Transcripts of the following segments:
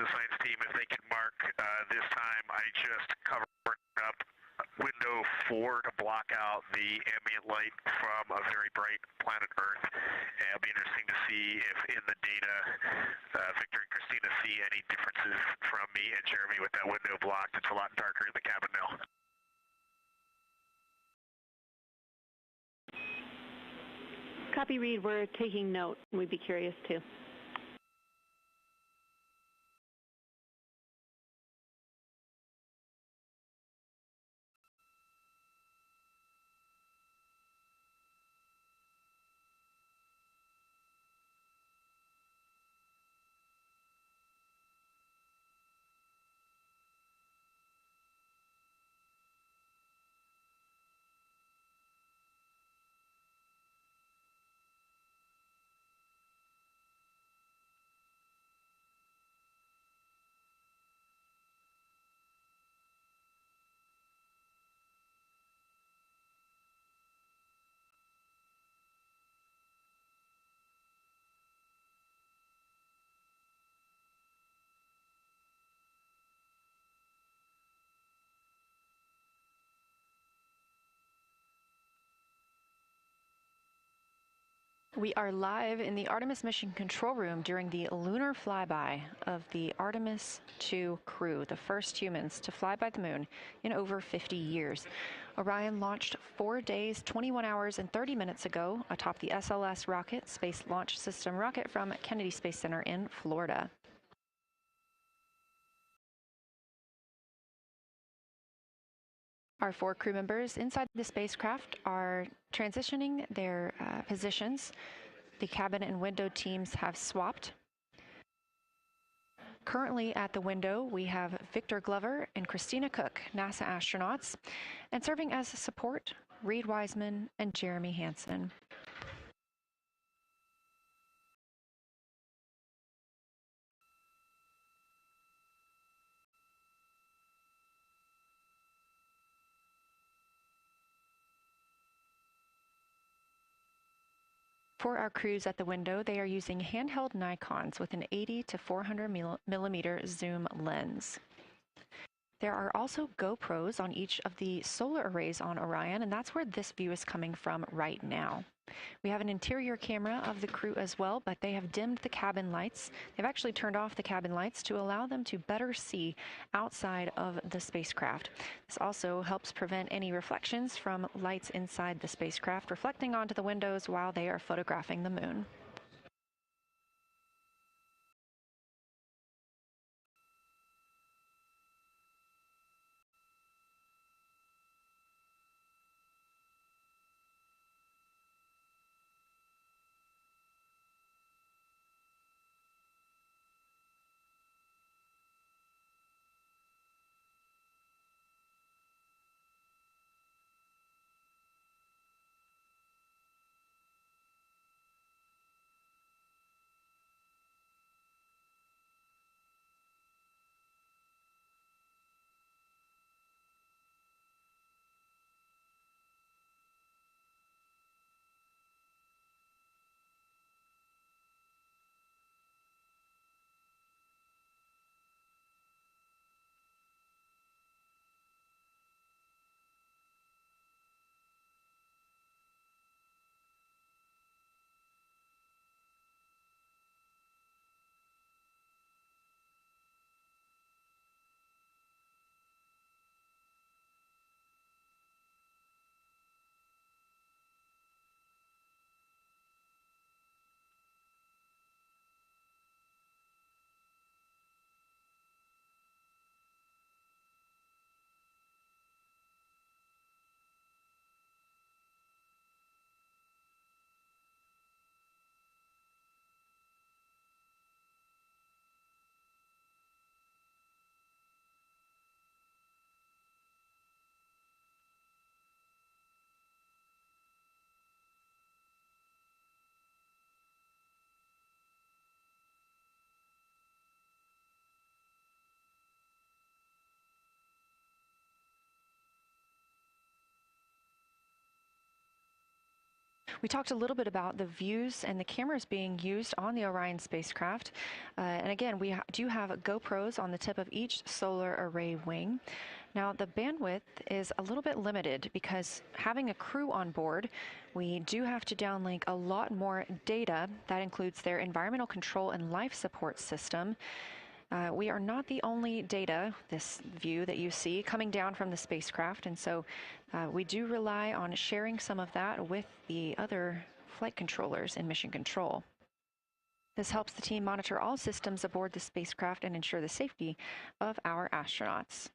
the science team if they can mark this time. I just covered up window 4 to block out the ambient light from a very bright planet Earth. And it'll be interesting to see if in the data Victor and Christina see any differences from me and Jeremy with that window blocked. It's a lot darker in the cabin now. Copy, Reed. We're taking note. We'd be curious too. We are live in the Artemis mission control room during the lunar flyby of the Artemis II crew, the first humans to fly by the moon in over 50 years. Orion launched 4 days, 21 hours, and 30 minutes ago atop the SLS rocket, Space Launch System rocket from Kennedy Space Center in Florida. Our 4 crew members inside the spacecraft are transitioning their positions. The cabin and window teams have swapped. Currently at the window, we have Victor Glover and Christina Cook, NASA astronauts, and serving as support, Reed Wiseman and Jeremy Hansen. For our crews at the window, they are using handheld Nikons with an 80 to 400 millimeter zoom lens. There are also GoPros on each of the solar arrays on Orion, and that's where this view is coming from right now. We have an interior camera of the crew as well, but they have dimmed the cabin lights. They've actually turned off the cabin lights to allow them to better see outside of the spacecraft. This also helps prevent any reflections from lights inside the spacecraft reflecting onto the windows while they are photographing the moon. We talked a little bit about the views and the cameras being used on the Orion spacecraft. And again, we do have GoPros on the tip of each solar array wing. Now, the bandwidth is a little bit limited because having a crew on board, we do have to downlink a lot more data. That includes their environmental control and life support system. We are not the only data, this view that you see, coming down from the spacecraft, and so we do rely on sharing some of that with the other flight controllers in mission control. This helps the team monitor all systems aboard the spacecraft and ensure the safety of our astronauts.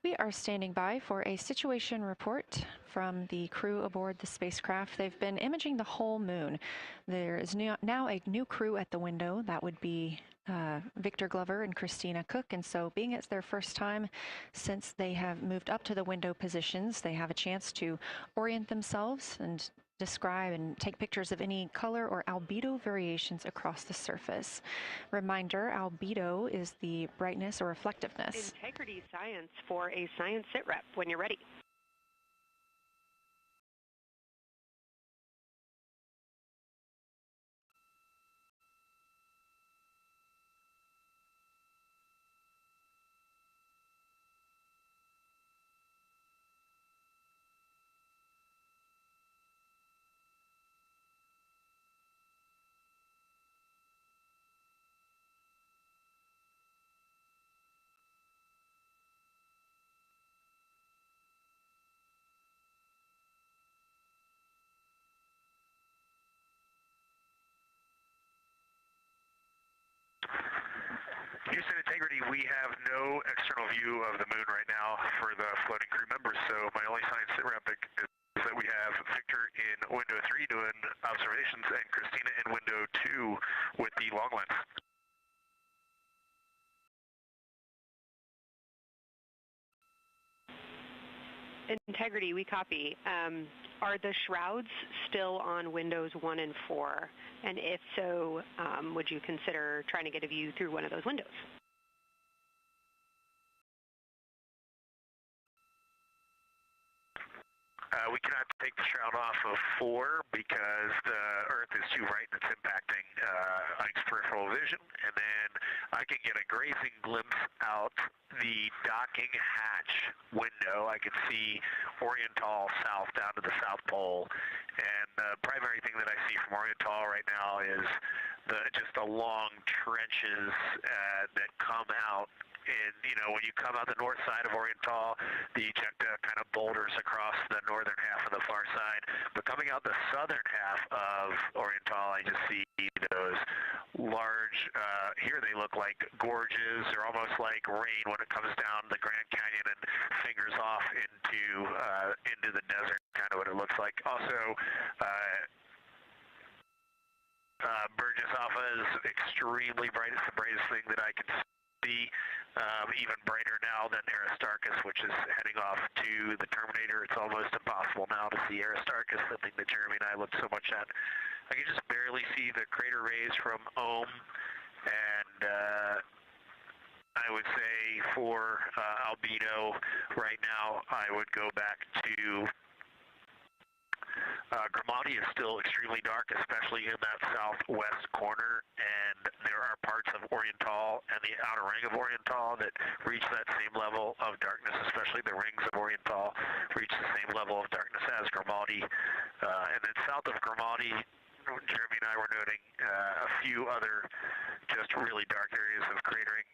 We are standing by for a situation report from the crew aboard the spacecraft. They've been imaging the whole moon. There is now a new crew at the window. That would be Victor Glover and Christina Cook. And so being it's their first time since they have moved up to the window positions, they have a chance to orient themselves and describe and take pictures of any color or albedo variations across the surface. Reminder, albedo is the brightness or reflectiveness. Integrity science for a science sit rep when you're ready. Houston Integrity, we have no external view of the moon right now for the floating crew members, so my only science sit rep is that we have Victor in window 3 doing observations and Christina in window 2 with the long lens. Integrity, we copy. Are the shrouds still on windows 1 and 4? And if so, would you consider trying to get a view through one of those windows? We cannot take the shroud off of 4 because the Earth is too bright and it's impacting Ike's peripheral vision. And then I can get a grazing glimpse out the docking hatch window. I can see Oriental south down to the South Pole. And the primary thing that I see from Oriental right now is just the long trenches that come out. And, you know, when you come out the north side of Oriental, the ejecta kind of boulders across the northern half of the far side. But coming out the southern half of Oriental, I just see those large, here they look like gorges. They're almost like rain when it comes down the Grand Canyon and fingers off into the desert, kind of what it looks like. Also, Burgess Alpha is extremely bright. It's the brightest thing that I can see. Even brighter now than Aristarchus, which is heading off to the Terminator. It's almost impossible now to see Aristarchus, the thing that Jeremy and I looked so much at. I can just barely see the crater rays from Ohm, and I would say for albedo right now, I would go back to Grimati is still extremely dark, especially in that southwest corner, and there are parts of Oriental and the outer ring of Oriental that reach that same level of darkness, especially the rings of Oriental reach the same level of darkness as Grimati. And then south of Grimati, Jeremy and I were noting a few other just really dark areas of cratering,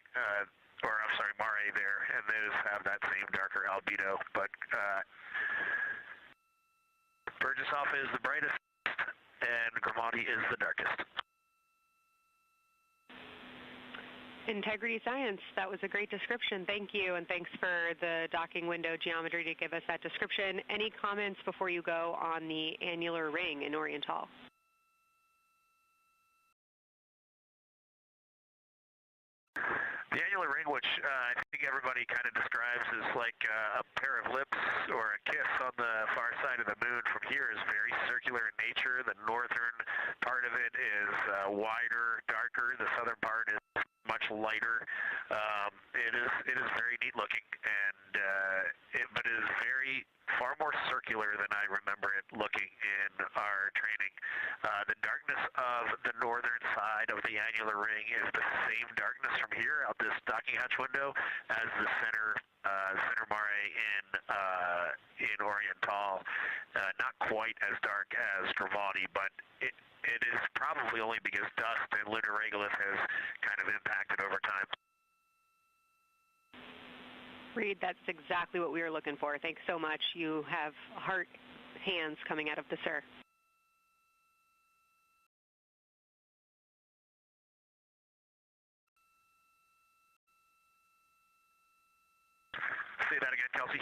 mare there, and those have that same darker albedo. But Burgesshoff is the brightest, and Grimati is the darkest. Integrity Science, that was a great description. Thank you, and thanks for the docking window geometry to give us that description. Any comments before you go on the annular ring in Oriental? The annular ring, which I think everybody kind of describes as like a pair of lips or a kiss on the far side of the moon from here, is very circular in nature. The northern part of it is wider, darker. The southern part is much lighter. It is very neat looking, and but it is far more circular than I remember it looking in our training. The darkness of the northern side of the annular ring is the same darkness from here out this docking hatch window as the center mare in Oriental. Not quite as dark as Grimati, but it is probably only because dust and lunar regolith has kind of impacted over time. Reed, that's exactly what we were looking for. Thanks so much. You have heart hands coming out of the SIR. Say that again, Kelsey.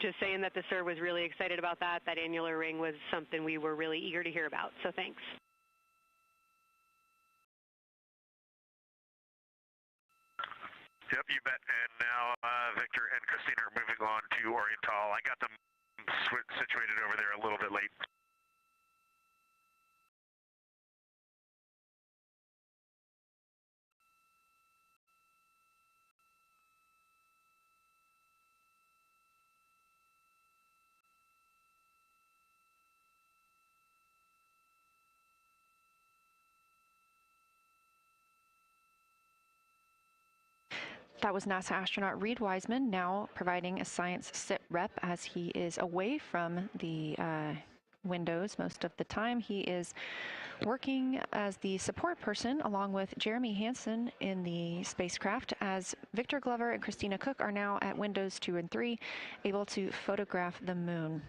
Just saying that the SIR was really excited about that. That annular ring was something we were really eager to hear about, so thanks. Yep, you bet. And now Victor and Christina are moving on to Oriental. I got them situated over there a little bit late. That was NASA astronaut Reed Wiseman, now providing a science sit rep as he is away from the windows most of the time. He is working as the support person along with Jeremy Hansen in the spacecraft, as Victor Glover and Christina Cook are now at windows 2 and 3, able to photograph the moon.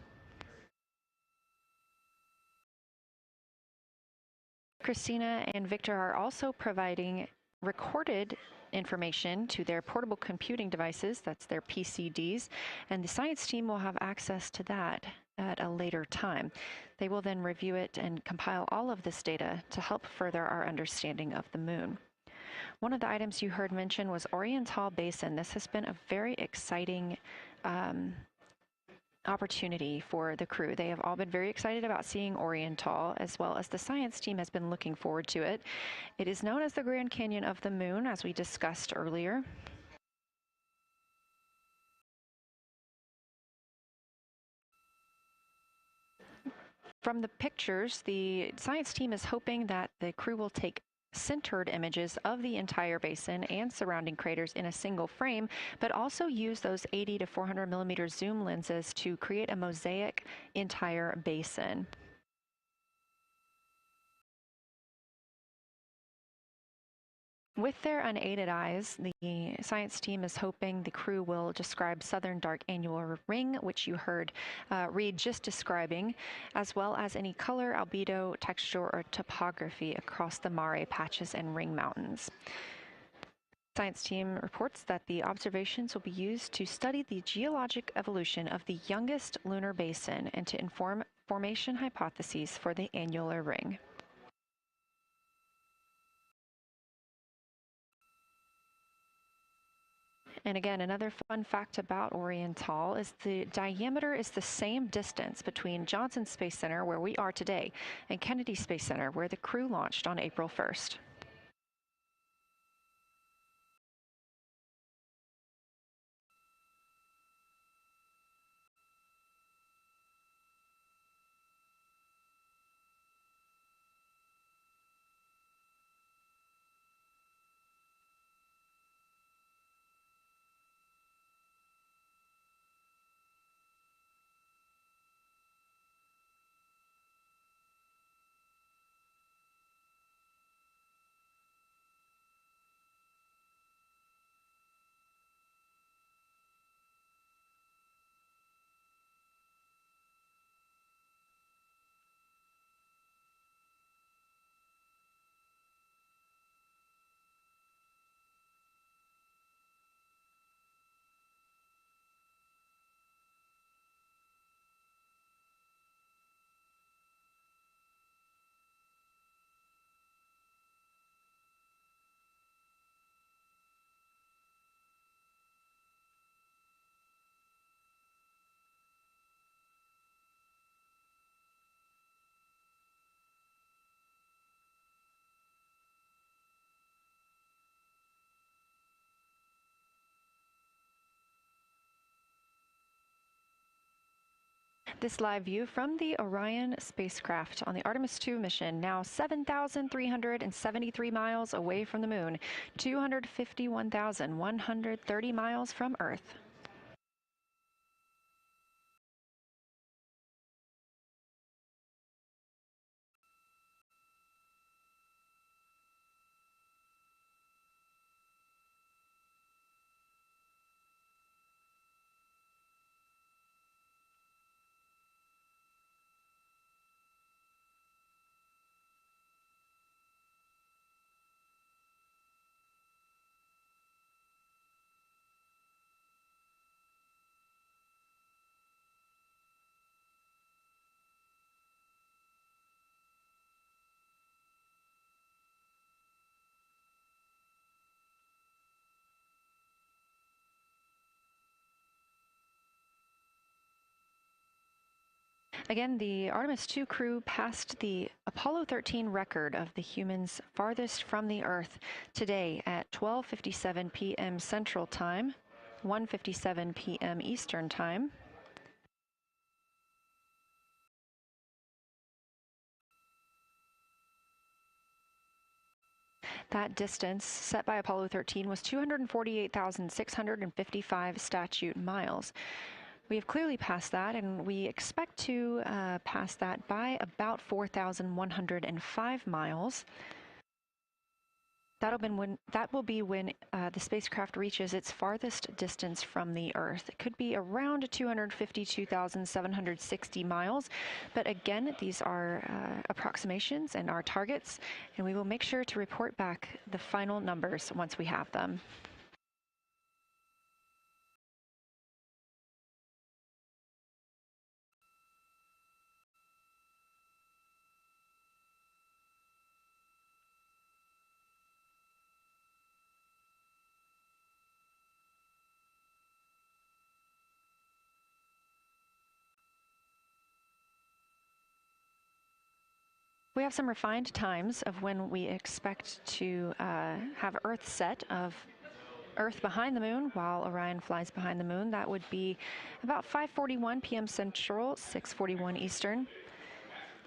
Christina and Victor are also providing recorded information to their portable computing devices, that's their PCDs, and the science team will have access to that at a later time. They will then review it and compile all of this data to help further our understanding of the moon. One of the items you heard mentioned was Oriental Basin. This has been a very exciting opportunity for the crew. They have all been very excited about seeing Oriental, as well as the science team has been looking forward to it. It is known as the Grand Canyon of the Moon, as we discussed earlier. From the pictures, the science team is hoping that the crew will take centered images of the entire basin and surrounding craters in a single frame, but also use those 80 to 400 millimeter zoom lenses to create a mosaic entire basin. With their unaided eyes, the science team is hoping the crew will describe southern dark annular ring, which you heard Reed just describing, as well as any color, albedo, texture, or topography across the mare patches and ring mountains. Science team reports that the observations will be used to study the geologic evolution of the youngest lunar basin and to inform formation hypotheses for the annular ring. And again, another fun fact about Oriental is the diameter is the same distance between Johnson Space Center, where we are today, and Kennedy Space Center, where the crew launched on April 1st. This live view from the Orion spacecraft on the Artemis II mission, now 7,373 miles away from the moon, 251,130 miles from Earth. Again, the Artemis II crew passed the Apollo 13 record of the humans farthest from the Earth today at 12:57 p.m. Central Time, 1:57 p.m. Eastern Time. That distance set by Apollo 13 was 248,655 statute miles. We have clearly passed that, and we expect to pass that by about 4,105 miles. That will be when the spacecraft reaches its farthest distance from the Earth. It could be around 252,760 miles, but again, these are approximations and our targets, and we will make sure to report back the final numbers once we have them. We have some refined times of when we expect to have Earth set of Earth behind the moon while Orion flies behind the moon. That would be about 5:41 p.m. Central, 6:41 Eastern.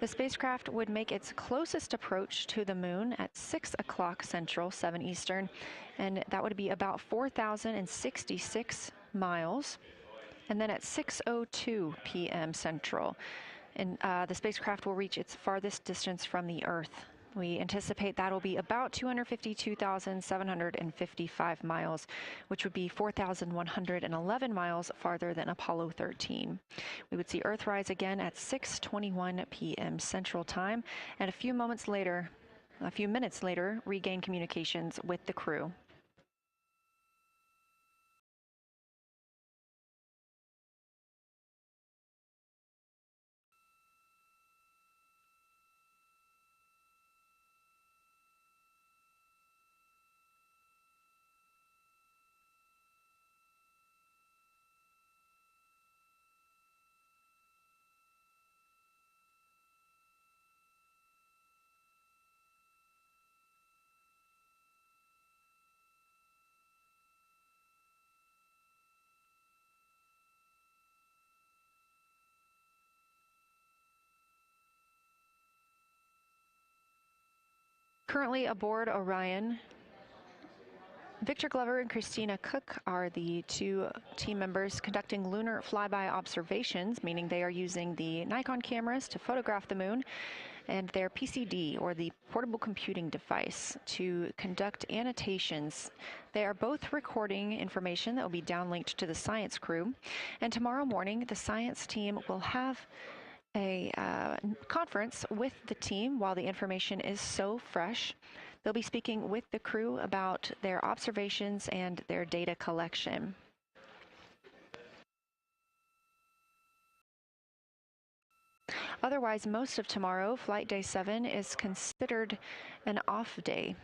The spacecraft would make its closest approach to the moon at 6 o'clock Central, 7 Eastern, and that would be about 4,066 miles. And then at 6:02 p.m. Central, and the spacecraft will reach its farthest distance from the Earth. We anticipate that'll be about 252,755 miles, which would be 4,111 miles farther than Apollo 13. We would see Earthrise again at 6:21 p.m. Central Time, and a few minutes later, regain communications with the crew. Currently aboard Orion, Victor Glover and Christina Cook are the two team members conducting lunar flyby observations, meaning they are using the Nikon cameras to photograph the moon, and their PCD, or the portable computing device, to conduct annotations. They are both recording information that will be downlinked to the science crew, and tomorrow morning the science team will have a conference with the team while the information is so fresh. They'll be speaking with the crew about their observations and their data collection. Otherwise, most of tomorrow, Flight Day 7, is considered an off day.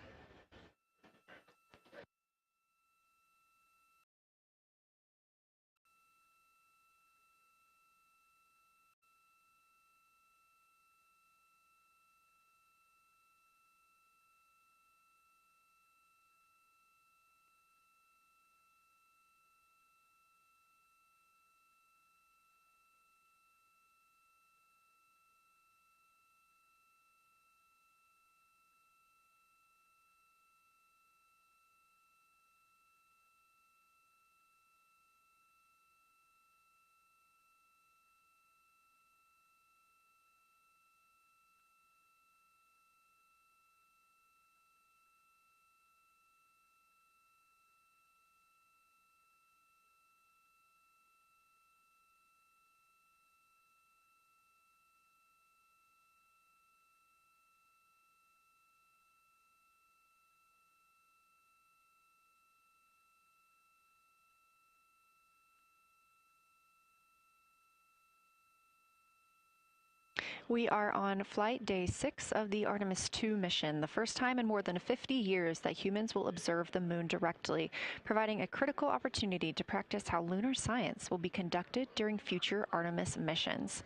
We are on flight day 6 of the Artemis II mission, the first time in more than 50 years that humans will observe the moon directly, providing a critical opportunity to practice how lunar science will be conducted during future Artemis missions.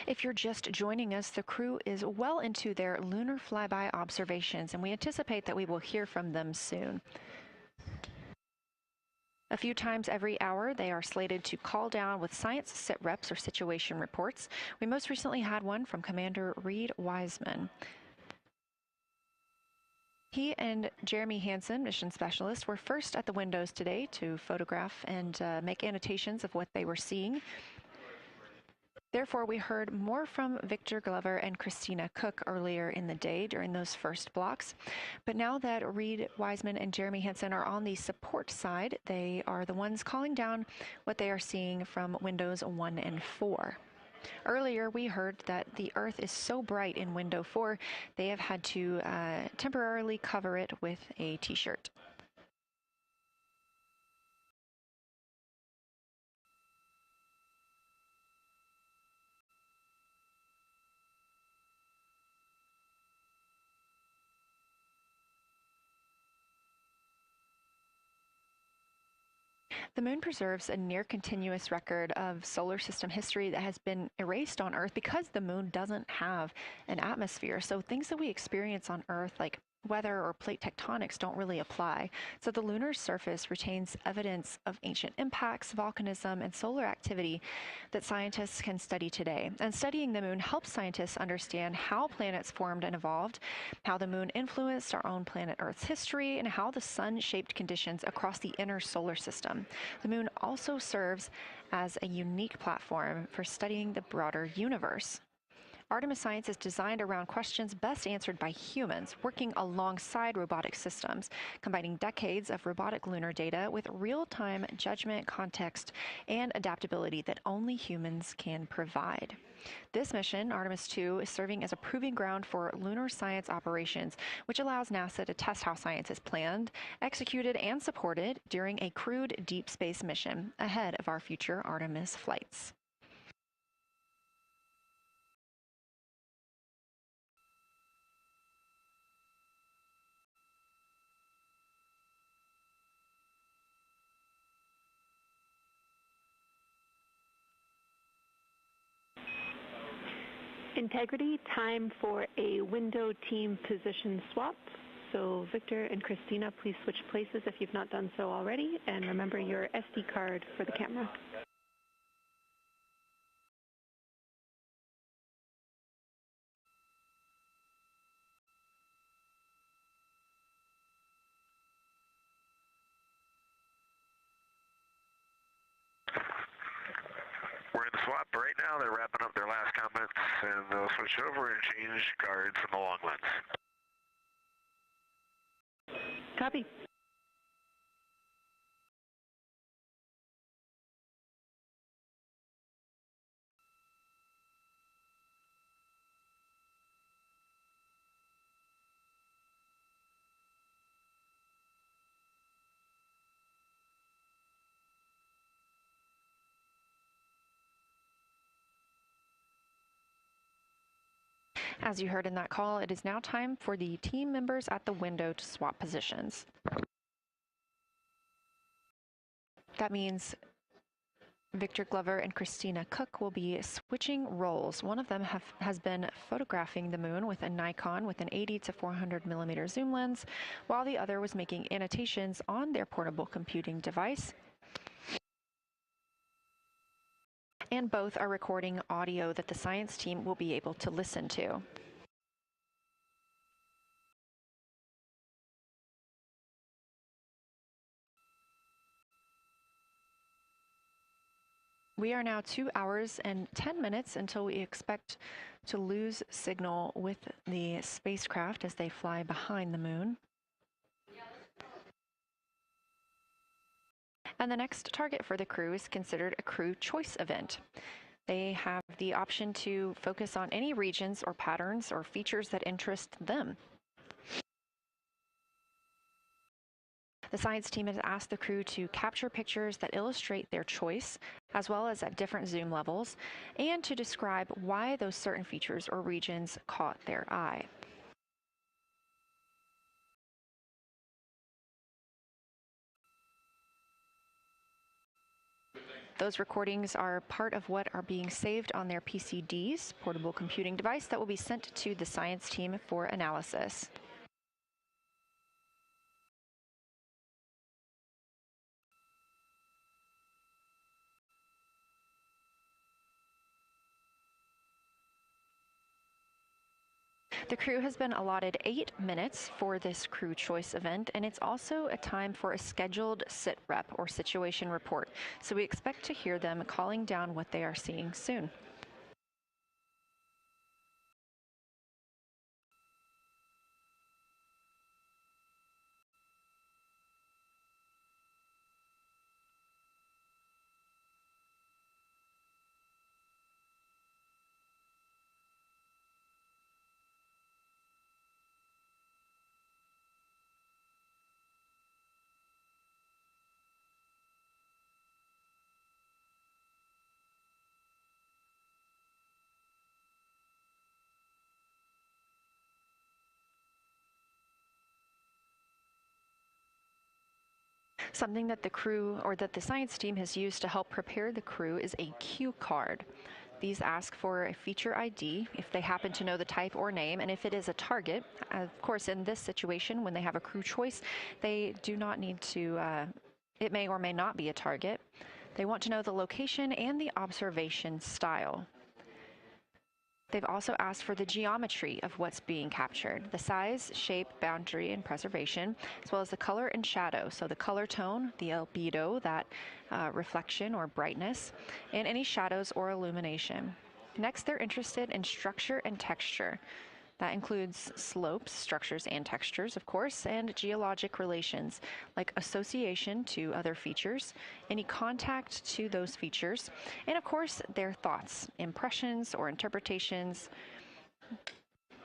If you're just joining us, the crew is well into their lunar flyby observations, and we anticipate that we will hear from them soon. A few times every hour, they are slated to call down with science sit reps or situation reports. We most recently had one from Commander Reed Wiseman. He and Jeremy Hansen, mission specialist, were first at the windows today to photograph and make annotations of what they were seeing. Therefore, we heard more from Victor Glover and Christina Cook earlier in the day during those first blocks. But now that Reed Wiseman and Jeremy Hansen are on the support side, they are the ones calling down what they are seeing from windows 1 and 4. Earlier, we heard that the Earth is so bright in window 4, they have had to temporarily cover it with a t-shirt. The moon preserves a near-continuous record of solar system history that has been erased on Earth because the moon doesn't have an atmosphere. So things that we experience on Earth, like weather or plate tectonics, don't really apply. So the lunar surface retains evidence of ancient impacts, volcanism, and solar activity that scientists can study today. And studying the moon helps scientists understand how planets formed and evolved, how the moon influenced our own planet Earth's history, and how the sun shaped conditions across the inner solar system. The moon also serves as a unique platform for studying the broader universe. Artemis science is designed around questions best answered by humans, working alongside robotic systems, combining decades of robotic lunar data with real-time judgment, context, and adaptability that only humans can provide. This mission, Artemis II, is serving as a proving ground for lunar science operations, which allows NASA to test how science is planned, executed, and supported during a crewed deep space mission ahead of our future Artemis flights. Integrity, time for a window team position swap. So Victor and Christina, please switch places if you've not done so already, and remember your SD card for the camera. We're in the swap right now. They're wrapping up their last comments, and they'll switch over and change guards in the long lens. Copy. As you heard in that call, it is now time for the team members at the window to swap positions. That means Victor Glover and Christina Cook will be switching roles. One of them has been photographing the moon with a Nikon with an 80 to 400 millimeter zoom lens, while the other was making annotations on their portable computing device. And both are recording audio that the science team will be able to listen to. We are now 2 hours and 10 minutes until we expect to lose signal with the spacecraft as they fly behind the moon. And the next target for the crew is considered a crew choice event. They have the option to focus on any regions or patterns or features that interest them. The science team has asked the crew to capture pictures that illustrate their choice, as well as at different zoom levels, and to describe why those certain features or regions caught their eye. Those recordings are part of what are being saved on their PCDs, portable computing device, that will be sent to the science team for analysis. The crew has been allotted 8 minutes for this crew choice event, and it's also a time for a scheduled sit rep or situation report. So we expect to hear them calling down what they are seeing soon. Something that the crew or that the science team has used to help prepare the crew is a cue card. These ask for a feature ID if they happen to know the type or name, and if it is a target. Of course, in this situation, when they have a crew choice, they do not need to, it may or may not be a target. They want to know the location and the observation style. They've also asked for the geometry of what's being captured, the size, shape, boundary, and preservation, as well as the color and shadow. So the color tone, the albedo, that reflection or brightness, and any shadows or illumination. Next, they're interested in structure and texture. That includes slopes, structures, and textures, of course, and geologic relations, like association to other features, any contact to those features, and of course, their thoughts, impressions, or interpretations.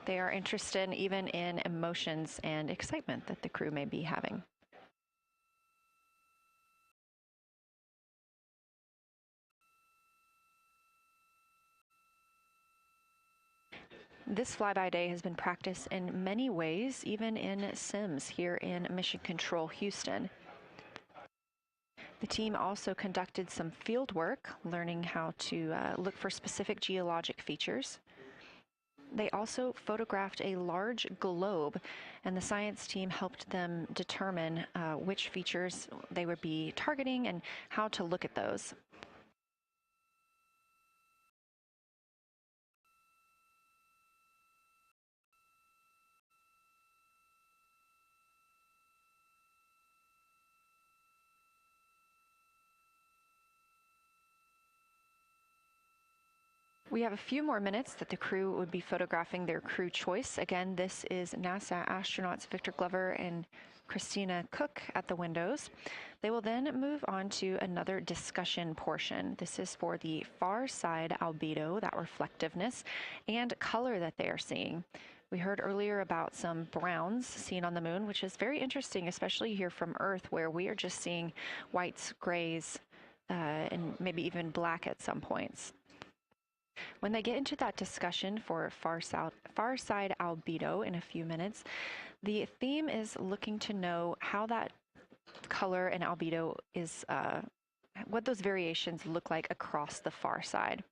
They are interested even in emotions and excitement that the crew may be having. This flyby day has been practiced in many ways, even in sims here in Mission Control Houston. The team also conducted some field work, learning how to look for specific geologic features. They also photographed a large globe, and the science team helped them determine which features they would be targeting and how to look at those. We have a few more minutes that the crew would be photographing their crew choice. Again, this is NASA astronauts Victor Glover and Christina Cook at the windows. They will then move on to another discussion portion. This is for the far side albedo, that reflectiveness, and color that they are seeing. We heard earlier about some browns seen on the moon, which is very interesting, especially here from Earth, where we are just seeing whites, grays, and maybe even black at some points. When they get into that discussion for far side albedo in a few minutes, the theme is looking to know how that color and albedo is, what those variations look like across the far side.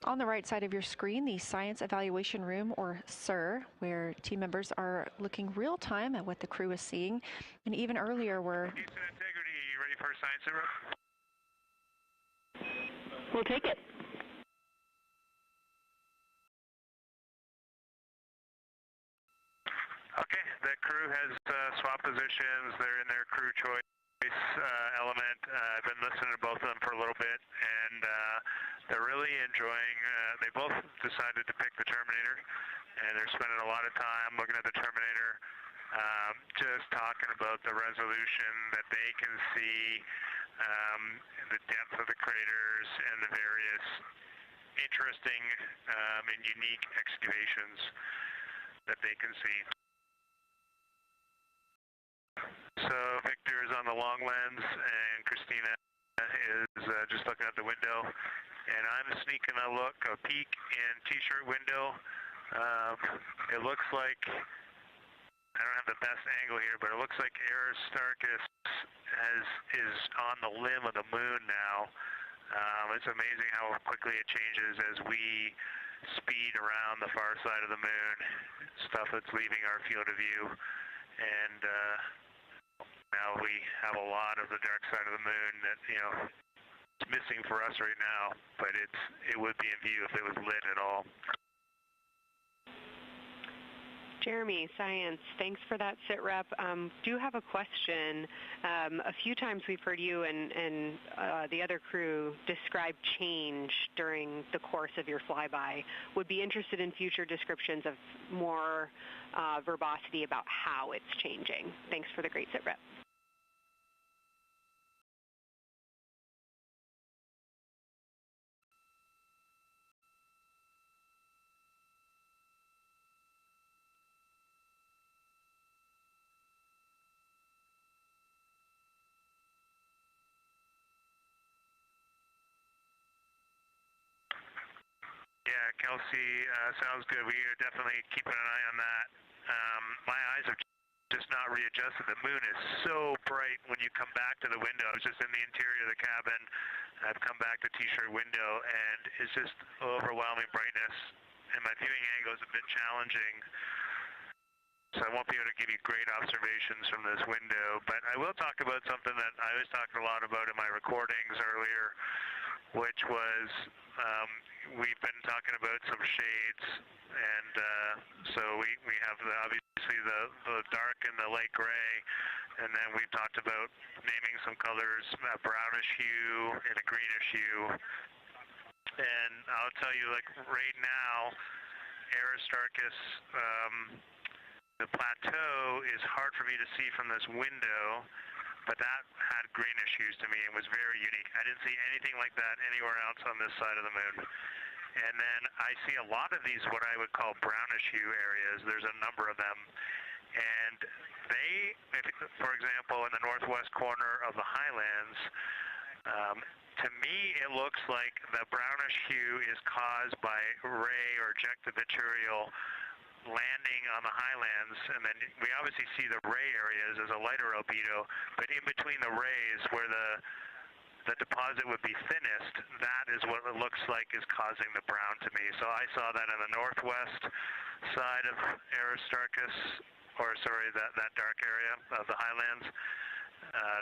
On the right side of your screen, the Science Evaluation Room, or SIR, where team members are looking real time at what the crew is seeing. And even earlier, we're... Houston Integrity, you ready for a science zero? We'll take it. Okay, the crew has swapped positions. They're in their crew choice. element. I've been listening to both of them for a little bit, and they're really enjoying, they both decided to pick the Terminator, and they're spending a lot of time looking at the Terminator, just talking about the resolution that they can see, the depth of the craters, and the various interesting and unique excavations that they can see. So Victor is on the long lens, and Christina is just looking out the window, and I'm sneaking a peek in T-shirt window. It looks like, I don't have the best angle here, but it looks like Aristarchus is on the limb of the moon now. It's amazing how quickly it changes as we speed around the far side of the moon, stuff that's leaving our field of view, and now we have a lot of the dark side of the moon that, you know, it's missing for us right now, but it would be in view if it was lit at all. Jeremy, Science, thanks for that sit rep. Do have a question. A few times we've heard you and the other crew describe change during the course of your flyby. Would be interested in future descriptions of more verbosity about how it's changing. Thanks for the great sit rep. Yeah, Kelsey, sounds good. We are definitely keeping an eye on that. My eyes have just not readjusted. The moon is so bright when you come back to the window. I was just in the interior of the cabin. I've come back to T-shirt window, and it's just overwhelming brightness, and my viewing angle is a bit challenging, so I won't be able to give you great observations from this window. But I will talk about something that I was talking a lot about in my recordings earlier, which was we've been talking about some shades, and so we have obviously the dark and the light gray, and then we've talked about naming some colors, a brownish hue and a greenish hue. And I'll tell you, like right now, Aristarchus, the plateau is hard for me to see from this window, but that had greenish hues to me and was very unique. I didn't see anything like that anywhere else on this side of the moon. And then I see a lot of these, what I would call brownish hue areas. There's a number of them. And they, for example, in the northwest corner of the highlands, to me it looks like the brownish hue is caused by ray or ejected material landing on the highlands, and then we obviously see the ray areas as a lighter albedo, but in between the rays where the deposit would be thinnest, that is what it looks like is causing the brown to me. So I saw that in the northwest side of Aristarchus, or sorry, that dark area of the highlands,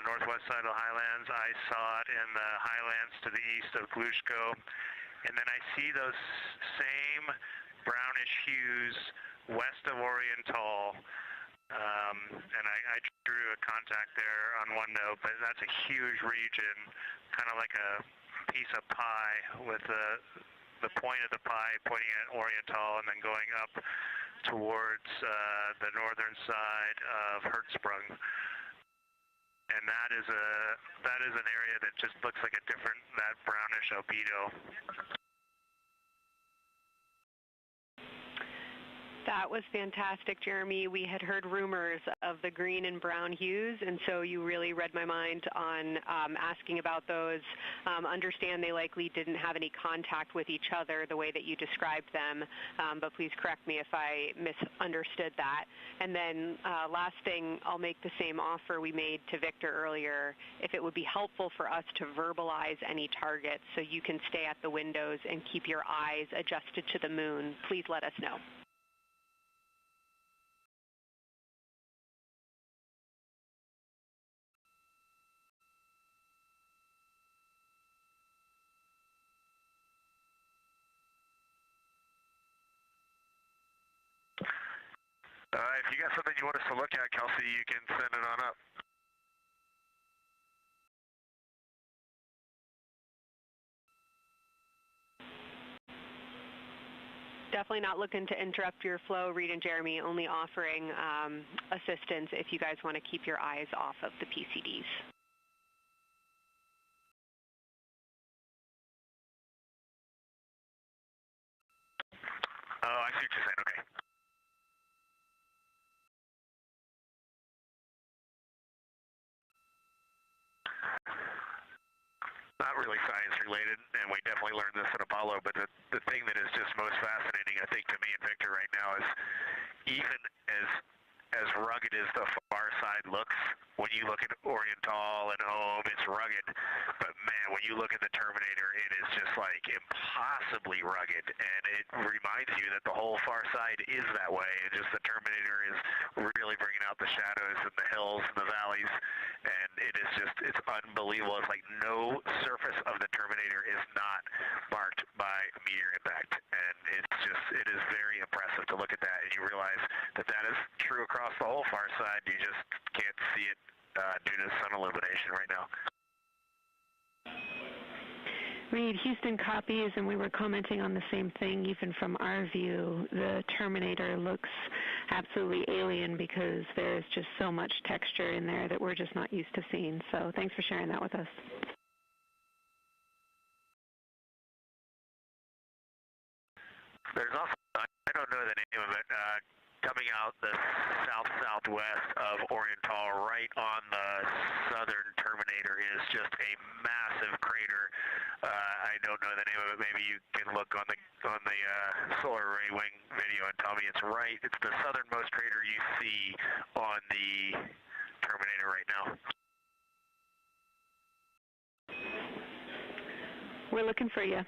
northwest side of the highlands. I saw it in the highlands to the east of Glushko, and then I see those same brownish hues west of Oriental, and I drew a contact there on OneNote, but that's a huge region, kind of like a piece of pie with the point of the pie pointing at Oriental and then going up towards the northern side of Hertzsprung. And that is an area that just looks like a different, that brownish albedo. That was fantastic, Jeremy. We had heard rumors of the green and brown hues, and so you really read my mind on asking about those. Understand they likely didn't have any contact with each other the way that you described them, but please correct me if I misunderstood that. And then last thing, I'll make the same offer we made to Victor earlier. If it would be helpful for us to verbalize any targets so you can stay at the windows and keep your eyes adjusted to the moon, please let us know. If you got something you want us to look at, Kelsey, you can send it on up. Definitely not looking to interrupt your flow, Reed and Jeremy, only offering assistance if you guys want to keep your eyes off of the PCDs. Oh, I see what you're saying, okay. Not really science related, and we definitely learned this at Apollo, but the thing that is just most fascinating, I think, to me and Victor right now is even as rugged as the far side looks, when you look at Oriental and Home, it's rugged, but man, when you look at the Terminator, it is just like impossibly rugged, and it reminds you that the whole far side is that way, and just the Terminator is really bringing out the shadows and the hills and the valleys, and it is just, it's unbelievable. It's like no surface of the Terminator is not marked by meteor impact, and it's just, it is very impressive to look at that, and you realize that that is true across the whole far side. You just can't see it due to sun illumination right now. Reed, Houston copies, and we were commenting on the same thing. Even from our view, the Terminator looks absolutely alien because there's just so much texture in there that we're just not used to seeing. So thanks for sharing that with us. There's also, I don't know the name of it, coming out the south-southwest of Oriental, right on the southern Terminator, is just a massive crater. I don't know the name of it. Maybe you can look on the solar array wing video and tell me it's right. It's the southernmost crater you see on the Terminator right now. We're looking for you.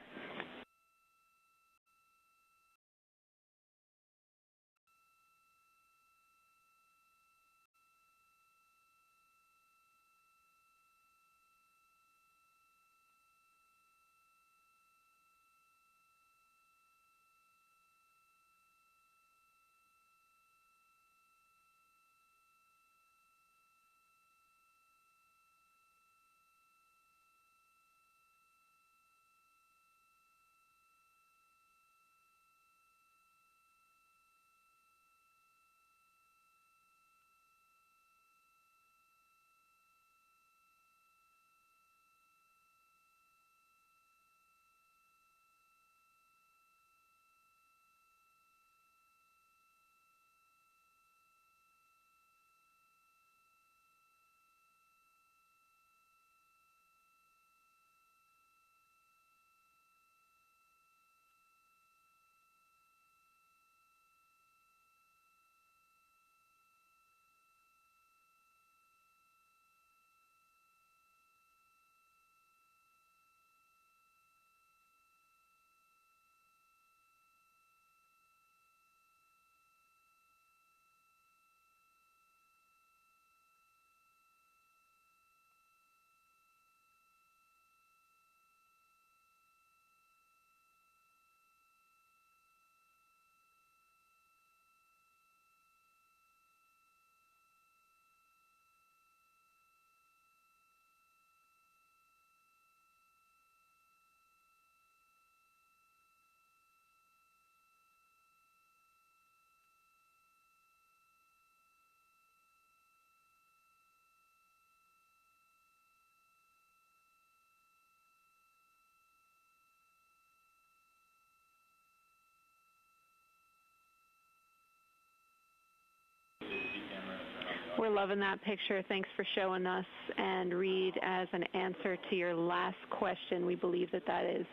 We're loving that picture. Thanks for showing us. And Reed, as an answer to your last question, we believe that that is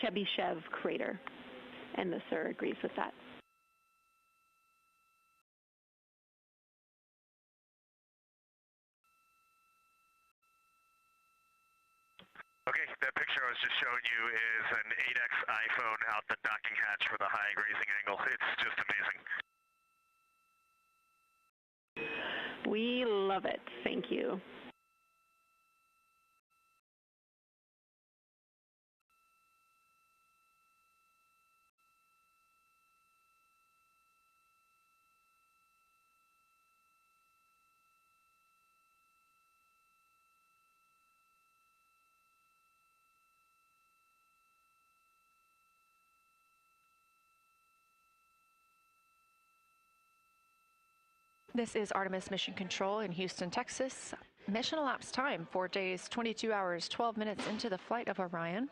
Chebyshev crater. And the sir agrees with that. Okay, that picture I was just showing you is an 8X iPhone out the docking hatch with a high grazing angle. It's just amazing. We love it. Thank you. This is Artemis Mission Control in Houston, Texas. Mission elapsed time, 4 days, 22 hours, 12 minutes into the flight of Orion.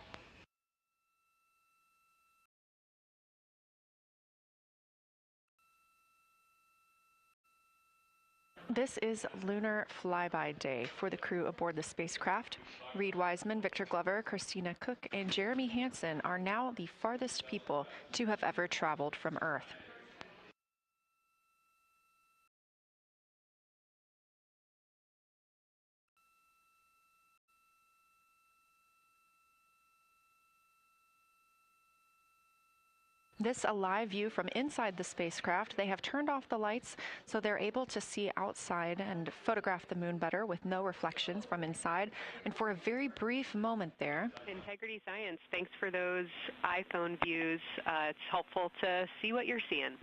This is Lunar Flyby Day for the crew aboard the spacecraft. Reed Wiseman, Victor Glover, Christina Cook, and Jeremy Hansen are now the farthest people to have ever traveled from Earth. This a live view from inside the spacecraft. They have turned off the lights so they're able to see outside and photograph the moon better with no reflections from inside. And for a very brief moment there. Integrity Science, thanks for those iPhone views. It's helpful to see what you're seeing.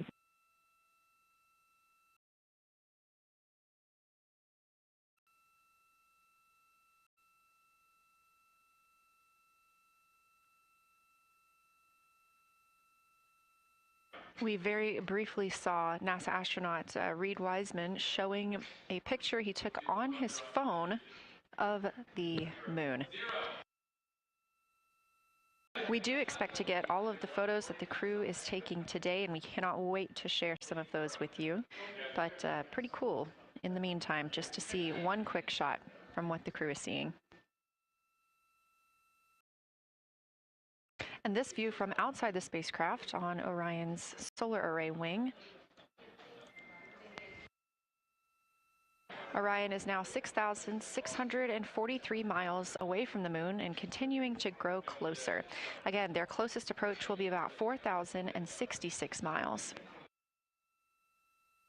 We very briefly saw NASA astronaut Reed Wiseman showing a picture he took on his phone of the moon. We do expect to get all of the photos that the crew is taking today, and we cannot wait to share some of those with you. But pretty cool in the meantime, just to see one quick shot from what the crew is seeing. And this view from outside the spacecraft on Orion's solar array wing. Orion is now 6,643 miles away from the moon and continuing to grow closer. Again, their closest approach will be about 4,066 miles.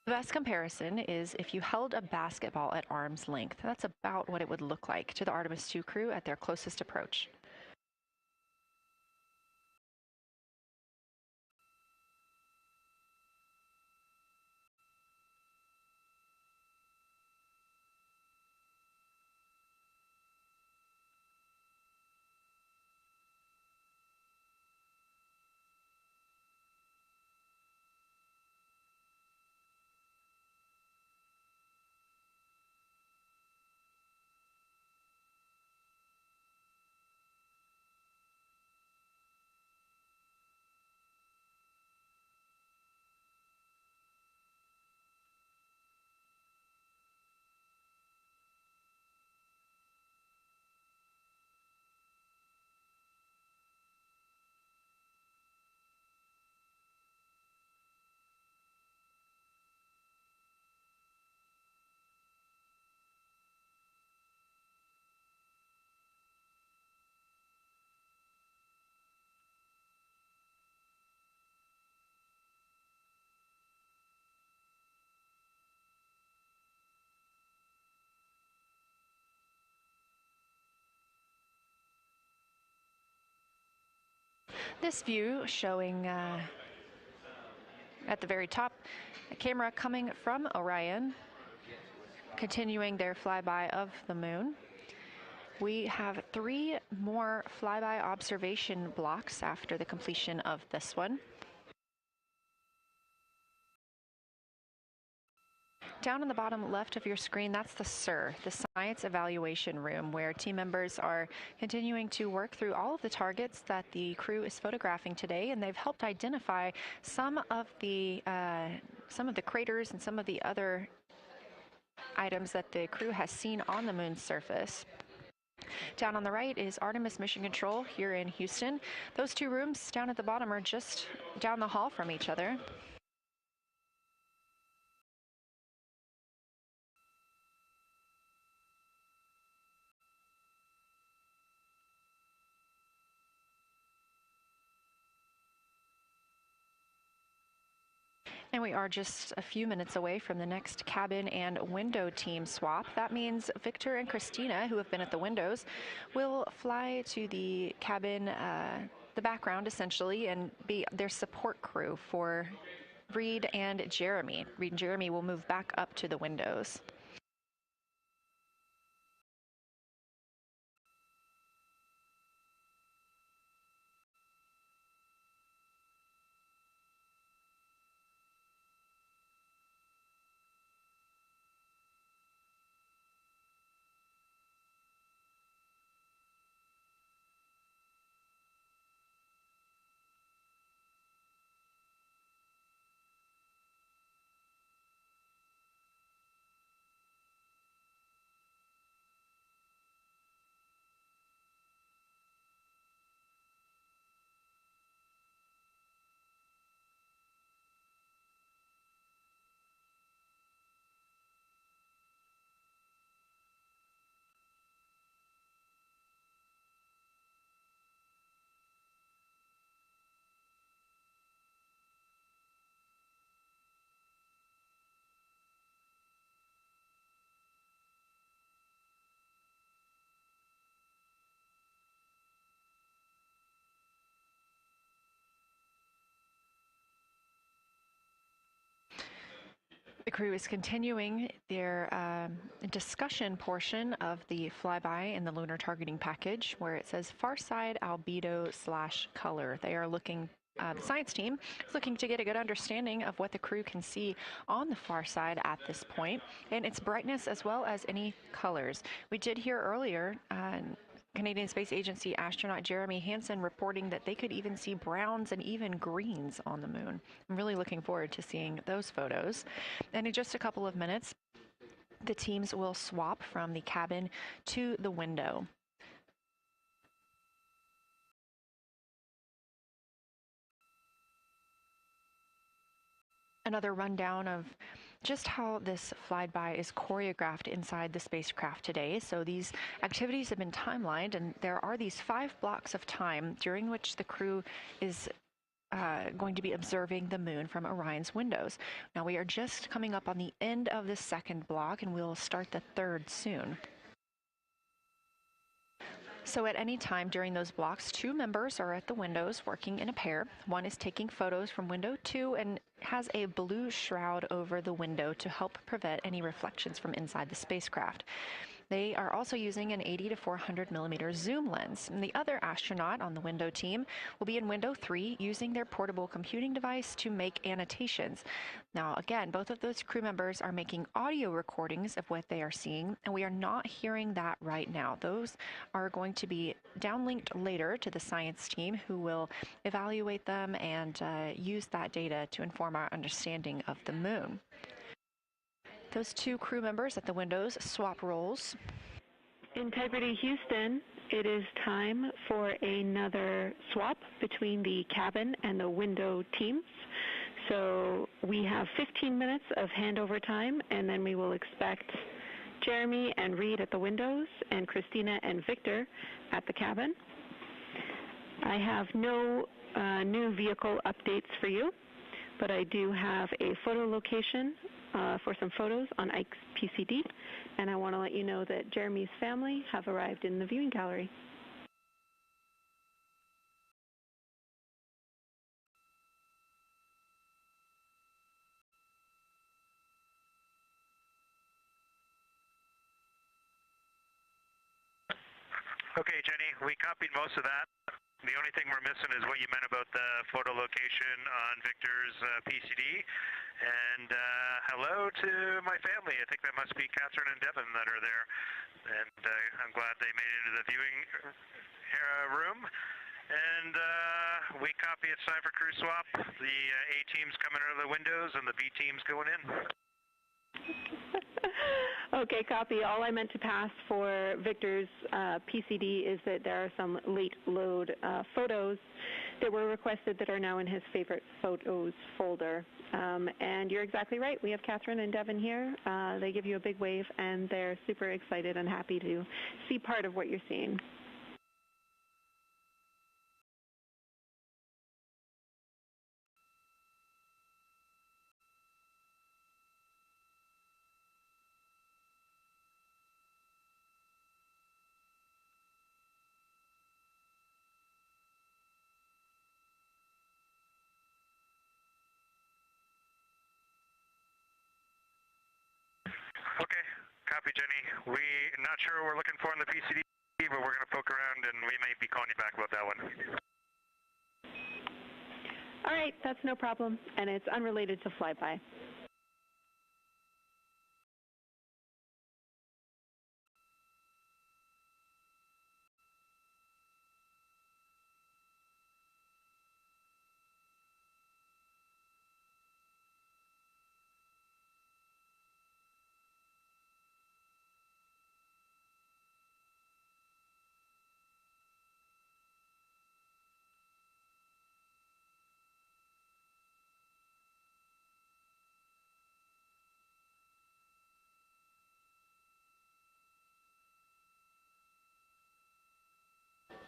The best comparison is if you held a basketball at arm's length. That's about what it would look like to the Artemis II crew at their closest approach. This view showing at the very top, a camera coming from Orion, continuing their flyby of the moon. We have 3 more flyby observation blocks after the completion of this one. Down in the bottom left of your screen, that's the SIR, the Science Evaluation Room, where team members are continuing to work through all of the targets that the crew is photographing today, and they've helped identify some of the craters and some of the other items that the crew has seen on the moon's surface. Down on the right is Artemis Mission Control here in Houston. Those 2 rooms down at the bottom are just down the hall from each other. And we are just a few minutes away from the next cabin and window team swap. That means Victor and Christina, who have been at the windows, will fly to the cabin, the background essentially, and be their support crew for Reed and Jeremy. Reed and Jeremy will move back up to the windows. crew is continuing their discussion portion of the flyby in the lunar targeting package, where it says far side albedo/color. They are looking, the science team is looking to get a good understanding of what the crew can see on the far side at this point, and its brightness as well as any colors. We did hear earlier Canadian Space Agency astronaut Jeremy Hansen reporting that they could even see browns and even greens on the moon. I'm really looking forward to seeing those photos. And in just a couple of minutes, the teams will swap from the cabin to the window. Another rundown of just how this flyby is choreographed inside the spacecraft today. So these activities have been timelined, and there are these 5 blocks of time during which the crew is going to be observing the moon from Orion's windows. Now we are just coming up on the end of the second block, and we'll start the third soon. So at any time during those blocks, 2 members are at the windows working in a pair. One is taking photos from window 2 and has a blue shroud over the window to help prevent any reflections from inside the spacecraft. They are also using an 80 to 400 millimeter zoom lens. And the other astronaut on the window team will be in window 3 using their portable computing device to make annotations. Now, again, both of those crew members are making audio recordings of what they are seeing, and we are not hearing that right now. Those are going to be downlinked later to the science team, who will evaluate them and use that data to inform our understanding of the moon. Those 2 crew members at the windows swap roles. Integrity Houston, it is time for another swap between the cabin and the window teams. So we have 15 minutes of handover time, and then we will expect Jeremy and Reed at the windows and Christina and Victor at the cabin. I have no new vehicle updates for you, but I do have a photo location for some photos on Ike's PCD, and I want to let you know that Jeremy's family have arrived in the viewing gallery. Okay, Jenny, we copied most of that. The only thing we're missing is what you meant about the photo location on Victor's PCD. And hello to my family. I think that must be Catherine and Devin that are there. And I'm glad they made it into the viewing room. And we copy it's time for crew swap. The A team's coming out of the windows and the B team's going in. Okay, copy. All I meant to pass for Victor's PCD is that there are some late load photos that were requested that are now in his favorite photos folder. And you're exactly right. We have Catherine and Devin here. They give you a big wave, and they're super excited and happy to see part of what you're seeing. Okay, copy, Jenny. We're not sure what we're looking for in the PCD, but we're going to poke around, and we may be calling you back about that one. All right, that's no problem, and it's unrelated to flyby.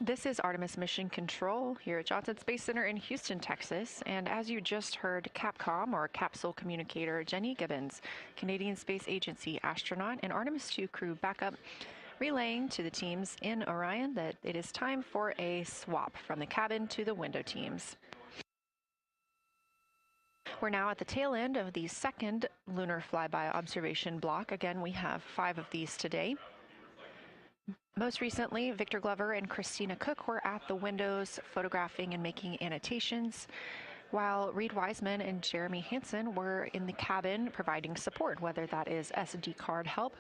This is Artemis Mission Control here at Johnson Space Center in Houston, Texas. And as you just heard, Capcom, or Capsule Communicator Jenny Gibbons, Canadian Space Agency astronaut and Artemis II crew backup, relaying to the teams in Orion that it is time for a swap from the cabin to the window teams. We're now at the tail end of the second lunar flyby observation block. Again, we have 5 of these today. Most recently, Victor Glover and Christina Cook were at the windows photographing and making annotations, while Reed Wiseman and Jeremy Hansen were in the cabin providing support, whether that is SD card help,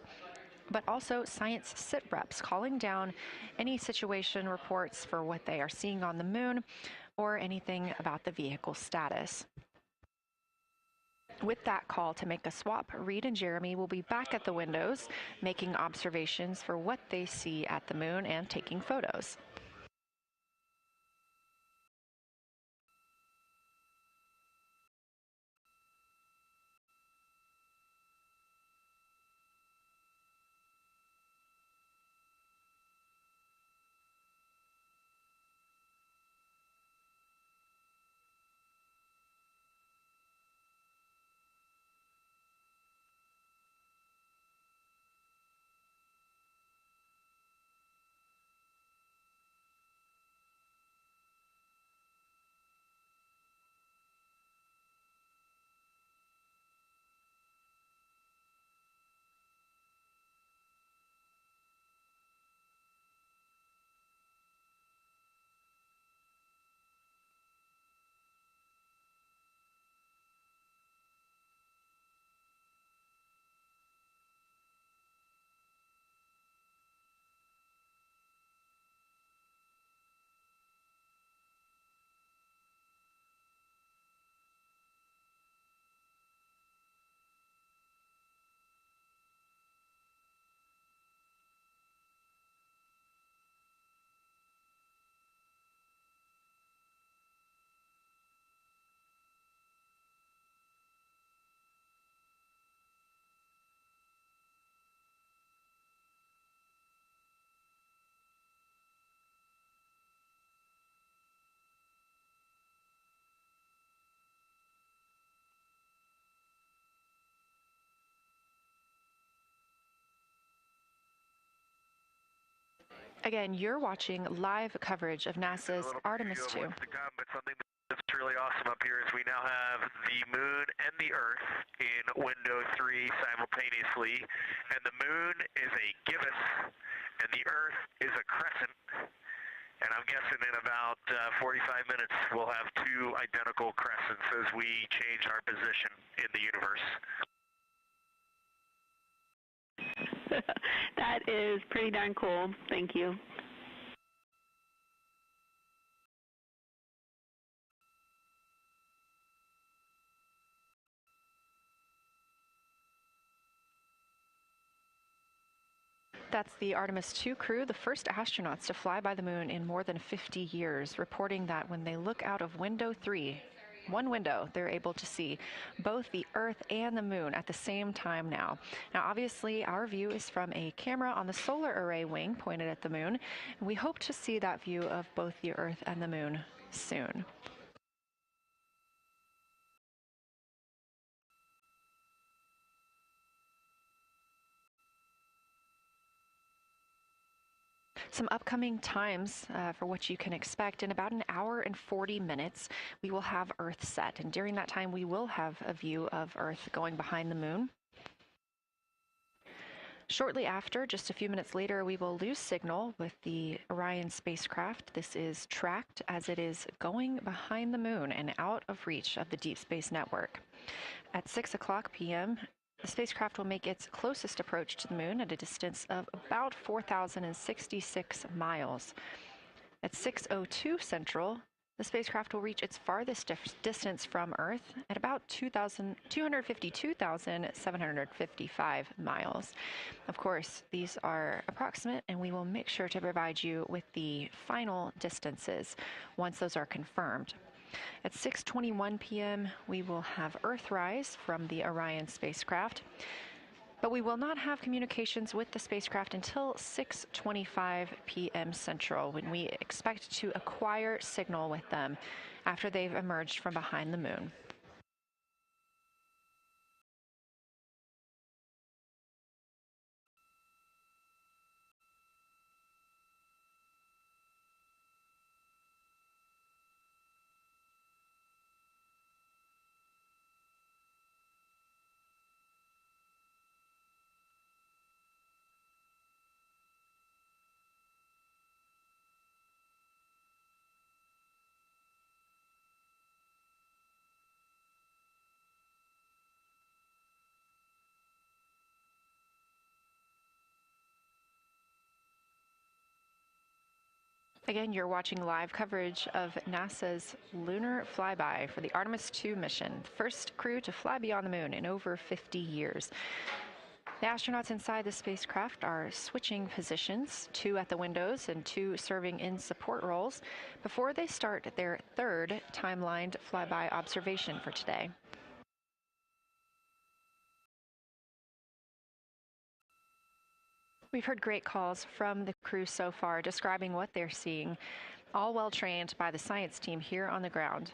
but also science sit reps calling down any situation reports for what they are seeing on the moon or anything about the vehicle status. With that call to make a swap, Reed and Jeremy will be back at the windows, making observations for what they see at the moon and taking photos. Again, you're watching live coverage of NASA's Artemis II. But something that's really awesome up here is we now have the moon and the Earth in window 3 simultaneously, and the moon is a gibbous, and the Earth is a crescent. And I'm guessing in about 45 minutes we'll have 2 identical crescents as we change our position in the universe. That is pretty darn cool. Thank you. That's the Artemis II crew, the first astronauts to fly by the moon in more than 50 years, reporting that when they look out of window 3, one window, they're able to see both the Earth and the moon at the same time now. Now, obviously, our view is from a camera on the solar array wing pointed at the moon, and we hope to see that view of both the Earth and the moon soon. Some upcoming times for what you can expect. In about an hour and 40 minutes, we will have Earth set. And during that time, we will have a view of Earth going behind the moon. Shortly after, just a few minutes later, we will lose signal with the Orion spacecraft. This is tracked as it is going behind the moon and out of reach of the Deep Space Network. At 6:00 p.m., the spacecraft will make its closest approach to the moon at a distance of about 4,066 miles. At 6:02 Central, the spacecraft will reach its farthest distance from Earth at about 252,755 miles. Of course, these are approximate, and we will make sure to provide you with the final distances once those are confirmed. At 6:21 p.m., we will have Earthrise from the Orion spacecraft, but we will not have communications with the spacecraft until 6:25 p.m. Central, when we expect to acquire signal with them after they've emerged from behind the moon. Again, you're watching live coverage of NASA's lunar flyby for the Artemis II mission, the first crew to fly beyond the moon in over 50 years. The astronauts inside the spacecraft are switching positions, 2 at the windows and 2 serving in support roles, before they start their third timelined flyby observation for today. We've heard great calls from the crew so far describing what they're seeing, all well trained by the science team here on the ground.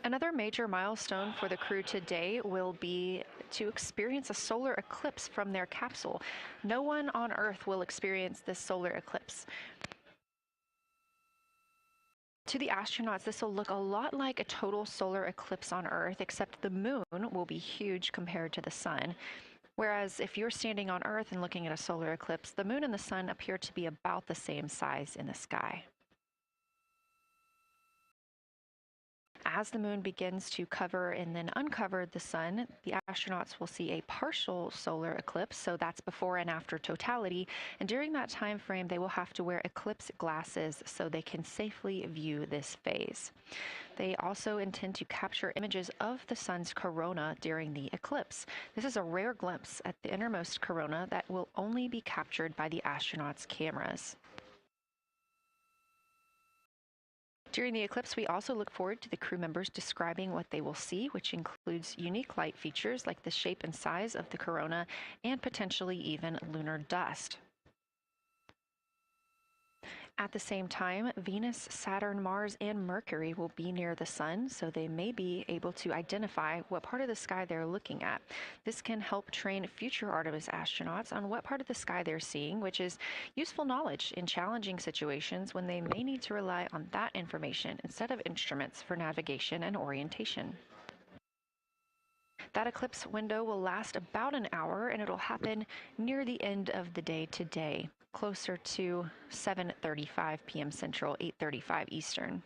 Another major milestone for the crew today will be to experience a solar eclipse from their capsule. No one on Earth will experience this solar eclipse. To the astronauts, this will look a lot like a total solar eclipse on Earth, except the moon will be huge compared to the sun. Whereas if you're standing on Earth and looking at a solar eclipse, the moon and the sun appear to be about the same size in the sky. As the moon begins to cover and then uncover the sun, the astronauts will see a partial solar eclipse, so that's before and after totality, and during that time frame they will have to wear eclipse glasses so they can safely view this phase. They also intend to capture images of the sun's corona during the eclipse. This is a rare glimpse at the innermost corona that will only be captured by the astronauts' cameras. During the eclipse, we also look forward to the crew members describing what they will see, which includes unique light features like the shape and size of the corona and potentially even lunar dust. At the same time, Venus, Saturn, Mars, and Mercury will be near the sun, so they may be able to identify what part of the sky they're looking at. This can help train future Artemis astronauts on what part of the sky they're seeing, which is useful knowledge in challenging situations when they may need to rely on that information instead of instruments for navigation and orientation. That eclipse window will last about an hour, and it'll happen near the end of the day today, closer to 7:35 p.m. Central, 8:35 Eastern.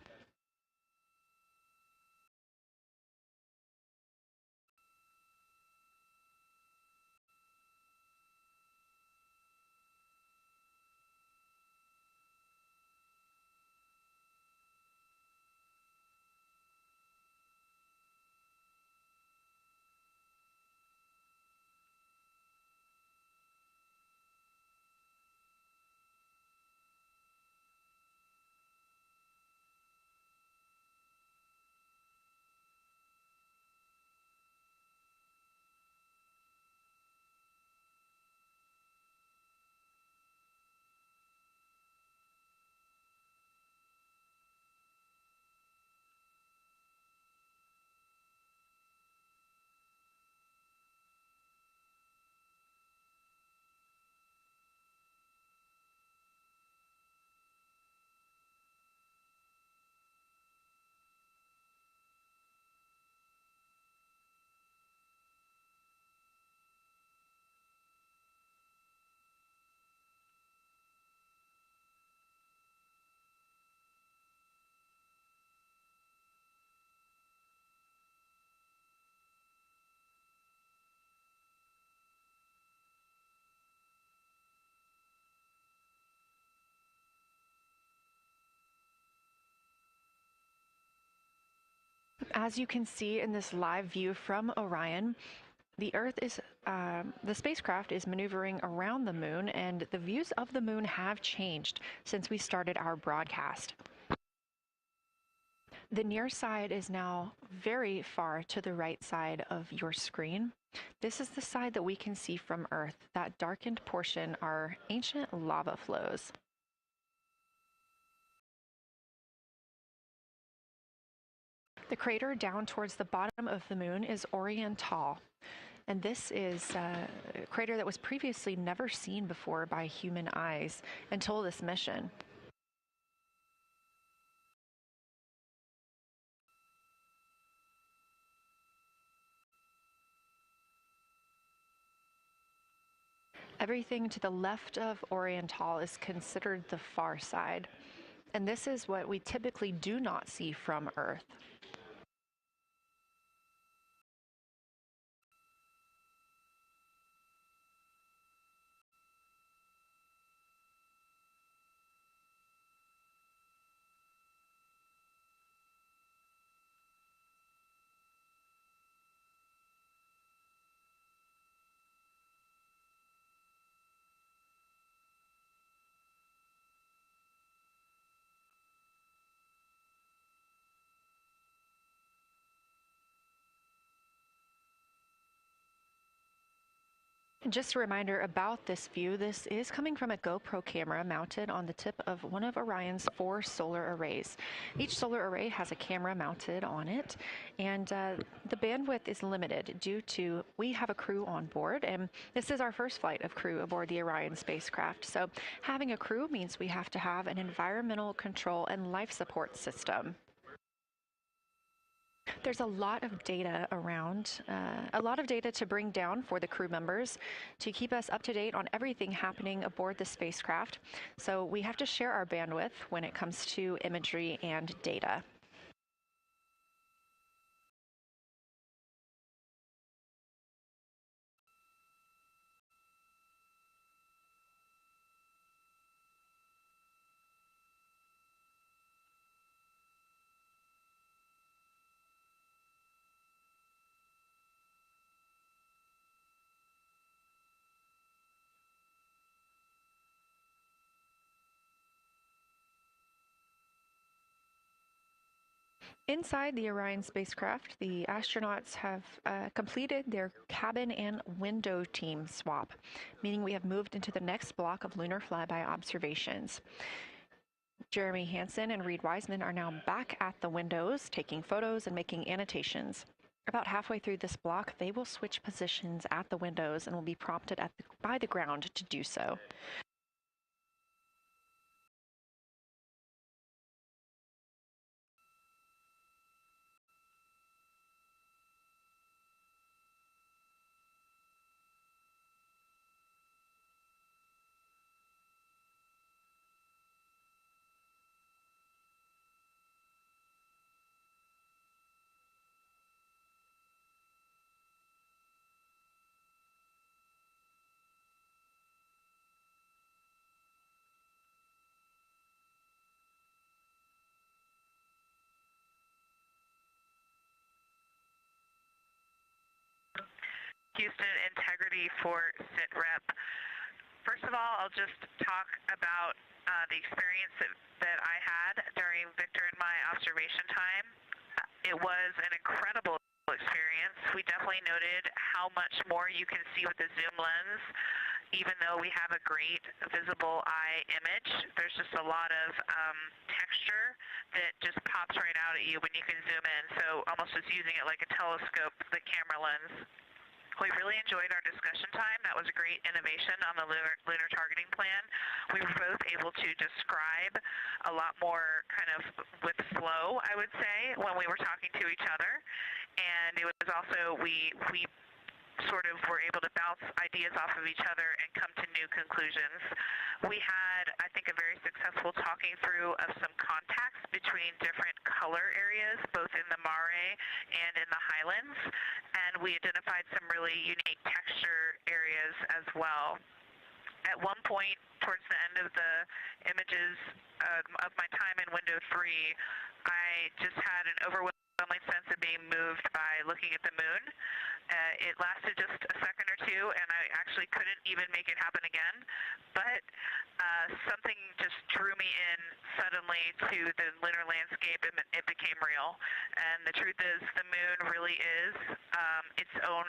As you can see in this live view from Orion, the spacecraft is maneuvering around the moon, and the views of the moon have changed since we started our broadcast. The near side is now very far to the right side of your screen. This is the side that we can see from Earth. That darkened portion are ancient lava flows. The crater down towards the bottom of the moon is Oriental, and this is a crater that was previously never seen before by human eyes until this mission. Everything to the left of Oriental is considered the far side. And this is what we typically do not see from Earth. And just a reminder about this view, this is coming from a GoPro camera mounted on the tip of one of Orion's 4 solar arrays. Each solar array has a camera mounted on it, and the bandwidth is limited due to we have a crew on board, and this is our first flight of crew aboard the Orion spacecraft. So having a crew means we have to have an environmental control and life support system. There's a lot of data around, a lot of data to bring down for the crew members to keep us up to date on everything happening aboard the spacecraft. So we have to share our bandwidth when it comes to imagery and data. Inside the Orion spacecraft, the astronauts have completed their cabin and window team swap, meaning we have moved into the next block of lunar flyby observations. Jeremy Hansen and Reed Wiseman are now back at the windows, taking photos and making annotations. About halfway through this block, they will switch positions at the windows and will be prompted by the ground to do so. Houston, integrity for SITREP. First of all, I'll just talk about the experience that I had during Victor and my observation time. It was an incredible experience. We definitely noted how much more you can see with the zoom lens. Even though we have a great visible eye image, there's just a lot of texture that just pops right out at you when you can zoom in. So almost just using it like a telescope, the camera lens. We really enjoyed our discussion time. That was a great innovation on the lunar targeting plan. We were both able to describe a lot more kind of with flow, I would say, when we were talking to each other. And it was also, we sort of were able to bounce ideas off of each other and come to new conclusions. We had, I think, a very successful talking through of some contacts between different color areas, both in the mare and in the highlands, and we identified some really unique texture areas as well. At one point, towards the end of the images of my time in window 3, I just had an overwhelming sense of being moved by looking at the moon. It lasted just a second or two, and I actually couldn't even make it happen again. But something just drew me in suddenly to the lunar landscape, and it became real. And the truth is, the moon really is its own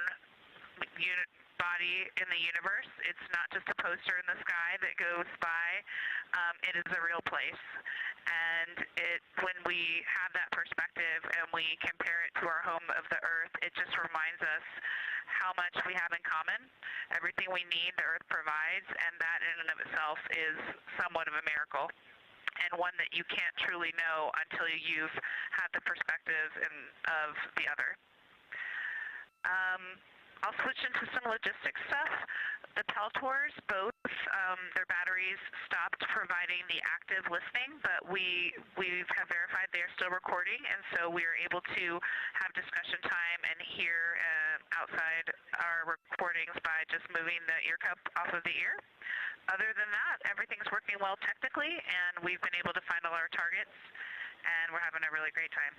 body in the universe. It's not just a poster in the sky that goes by. It is a real place. And when we have that perspective and we compare it to our home of the Earth, it just reminds us how much we have in common. Everything we need, the Earth provides, and that in and of itself is somewhat of a miracle, and one that you can't truly know until you've had the perspective of the other. I'll switch into some logistics stuff. The Peltors both their batteries stopped providing the active listening, but we have verified they are still recording, and so we are able to have discussion time and hear outside our recordings by just moving the ear cup off of the ear. Other than that, everything's working well technically, and we've been able to find all our targets, and we're having a really great time.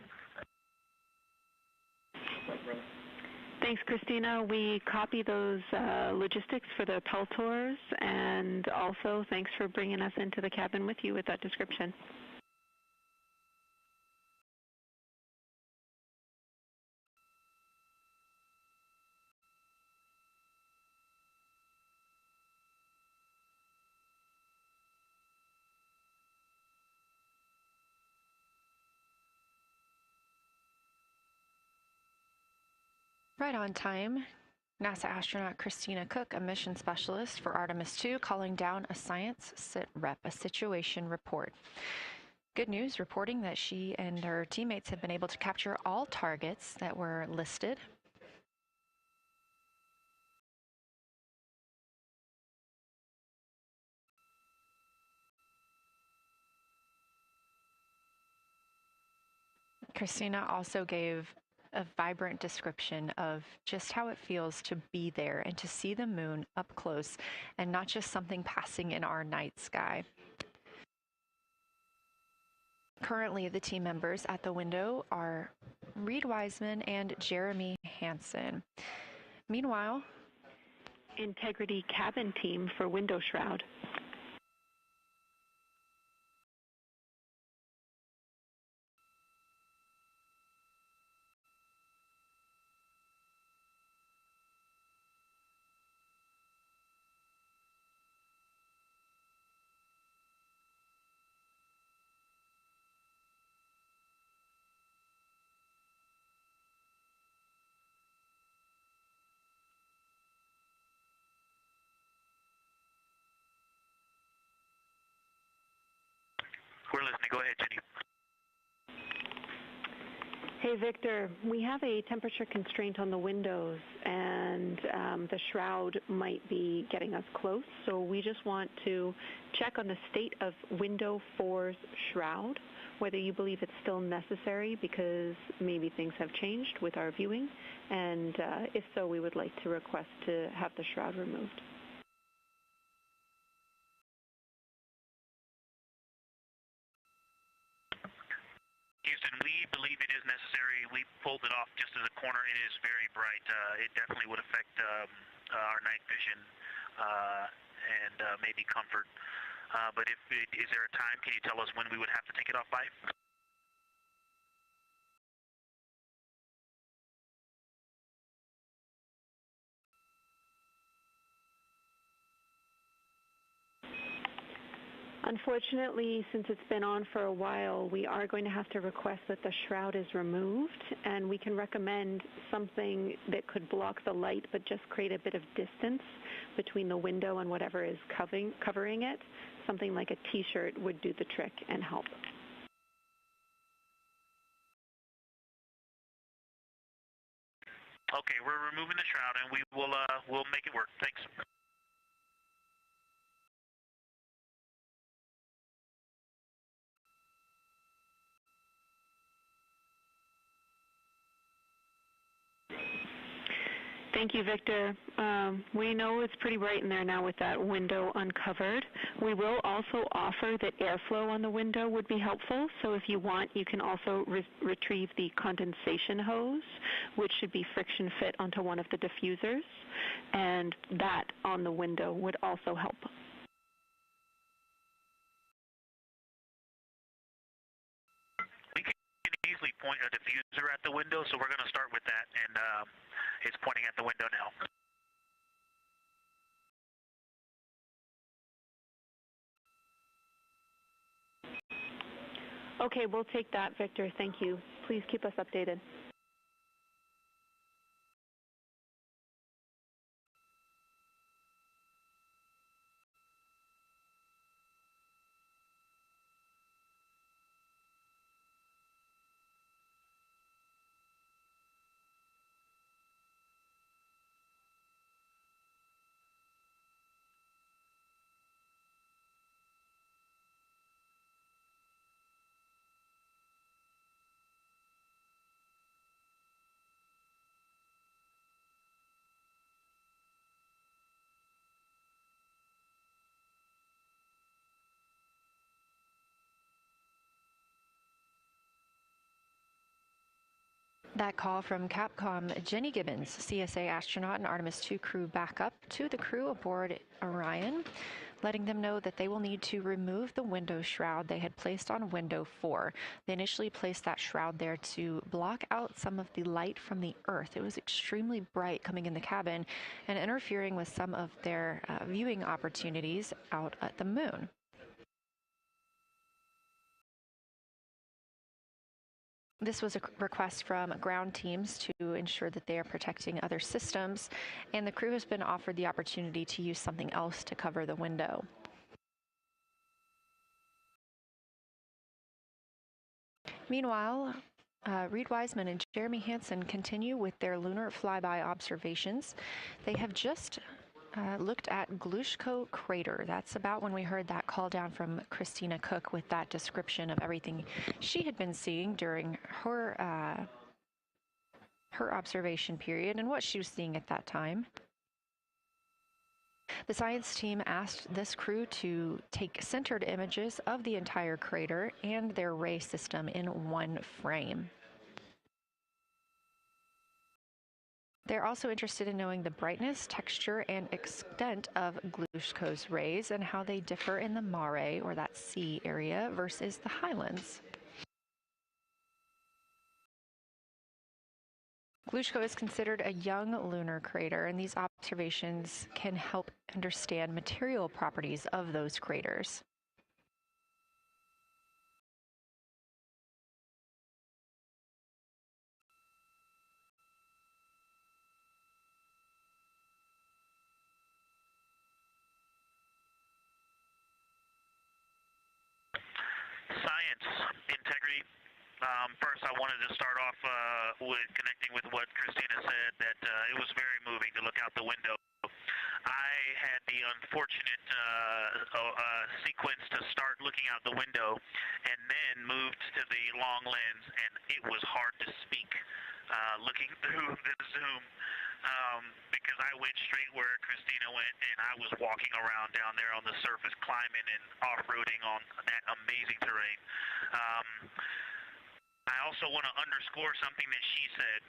Thanks, Christina. We copy those logistics for the Peltors, and also thanks for bringing us into the cabin with you with that description. Right on time, NASA astronaut Christina Cook, a mission specialist for Artemis II, calling down a science sit rep, a situation report. Good news, reporting that she and her teammates have been able to capture all targets that were listed. Christina also gave a vibrant description of just how it feels to be there and to see the moon up close and not just something passing in our night sky. Currently, the team members at the window are Reed Wiseman and Jeremy Hansen. Meanwhile, Integrity cabin team for window shroud. We're listening. Go ahead, Jenny. Hey, Victor, we have a temperature constraint on the windows, and the shroud might be getting us close, so we just want to check on the state of window 4's shroud, whether you believe it's still necessary because maybe things have changed with our viewing, and if so, we would like to request to have the shroud removed. Houston, we believe it is necessary. We pulled it off just as a corner. It is very bright. It definitely would affect our night vision and maybe comfort. But is there a time? Can you tell us when we would have to take it off by? Unfortunately, since it's been on for a while, we are going to have to request that the shroud is removed, and we can recommend something that could block the light but just create a bit of distance between the window and whatever is covering it. Something like a t-shirt would do the trick and help. Okay, we're removing the shroud, and we'll make it work. Thanks. Thank you, Victor. We know it's pretty bright in there now with that window uncovered. We will also offer that airflow on the window would be helpful. So if you want, you can also retrieve the condensation hose, which should be friction fit onto one of the diffusers. And that on the window would also help. We can easily point a diffuser at the window, so we're going to start with that, and it's pointing at the window now. Okay, we'll take that, Victor. Thank you. Please keep us updated. That call from Capcom Jenny Gibbons, CSA astronaut and Artemis II crew backup, to the crew aboard Orion, letting them know that they will need to remove the window shroud they had placed on window 4. They initially placed that shroud there to block out some of the light from the Earth. It was extremely bright coming in the cabin and interfering with some of their viewing opportunities out at the moon. This was a request from ground teams to ensure that they are protecting other systems, and the crew has been offered the opportunity to use something else to cover the window. Meanwhile, Reed Wiseman and Jeremy Hansen continue with their lunar flyby observations. They have just looked at Glushko Crater. That's about when we heard that call down from Christina Cook with that description of everything she had been seeing during her observation period and what she was seeing at that time. The science team asked this crew to take centered images of the entire crater and their ray system in one frame. They're also interested in knowing the brightness, texture, and extent of Glushko's rays and how they differ in the mare, or that sea area, versus the highlands. Glushko is considered a young lunar crater, and these observations can help understand material properties of those craters. Science, integrity. First, I wanted to start off with connecting with what Christina said, that it was very moving to look out the window. I had the unfortunate sequence to start looking out the window and then moved to the long lens, and it was hard to speak looking through the zoom. Because I went straight where Christina went, and I was walking around down there on the surface, climbing and off-roading on that amazing terrain. I also want to underscore something that she said.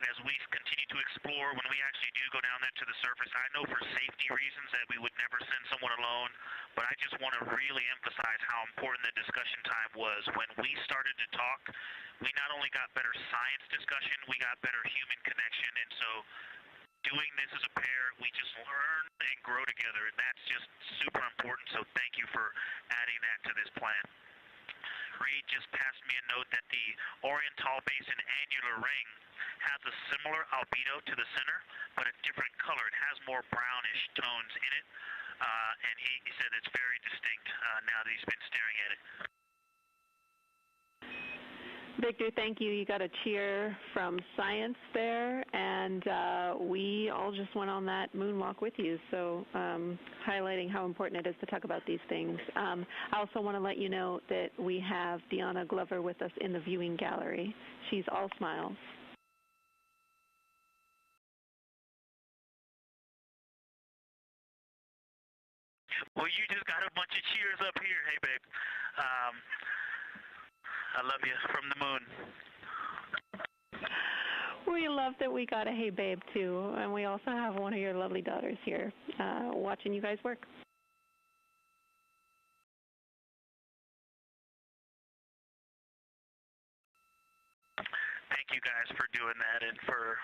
As we continue to explore, when we actually do go down there to the surface, I know for safety reasons that we would never send someone alone, but I just want to really emphasize how important the discussion time was. When we started to talk, we not only got better science discussion, we got better human connection, and so doing this as a pair, we just learn and grow together, and that's just super important, so thank you for adding that to this plan. Reed just passed me a note that the Oriental Basin annular ring has a similar albedo to the center, but a different color. It has more brownish tones in it, and he said it's very distinct now that he's been staring at it. Victor, thank you. You got a cheer from science there, and we all just went on that moonwalk with you, so highlighting how important it is to talk about these things. I also want to let you know that we have Deanna Glover with us in the viewing gallery. She's all smiles. Well, you just got a bunch of cheers up here. Hey, babe. I love you from the moon. We love that we got a hey babe too, and we also have one of your lovely daughters here watching you guys work. Thank you guys for doing that and for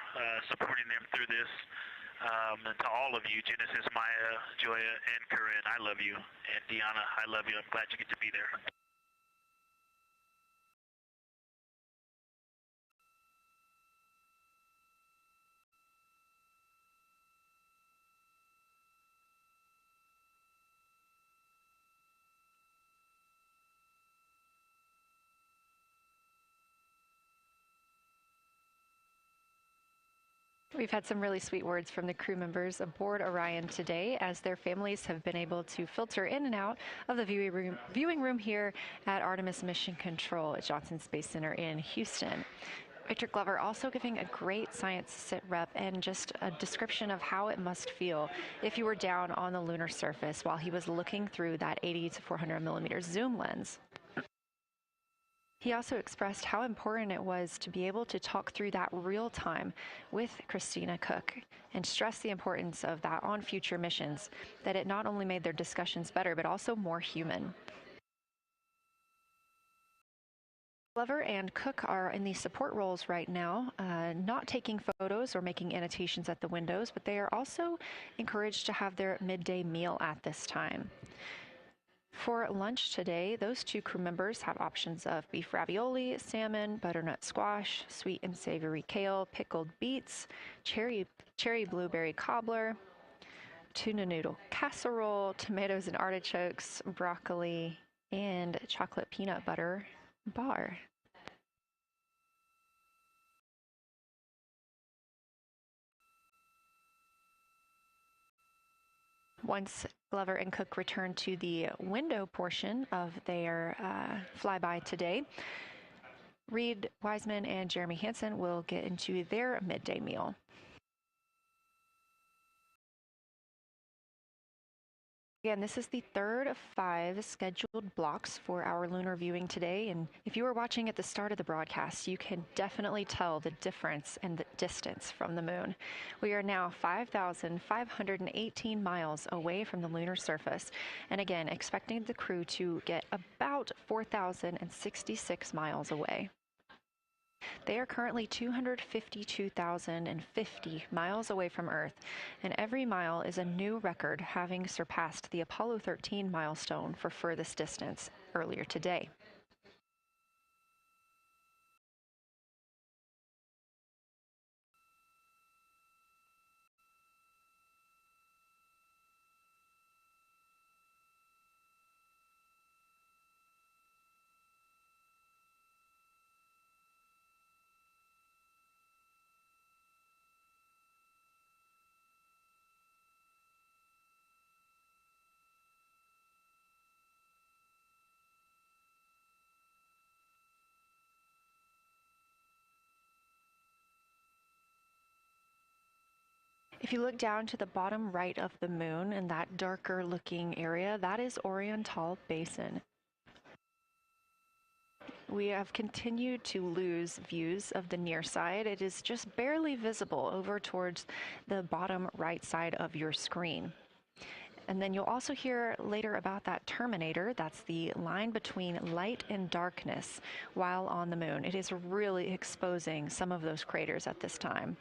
supporting them through this. And to all of you, Genesis, Maya, Joya, and Corinne, I love you. And Deanna, I love you. I'm glad you get to be there. We've had some really sweet words from the crew members aboard Orion today, as their families have been able to filter in and out of the viewing room here at Artemis Mission Control at Johnson Space Center in Houston. Victor Glover also giving a great science sit rep and just a description of how it must feel if you were down on the lunar surface while he was looking through that 80 to 400 millimeter zoom lens. He also expressed how important it was to be able to talk through that real time with Christina Cook and stress the importance of that on future missions, that it not only made their discussions better, but also more human. Glover and Cook are in the support roles right now, not taking photos or making annotations at the windows, but they are also encouraged to have their midday meal at this time. For lunch today, those two crew members have options of beef ravioli, salmon, butternut squash, sweet and savory kale, pickled beets, cherry blueberry cobbler, tuna noodle casserole, tomatoes and artichokes, broccoli, and chocolate peanut butter bar. Once Glover and Cook return to the window portion of their flyby today, Reed Wiseman and Jeremy Hansen will get into their midday meal. Again, this is the third of 5 scheduled blocks for our lunar viewing today, and if you were watching at the start of the broadcast, you can definitely tell the difference in the distance from the moon. We are now 5,518 miles away from the lunar surface, and again, expecting the crew to get about 4,066 miles away. They are currently 252,050 miles away from Earth, and every mile is a new record, having surpassed the Apollo 13 milestone for furthest distance earlier today. If you look down to the bottom right of the moon in that darker looking area, that is Oriental Basin. We have continued to lose views of the near side. It is just barely visible over towards the bottom right side of your screen. And then you'll also hear later about that terminator. That's the line between light and darkness while on the moon. It is really exposing some of those craters at this time.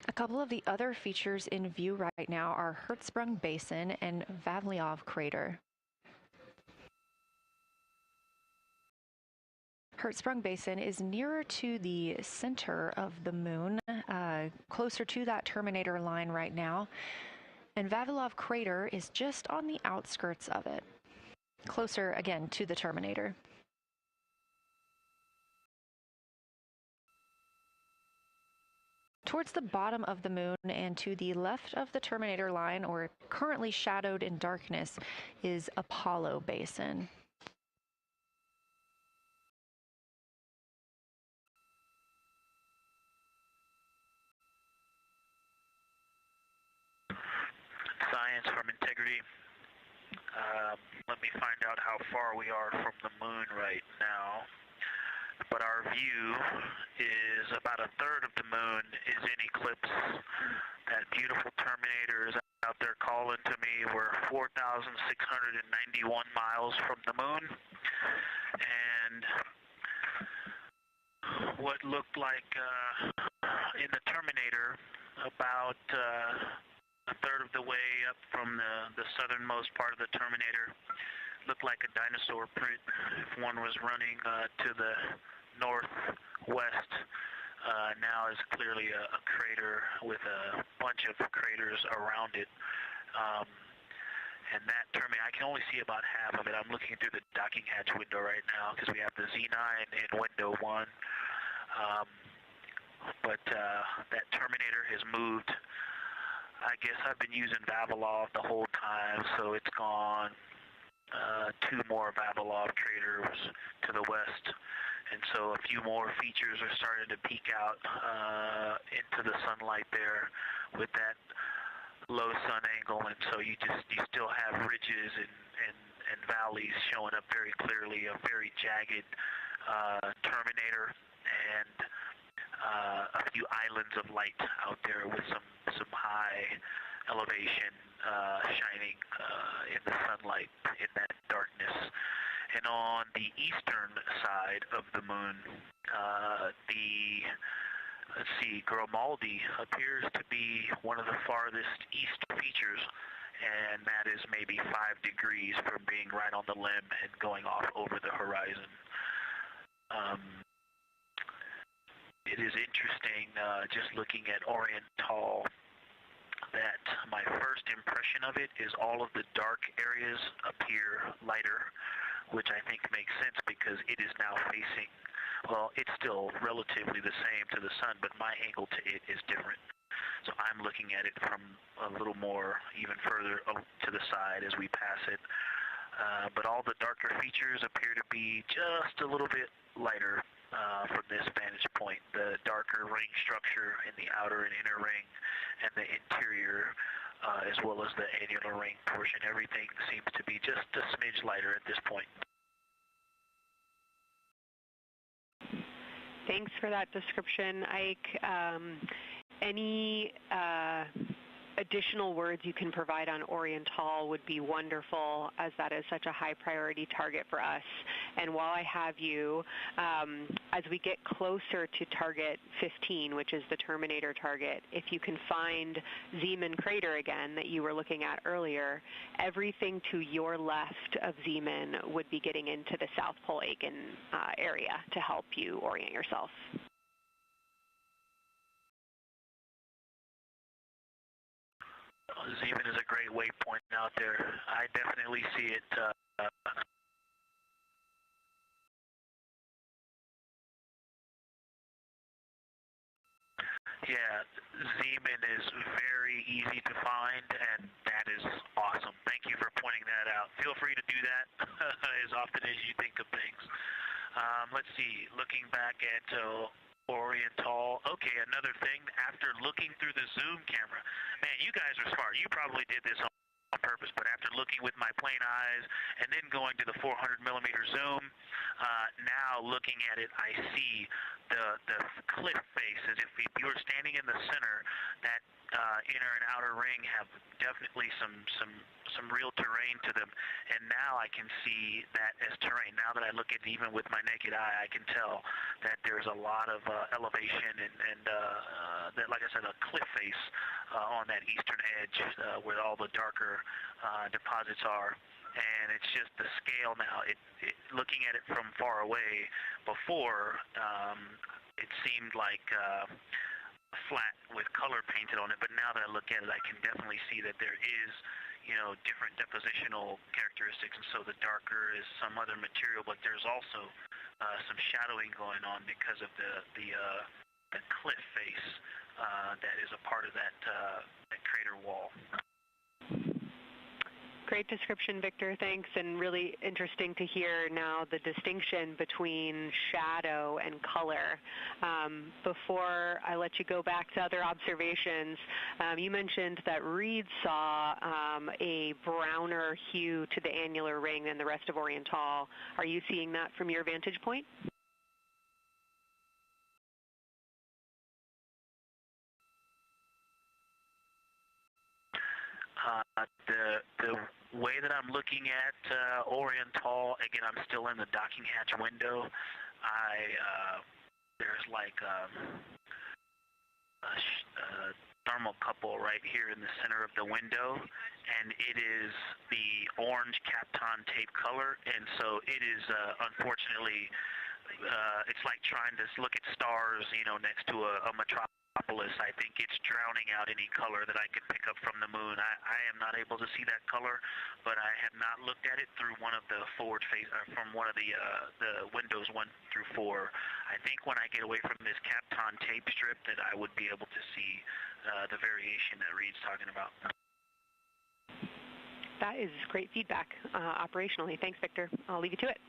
A couple of the other features in view right now are Hertzsprung Basin and Vavilov Crater. Hertzsprung Basin is nearer to the center of the moon, closer to that terminator line right now, and Vavilov Crater is just on the outskirts of it, closer again to the terminator. Towards the bottom of the moon and to the left of the terminator line, or currently shadowed in darkness, is Apollo Basin. Science from integrity. Let me find out how far we are from the moon right now. But our view is about a third of the moon is in eclipse. That beautiful terminator is out there calling to me. We're 4,691 miles from the moon. And what looked like in the terminator about a third of the way up from the southernmost part of the terminator looked like a dinosaur print if one was running to the northwest. Now is clearly a crater with a bunch of craters around it. And that terminator, I can only see about half of it. I'm looking through the docking hatch window right now because we have the Z9 in window 1. But that terminator has moved. I guess I've been using Vavilov the whole time, so it's gone 2 more Vavilov craters to the west, and so a few more features are starting to peek out into the sunlight there with that low sun angle, and so you still have ridges and valleys showing up very clearly, a very jagged terminator, and a few islands of light out there with some high elevation shining in the sunlight in that darkness. And on the eastern side of the moon, let's see, Grimaldi appears to be one of the farthest east features, and that is maybe 5 degrees from being right on the limb and going off over the horizon. It is interesting, just looking at Oriental, that my first impression of it is all of the dark areas appear lighter, which I think makes sense because it is now facing, well, it's still relatively the same to the sun, but my angle to it is different. So I'm looking at it from a little more, even further to the side as we pass it. But all the darker features appear to be just a little bit lighter from this vantage point. The darker ring structure in the outer and inner ring and the interior, as well as the annular ring portion, everything seems to be just a smidge lighter at this point. Thanks for that description, Ike. Any additional words you can provide on Oriental would be wonderful, as that is such a high priority target for us. And while I have you, as we get closer to target 15, which is the Terminator target, if you can find Zeeman Crater again that you were looking at earlier, everything to your left of Zeeman would be getting into the South Pole Aiken area to help you orient yourself. Zeeman is a great waypoint out there. I definitely see it. Yeah, Zeeman is very easy to find, and that is awesome. Thank you for pointing that out. Feel free to do that as often as you think of things. Let's see, looking back at Oriental. Okay, another thing, after looking through the zoom camera, man, you guys are smart. You probably did this on purpose, but after looking with my plain eyes and then going to the 400 millimeter zoom, now looking at it, I see the cliff face as if you were standing in the center. That inner and outer ring have definitely some real terrain to them, and now I can see that as terrain. Now that I look at it even with my naked eye, I can tell that there's a lot of elevation and that, like I said, a cliff face on that eastern edge where all the darker deposits are. And it's just the scale now. Looking at it from far away, before it seemed like flat with color painted on it, but now that I look at it, I can definitely see that there is, different depositional characteristics, and so the darker is some other material, but there's also some shadowing going on because of the cliff face that is a part of that crater wall. Great description, Victor. Thanks, and really interesting to hear now the distinction between shadow and color. Before I let you go back to other observations, you mentioned that Reed saw a browner hue to the annular ring than the rest of Oriental. Are you seeing that from your vantage point? The way that I'm looking at Oriental, again, I'm still in the docking hatch window. There's like a thermocouple right here in the center of the window, and it is the orange Kapton tape color, and so it is unfortunately it's like trying to look at stars, next to a metropolis. I think it's drowning out any color that I could pick up from the moon. I am not able to see that color, but I have not looked at it through one of the forward face, from one of the windows 1 through 4. I think when I get away from this Kapton tape strip that I would be able to see the variation that Reed's talking about. That is great feedback operationally. Thanks, Victor. I'll leave you to it.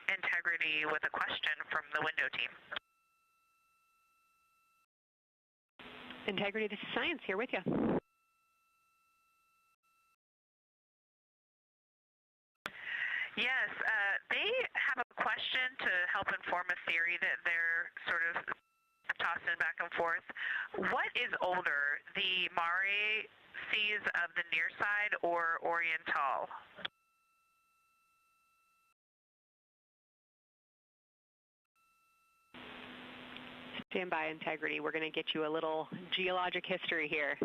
integrity with a question from the window team. Integrity, this is Science here with you. Yes, they have a question to help inform a theory that they're sort of tossing back and forth. What is older, the Mare seas of the near side or Oriental? Stand by, Integrity. We're going to get you a little geologic history here.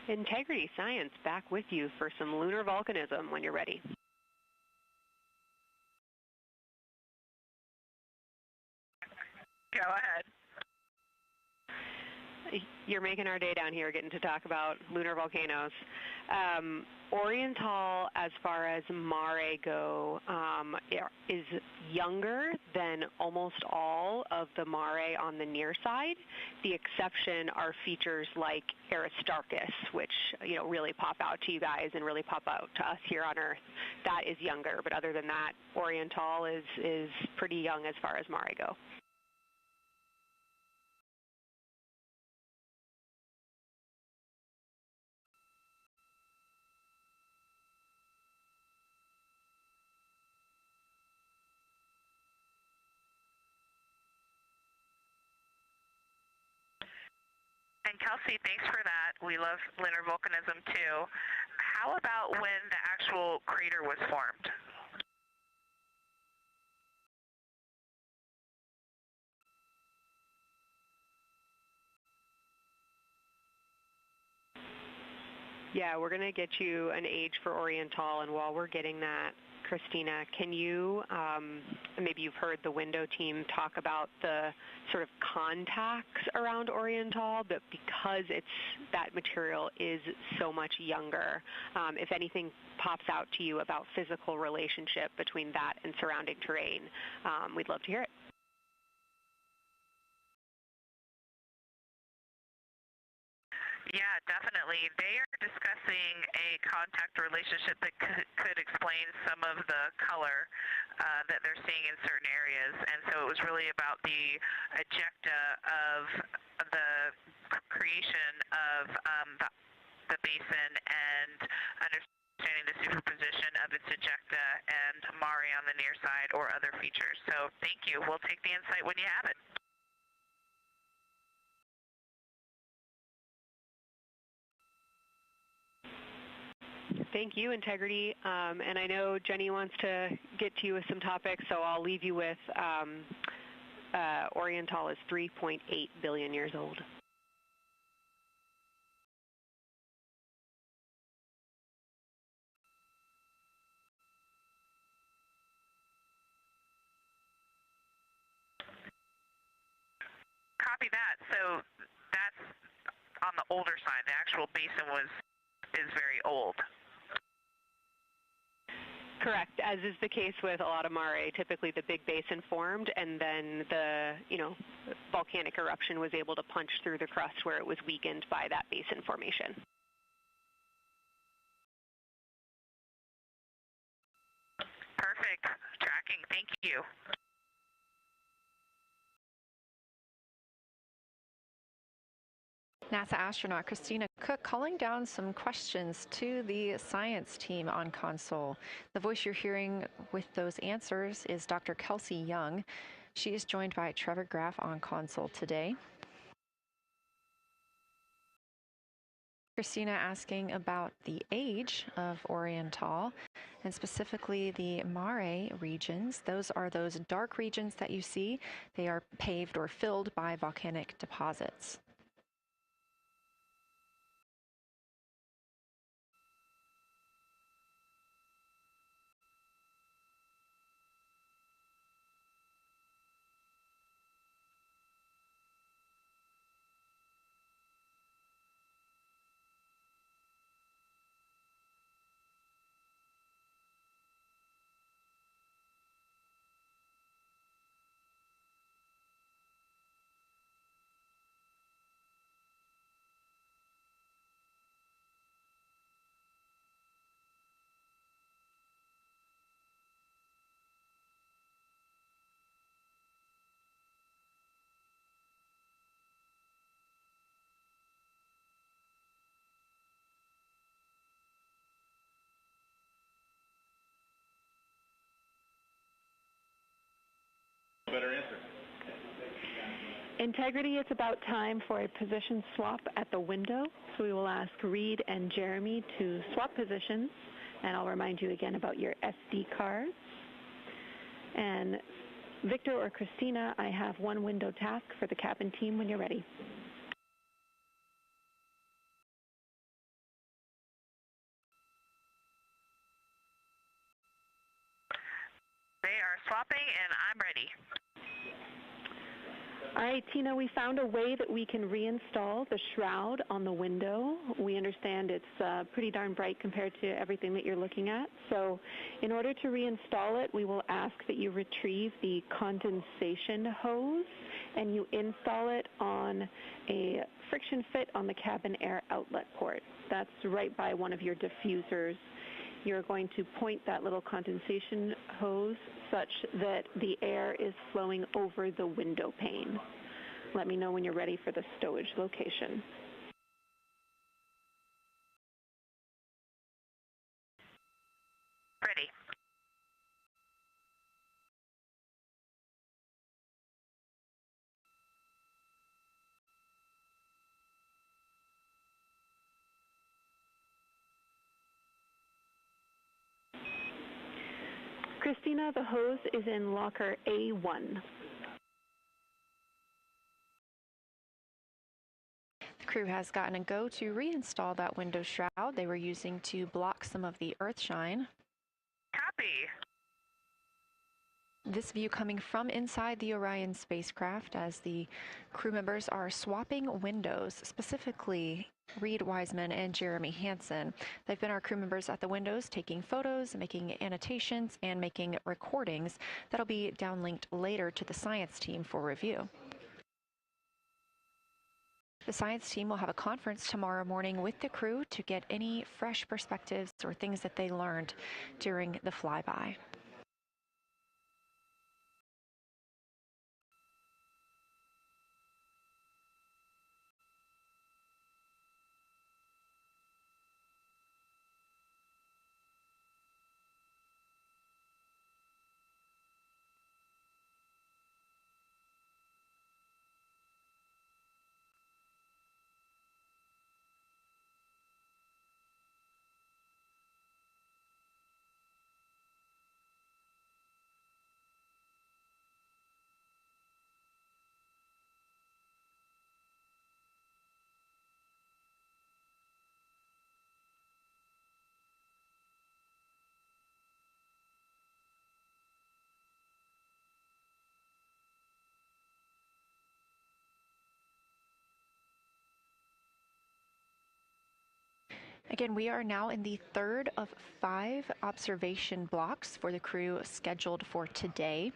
Integrity Science back with you for some lunar volcanism when you're ready. Go ahead. You're making our day down here getting to talk about lunar volcanoes. Oriental, as far as Mare go, is younger than almost all of the Mare on the near side. The exception are features like Aristarchus, which really pop out to you guys and really pop out to us here on Earth. That is younger, but other than that, Oriental is pretty young as far as Mare go. And Kelsey, thanks for that. We love lunar volcanism too. How about when the actual crater was formed? Yeah, we're going to get you an age for Oriental, and while we're getting that, Christina, can you, maybe you've heard the window team talk about the sort of contacts around Oriental, but because that material is so much younger, if anything pops out to you about physical relationship between that and surrounding terrain, we'd love to hear it. Yeah, definitely. They are discussing a contact relationship that could explain some of the color that they're seeing in certain areas. And so it was really about the ejecta of the creation of the basin and understanding the superposition of its ejecta and Mare on the near side or other features. So thank you. We'll take the insight when you have it. Thank you, Integrity. And I know Jenny wants to get to you with some topics, so I'll leave you with Oriental is 3.8 billion years old. Copy that. So that's on the older side. The actual basin is very old. Correct, as is the case with a lot of mare. Typically the big basin formed and then the, volcanic eruption was able to punch through the crust where it was weakened by that basin formation. Perfect. Tracking. Thank you. NASA astronaut Christina Cook calling down some questions to the science team on console. The voice you're hearing with those answers is Dr. Kelsey Young. She is joined by Trevor Graff on console today. Christina asking about the age of Oriental and specifically the mare regions. Those are those dark regions that you see. They are paved or filled by volcanic deposits. Better answer. Integrity, it's about time for a position swap at the window. So we will ask Reed and Jeremy to swap positions. And I'll remind you again about your SD cards. And Victor or Christina, I have one window task for the cabin team when you're ready. They are swapping and I'm ready. All right, Tina, we found a way that we can reinstall the shroud on the window. We understand it's pretty darn bright compared to everything that you're looking at. So in order to reinstall it, we will ask that you retrieve the condensation hose and you install it on a friction fit on the cabin air outlet port. That's right by one of your diffusers. You're going to point that little condensation hose such that the air is flowing over the window pane. Let me know when you're ready for the stowage location. Ready. Christina, the hose is in locker A1. The crew has gotten a go to reinstall that window shroud they were using to block some of the earth shine. Copy. This view coming from inside the Orion spacecraft as the crew members are swapping windows, specifically Reed Wiseman and Jeremy Hansen. They've been our crew members at the windows taking photos, making annotations, and making recordings that'll be downlinked later to the science team for review. The science team will have a conference tomorrow morning with the crew to get any fresh perspectives or things that they learned during the flyby. Again, we are now in the third of 5 observation blocks for the crew scheduled for today.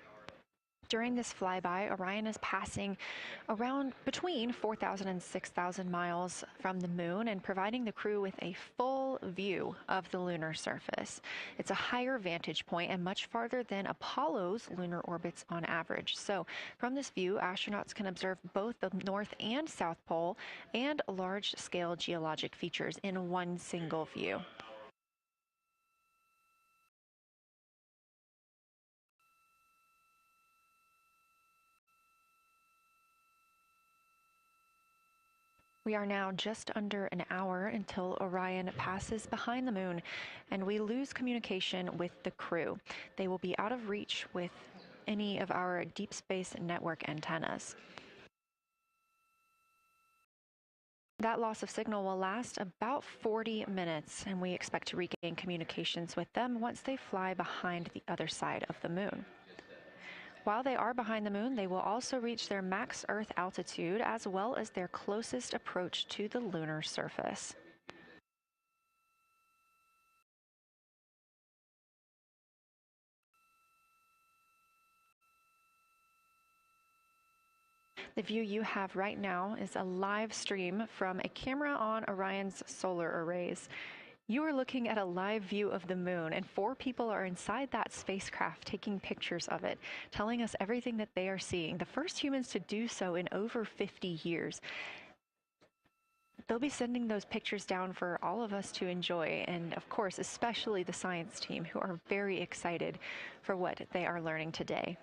During this flyby, Orion is passing around between 4,000 and 6,000 miles from the moon and providing the crew with a full view of the lunar surface. It's a higher vantage point and much farther than Apollo's lunar orbits on average. So from this view, astronauts can observe both the North and South Pole and large-scale geologic features in one single view. We are now just under an hour until Orion passes behind the moon, and we lose communication with the crew. They will be out of reach with any of our deep space network antennas. That loss of signal will last about 40 minutes, and we expect to regain communications with them once they fly behind the other side of the moon. While they are behind the moon, they will also reach their max Earth altitude as well as their closest approach to the lunar surface. The view you have right now is a live stream from a camera on Orion's solar arrays. You are looking at a live view of the moon, and 4 people are inside that spacecraft taking pictures of it, telling us everything that they are seeing. The first humans to do so in over 50 years. They'll be sending those pictures down for all of us to enjoy, and of course, especially the science team, who are very excited for what they are learning today.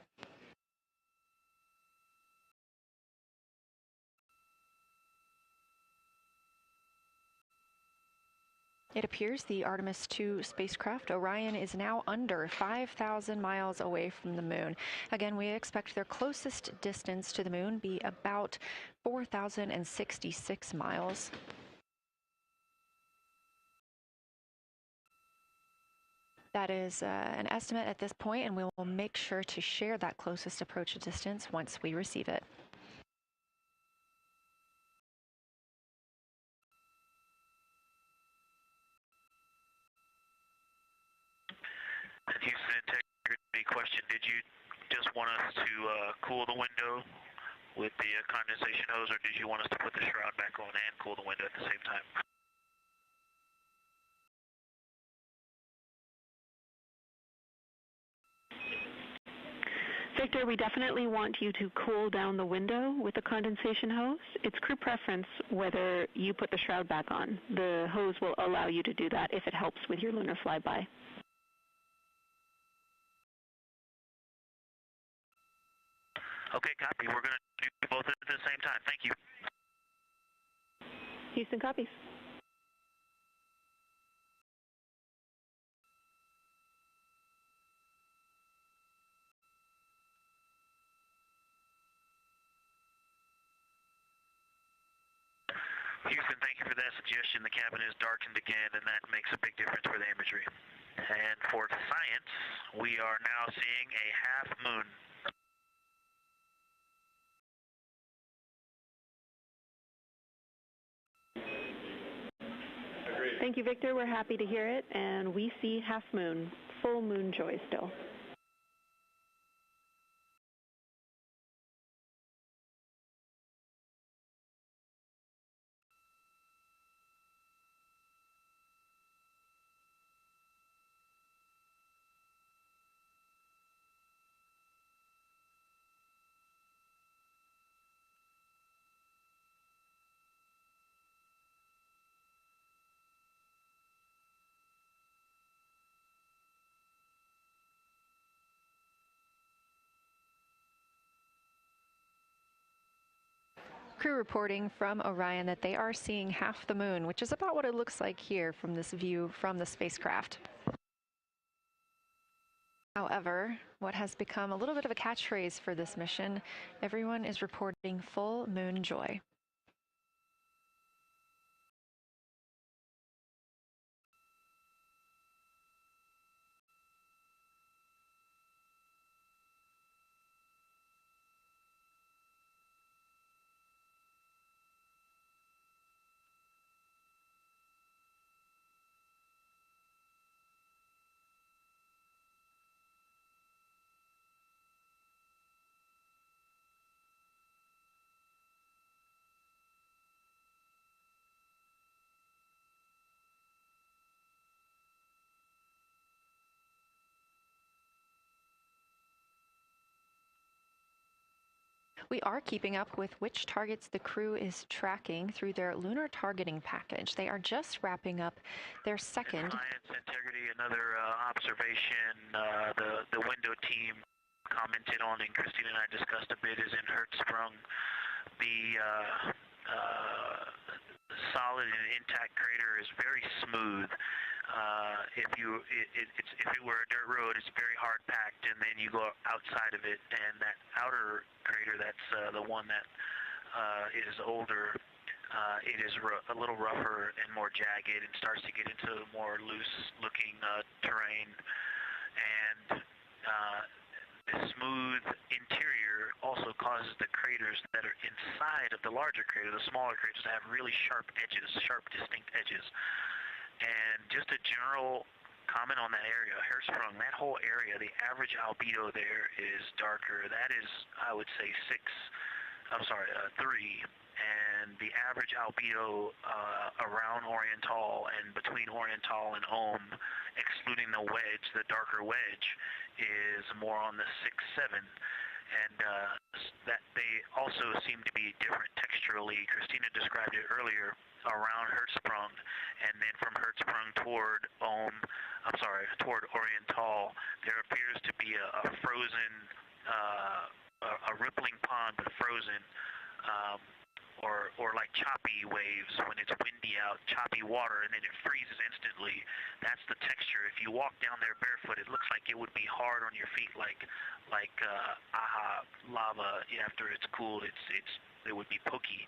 It appears the Artemis II spacecraft, Orion, is now under 5,000 miles away from the moon. Again, we expect their closest distance to the moon be about 4,066 miles. That is an estimate at this point, and we will make sure to share that closest approach distance once we receive it. Houston integrity question, did you just want us to cool the window with the condensation hose, or did you want us to put the shroud back on and cool the window at the same time? Victor, we definitely want you to cool down the window with the condensation hose. It's crew preference whether you put the shroud back on. The hose will allow you to do that if it helps with your lunar flyby. Okay, copy. We're going to do both at the same time. Thank you. Houston copies. Houston, thank you for that suggestion. The cabin is darkened again, and that makes a big difference for the imagery. And for science, we are now seeing a half moon. Thank you, Victor. We're happy to hear it, and we see half moon, full moon joy still. Crew reporting from Orion that they are seeing half the moon, which is about what it looks like here from this view from the spacecraft. However, what has become a little bit of a catchphrase for this mission, everyone is reporting full moon joy. We are keeping up with which targets the crew is tracking through their lunar targeting package. They are just wrapping up their second. Science integrity, another observation the window team commented on and Christine and I discussed a bit is in Hertzsprung. The solid and intact crater is very smooth. If it were a dirt road, it's very hard packed, and then you go outside of it, and that outer crater, that's the one that is older, it is a little rougher and more jagged and starts to get into more loose-looking terrain. And the smooth interior also causes the craters that are inside of the larger crater, the smaller craters, to have really sharp edges, sharp, distinct edges. And just a general comment on that area, Hertzsprung, that whole area, the average albedo there is darker. That is, I would say, 3. And the average albedo around Oriental and between Oriental and Ohm, excluding the wedge, the darker wedge, is more on the 6-7. And that they also seem to be different texturally. Christina described it earlier around Hertzsprung, and then from Hertzsprung toward Oriental, there appears to be a frozen, a rippling pond, but frozen, or like choppy waves when it's windy out, choppy water, and then it freezes instantly. That's the texture. If you walk down there barefoot, it looks like it would be hard on your feet, like lava. After it's cooled, it would be pokey.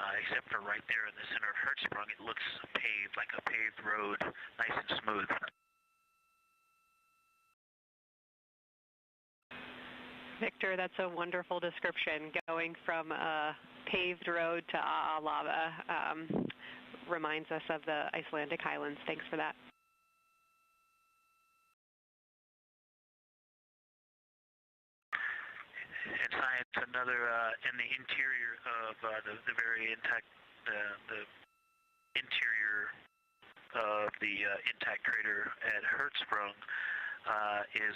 Except for right there in the center of Hertzsprung, it looks paved, like a paved road, nice and smooth. Victor, that's a wonderful description. Going from a paved road to lava reminds us of the Icelandic highlands. Thanks for that. And science, another in the interior of the very intact, the interior of the intact crater at Hertzsprung is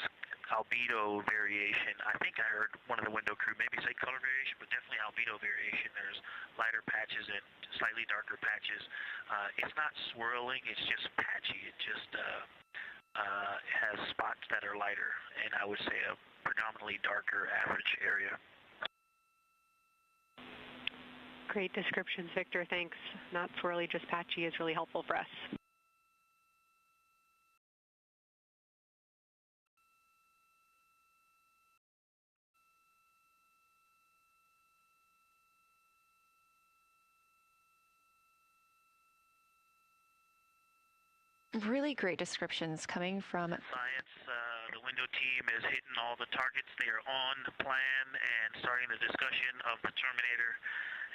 albedo variation. I think I heard one of the window crew maybe say color variation, but definitely albedo variation. There's lighter patches and slightly darker patches. It's not swirling, it's just patchy. It just has spots that are lighter, and I would say a predominantly darker average area. Great descriptions, Victor. Thanks. Not swirly, just patchy is really helpful for us. Really great descriptions coming from Science. The window team is hitting all the targets. They are on the plan and starting the discussion of the Terminator.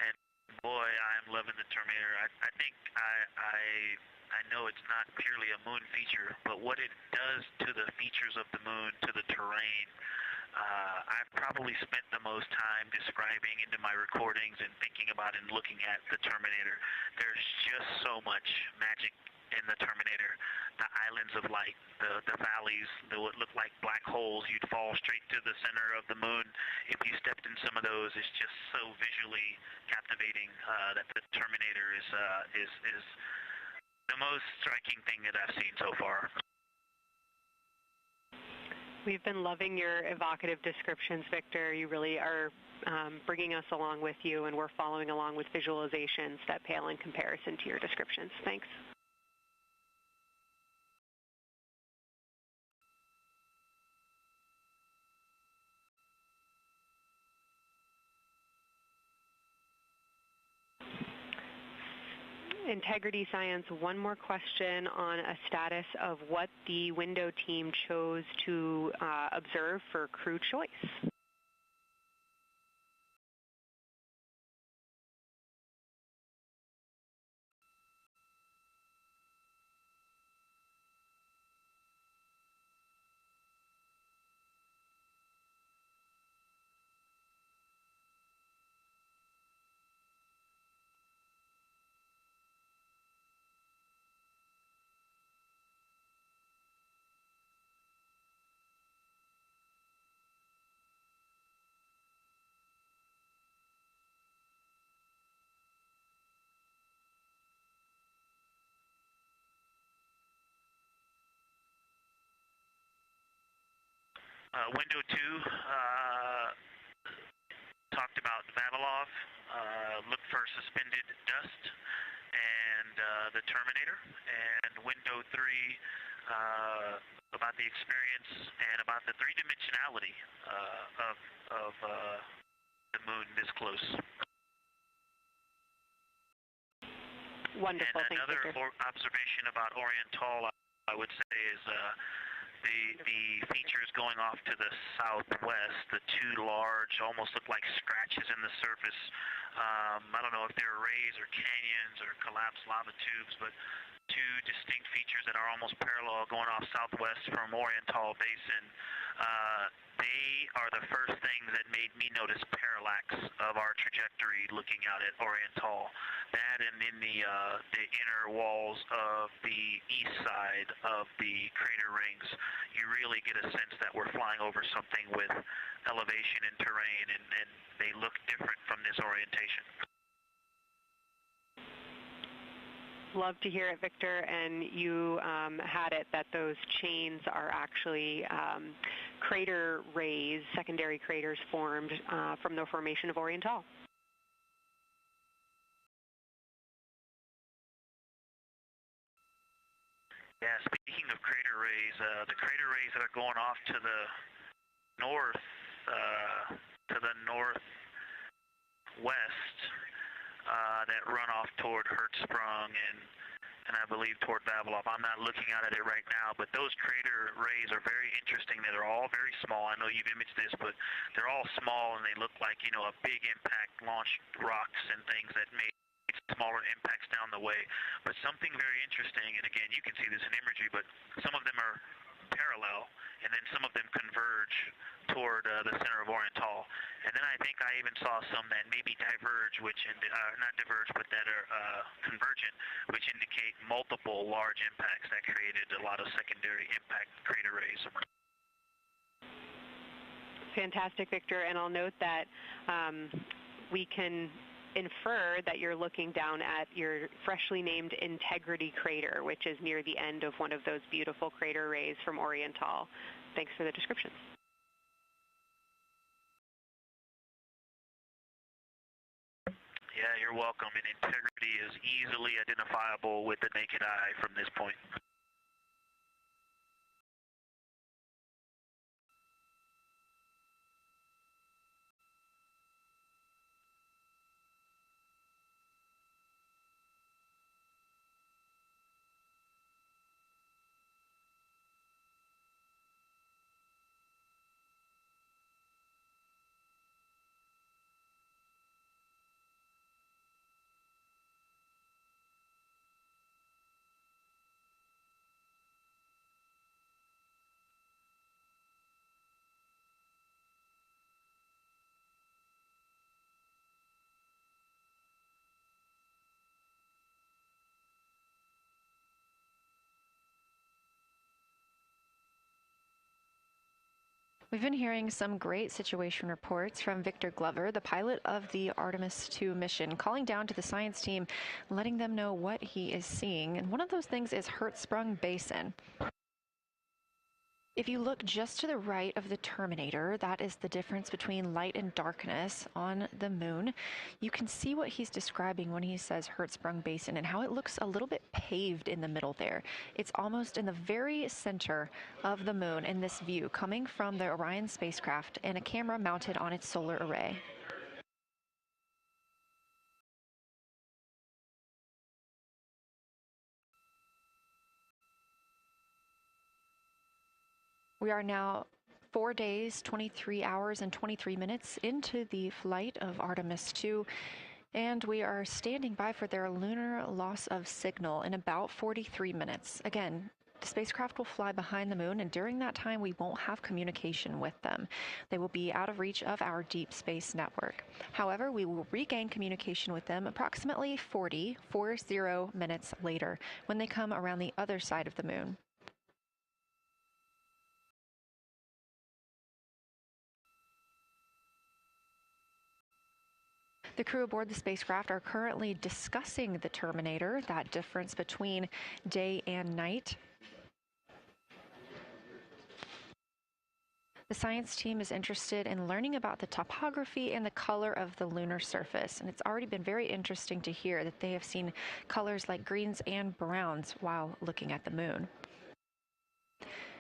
And boy, I am loving the Terminator. I think I know it's not purely a moon feature, but what it does to the features of the moon, to the terrain, I've probably spent the most time describing into my recordings and thinking about and looking at the Terminator. There's just so much magic in the Terminator. The islands of light, the valleys, what look like black holes. You'd fall straight to the center of the moon if you stepped in some of those. It's just so visually captivating that the Terminator is the most striking thing that I've seen so far. We've been loving your evocative descriptions, Victor. You really are bringing us along with you, and we're following along with visualizations that pale in comparison to your descriptions. Thanks. Integrity Science, one more question on a status of what the window team chose to observe for crew choice. Window 2 talked about Vavilov, looked for suspended dust, and the Terminator. And window 3 about the experience and about the three-dimensionality of the moon this close. Wonderful. And another observation about Oriental, I would say, is the features going off to the southwest, the two large, almost look like scratches in the surface. I don't know if they're rays or canyons or collapsed lava tubes, but two distinct features that are almost parallel going off southwest from Oriental Basin. They are the first things that made me notice parallax of our trajectory looking out at Oriental. That and in the inner walls of the east side of the crater rings, you really get a sense that we're flying over something with elevation and terrain, and they look different from this orientation. Love to hear it, Victor, and you had it that those chains are actually crater rays, secondary craters formed from the formation of Oriental. Yeah, speaking of crater rays, the crater rays that are going off to the northwest, that run off toward Hertzsprung and I believe toward Vavilov. I'm not looking at it right now, but those crater rays are very interesting. They're all very small. I know you've imaged this, but they're all small and they look like, you know, a big impact launched rocks and things that made smaller impacts down the way. But something very interesting, and again, you can see this in imagery, but some of them are parallel, and then some of them converge toward the center of Oriental. And then I think I even saw some that maybe diverge, which not diverge, but that are convergent, which indicate multiple large impacts that created a lot of secondary impact crater rays. Fantastic, Victor. And I'll note that we can infer that you're looking down at your freshly named Integrity crater, which is near the end of one of those beautiful crater rays from Oriental. Thanks for the description. Yeah, you're welcome. And Integrity is easily identifiable with the naked eye from this point. We've been hearing some great situation reports from Victor Glover, the pilot of the Artemis II mission, calling down to the science team, letting them know what he is seeing. And one of those things is Hertzsprung Basin. If you look just to the right of the Terminator, that is the difference between light and darkness on the moon. You can see what he's describing when he says Hertzsprung Basin and how it looks a little bit paved in the middle there. It's almost in the very center of the moon in this view, coming from the Orion spacecraft and a camera mounted on its solar array. We are now 4 days, 23 hours, and 23 minutes into the flight of Artemis II, and we are standing by for their lunar loss of signal in about 43 minutes. Again, the spacecraft will fly behind the moon, and during that time, we won't have communication with them. They will be out of reach of our deep space network. However, we will regain communication with them approximately 40 minutes later when they come around the other side of the moon. The crew aboard the spacecraft are currently discussing the Terminator, that difference between day and night. The science team is interested in learning about the topography and the color of the lunar surface, and it's already been very interesting to hear that they have seen colors like greens and browns while looking at the moon.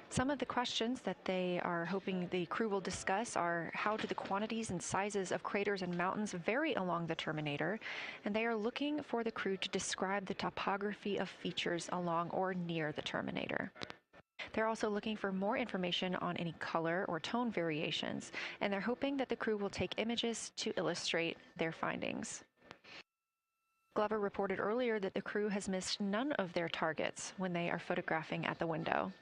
Some of the questions that they are hoping the crew will discuss are how do the quantities and sizes of craters and mountains vary along the Terminator, and they are looking for the crew to describe the topography of features along or near the Terminator. They're also looking for more information on any color or tone variations, and they're hoping that the crew will take images to illustrate their findings. Glover reported earlier that the crew has missed none of their targets when they are photographing at the window.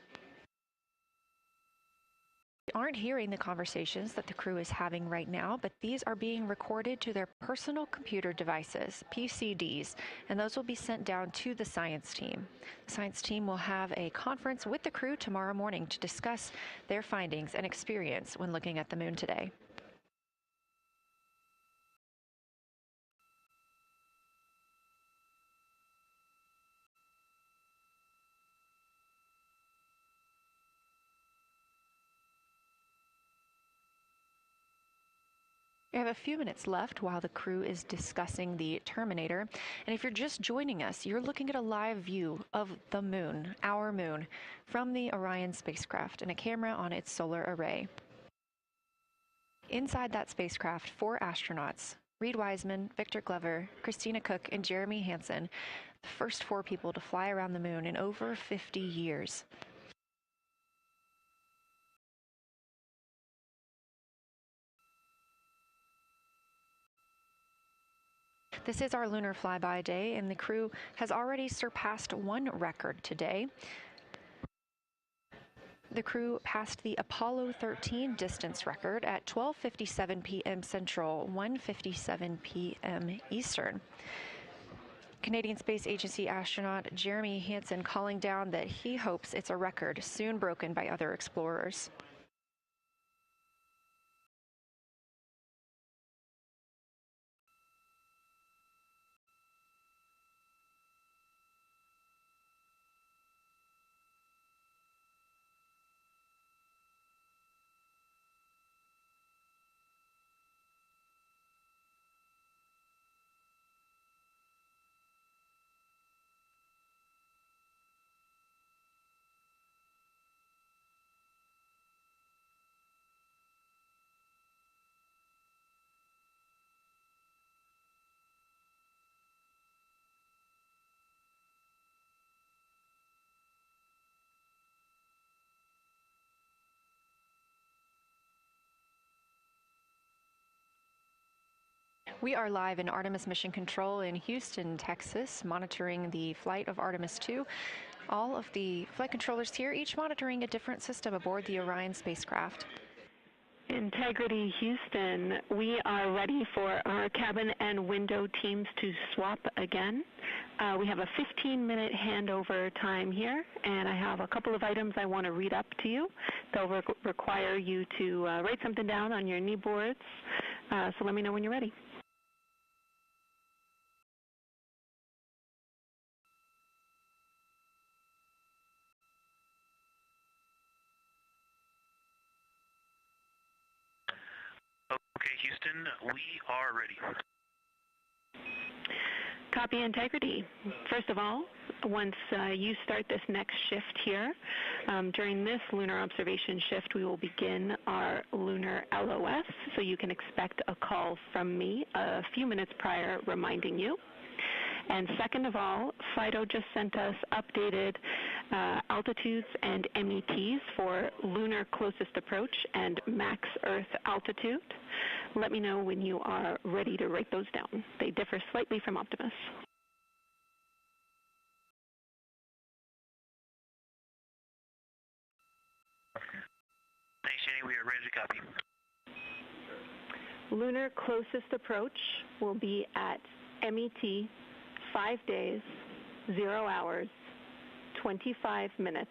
We aren't hearing the conversations that the crew is having right now, but these are being recorded to their personal computer devices, PCDs, and those will be sent down to the science team. The science team will have a conference with the crew tomorrow morning to discuss their findings and experience when looking at the moon today. We have a few minutes left while the crew is discussing the Terminator. And if you're just joining us, you're looking at a live view of the moon, our moon, from the Orion spacecraft and a camera on its solar array. Inside that spacecraft, 4 astronauts, Reed Wiseman, Victor Glover, Christina Cook, and Jeremy Hansen, the first 4 people to fly around the moon in over 50 years. This is our lunar flyby day, and the crew has already surpassed one record today. The crew passed the Apollo 13 distance record at 12:57 p.m. Central, 1:57 p.m. Eastern. Canadian Space Agency astronaut Jeremy Hansen calling down that he hopes it's a record soon broken by other explorers. We are live in Artemis Mission Control in Houston, Texas, monitoring the flight of Artemis II. All of the flight controllers here, each monitoring a different system aboard the Orion spacecraft. Integrity Houston, we are ready for our cabin and window teams to swap again. We have a 15-minute handover time here, and I have a couple of items I want to read up to you. They'll require you to write something down on your knee boards, so let me know when you're ready. Okay, Houston, we are ready. Copy, Integrity. First of all, once you start this next shift here, during this lunar observation shift, we will begin our lunar LOS, so you can expect a call from me a few minutes prior reminding you. And second of all, FIDO just sent us updated altitudes and METs for lunar closest approach and max Earth altitude. Let me know when you are ready to write those down. They differ slightly from Optimus. Thanks, Jenny. We are ready to copy. Lunar closest approach will be at MET 5 days, 0 hours, 25 minutes,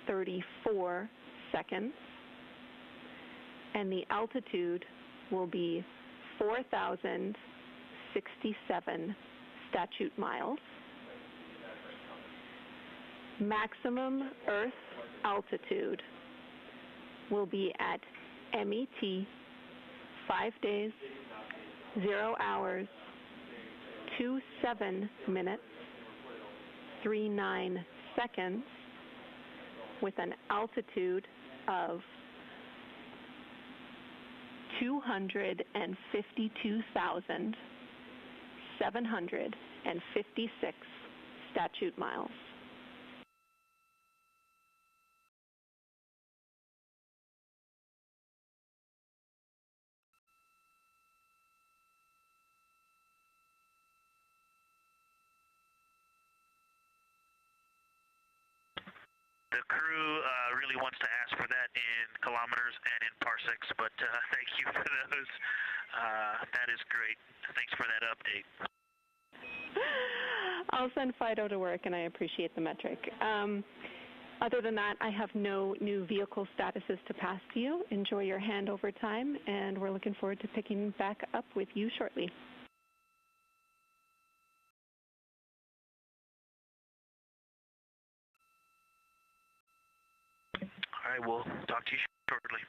34 seconds, and the altitude will be 4,067 statute miles. Maximum Earth altitude will be at MET 5 days, 0 hours, 27 minutes, 39 seconds with an altitude of 252,756 statute miles. The crew really wants to ask for that in kilometers and in parsecs, but thank you for those. That is great. Thanks for that update. I'll send Fido to work, and I appreciate the metric. Other than that, I have no new vehicle statuses to pass to you. Enjoy your handover time, and we're looking forward to picking back up with you shortly. All right, we'll talk to you shortly.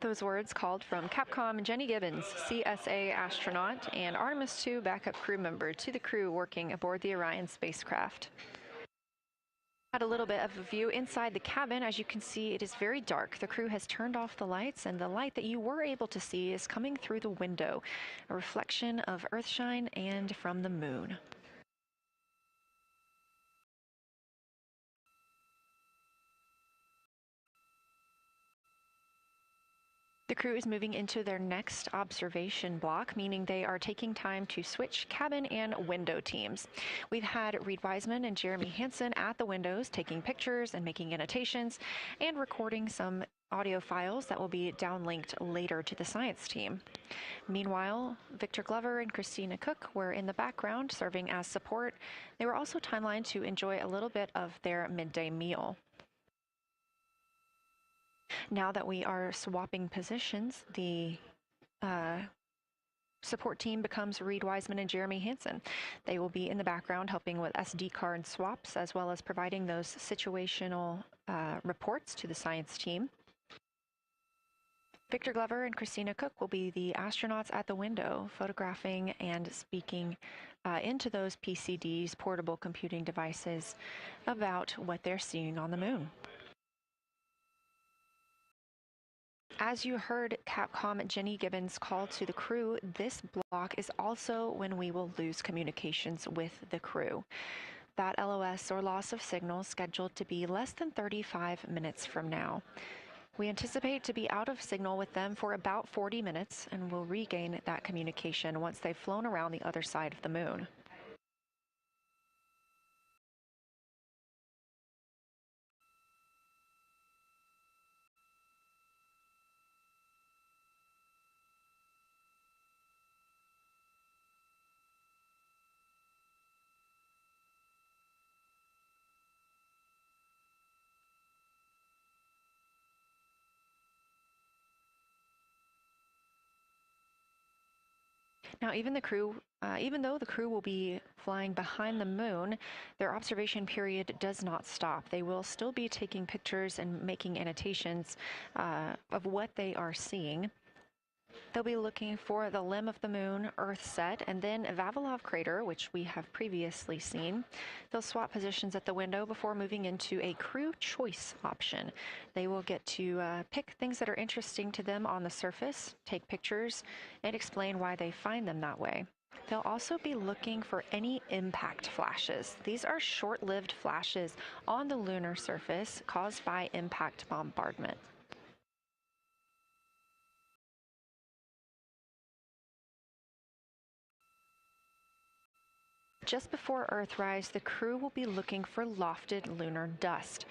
Those words called from Capcom Jenny Gibbons, CSA astronaut and Artemis II backup crew member, to the crew working aboard the Orion spacecraft. Had a little bit of a view inside the cabin. As you can see, it is very dark. The crew has turned off the lights, and the light that you were able to see is coming through the window, a reflection of Earthshine and from the moon. The crew is moving into their next observation block, meaning they are taking time to switch cabin and window teams. We've had Reed Wiseman and Jeremy Hansen at the windows taking pictures and making annotations and recording some audio files that will be downlinked later to the science team. Meanwhile, Victor Glover and Christina Cook were in the background serving as support. They were also timelined to enjoy a little bit of their midday meal. Now that we are swapping positions, the support team becomes Reed Wiseman and Jeremy Hansen. They will be in the background helping with SD card swaps, as well as providing those situational reports to the science team. Victor Glover and Christina Cook will be the astronauts at the window, photographing and speaking into those PCDs, portable computing devices, about what they're seeing on the moon. As you heard Capcom Jenny Gibbons call to the crew, this block is also when we will lose communications with the crew. That LOS, or loss of signal, scheduled to be less than 35 minutes from now. We anticipate to be out of signal with them for about 40 minutes, and will regain that communication once they've flown around the other side of the moon. Now, even though the crew will be flying behind the moon, their observation period does not stop. They will still be taking pictures and making annotations of what they are seeing. They'll be looking for the limb of the moon, Earth set, and then Vavilov crater, which we have previously seen. They'll swap positions at the window before moving into a crew choice option. They will get to pick things that are interesting to them on the surface, take pictures, and explain why they find them that way. They'll also be looking for any impact flashes. These are short-lived flashes on the lunar surface caused by impact bombardment. Just before Earthrise, the crew will be looking for lofted lunar dust.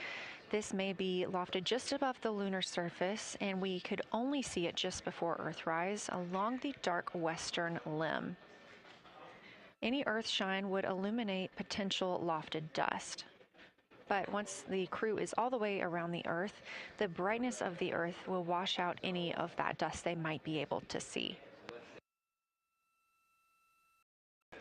This may be lofted just above the lunar surface, and we could only see it just before Earthrise along the dark western limb. Any Earthshine would illuminate potential lofted dust. But once the crew is all the way around the Earth, the brightness of the Earth will wash out any of that dust they might be able to see.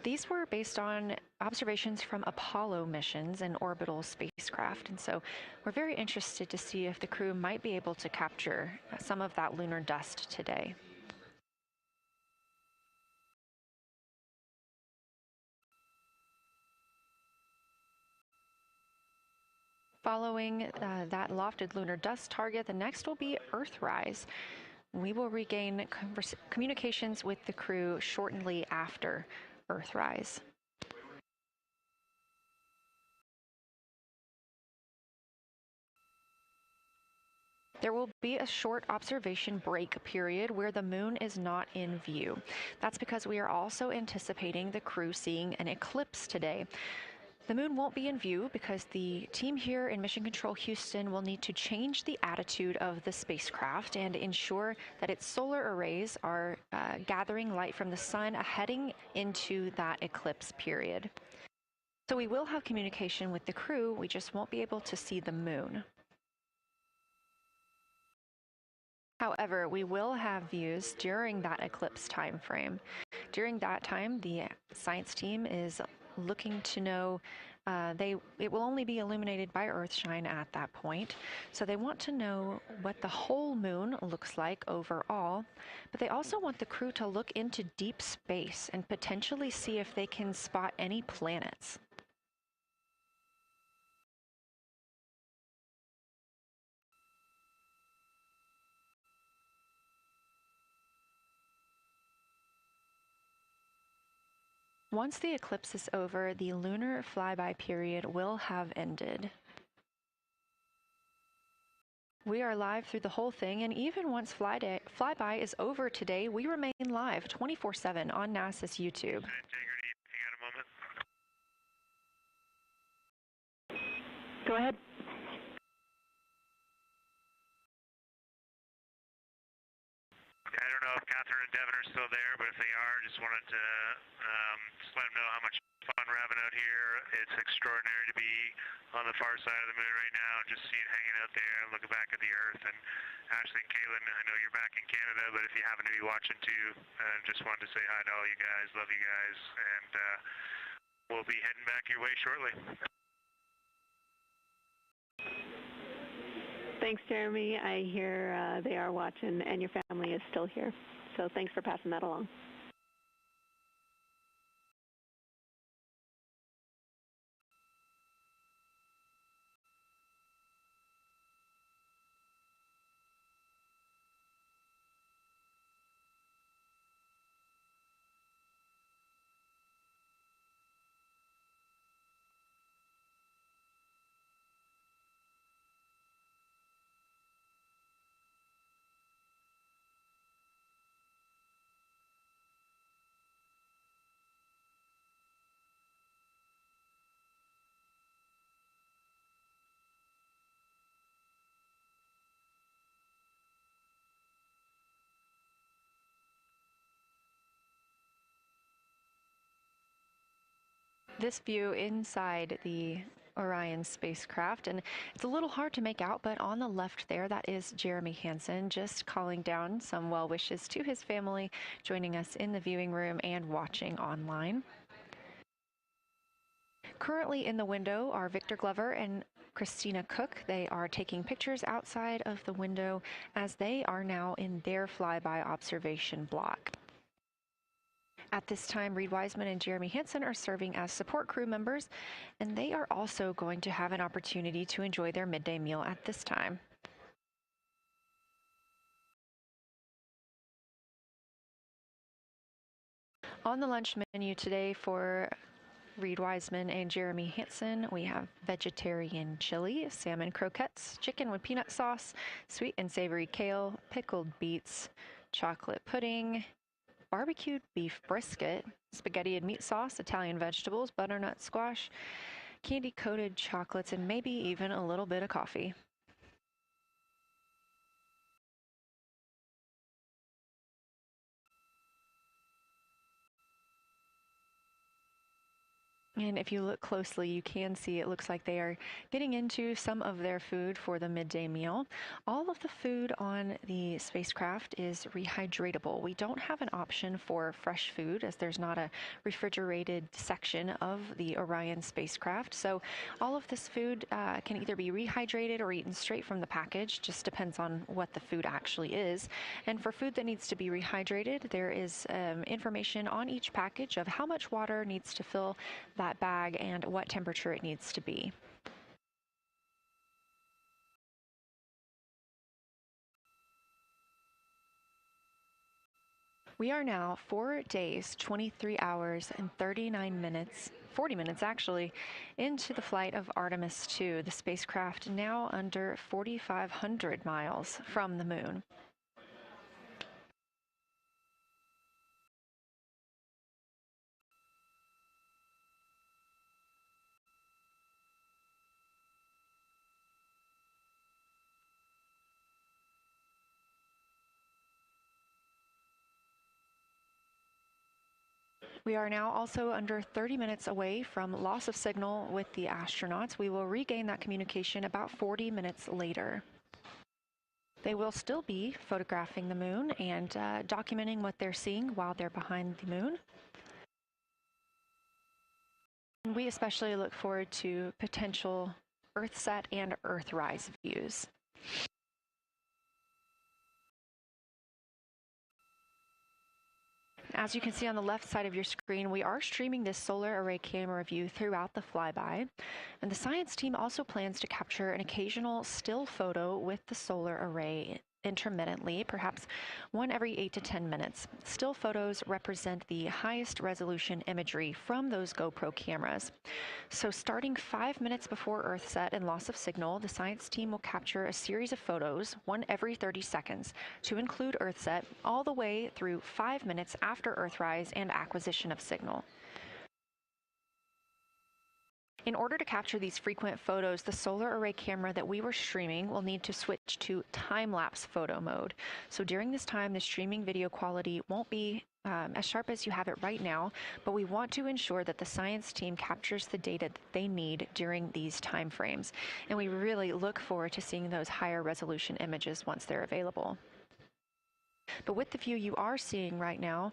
These were based on observations from Apollo missions and orbital spacecraft, and so we're very interested to see if the crew might be able to capture some of that lunar dust today. Following that lofted lunar dust target, the next will be Earthrise. We will regain communications with the crew shortly after Earthrise. There will be a short observation break period where the moon is not in view. That's because we are also anticipating the crew seeing an eclipse today. The moon won't be in view because the team here in Mission Control Houston will need to change the attitude of the spacecraft and ensure that its solar arrays are gathering light from the sun heading into that eclipse period. So we will have communication with the crew, we just won't be able to see the moon. However, we will have views during that eclipse time frame. During that time, the science team is looking to know, it will only be illuminated by Earthshine at that point, so they want to know what the whole moon looks like overall, but they also want the crew to look into deep space and potentially see if they can spot any planets. Once the eclipse is over, the lunar flyby period will have ended. We are live through the whole thing, and even once flyby is over today, we remain live 24/7 on NASA's YouTube. Go ahead. I don't know if Catherine and Devin are still there, but if they are, just wanted to just let them know how much fun we're having out here. It's extraordinary to be on the far side of the moon right now, just seeing hanging out there and looking back at the Earth. And Ashley and Kaylin, I know you're back in Canada, but if you happen to be watching too, just wanted to say hi to all you guys. Love you guys, and we'll be heading back your way shortly. Thanks, Jeremy. I hear they are watching, and your family is still here. So thanks for passing that along. This view inside the Orion spacecraft, and it's a little hard to make out, but on the left there, that is Jeremy Hansen, just calling down some well wishes to his family, joining us in the viewing room and watching online. Currently in the window are Victor Glover and Christina Cook. They are taking pictures outside of the window as they are now in their flyby observation block. At this time, Reed Wiseman and Jeremy Hansen are serving as support crew members, and they are also going to have an opportunity to enjoy their midday meal at this time. On the lunch menu today for Reed Wiseman and Jeremy Hansen, we have vegetarian chili, salmon croquettes, chicken with peanut sauce, sweet and savory kale, pickled beets, chocolate pudding, barbecued beef brisket, spaghetti and meat sauce, Italian vegetables, butternut squash, candy-coated chocolates, and maybe even a little bit of coffee. And if you look closely, you can see it looks like they are getting into some of their food for the midday meal. All of the food on the spacecraft is rehydratable. We don't have an option for fresh food as there's not a refrigerated section of the Orion spacecraft. So all of this food can either be rehydrated or eaten straight from the package, just depends on what the food actually is. And for food that needs to be rehydrated, there is information on each package of how much water needs to fill that bag and what temperature it needs to be. We are now 4 days, 23 hours, and 39 minutes, 40 minutes actually, into the flight of Artemis II, the spacecraft now under 4,500 miles from the moon. We are now also under 30 minutes away from loss of signal with the astronauts. We will regain that communication about 40 minutes later. They will still be photographing the moon and documenting what they're seeing while they're behind the moon. And we especially look forward to potential Earthset and Earthrise views. As you can see on the left side of your screen, we are streaming this solar array camera view throughout the flyby. And the science team also plans to capture an occasional still photo with the solar array intermittently, perhaps one every 8 to 10 minutes. Still photos represent the highest resolution imagery from those GoPro cameras. So starting 5 minutes before Earthset and loss of signal, the science team will capture a series of photos, one every 30 seconds, to include Earthset, all the way through 5 minutes after Earthrise and acquisition of signal. In order to capture these frequent photos, the solar array camera that we were streaming will need to switch to time-lapse photo mode. So during this time, the streaming video quality won't be as sharp as you have it right now, but we want to ensure that the science team captures the data that they need during these time frames. And we really look forward to seeing those higher resolution images once they're available. But with the view you are seeing right now,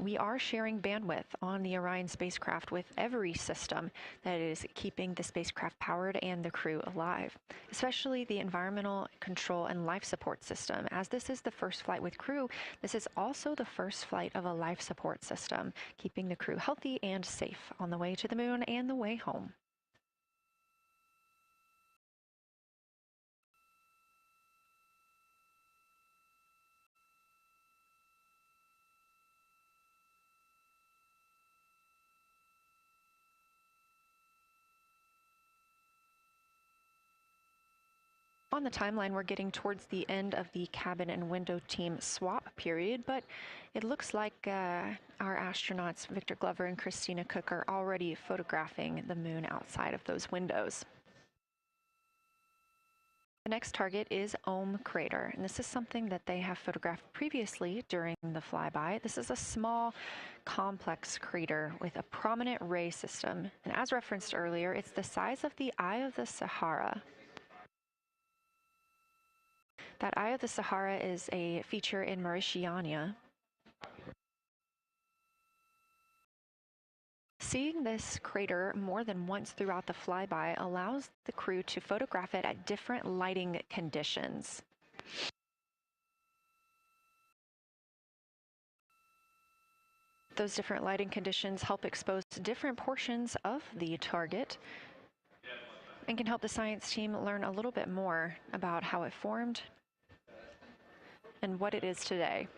we are sharing bandwidth on the Orion spacecraft with every system that is keeping the spacecraft powered and the crew alive, especially the environmental control and life support system. As this is the first flight with crew, this is also the first flight of a life support system, keeping the crew healthy and safe on the way to the moon and the way home. On the timeline, we're getting towards the end of the cabin and window team swap period, but it looks like our astronauts, Victor Glover and Christina Cook, are already photographing the moon outside of those windows. The next target is Ohm Crater, and this is something that they have photographed previously during the flyby. This is a small, complex crater with a prominent ray system, and as referenced earlier, it's the size of the Eye of the Sahara. That Eye of the Sahara is a feature in Mauritania. Seeing this crater more than once throughout the flyby allows the crew to photograph it at different lighting conditions. Those different lighting conditions help expose different portions of the target and can help the science team learn a little bit more about how it formed and what it is today.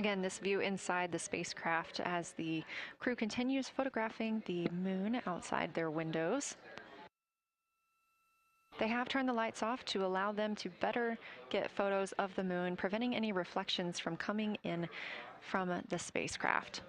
Again, this view inside the spacecraft as the crew continues photographing the moon outside their windows. They have turned the lights off to allow them to better get photos of the moon, preventing any reflections from coming in from the spacecraft.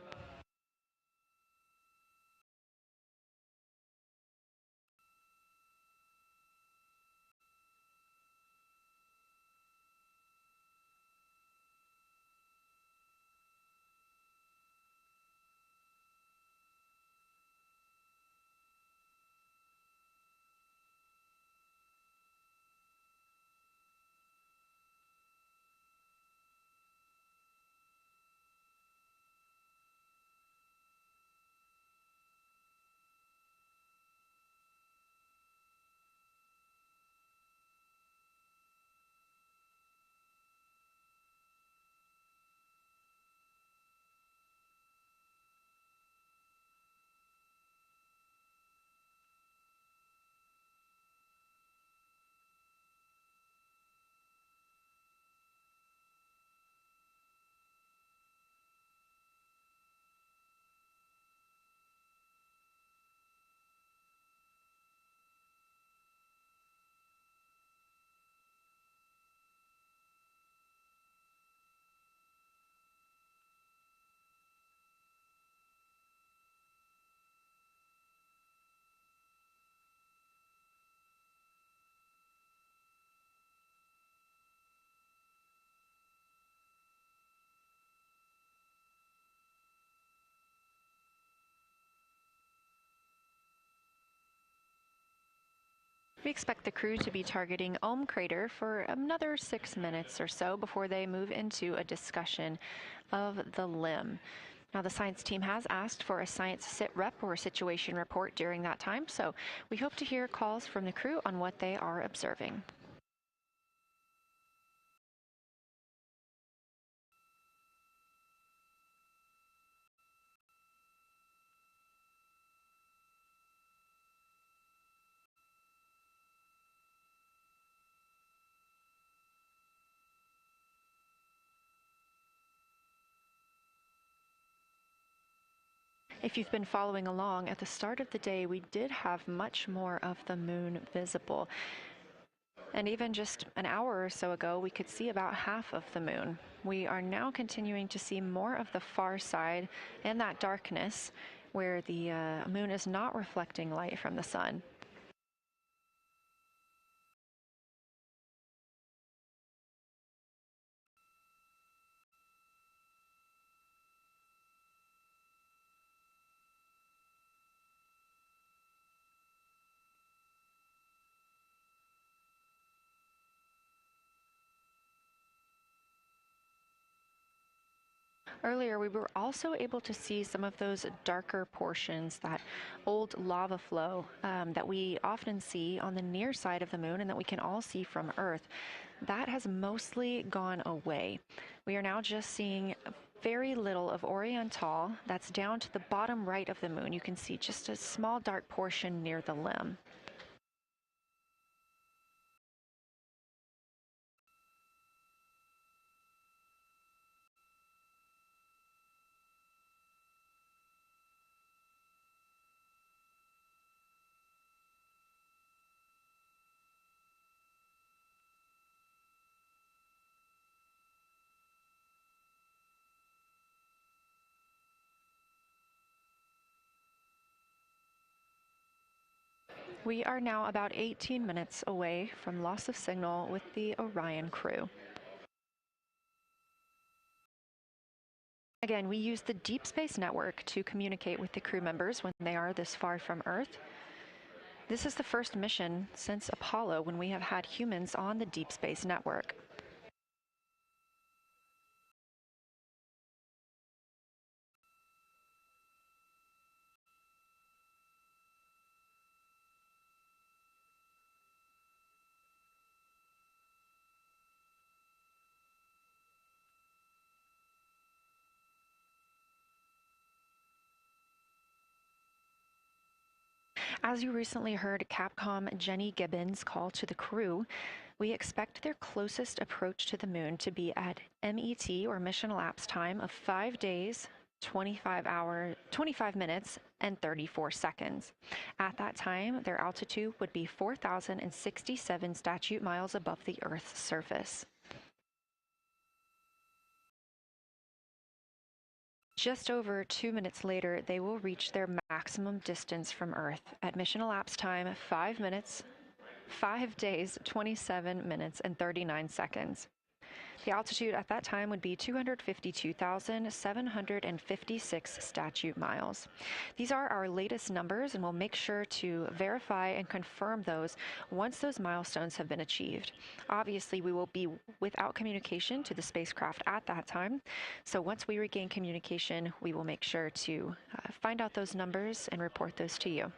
We expect the crew to be targeting Ohm Crater for another 6 minutes or so before they move into a discussion of the limb. Now, the science team has asked for a science sit rep or situation report during that time, so we hope to hear calls from the crew on what they are observing. If you've been following along, at the start of the day, we did have much more of the moon visible. And even just an hour or so ago, we could see about half of the moon. We are now continuing to see more of the far side and that darkness where the moon is not reflecting light from the sun. Earlier, we were also able to see some of those darker portions, that old lava flow that we often see on the near side of the moon and that we can all see from Earth. That has mostly gone away. We are now just seeing very little of Oriental. That's down to the bottom right of the moon. You can see just a small dark portion near the limb. We are now about 18 minutes away from loss of signal with the Orion crew. Again, we use the Deep Space Network to communicate with the crew members when they are this far from Earth. This is the first mission since Apollo when we have had humans on the Deep Space Network. As you recently heard Capcom Jenny Gibbons call to the crew, we expect their closest approach to the moon to be at MET, or mission elapsed time, of 5 days, 25 minutes, and 34 seconds. At that time, their altitude would be 4,067 statute miles above the Earth's surface. Just over 2 minutes later, they will reach their maximum distance from Earth at mission elapsed time 5 minutes, 5 days, 27 minutes, and 39 seconds. The altitude at that time would be 252,756 statute miles. These are our latest numbers, and we'll make sure to verify and confirm those once those milestones have been achieved. Obviously, we will be without communication to the spacecraft at that time, so once we regain communication, we will make sure to find out those numbers and report those to you.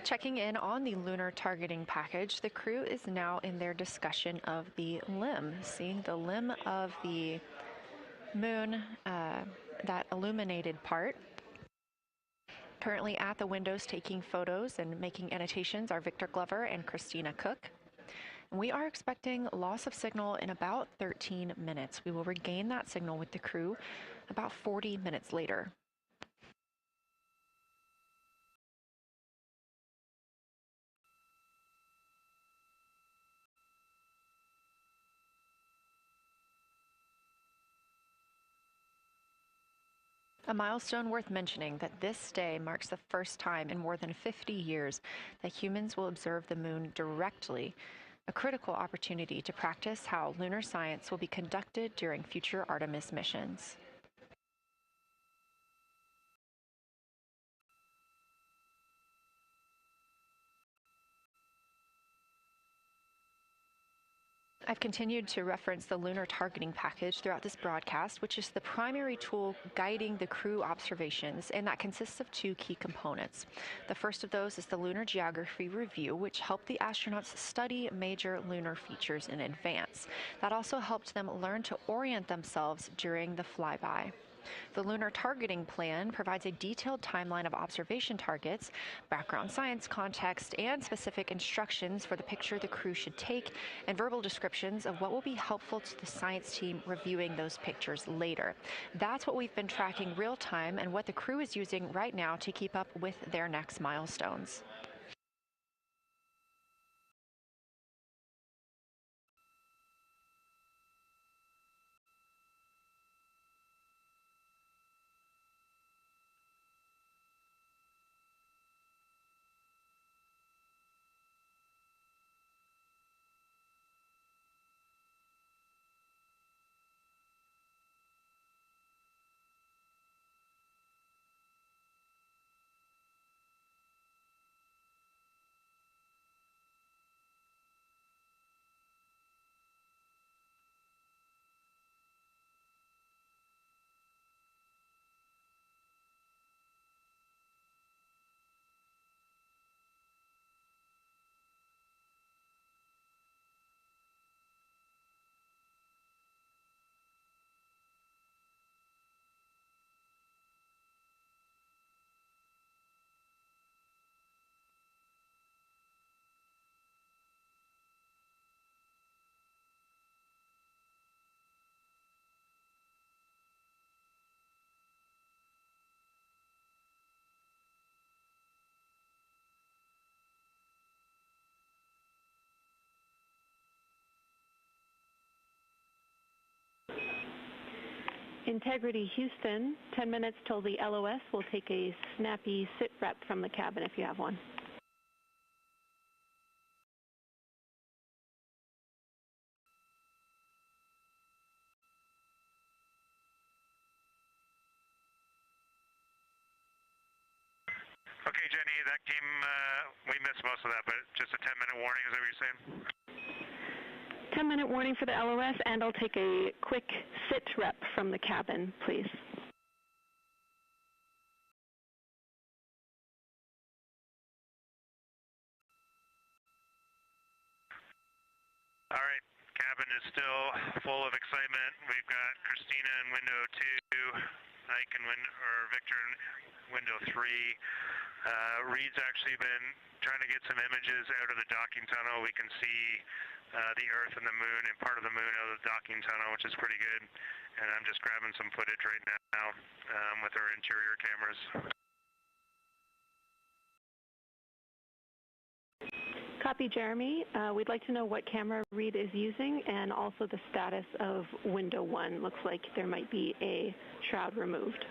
Checking in on the lunar targeting package, the crew is now in their discussion of the limb, seeing the limb of the moon, that illuminated part. Currently at the windows taking photos and making annotations are Victor Glover and Christina Cook. We are expecting loss of signal in about 13 minutes. We will regain that signal with the crew about 40 minutes later. A milestone worth mentioning that this day marks the first time in more than 50 years that humans will observe the moon directly, a critical opportunity to practice how lunar science will be conducted during future Artemis missions. I've continued to reference the lunar targeting package throughout this broadcast, which is the primary tool guiding the crew observations, and that consists of two key components. The first of those is the Lunar Geography Review, which helped the astronauts study major lunar features in advance. That also helped them learn to orient themselves during the flyby. The Lunar Targeting Plan provides a detailed timeline of observation targets, background science context, and specific instructions for the picture the crew should take, and verbal descriptions of what will be helpful to the science team reviewing those pictures later. That's what we've been tracking real time and what the crew is using right now to keep up with their next milestones. Integrity Houston, 10 minutes till the LOS. We'll take a snappy sit rep from the cabin if you have one. Okay, Jenny, that came, we missed most of that, but just a 10-minute warning, is that what you're saying? 10-minute warning for the LOS, and I'll take a quick sit rep from the cabin, please. All right, cabin is still full of excitement. We've got Christina in window 2, Ike in Victor in window 3. Reed's actually been trying to get some images out of the docking tunnel. We can see the Earth and the Moon and part of the Moon out of the docking tunnel, which is pretty good. And I'm just grabbing some footage right now with our interior cameras. Copy, Jeremy. We'd like to know what camera Reed is using and also the status of window 1. Looks like there might be a shroud removed.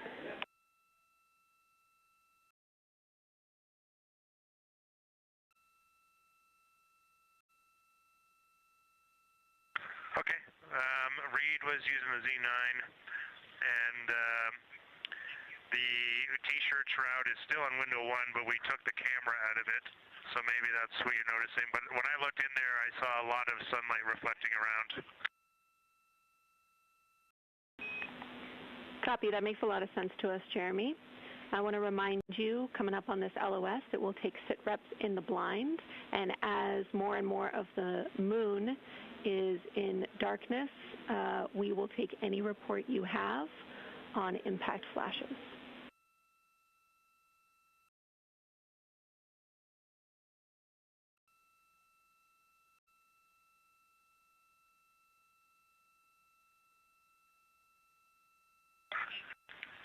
Okay. Reed was using the Z9, and the T-shirt shroud is still on window 1, but we took the camera out of it, so maybe that's what you're noticing. But when I looked in there, I saw a lot of sunlight reflecting around. Copy. That makes a lot of sense to us, Jeremy. I want to remind you, coming up on this LOS, that we'll take sit reps in the blind, and as more and more of the moon is in darkness, we will take any report you have on impact flashes.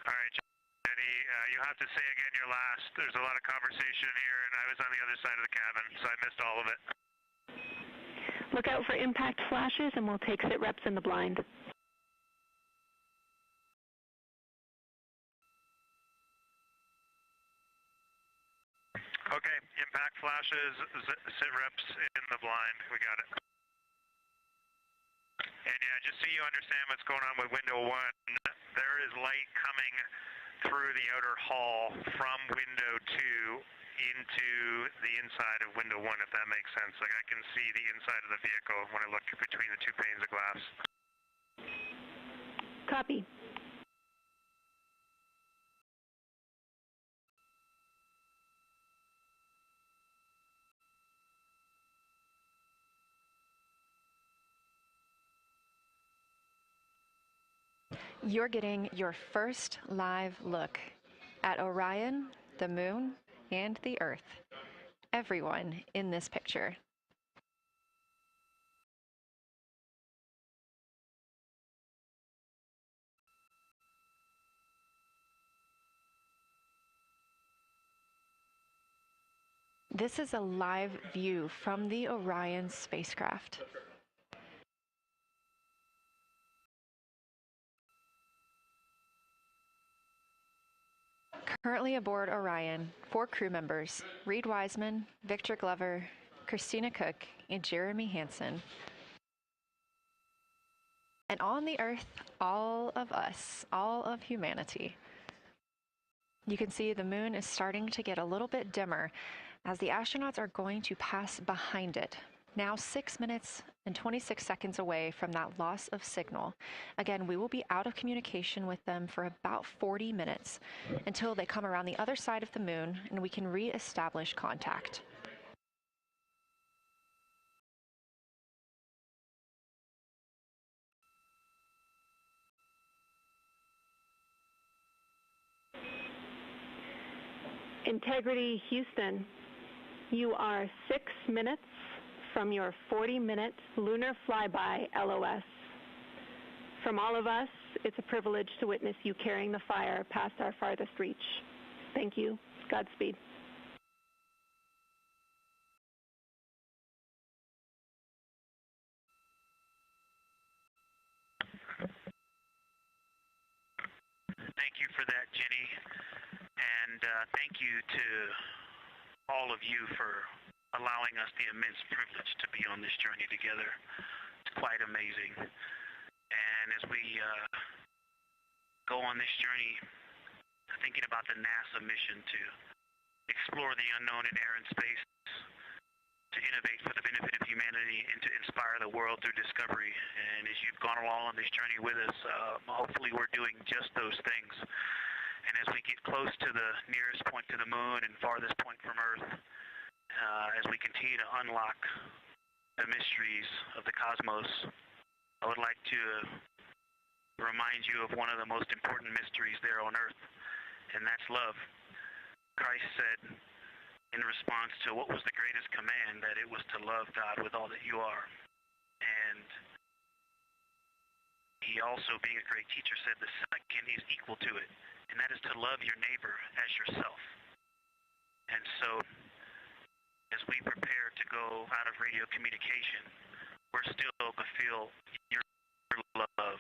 All right, Jenny, you have to say again your last. There's a lot of conversation here, and I was on the other side of the cabin, so I missed all of it. Look out for impact flashes, and we'll take sit reps in the blind. Okay, impact flashes, sit reps in the blind. We got it. And yeah, just so you understand what's going on with window 1, there is light coming through the outer hall from window 2 into the inside of window 1, if that makes sense. Like I can see the inside of the vehicle when I look between the 2 panes of glass. Copy. You're getting your first live look at Orion, the Moon, and the Earth. Everyone in this picture. This is a live view from the Orion spacecraft. Currently aboard Orion, 4 crew members, Reed Wiseman, Victor Glover, Christina Cook, and Jeremy Hansen. And on the Earth, all of us, all of humanity. You can see the moon is starting to get a little bit dimmer as the astronauts are going to pass behind it. Now 6 minutes and 26 seconds away from that loss of signal. Again, we will be out of communication with them for about 40 minutes until they come around the other side of the moon and we can re-establish contact. Integrity Houston, you are 6 minutes from your 40-minute lunar flyby LOS. From all of us, it's a privilege to witness you carrying the fire past our farthest reach. Thank you. Godspeed. Thank you for that, Jenny. And thank you to all of you for allowing us the immense privilege to be on this journey together. It's quite amazing. And as we go on this journey, thinking about the NASA mission to explore the unknown in air and space, to innovate for the benefit of humanity, and to inspire the world through discovery. And as you've gone along on this journey with us, hopefully we're doing just those things. And as we get close to the nearest point to the moon and farthest point from Earth, as we continue to unlock the mysteries of the cosmos, I would like to remind you of one of the most important mysteries there on Earth, and that's love. Christ said in response to what was the greatest command, that it was to love God with all that you are. And he also, being a great teacher, said the second is equal to it, and that is to love your neighbor as yourself. And so, as we prepare to go out of radio communication, we're still to feel your love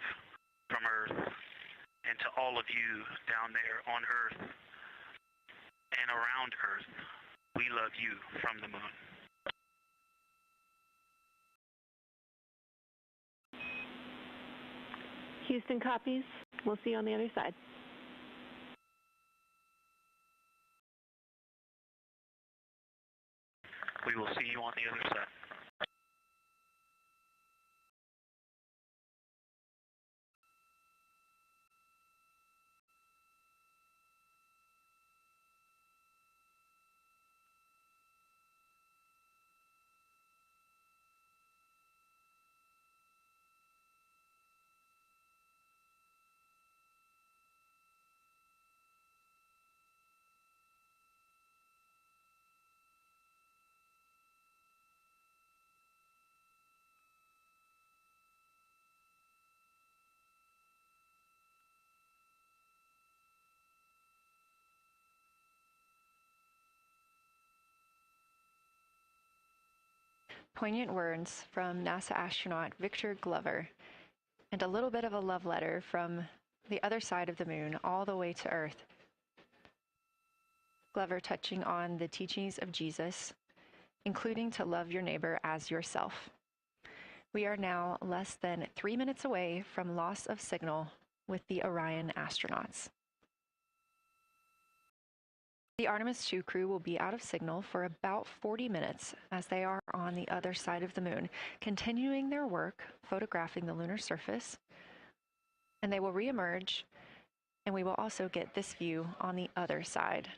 from Earth, and to all of you down there on Earth and around Earth, we love you from the moon. Houston copies. We'll see you on the other side. We will see you on the other side. Poignant words from NASA astronaut Victor Glover, and a little bit of a love letter from the other side of the moon all the way to Earth. Glover touching on the teachings of Jesus, including to love your neighbor as yourself. We are now less than 3 minutes away from loss of signal with the Orion astronauts. The Artemis II crew will be out of signal for about 40 minutes as they are on the other side of the moon, continuing their work photographing the lunar surface, and they will reemerge, and we will also get this view on the other side.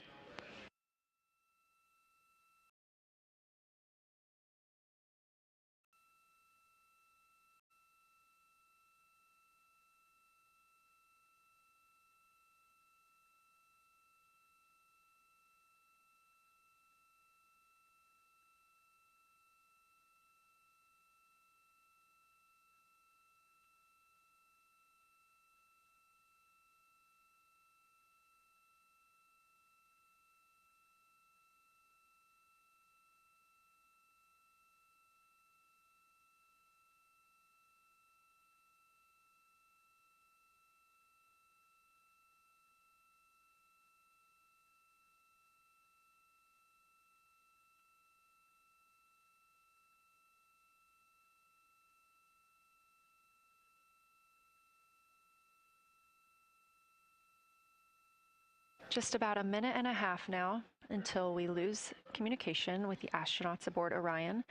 Just about a minute and a half now until we lose communication with the astronauts aboard Orion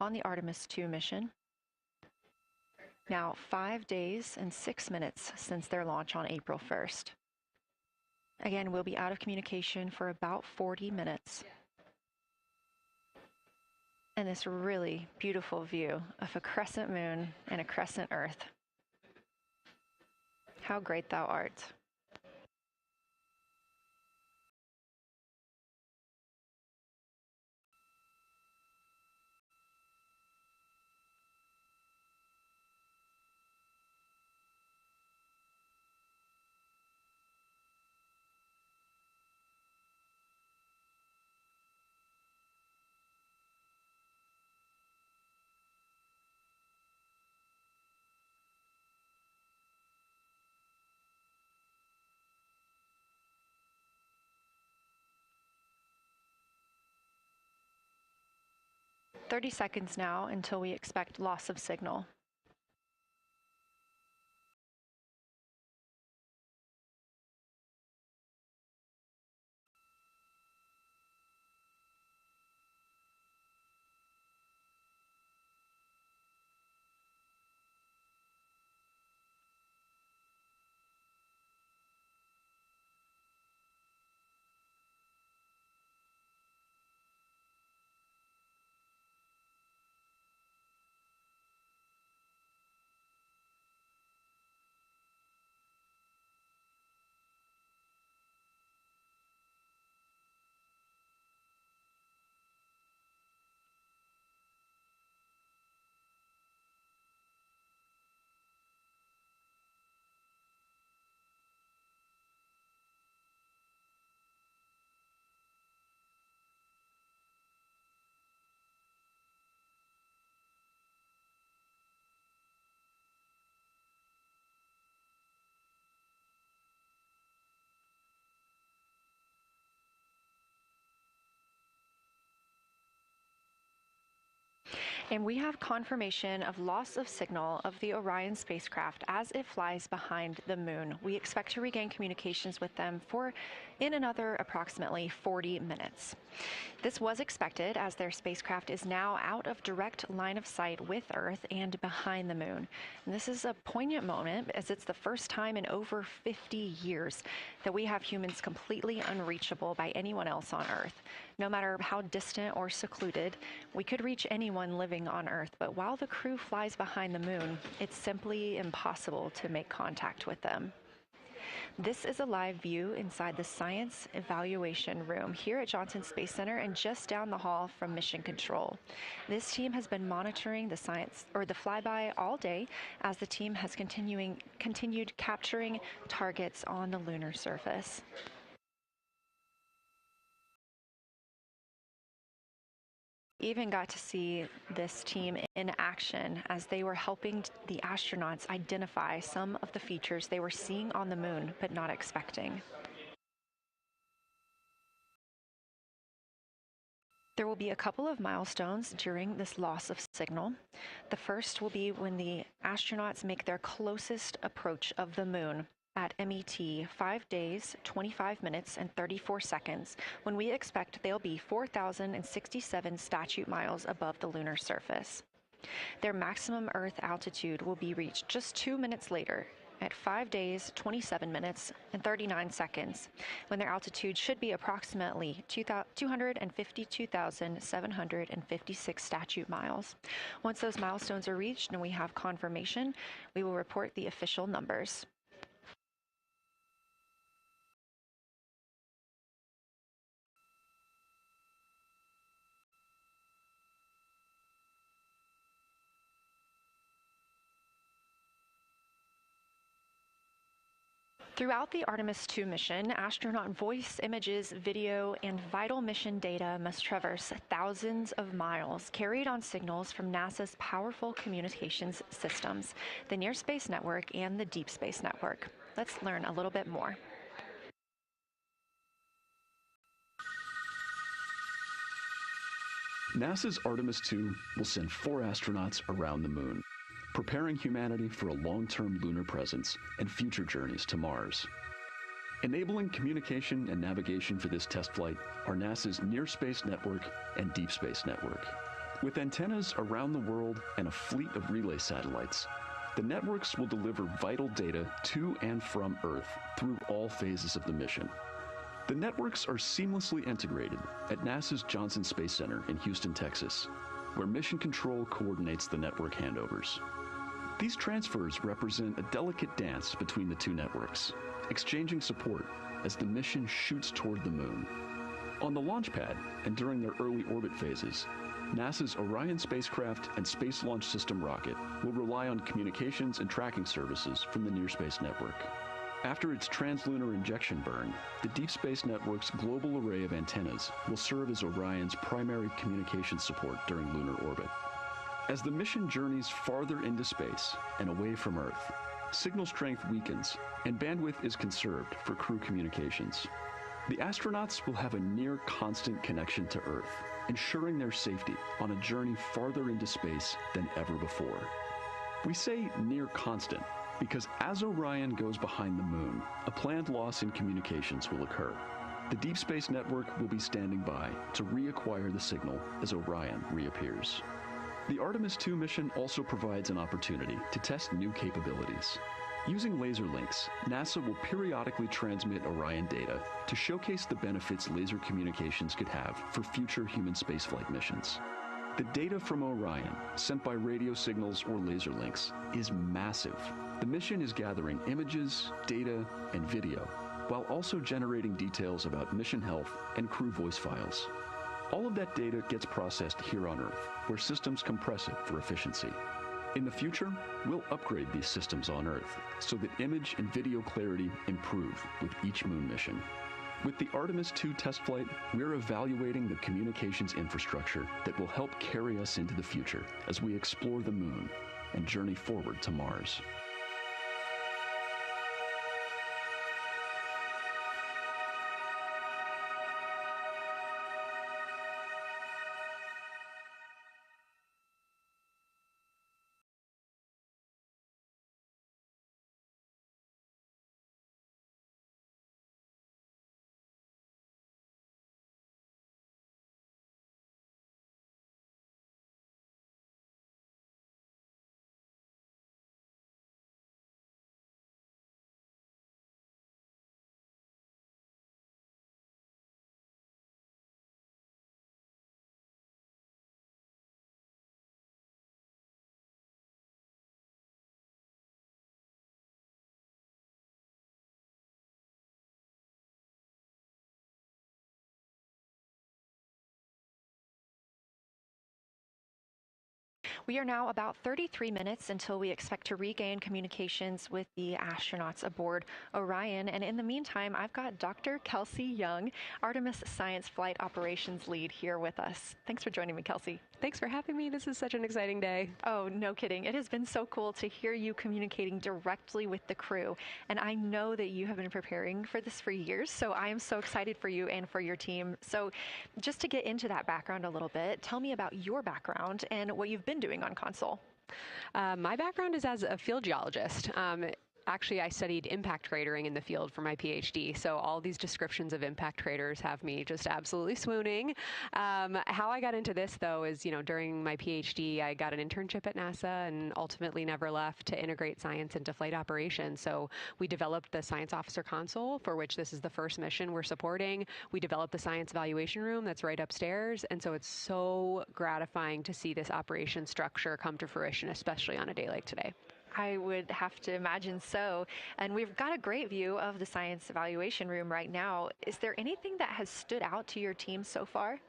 on the Artemis II mission. Now 5 days and 6 minutes since their launch on April 1st. Again, we'll be out of communication for about 40 minutes. And this really beautiful view of a crescent moon and a crescent Earth. How great thou art. "30 seconds now until we expect loss of signal. And we have confirmation of loss of signal of the Orion spacecraft as it flies behind the moon. We expect to regain communications with them in another approximately 40 minutes. This was expected as their spacecraft is now out of direct line of sight with Earth and behind the moon. And this is a poignant moment as it's the first time in over 50 years that we have humans completely unreachable by anyone else on Earth. No matter how distant or secluded, we could reach anyone living on Earth, but while the crew flies behind the moon, it's simply impossible to make contact with them. This is a live view inside the Science Evaluation Room here at Johnson Space Center and just down the hall from Mission Control. This team has been monitoring the flyby all day as the team has continued capturing targets on the lunar surface. Even got to see this team in action as they were helping the astronauts identify some of the features they were seeing on the moon but not expecting. There will be a couple of milestones during this loss of signal. The first will be when the astronauts make their closest approach of the moon. at MET 5 days, 25 minutes, and 34 seconds, when we expect they'll be 4,067 statute miles above the lunar surface. Their maximum Earth altitude will be reached just 2 minutes later, at 5 days, 27 minutes, and 39 seconds, when their altitude should be approximately 252,756 statute miles. Once those milestones are reached and we have confirmation, we will report the official numbers. Throughout the Artemis II mission, astronaut voice, images, video, and vital mission data must traverse thousands of miles, carried on signals from NASA's powerful communications systems, the Near Space Network and the Deep Space Network. Let's learn a little bit more. NASA's Artemis II will send 4 astronauts around the moon, preparing humanity for a long-term lunar presence and future journeys to Mars. Enabling communication and navigation for this test flight are NASA's Near Space Network and Deep Space Network. With antennas around the world and a fleet of relay satellites, the networks will deliver vital data to and from Earth through all phases of the mission. The networks are seamlessly integrated at NASA's Johnson Space Center in Houston, Texas, where Mission Control coordinates the network handovers. These transfers represent a delicate dance between the 2 networks, exchanging support as the mission shoots toward the moon. On the launch pad and during their early orbit phases, NASA's Orion spacecraft and Space Launch System rocket will rely on communications and tracking services from the Near Space Network. After its translunar injection burn, the Deep Space Network's global array of antennas will serve as Orion's primary communication support during lunar orbit. As the mission journeys farther into space and away from Earth, signal strength weakens and bandwidth is conserved for crew communications. The astronauts will have a near constant connection to Earth, ensuring their safety on a journey farther into space than ever before. We say near constant because as Orion goes behind the moon, a planned loss in communications will occur. The Deep Space Network will be standing by to reacquire the signal as Orion reappears. The Artemis II mission also provides an opportunity to test new capabilities. Using laser links, NASA will periodically transmit Orion data to showcase the benefits laser communications could have for future human spaceflight missions. The data from Orion, sent by radio signals or laser links, is massive. The mission is gathering images, data, and video, while also generating details about mission health and crew voice files. All of that data gets processed here on Earth, where systems compress it for efficiency. In the future, we'll upgrade these systems on Earth so that image and video clarity improve with each moon mission. With the Artemis II test flight, we're evaluating the communications infrastructure that will help carry us into the future as we explore the moon and journey forward to Mars. We are now about 33 minutes until we expect to regain communications with the astronauts aboard Orion. And in the meantime, I've got Dr. Kelsey Young, Artemis Science Flight Operations Lead, here with us. Thanks for joining me, Kelsey. Thanks for having me. This is such an exciting day. Oh, no kidding. It has been so cool to hear you communicating directly with the crew. And I know that you have been preparing for this for years, so I am so excited for you and for your team. So just to get into that background a little bit, tell me about your background and what you've been doing on console. My background is as a field geologist. actually, I studied impact cratering in the field for my PhD, so all these descriptions of impact craters have me just absolutely swooning. How I got into this, though, is, during my PhD, I got an internship at NASA and ultimately never left to integrate science into flight operations. So we developed the Science Officer Console, for which this is the first mission we're supporting. We developed the Science Evaluation Room that's right upstairs, and so it's so gratifying to see this operation structure come to fruition, especially on a day like today. I would have to imagine so. And we've got a great view of the Science Evaluation Room right now. Is there anything that has stood out to your team so far?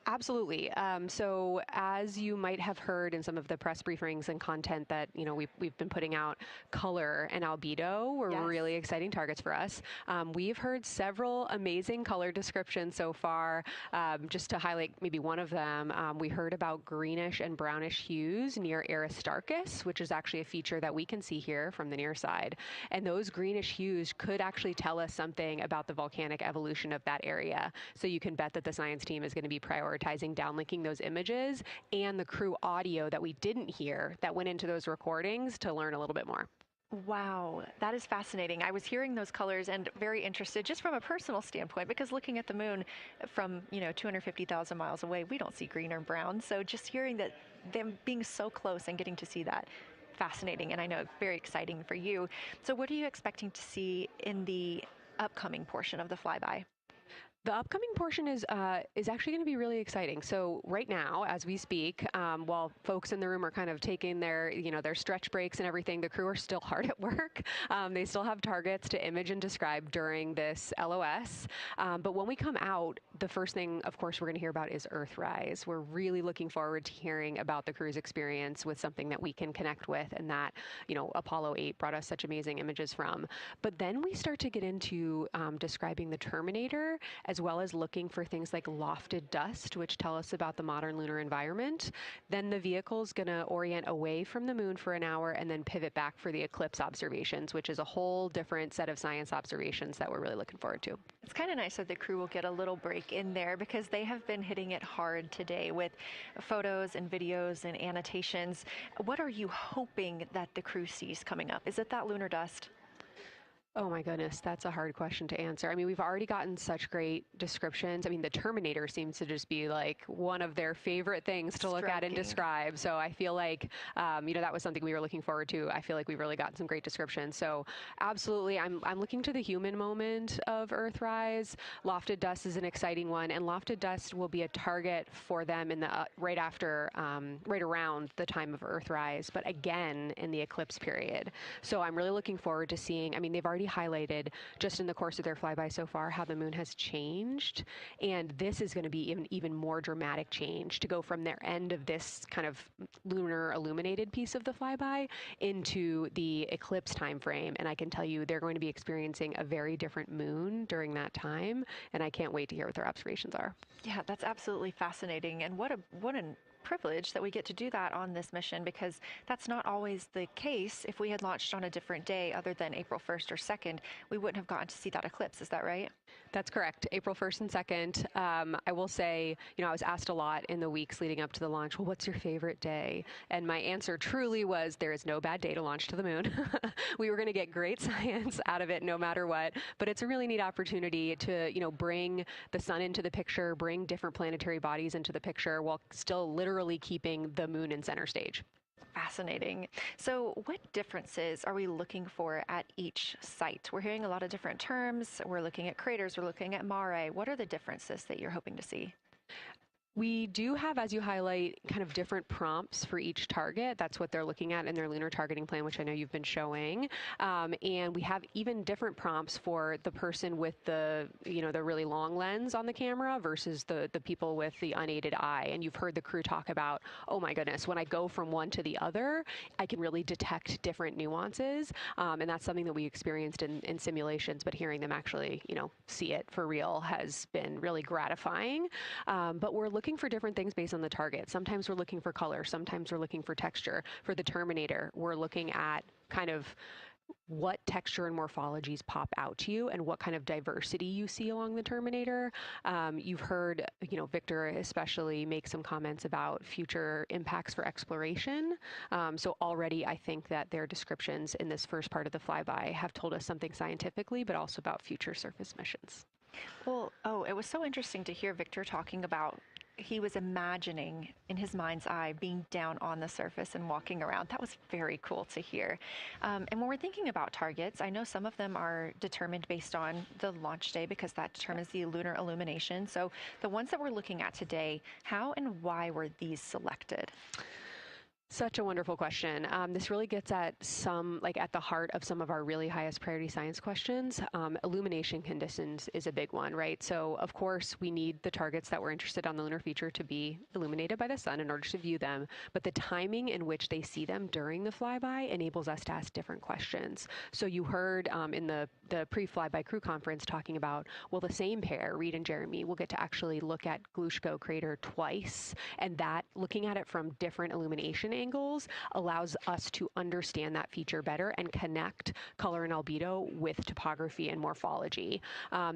Absolutely. So as you might have heard in some of the press briefings and content that, we've been putting out, color and albedo were really exciting targets for us. We've heard several amazing color descriptions so far. Just to highlight maybe one of them, we heard about greenish and brownish hues near Aristarchus, which is actually a feature that we can see here from the near side. And those greenish hues could actually tell us something about the volcanic evolution of that area. So you can bet that the science team is going to be prioritizing downlinking those images and the crew audio that we didn't hear that went into those recordings to learn a little bit more. Wow, that is fascinating. I was hearing those colors and very interested just from a personal standpoint, because looking at the moon from, 250,000 miles away, we don't see green or brown. So just hearing that, them being so close and getting to see that, fascinating, and I know very exciting for you. So what are you expecting to see in the upcoming portion of the flyby? The upcoming portion is actually going to be really exciting. So right now, as we speak, while folks in the room are kind of taking their, their stretch breaks and everything, the crew are still hard at work. They still have targets to image and describe during this LOS. But when we come out, the first thing, of course, we're going to hear about is Earthrise. We're really looking forward to hearing about the crew's experience with something that we can connect with and that, Apollo 8 brought us such amazing images from. But then we start to get into describing the Terminator, as well as looking for things like lofted dust, which tell us about the modern lunar environment. Then the vehicle's going to orient away from the moon for an hour and then pivot back for the eclipse observations, which is a whole different set of science observations that we're really looking forward to. It's kind of nice that the crew will get a little break in there, because they have been hitting it hard today with photos and videos and annotations. What are you hoping that the crew sees coming up? Is it that lunar dust? Oh my goodness, that's a hard question to answer. I mean, we've already gotten such great descriptions. I mean, the Terminator seems to just be like one of their favorite things to look at and describe. So I feel like, that was something we were looking forward to. I feel like we've really gotten some great descriptions. So absolutely, I'm looking to the human moment of Earthrise. Lofted dust is an exciting one, and lofted dust will be a target for them in the right around the time of Earthrise, but again in the eclipse period. So I'm really looking forward to seeing. I mean, they've already highlighted just in the course of their flyby so far how the moon has changed, and this is going to be even more dramatic change to go from their end of this kind of lunar illuminated piece of the flyby into the eclipse time frame. And I can tell you they're going to be experiencing a very different moon during that time, and I can't wait to hear what their observations are. Yeah, that's absolutely fascinating, and what an privilege that we get to do that on this mission, because that's not always the case. If we had launched on a different day other than April 1st or 2nd, we wouldn't have gotten to see that eclipse. Is that right? That's correct. April 1st and 2nd. I will say, I was asked a lot in the weeks leading up to the launch, well, what's your favorite day? And my answer truly was, there is no bad day to launch to the moon. We were going to get great science out of it no matter what, but it's a really neat opportunity to, bring the sun into the picture, bring different planetary bodies into the picture while still literally keeping the moon in center stage. Fascinating. So what differences are we looking for at each site? We're hearing a lot of different terms. We're looking at craters. We're looking at mare. What are the differences that you're hoping to see? We do have, as you highlight, kind of different prompts for each target. That's what they're looking at in their lunar targeting plan, which I know you've been showing. And we have even different prompts for the person with the, the really long lens on the camera versus the people with the unaided eye. And you've heard the crew talk about, oh my goodness, when I go from one to the other, I can really detect different nuances. And that's something that we experienced in simulations, but hearing them actually, see it for real has been really gratifying. But we're looking for different things based on the target. Sometimes we're looking for color. Sometimes we're looking for texture. For the Terminator, we're looking at kind of what texture and morphologies pop out to you and what kind of diversity you see along the Terminator. You've heard, Victor especially make some comments about future impacts for exploration. So already I think that their descriptions in this first part of the flyby have told us something scientifically, but also about future surface missions. Well, it was so interesting to hear Victor talking about he was imagining in his mind's eye being down on the surface and walking around. That was very cool to hear. And when we're thinking about targets, I know some of them are determined based on the launch day because that determines the lunar illumination. So the ones that we're looking at today, how and why were these selected? Such a wonderful question. This really gets at at the heart of some of our really highest priority science questions. Illumination conditions is a big one, right? So of course we need the targets that we're interested on the lunar feature to be illuminated by the sun in order to view them, but the timing in which they see them during the flyby enables us to ask different questions. So you heard in the pre-flyby crew conference talking about, well, the same pair, Reed and Jeremy, will get to actually look at Glushko crater twice, and that looking at it from different illumination angles allows us to understand that feature better and connect color and albedo with topography and morphology.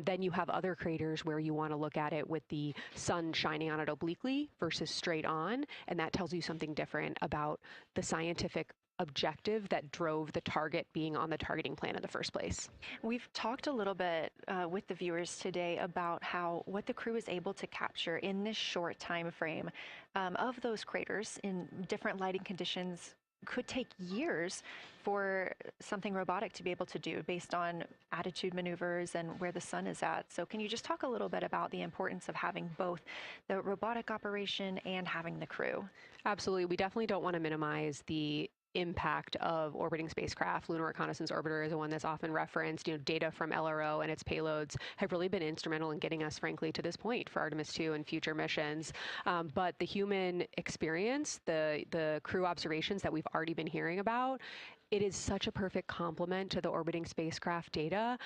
Then you have other craters where you want to look at it with the sun shining on it obliquely versus straight on, and that tells you something different about the scientific objective that drove the target being on the targeting plan in the first place. We've talked a little bit with the viewers today about what the crew is able to capture in this short time frame of those craters in different lighting conditions. Could take years for something robotic to be able to do based on attitude maneuvers and where the sun is at. So can you just talk a little bit about the importance of having both the robotic operation and having the crew? Absolutely. We definitely don't want to minimize the impact of orbiting spacecraft. Lunar Reconnaissance Orbiter is the one that's often referenced. Data from LRO and its payloads have really been instrumental in getting us, frankly, to this point for Artemis II and future missions. But the human experience, the crew observations that we've already been hearing about, it is such a perfect complement to the orbiting spacecraft data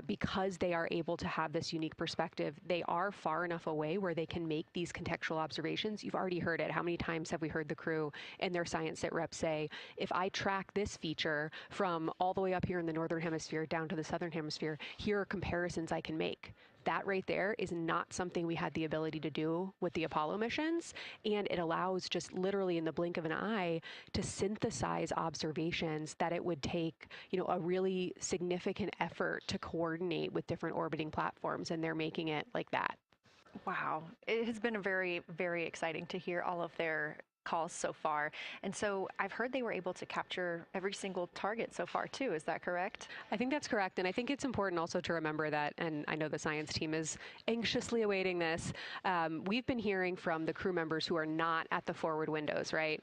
because they are able to have this unique perspective. They are far enough away where they can make these contextual observations. You've already heard it. How many times have we heard the crew and their science sit reps say, if I track this feature from all the way up here in the northern hemisphere down to the southern hemisphere, here are comparisons I can make. That right there is not something we had the ability to do with the Apollo missions, and it allows just literally in the blink of an eye to synthesize observations that it would take, a really significant effort to coordinate with different orbiting platforms, and they're making it like that. Wow. It has been very, very exciting to hear all of their calls so far. And so I've heard they were able to capture every single target so far too. Is that correct? I think that's correct. And I think it's important also to remember that, and I know the science team is anxiously awaiting this, we've been hearing from the crew members who are not at the forward windows, right?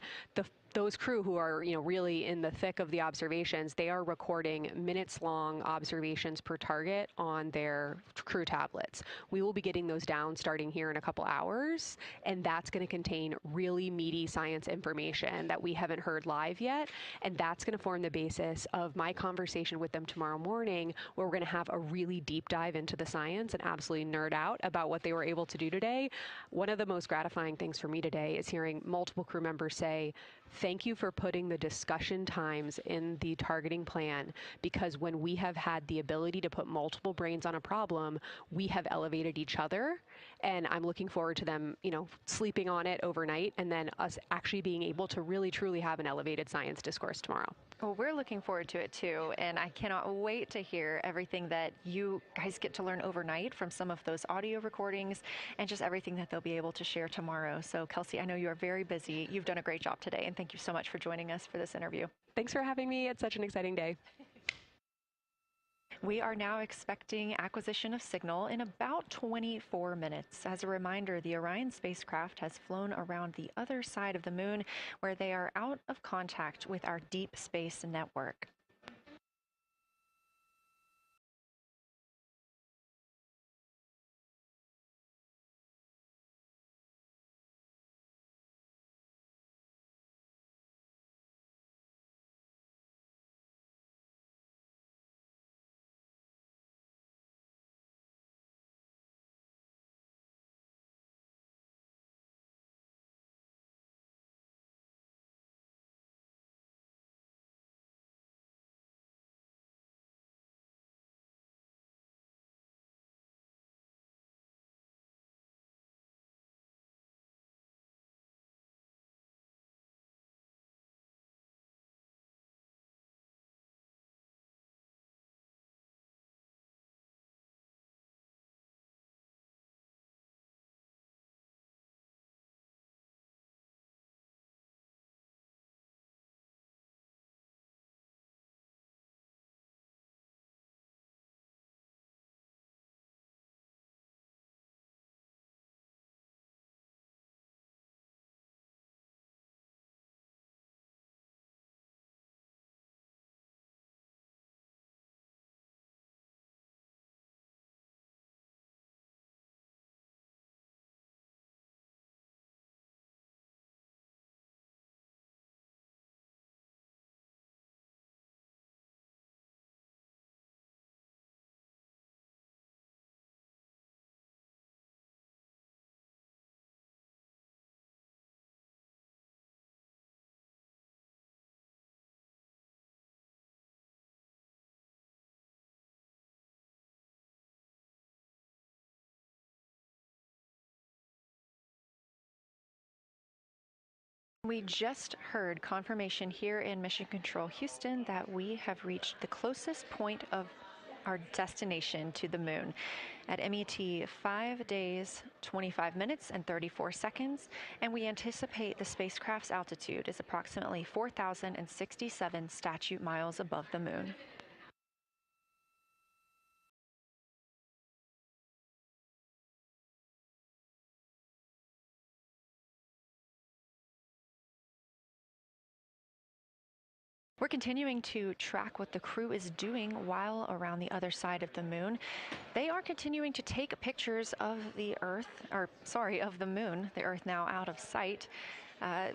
Those crew who are, really in the thick of the observations, they are recording minutes-long observations per target on their crew tablets. We will be getting those down starting here in a couple hours, and that's going to contain really meaty science information that we haven't heard live yet, and that's going to form the basis of my conversation with them tomorrow morning, where we're going to have a really deep dive into the science and absolutely nerd out about what they were able to do today. One of the most gratifying things for me today is hearing multiple crew members say, thank you for putting the discussion times in the targeting plan, because when we have had the ability to put multiple brains on a problem, we have elevated each other. And I'm looking forward to them, sleeping on it overnight and then us actually being able to really, truly have an elevated science discourse tomorrow. Well, we're looking forward to it too, and I cannot wait to hear everything that you guys get to learn overnight from some of those audio recordings and just everything that they'll be able to share tomorrow. So, Kelsey, I know you are very busy. You've done a great job today, and thank you so much for joining us for this interview. Thanks for having me. It's such an exciting day. We are now expecting acquisition of signal in about 24 minutes. As a reminder, the Orion spacecraft has flown around the other side of the moon, where they are out of contact with our deep space network. We just heard confirmation here in Mission Control Houston that we have reached the closest point of our destination to the moon at MET 5 days, 25 minutes, and 34 seconds, and we anticipate the spacecraft's altitude is approximately 4,067 statute miles above the moon. We're continuing to track what the crew is doing while around the other side of the moon. They are continuing to take pictures of the moon, the Earth now out of sight.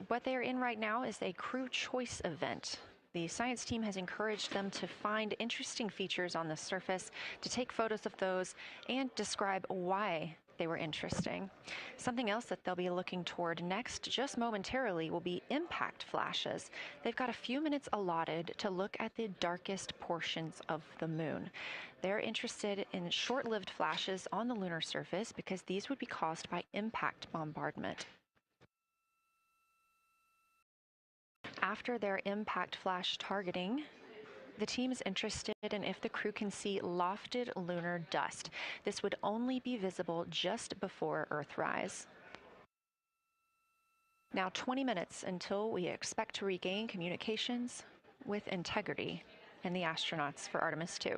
What they are in right now is a crew choice event. The science team has encouraged them to find interesting features on the surface, to take photos of those, and describe why they were interesting. Something else that they'll be looking toward next, just momentarily, will be impact flashes. They've got a few minutes allotted to look at the darkest portions of the moon. They're interested in short-lived flashes on the lunar surface because these would be caused by impact bombardment. After their impact flash targeting, the team is interested in if the crew can see lofted lunar dust. This would only be visible just before Earthrise. Now 20 minutes until we expect to regain communications with integrity and the astronauts for Artemis II.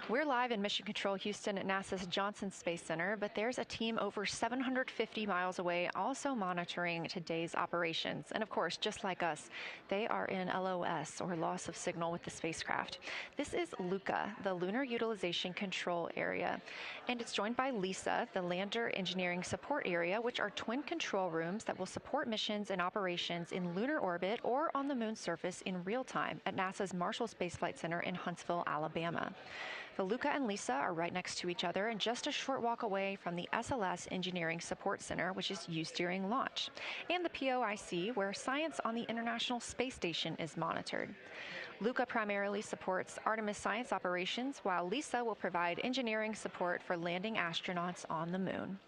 We're live in Mission Control Houston at NASA's Johnson Space Center, but there's a team over 750 miles away also monitoring today's operations. And of course, just like us, they are in LOS, or loss of signal, with the spacecraft. This is LUCA, the Lunar Utilization Control Area, and it's joined by LISA, the Lander Engineering Support Area, which are twin control rooms that will support missions and operations in lunar orbit or on the moon's surface in real time at NASA's Marshall Space Flight Center in Huntsville, Alabama. The LUCA and LISA are right next to each other and just a short walk away from the SLS Engineering Support Center, which is used during launch, and the POIC, where science on the International Space Station is monitored. LUCA primarily supports Artemis science operations, while LISA will provide engineering support for landing astronauts on the moon.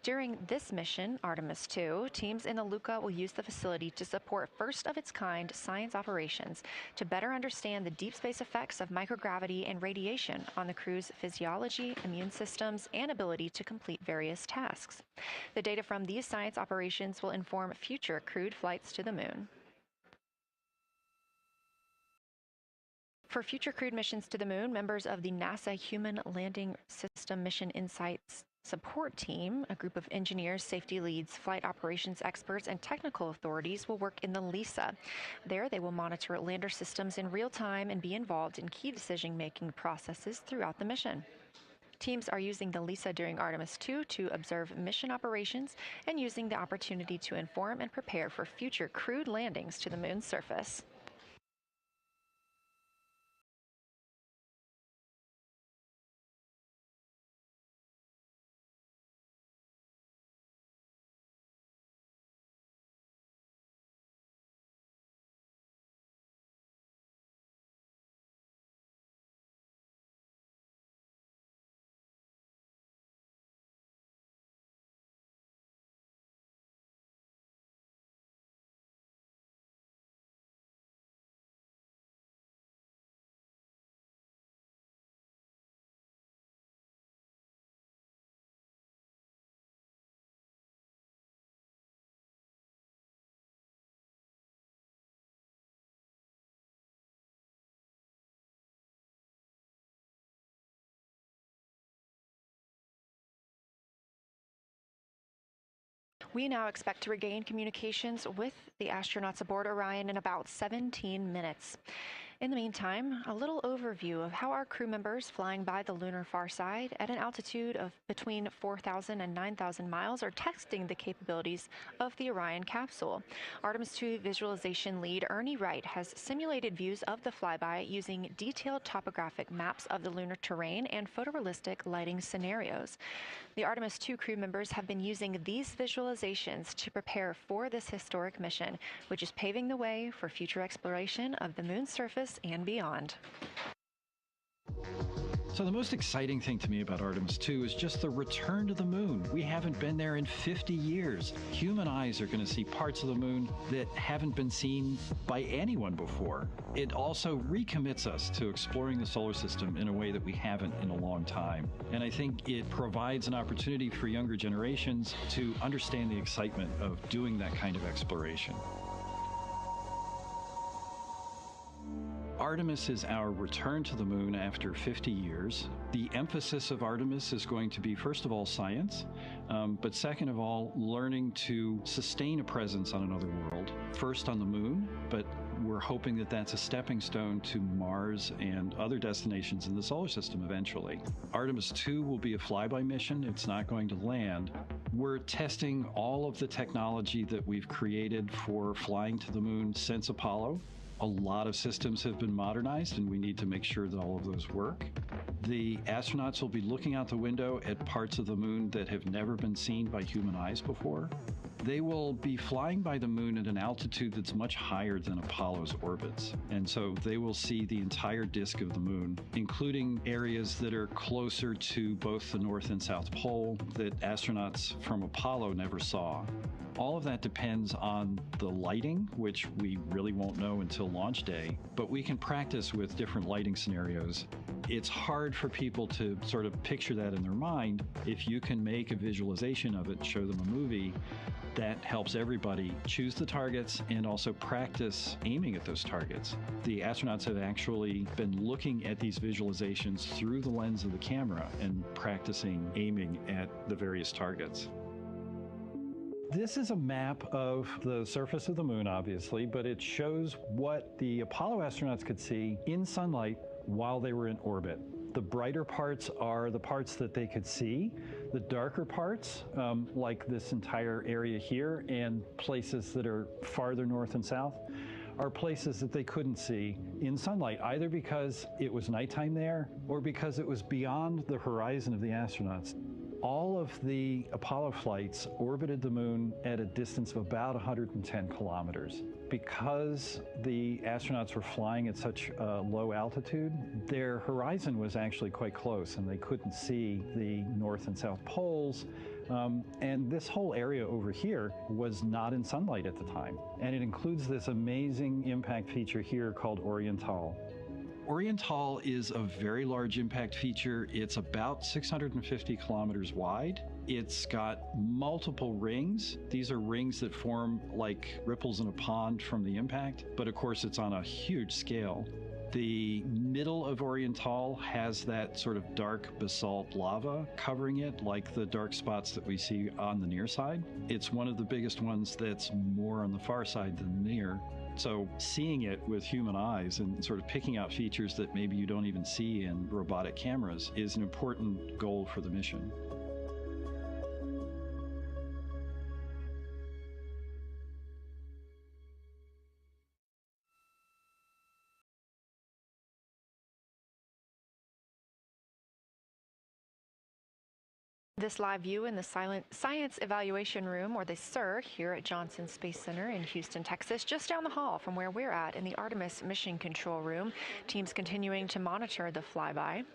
During this mission, Artemis II, teams in the LUCA will use the facility to support first-of-its-kind science operations to better understand the deep space effects of microgravity and radiation on the crew's physiology, immune systems, and ability to complete various tasks. The data from these science operations will inform future crewed flights to the moon. For future crewed missions to the moon, members of the NASA Human Landing System Mission Insights Support Team, a group of engineers, safety leads, flight operations experts, and technical authorities, will work in the LISA. There, they will monitor lander systems in real time and be involved in key decision-making processes throughout the mission. Teams are using the LISA during Artemis II to observe mission operations and using the opportunity to inform and prepare for future crewed landings to the moon's surface. We now expect to regain communications with the astronauts aboard Orion in about 17 minutes. In the meantime, a little overview of how our crew members flying by the lunar far side at an altitude of between 4,000 and 9,000 miles are testing the capabilities of the Orion capsule. Artemis II visualization lead Ernie Wright has simulated views of the flyby using detailed topographic maps of the lunar terrain and photorealistic lighting scenarios. The Artemis II crew members have been using these visualizations to prepare for this historic mission, which is paving the way for future exploration of the moon's surface and beyond. So the most exciting thing to me about Artemis II is just the return to the moon. We haven't been there in 50 years. Human eyes are going to see parts of the moon that haven't been seen by anyone before. It also recommits us to exploring the solar system in a way that we haven't in a long time. And I think it provides an opportunity for younger generations to understand the excitement of doing that kind of exploration. Artemis is our return to the moon after 50 years. The emphasis of Artemis is going to be, first of all, science, but second of all, learning to sustain a presence on another world. First on the moon, but we're hoping that that's a stepping stone to Mars and other destinations in the solar system eventually. Artemis II will be a flyby mission. It's not going to land. We're testing all of the technology that we've created for flying to the moon since Apollo. A lot of systems have been modernized, and we need to make sure that all of those work. The astronauts will be looking out the window at parts of the moon that have never been seen by human eyes before. They will be flying by the moon at an altitude that's much higher than Apollo's orbits. And so they will see the entire disk of the moon, including areas that are closer to both the North and South Pole that astronauts from Apollo never saw. All of that depends on the lighting, which we really won't know until launch day, but we can practice with different lighting scenarios. It's hard for people to sort of picture that in their mind. If you can make a visualization of it, show them a movie, that helps everybody choose the targets and also practice aiming at those targets. The astronauts have actually been looking at these visualizations through the lens of the camera and practicing aiming at the various targets. This is a map of the surface of the moon, obviously, but it shows what the Apollo astronauts could see in sunlight while they were in orbit. The brighter parts are the parts that they could see. The darker parts, like this entire area here and places that are farther north and south, are places that they couldn't see in sunlight, either because it was nighttime there or because it was beyond the horizon of the astronauts. All of the Apollo flights orbited the moon at a distance of about 110 kilometers. Because the astronauts were flying at such a low altitude, their horizon was actually quite close, and they couldn't see the North and South poles. And this whole area over here was not in sunlight at the time. And it includes this amazing impact feature here called Oriental. Oriental is a very large impact feature. It's about 650 kilometers wide. It's got multiple rings. These are rings that form like ripples in a pond from the impact, but of course it's on a huge scale. The middle of Oriental has that sort of dark basalt lava covering it, like the dark spots that we see on the near side. It's one of the biggest ones that's more on the far side than the near. So seeing it with human eyes and sort of picking out features that maybe you don't even see in robotic cameras is an important goal for the mission. This live view in the Science Evaluation Room, or the SIR, here at Johnson Space Center in Houston, Texas, just down the hall from where we're at in the Artemis Mission Control Room. Teams continuing to monitor the flyby.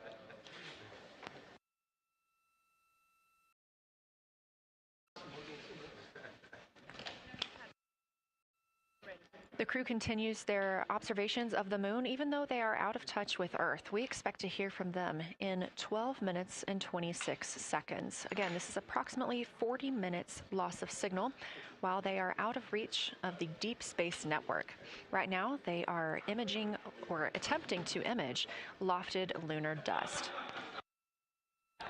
The crew continues their observations of the moon, even though they are out of touch with Earth. We expect to hear from them in 12 minutes and 26 seconds. Again, this is approximately 40 minutes loss of signal while they are out of reach of the Deep Space Network. Right now, they are imaging or attempting to image lofted lunar dust.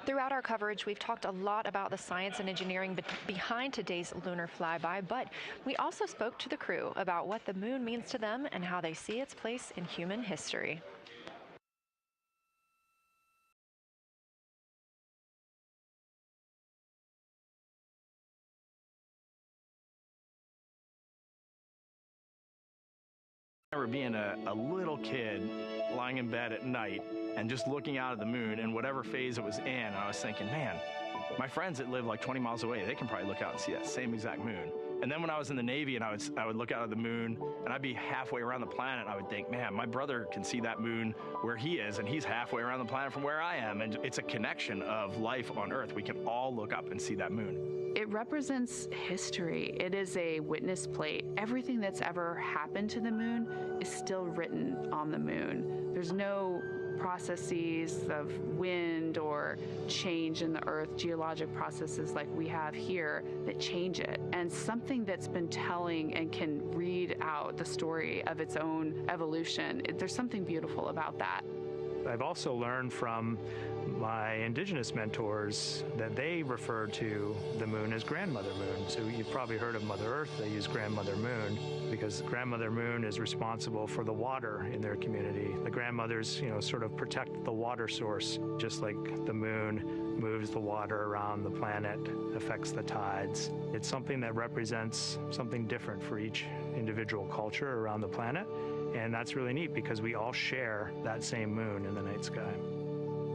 Throughout our coverage, we've talked a lot about the science and engineering behind today's lunar flyby, but we also spoke to the crew about what the moon means to them and how they see its place in human history. I remember being a little kid lying in bed at night and just looking out at the moon and whatever phase it was in, and I was thinking, man, my friends that live like 20 miles away, they can probably look out and see that same exact moon. And then when I was in the Navy and I would look out at the moon and I'd be halfway around the planet, and I would think, man, my brother can see that moon where he is, and he's halfway around the planet from where I am. And it's a connection of life on Earth. We can all look up and see that moon. It represents history. It is a witness plate. Everything that's ever happened to the moon is still written on the moon. There's no processes of wind or change in the Earth, geologic processes like we have here that change it. And something that's been telling and can read out the story of its own evolution, there's something beautiful about that. I've also learned from my indigenous mentors that they refer to the moon as Grandmother Moon. So you've probably heard of Mother Earth. They use Grandmother Moon because Grandmother Moon is responsible for the water in their community. The grandmothers, sort of protect the water source, just like the moon moves the water around the planet, affects the tides. It's something that represents something different for each individual culture around the planet. And that's really neat because we all share that same moon in the night sky.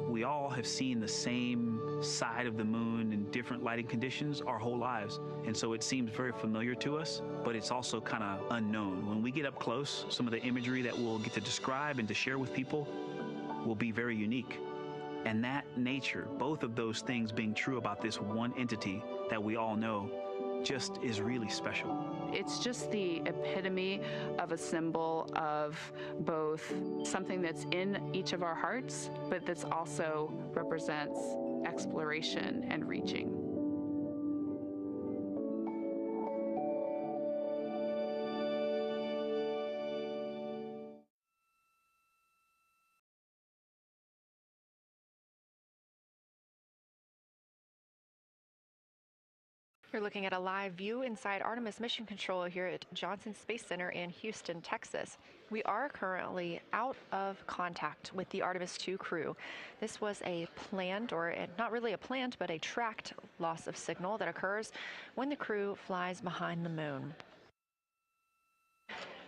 We all have seen the same side of the moon in different lighting conditions our whole lives. And so it seems very familiar to us, but it's also kind of unknown. When we get up close, some of the imagery that we'll get to describe and to share with people will be very unique. And that nature, both of those things being true about this one entity that we all know, just is really special. It's just the epitome of a symbol of both something that's in each of our hearts, but that's also represents exploration and reaching. You're looking at a live view inside Artemis Mission Control here at Johnson Space Center in Houston, Texas. We are currently out of contact with the Artemis II crew. This was a planned, or not really a planned, but a tracked loss of signal that occurs when the crew flies behind the moon.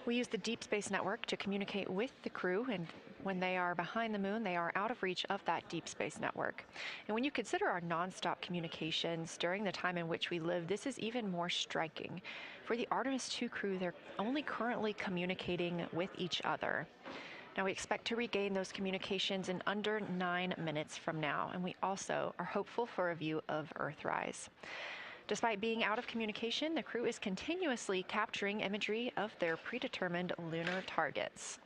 We use the Deep Space Network to communicate with the crew, and when they are behind the moon, they are out of reach of that Deep Space Network. And when you consider our nonstop communications during the time in which we live, this is even more striking. For the Artemis II crew, they're only currently communicating with each other. Now, we expect to regain those communications in under 9 minutes from now, and we also are hopeful for a view of Earthrise. Despite being out of communication, the crew is continuously capturing imagery of their predetermined lunar targets.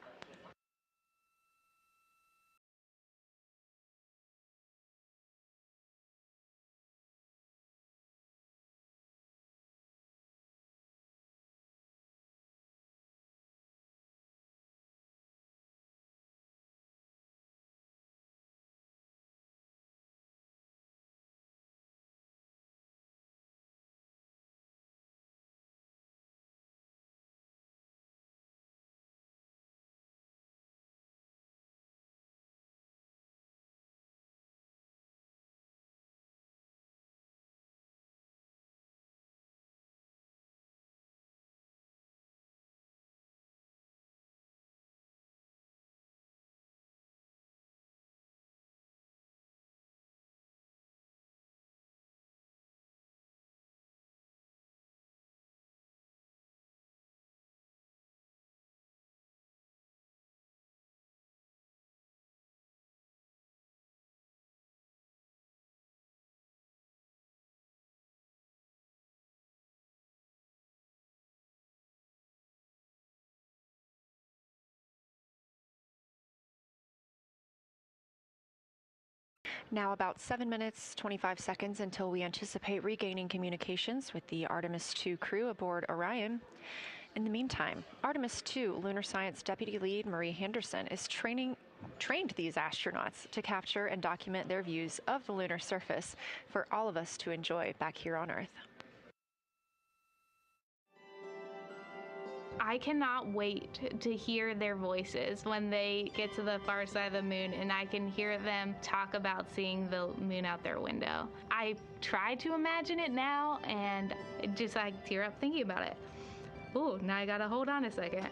Now about 7 minutes, 25 seconds until we anticipate regaining communications with the Artemis II crew aboard Orion. In the meantime, Artemis II Lunar Science Deputy Lead Marie Henderson is training trained these astronauts to capture and document their views of the lunar surface for all of us to enjoy back here on Earth. I cannot wait to hear their voices when they get to the far side of the moon and I can hear them talk about seeing the moon out their window. I try to imagine it now and just like tear up thinking about it. Ooh, now I gotta hold on a second.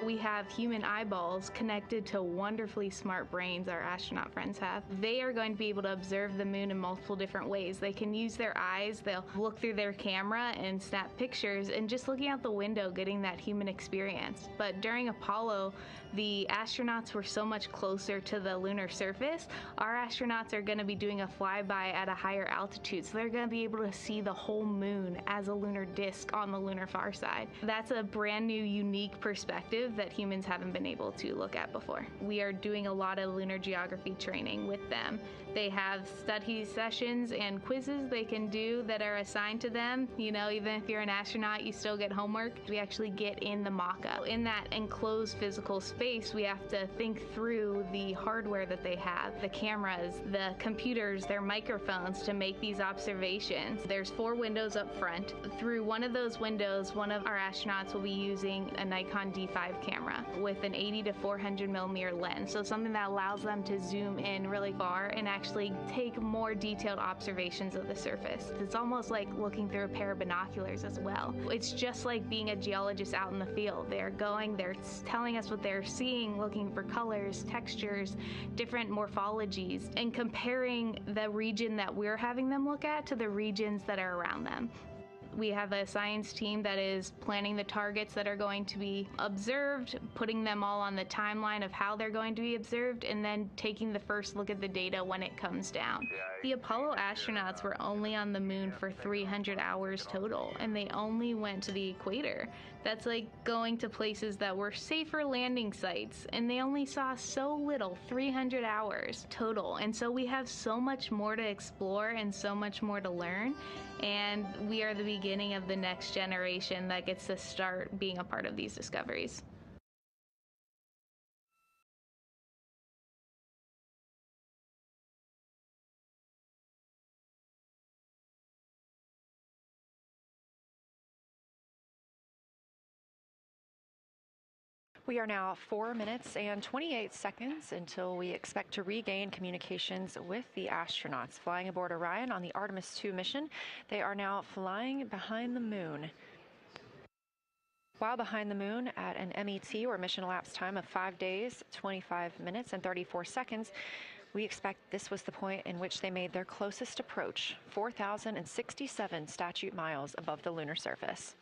We have human eyeballs connected to wonderfully smart brains our astronaut friends have. They are going to be able to observe the moon in multiple different ways. They can use their eyes, they'll look through their camera and snap pictures, and just looking out the window getting that human experience. But during Apollo, the astronauts were so much closer to the lunar surface. Our astronauts are going to be doing a flyby at a higher altitude, so they're going to be able to see the whole moon as a lunar disk on the lunar far side. That's a brand new, unique perspective that humans haven't been able to look at before. We are doing a lot of lunar geography training with them. They have study sessions and quizzes they can do that are assigned to them. You know, even if you're an astronaut, you still get homework. We actually get in the mock-up. In that enclosed physical space, we have to think through the hardware that they have, the cameras, the computers, their microphones to make these observations. There's 4 windows up front. Through one of those windows, one of our astronauts will be using a Nikon D5 camera with an 80 to 400 millimeter lens. So something that allows them to zoom in really far and actually take more detailed observations of the surface. It's almost like looking through a pair of binoculars as well. It's just like being a geologist out in the field. They're telling us what they're seeing, looking for colors, textures, different morphologies, and comparing the region that we're having them look at to the regions that are around them. We have a science team that is planning the targets that are going to be observed, putting them all on the timeline of how they're going to be observed, and then taking the first look at the data when it comes down. The Apollo astronauts were only on the moon for 300 hours total, and they only went to the equator. That's like going to places that were safer landing sites, and they only saw so little, 300 hours total. And so we have so much more to explore and so much more to learn, and we are the beginning of the next generation that gets to start being a part of these discoveries. We are now 4 minutes and 28 seconds until we expect to regain communications with the astronauts flying aboard Orion on the Artemis II mission. They are now flying behind the moon. While behind the moon at an MET, or mission elapsed time, of 5 days, 25 minutes, and 34 seconds, we expect this was the point in which they made their closest approach, 4,067 statute miles above the lunar surface.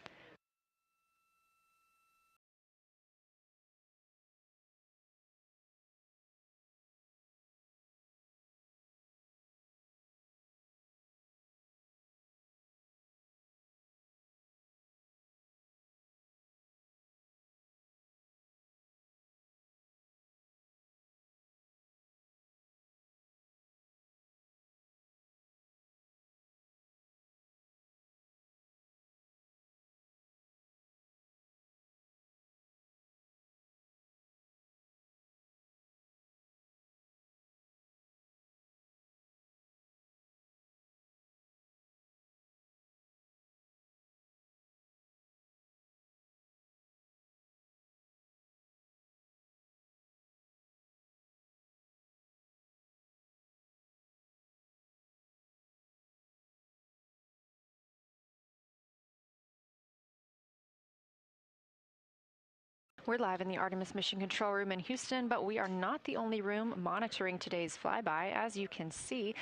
We're live in the Artemis Mission Control Room in Houston, but we are not the only room monitoring today's flyby. As you can see,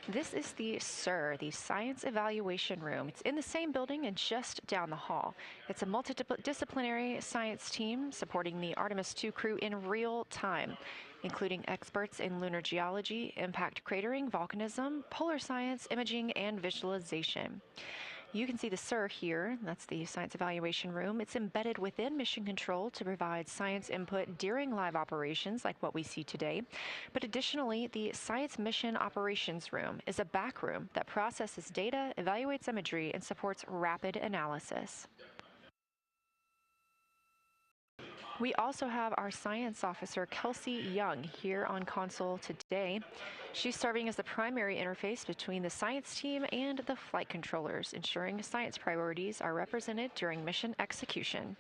this is the SIR, the Science Evaluation Room. It's in the same building and just down the hall. It's a multidisciplinary science team supporting the Artemis II crew in real time, including experts in lunar geology, impact cratering, volcanism, polar science, imaging, and visualization. You can see the SIR here. That's the Science Evaluation Room. It's embedded within Mission Control to provide science input during live operations like what we see today. But additionally, the Science Mission Operations Room is a back room that processes data, evaluates imagery, and supports rapid analysis. We also have our science officer, Kelsey Young, here on console today. She's serving as the primary interface between the science team and the flight controllers, ensuring science priorities are represented during mission execution.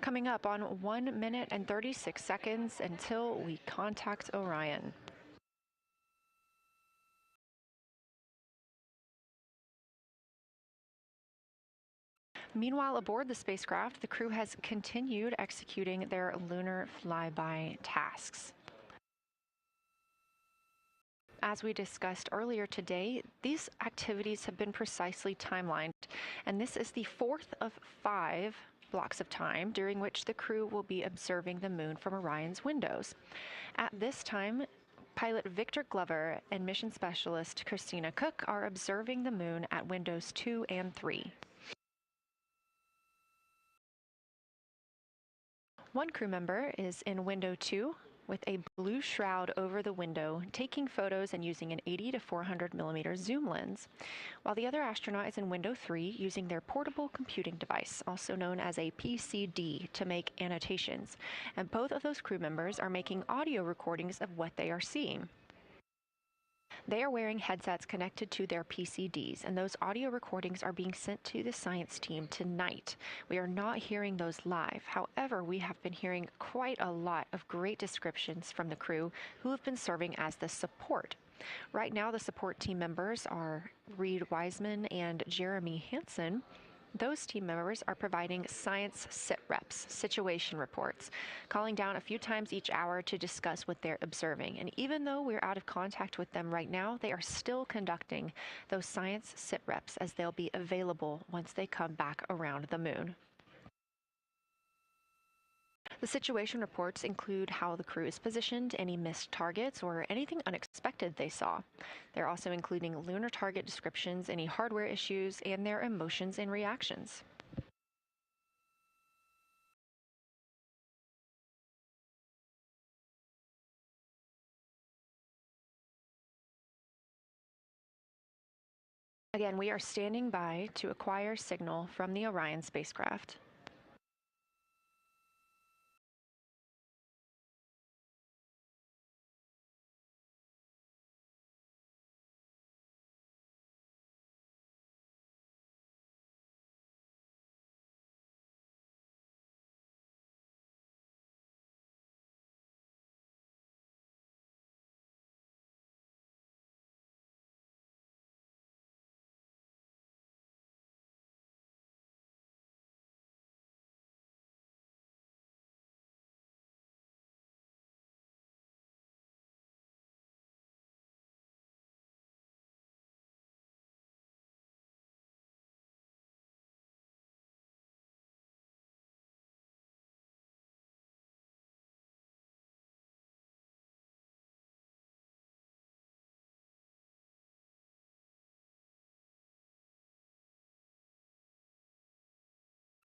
Coming up on 1 minute and 36 seconds until we contact Orion. Meanwhile, aboard the spacecraft, the crew has continued executing their lunar flyby tasks. As we discussed earlier today, these activities have been precisely timelined, and this is the fourth of 5 blocks of time during which the crew will be observing the moon from Orion's windows. At this time, pilot Victor Glover and mission specialist Christina Cook are observing the moon at windows 2 and 3. One crew member is in window 2 with a blue shroud over the window, taking photos and using an 80 to 400 millimeter zoom lens, while the other astronaut is in window 3 using their portable computing device, also known as a PCD, to make annotations. And both of those crew members are making audio recordings of what they are seeing. They are wearing headsets connected to their PCDs, and those audio recordings are being sent to the science team tonight. We are not hearing those live. However, we have been hearing quite a lot of great descriptions from the crew who have been serving as the support. Right now, the support team members are Reed Wiseman and Jeremy Hansen. Those team members are providing science sit reps, situation reports, calling down a few times each hour to discuss what they're observing. And even though we're out of contact with them right now, they are still conducting those science sit reps as they'll be available once they come back around the moon. The situation reports include how the crew is positioned, any missed targets, or anything unexpected they saw. They're also including lunar target descriptions, any hardware issues, and their emotions and reactions. Again, we are standing by to acquire signal from the Orion spacecraft.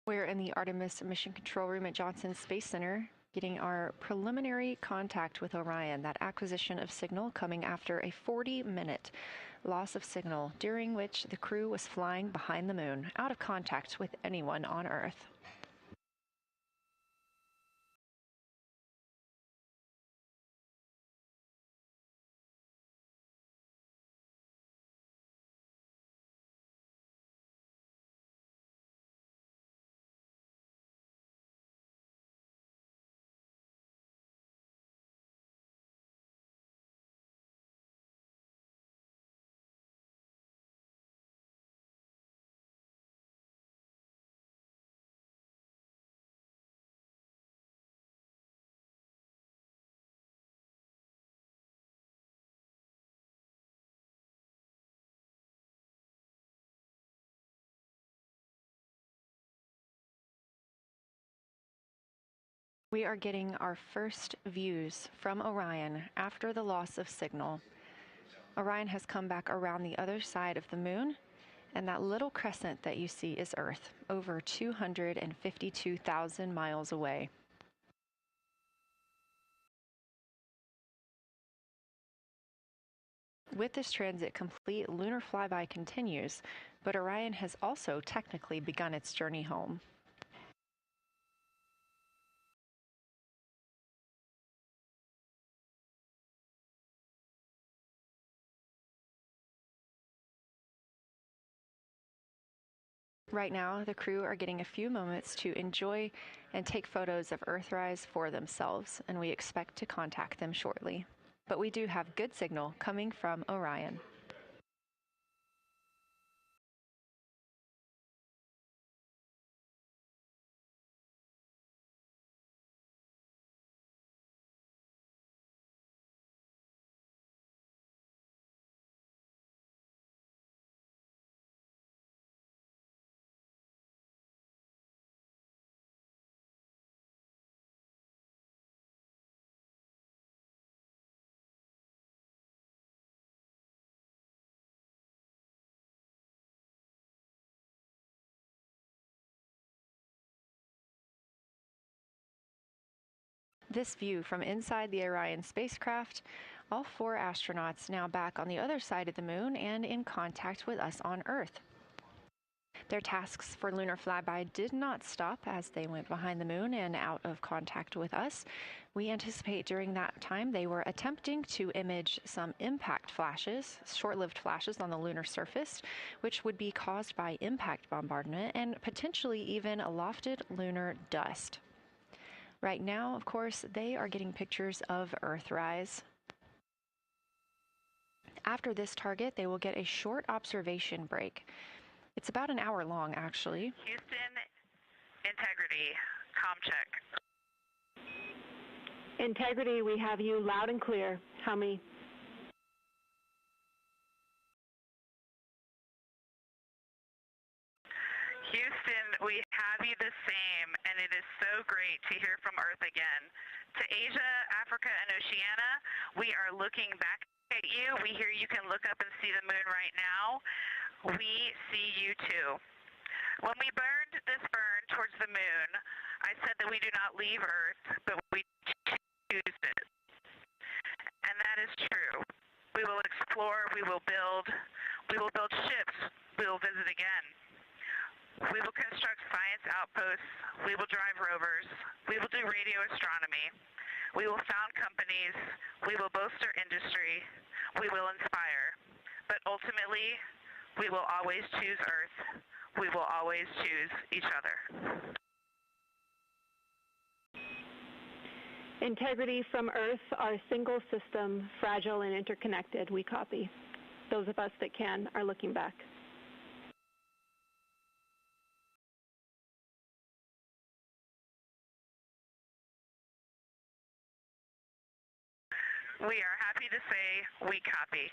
We're in the Artemis Mission Control Room at Johnson Space Center, getting our preliminary contact with Orion, that acquisition of signal coming after a 40-minute loss of signal, during which the crew was flying behind the moon, out of contact with anyone on Earth. We are getting our first views from Orion after the loss of signal. Orion has come back around the other side of the moon, and that little crescent that you see is Earth, over 252,000 miles away. With this transit complete, lunar flyby continues, but Orion has also technically begun its journey home. Right now, the crew are getting a few moments to enjoy and take photos of Earthrise for themselves, and we expect to contact them shortly. But we do have good signal coming from Orion. This view from inside the Orion spacecraft, all 4 astronauts now back on the other side of the moon and in contact with us on Earth. Their tasks for lunar flyby did not stop as they went behind the moon and out of contact with us. We anticipate during that time they were attempting to image some impact flashes, short-lived flashes on the lunar surface, which would be caused by impact bombardment and potentially even lofted lunar dust. Right now, of course, they are getting pictures of Earthrise. After this target, they will get a short observation break. It's about an hour long, actually. Houston, integrity, comm check. Integrity, we have you loud and clear. How many? Houston, we have you the same, and it is so great to hear from Earth again. To Asia, Africa, and Oceania, we are looking back at you. We hear you can look up and see the moon right now. We see you too. When we burned this burn towards the moon, I said that we do not leave Earth, but we choose it. And that is true. We will explore, we will build ships, we will visit again. We will construct science outposts, we will drive rovers, we will do radio astronomy, we will found companies, we will bolster industry, we will inspire. But ultimately, we will always choose Earth. We will always choose each other. Integrity from Earth, our single system, fragile and interconnected. We copy. Those of us that can are looking back. We are happy to say we copy.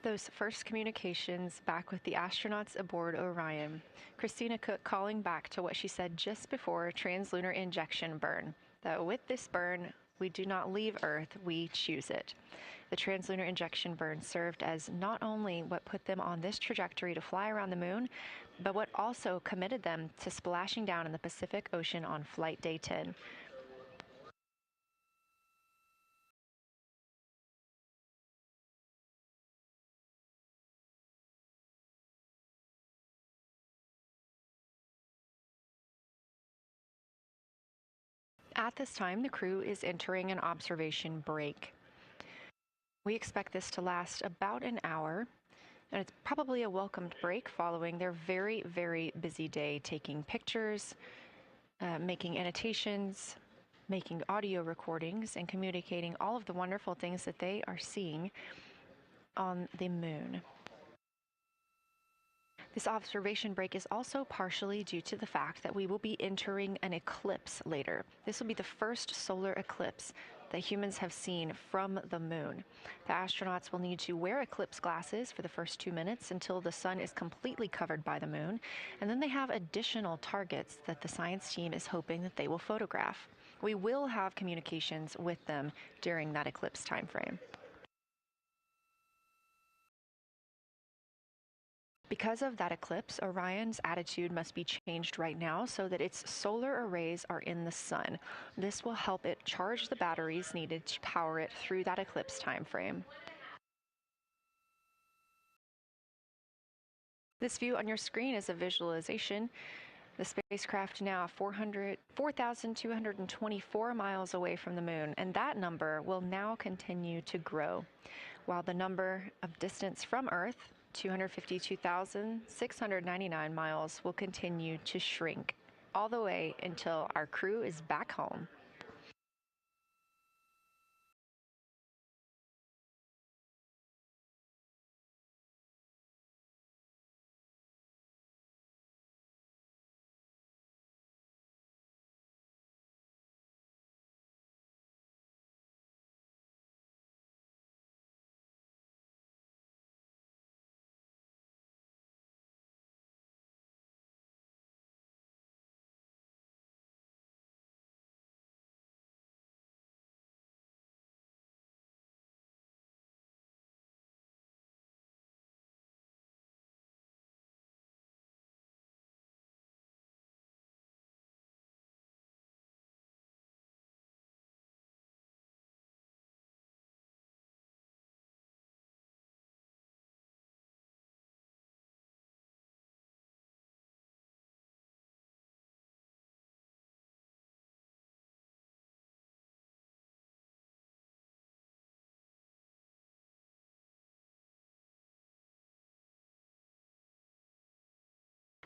Those first communications back with the astronauts aboard Orion. Christina Cook calling back to what she said just before translunar injection burn, that with this burn, we do not leave Earth, we choose it. The translunar injection burn served as not only what put them on this trajectory to fly around the moon, but what also committed them to splashing down in the Pacific Ocean on Flight Day 10. At this time, the crew is entering an observation break. We expect this to last about an hour, and it's probably a welcomed break following their very, very busy day taking pictures, making annotations, making audio recordings, and communicating all of the wonderful things that they are seeing on the moon. This observation break is also partially due to the fact that we will be entering an eclipse later. This will be the first solar eclipse that humans have seen from the moon. The astronauts will need to wear eclipse glasses for the first 2 minutes until the sun is completely covered by the moon, and then they have additional targets that the science team is hoping that they will photograph. We will have communications with them during that eclipse time frame. Because of that eclipse, Orion's attitude must be changed right now so that its solar arrays are in the sun. This will help it charge the batteries needed to power it through that eclipse time frame. This view on your screen is a visualization. The spacecraft now 4,224 miles away from the moon, and that number will now continue to grow, while the number of distance from Earth, 252,699 miles, will continue to shrink all the way until our crew is back home.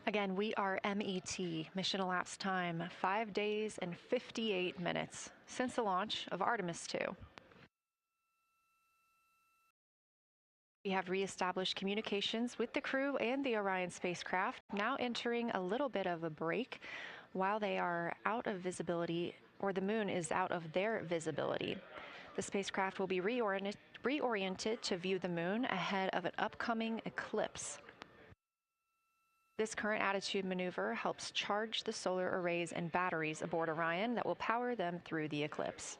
Again, we are MET, mission elapsed time, 5 days and 58 minutes since the launch of Artemis II. We have reestablished communications with the crew and the Orion spacecraft, now entering a little bit of a break while they are out of visibility, or the moon is out of their visibility. The spacecraft will be reoriented to view the moon ahead of an upcoming eclipse. This current attitude maneuver helps charge the solar arrays and batteries aboard Orion that will power them through the eclipse.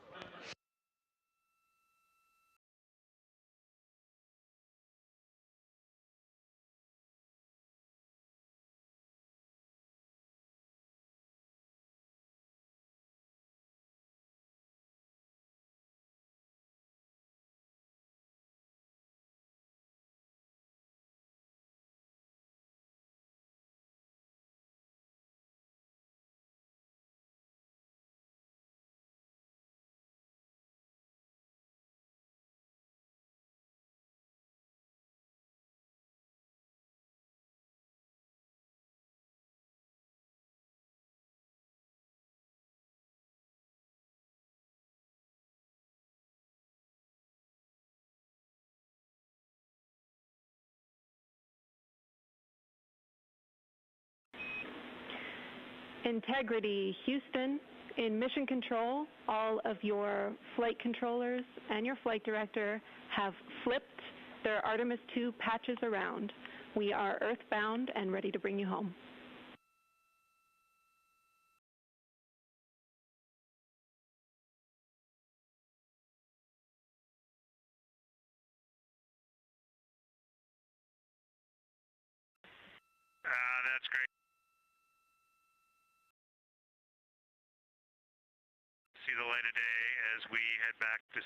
Integrity, Houston. In mission control, all of your flight controllers and your flight director have flipped their Artemis II patches around. We are earthbound and ready to bring you home. That's great. See the light of day as we head back to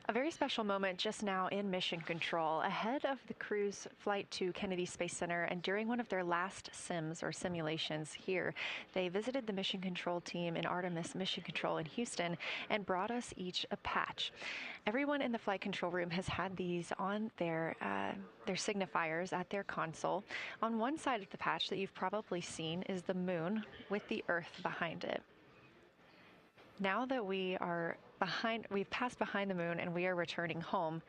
A very special moment just now in Mission Control. Ahead of the crew's flight to Kennedy Space Center and during one of their last simulations here, they visited the Mission Control team in Artemis Mission Control in Houston and brought us each a patch. Everyone in the flight control room has had these on their signifiers at their console. On one side of the patch that you've probably seen is the moon with the Earth behind it. Now that we've passed behind the moon and we are returning home,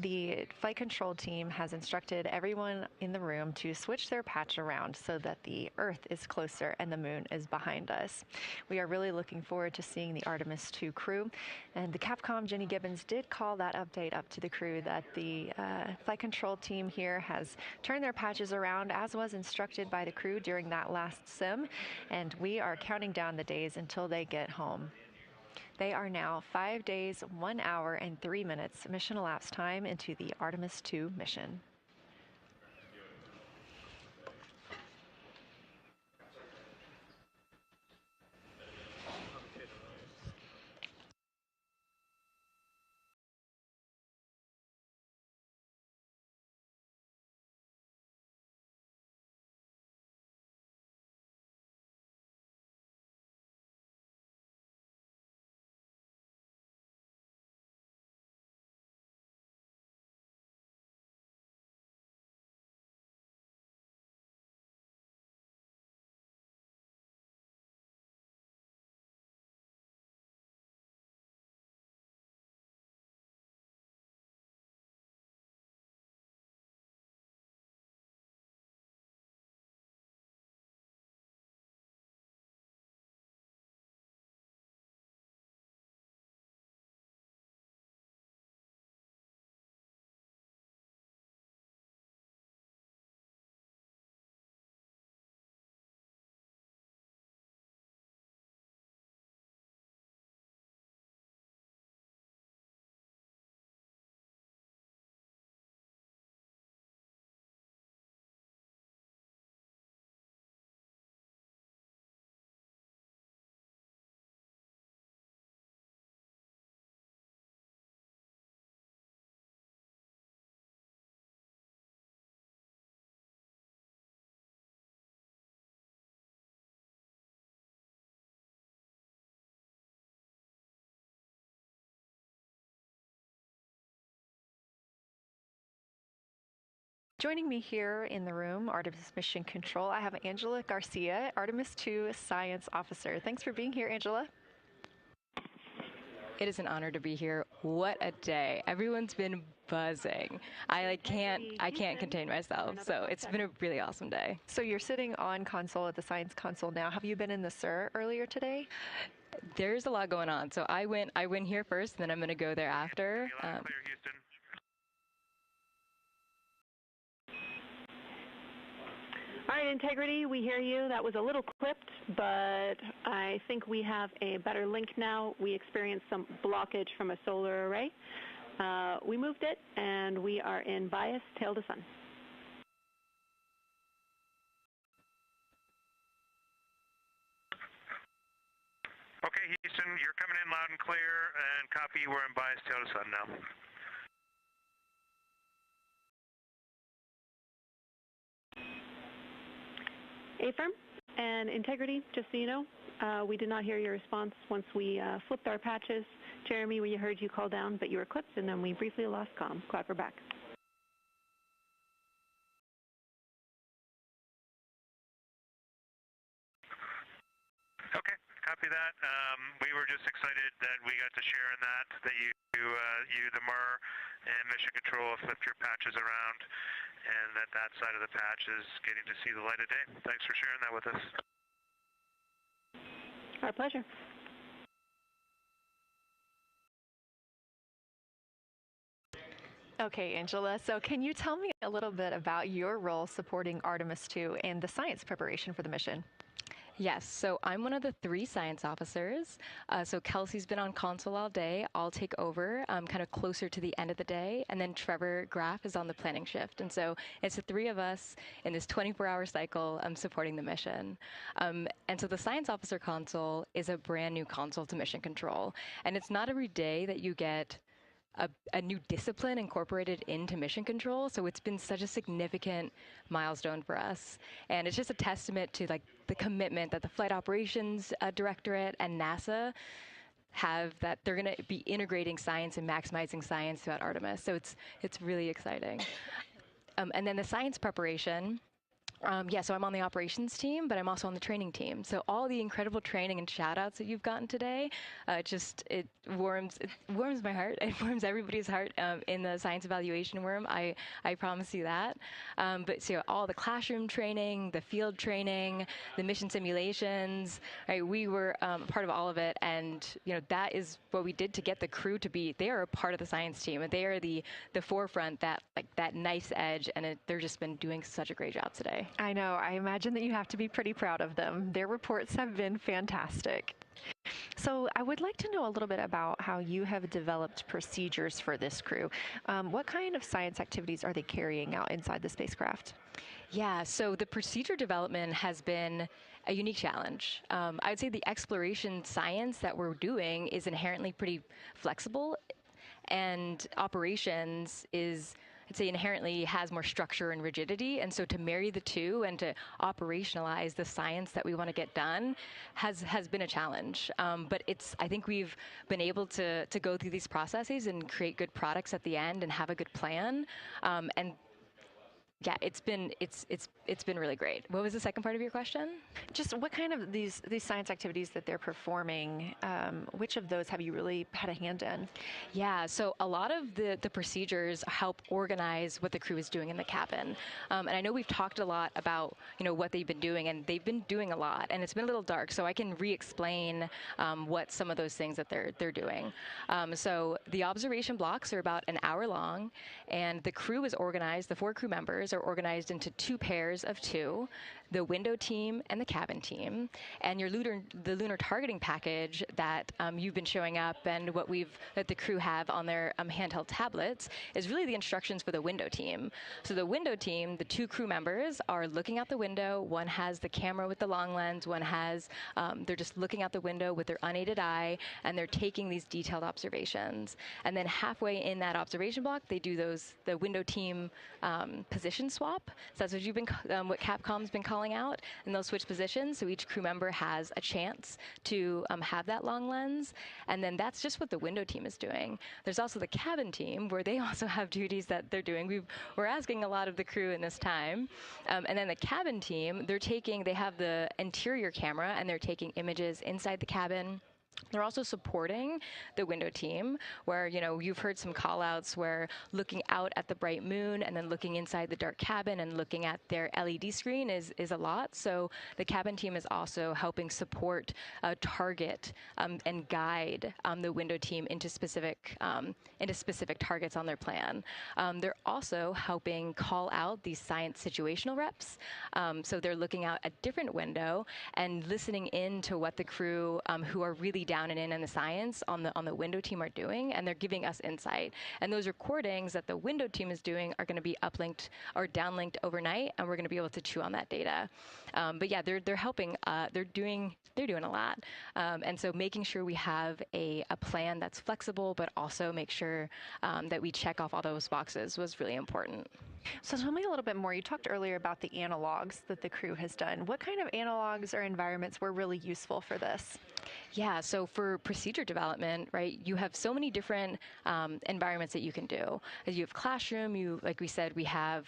the flight control team has instructed everyone in the room to switch their patch around so that the Earth is closer and the moon is behind us. We are really looking forward to seeing the Artemis II crew. And the Capcom, Jenny Gibbons, did call that update up to the crew that the flight control team here has turned their patches around as was instructed by the crew during that last sim. And we are counting down the days until they get home. They are now 5 days, 1 hour, and 3 minutes mission elapsed time into the Artemis II mission. Joining me here in the room, Artemis Mission Control, I have Angela Garcia, Artemis II Science Officer. Thanks for being here, Angela. It is an honor to be here. What a day. Everyone's been buzzing. I can't contain myself. So it's been a really awesome day. So you're sitting on console at the science console now. Have you been in the SIR earlier today? There's a lot going on. So I went here first, and then I'm going to go there after. Clear, Houston. All right, Integrity, we hear you. That was a little clipped, but I think we have a better link now. We experienced some blockage from a solar array. We moved it, and we are in bias, tail to sun. Okay, Houston, you're coming in loud and clear, and copy, we're in bias, tail to sun now. Affirm and Integrity, just so you know, we did not hear your response once we flipped our patches. Jeremy, we heard you call down, but you were clipped, and then we briefly lost comm. Glad we're back. Okay, copy that. We were just excited that we got to share in that you, the MER, and Mission Control flipped your patches around, and that side of the patch is getting to see the light of day. Thanks for sharing that with us. Our pleasure. Okay, Angela, so can you tell me a little bit about your role supporting Artemis II and the science preparation for the mission? Yes, so I'm one of the 3 science officers. So Kelsey's been on console all day. I'll take over kind of closer to the end of the day. And then Trevor Graff is on the planning shift. And so it's the 3 of us in this 24-hour cycle supporting the mission. And so the science officer console is a brand new console to Mission Control. And it's not every day that you get a new discipline incorporated into mission control. So it's been such a significant milestone for us. And it's just a testament to like the commitment that the Flight Operations Directorate and NASA have, that they're going to be integrating science and maximizing science throughout Artemis. So it's really exciting. And then the science preparation. So I'm on the operations team, but I'm also on the training team. So all the incredible training and shout outs that you've gotten today, it warms my heart. It warms everybody's heart in the science evaluation worm. I promise you that. But so all the classroom training, the field training, the mission simulations, right? We were part of all of it. And, that is what we did to get the crew to be, they are a part of the science team. And they are the forefront, that nice edge. And they're just been doing such a great job today. I know. I imagine that you have to be pretty proud of them. Their reports have been fantastic. So I would like to know a little bit about how you have developed procedures for this crew. What kind of science activities are they carrying out inside the spacecraft? Yeah, so the procedure development has been a unique challenge. I would say the exploration science that we're doing is inherently pretty flexible, and operations is, I'd say, inherently has more structure and rigidity. And so to marry the two and to operationalize the science that we want to get done has been a challenge. But I think we've been able to go through these processes and create good products at the end and have a good plan. And yeah, it's been really great. What was the second part of your question? Just what kind of these science activities that they're performing, which of those have you really had a hand in? Yeah, so a lot of the procedures help organize what the crew is doing in the cabin. And I know we've talked a lot about, what they've been doing, and they've been doing a lot, and it's been a little dark, so I can re-explain what some of those things that they're doing. So the observation blocks are about an hour long, and the crew is organized, the 4 crew members are organized into 2 pairs of 2, the window team and the cabin team. And the lunar targeting package that you've been showing up and that the crew have on their handheld tablets is really the instructions for the window team. So the window team, the 2 crew members are looking out the window. One has the camera with the long lens, one has, they're just looking out the window with their unaided eye, and they're taking these detailed observations. And then halfway in that observation block, they do the window team position swap. So that's what Capcom's been calling out, and they'll switch positions. So each crew member has a chance to have that long lens. And then that's just what the window team is doing. There's also the cabin team, where they also have duties that they're doing. We're asking a lot of the crew in this time. And then the cabin team, they have the interior camera, and they're taking images inside the cabin. They're also supporting the window team, where, you've heard some call-outs where looking out at the bright moon and then looking inside the dark cabin and looking at their LED screen is a lot. So the cabin team is also helping support, target, and guide the window team into specific targets on their plan. They're also helping call out these science situational reps. So they're looking out a different window and listening in to what the crew who are really down and in the science on the window team are doing, and they're giving us insight. And those recordings that the window team is doing are going to be uplinked or downlinked overnight, and we're going to be able to chew on that data. But yeah, they're helping. They're doing a lot. And so making sure we have a plan that's flexible, but also make sure that we check off all those boxes was really important. So tell me a little bit more. You talked earlier about the analogs that the crew has done. What kind of analogs or environments were really useful for this? Yeah, so for procedure development, right, you have so many different environments that you can do. You have classroom, like we said, you have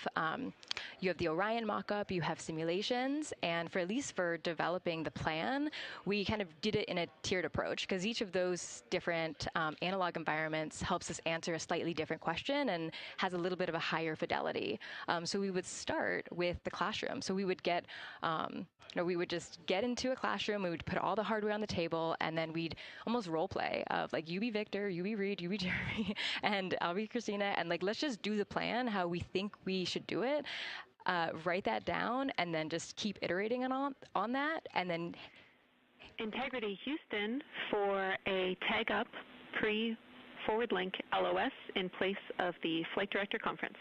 the Orion mock-up, you have simulations, and at least for developing the plan, we kind of did it in a tiered approach, because each of those different analog environments helps us answer a slightly different question and has a little bit of a higher fidelity. So we would start with the classroom. So we would we would just get into a classroom, we would put all the hardware on the table, and then we'd almost role play of like, you be Victor, you be Reed, you be Jeremy, and I'll be Christina, and like, let's just do the plan how we think we should do it. Write that down, and then just keep iterating on that, and then Integrity Houston for a tag up pre-forward link LOS in place of the Flight Director Conference.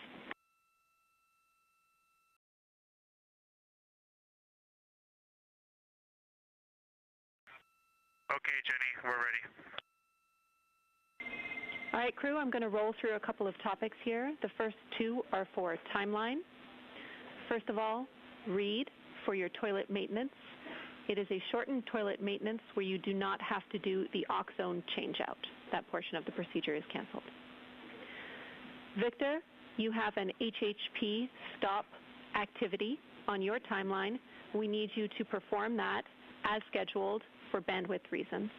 Okay, Jenny, we're ready. All right, crew, I'm going to roll through a couple of topics here. The first two are for timeline. First of all, read for your toilet maintenance. It is a shortened toilet maintenance where you do not have to do the oxone changeout. That portion of the procedure is canceled. Victor, you have an HHP stop activity on your timeline. We need you to perform that as scheduled for bandwidth reasons.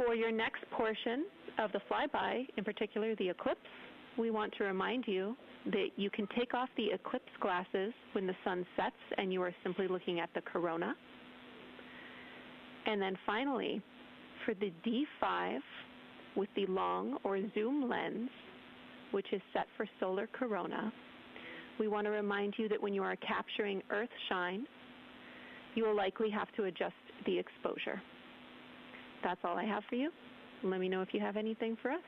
For your next portion of the flyby, in particular the eclipse, we want to remind you that you can take off the eclipse glasses when the sun sets and you are simply looking at the corona. And then finally, for the D5 with the long or zoom lens, which is set for solar corona, we want to remind you that when you are capturing Earth shine, you will likely have to adjust the exposure. That's all I have for you. Let me know if you have anything for us.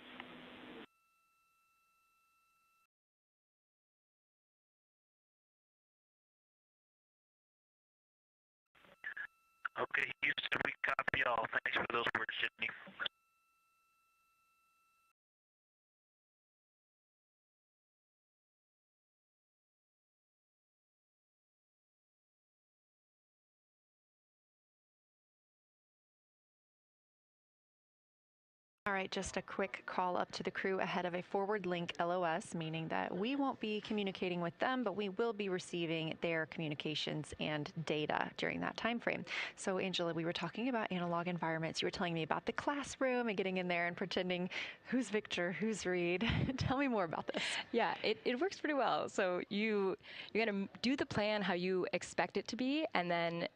Okay, Houston, we copy all. Thanks for those words, Sydney. All right, just a quick call up to the crew ahead of a forward link LOS, meaning that we won't be communicating with them, but we will be receiving their communications and data during that time frame. So, Angela, we were talking about analog environments. You were telling me about the classroom and getting in there and pretending who's Victor, who's Reed. Tell me more about this. Yeah, it works pretty well. So you're going to do the plan how you expect it to be, and then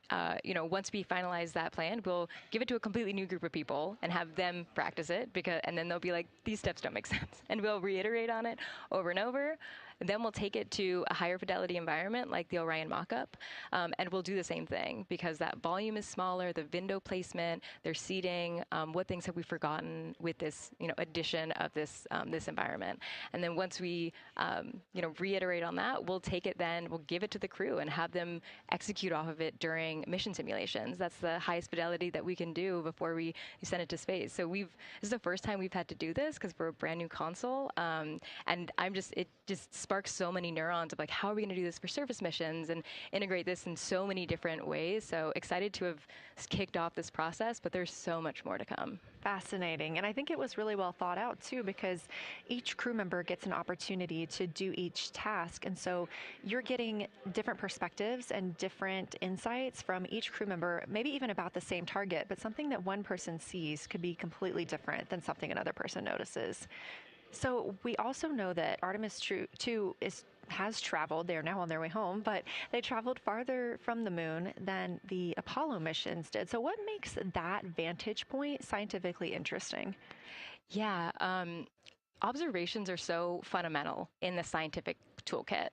once we finalize that plan, we'll give it to a completely new group of people and have them practice it. And then they'll be like, these steps don't make sense. And we'll reiterate on it over and over. Then we'll take it to a higher fidelity environment like the Orion mock-up, and we'll do the same thing because that volume is smaller, the window placement, their seating, what things have we forgotten with this addition of this environment. And then once we reiterate on that, we'll take it then, we'll give it to the crew and have them execute off of it during mission simulations. That's the highest fidelity that we can do before we send it to space. So this is the first time we've had to do this because we're a brand new console, and it just sparks so many neurons of like, how are we going to do this for surface missions and integrate this in so many different ways. So excited to have kicked off this process, but there's so much more to come. Fascinating. And I think it was really well thought out too, because each crew member gets an opportunity to do each task. And so you're getting different perspectives and different insights from each crew member, maybe even about the same target, but something that one person sees could be completely different than something another person notices. So we also know that Artemis II has traveled. They're now on their way home, but they traveled farther from the moon than the Apollo missions did. So what makes that vantage point scientifically interesting? Yeah, observations are so fundamental in the scientific toolkit,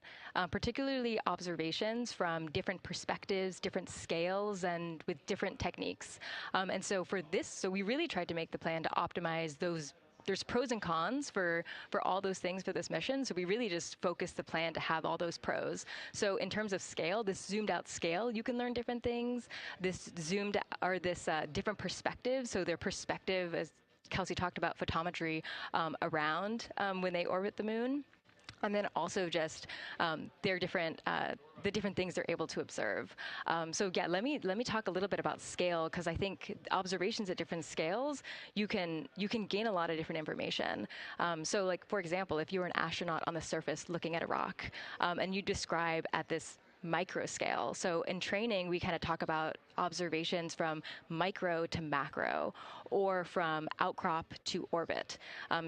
particularly observations from different perspectives, different scales, and with different techniques. And so for this, so we really tried to make the plan to optimize those. There's pros and cons for all those things for this mission. So we really just focused the plan to have all those pros. So in terms of scale, this zoomed out scale, you can learn different things. This different perspectives. So their perspective, as Kelsey talked about, photometry around when they orbit the moon. And then also just their different the different things they're able to observe. So yeah, let me talk a little bit about scale, because I think observations at different scales, you can gain a lot of different information. So like, for example, if you were an astronaut on the surface looking at a rock, and you describe at this micro scale. So in training, we kind of talk about observations from micro to macro, or from outcrop to orbit.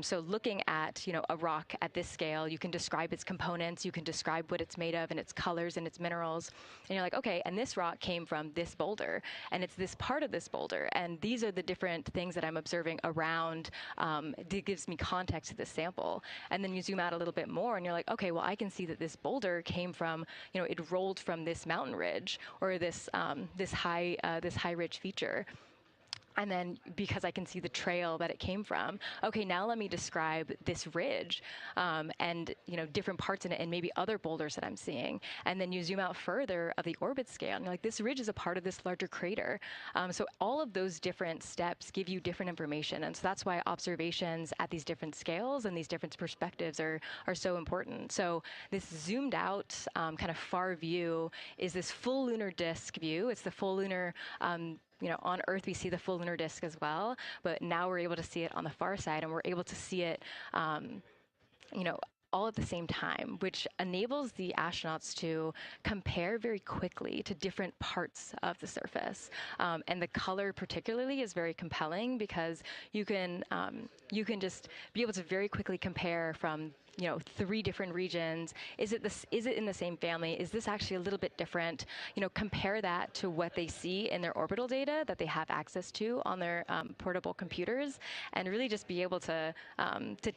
So looking at a rock at this scale, you can describe its components, you can describe what it's made of and its colors and its minerals, and you're like, okay, and this rock came from this boulder, and it's this part of this boulder, and these are the different things that I'm observing around. That gives me context to this sample. And then you zoom out a little bit more, and you're like, okay, well, I can see that this boulder came from, it rolled from this mountain ridge, or this high ridge feature. And then because I can see the trail that it came from, okay, now let me describe this ridge and, different parts in it and maybe other boulders that I'm seeing. And then you zoom out further of the orbit scale and you're like, this ridge is a part of this larger crater. So all of those different steps give you different information. And so that's why observations at these different scales and these different perspectives are so important. So this zoomed out kind of far view is this full lunar disk view. It's the full lunar on Earth, we see the full lunar disk as well, but now we're able to see it on the far side, and we're able to see it, all at the same time, which enables the astronauts to compare very quickly to different parts of the surface. And the color particularly is very compelling because you can just be able to very quickly compare from 3 different regions. Is it in the same family? Is this actually a little bit different? Compare that to what they see in their orbital data that they have access to on their portable computers, and really just be able to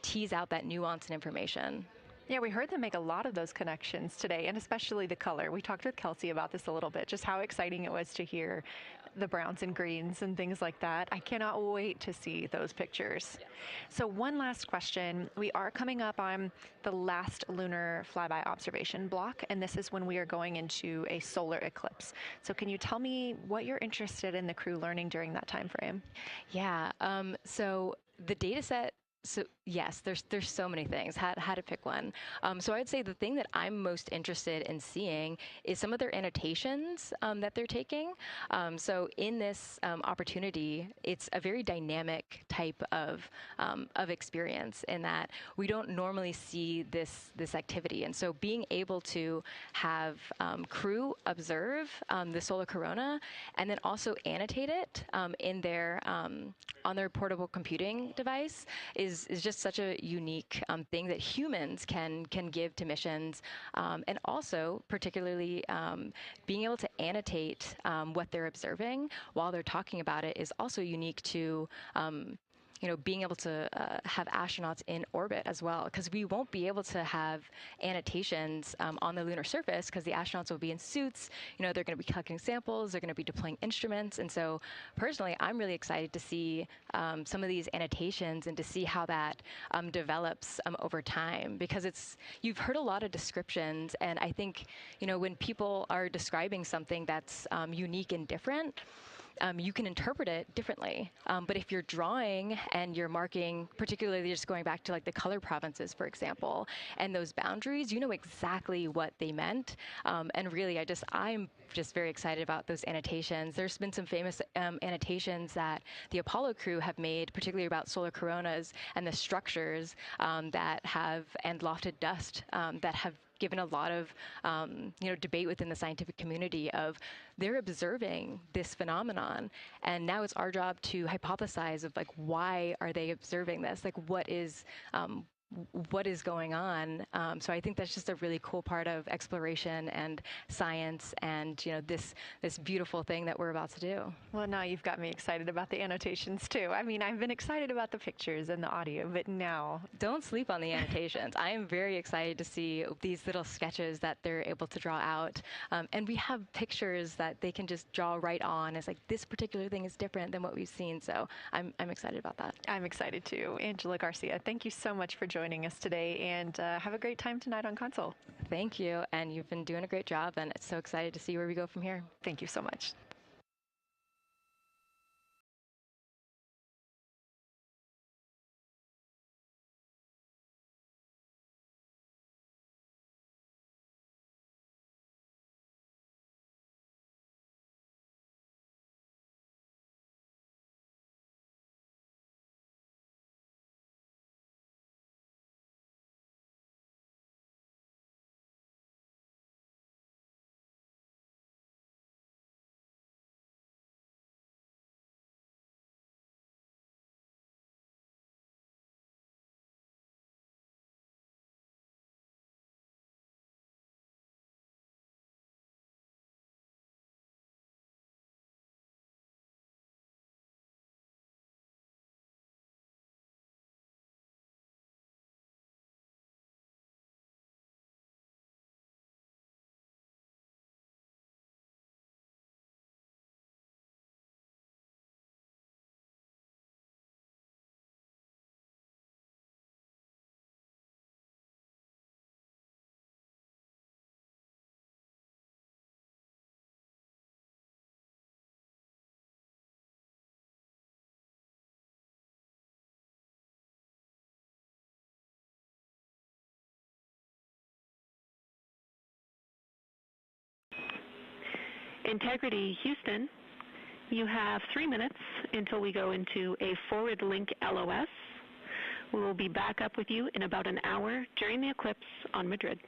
tease out that nuance and information. Yeah, we heard them make a lot of those connections today, and especially the color. We talked with Kelsey about this a little bit, just how exciting it was to hear the browns and greens and things like that. I cannot wait to see those pictures. So one last question. We are coming up on the last lunar flyby observation block, and this is when we are going into a solar eclipse. So can you tell me what you're interested in the crew learning during that time frame? Yeah, so the data set. So yes, there's so many things. How to pick one. So I would say the thing that I'm most interested in seeing is some of their annotations that they're taking. So in this opportunity, it's a very dynamic type of experience in that we don't normally see this activity. And so being able to have crew observe the solar corona and then also annotate it in their on their portable computing device is just such a unique thing that humans can give to missions, and also particularly being able to annotate what they're observing while they're talking about it is also unique to being able to have astronauts in orbit as well, because we won't be able to have annotations on the lunar surface because the astronauts will be in suits. They're going to be collecting samples, they're going to be deploying instruments. And so personally, I'm really excited to see some of these annotations and to see how that develops over time, because you've heard a lot of descriptions. And I think, when people are describing something that's unique and different, you can interpret it differently. But if you're drawing and you're marking, particularly just going back to like the color provinces, for example, and those boundaries, you know exactly what they meant. And really, I'm just very excited about those annotations. There's been some famous annotations that the Apollo crew have made, particularly about solar coronas and the structures that have, and lofted dust that have given a lot of debate within the scientific community of they're observing this phenomenon, and now it's our job to hypothesize of like, why are they observing this? Like, what is going on? So I think that's just a really cool part of exploration and science, and this beautiful thing that we're about to do. Well, now you've got me excited about the annotations too. I mean, I've been excited about the pictures and the audio, but now don't sleep on the annotations. I am very excited to see these little sketches that they're able to draw out, and we have pictures that they can just draw right on. It's like this particular thing is different than what we've seen. So I'm excited about that. I'm excited too. Angela Garcia, thank you so much for joining us today, and have a great time tonight on Console. Thank you, and you've been doing a great job, and it's so excited to see where we go from here. Thank you so much. Integrity Houston, you have 3 minutes until we go into a forward link LOS. We will be back up with you in about an hour during the eclipse on Madrid.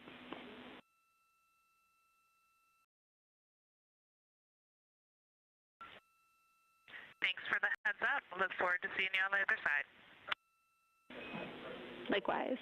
Thanks for the heads up. Look forward to seeing you on the other side. Likewise.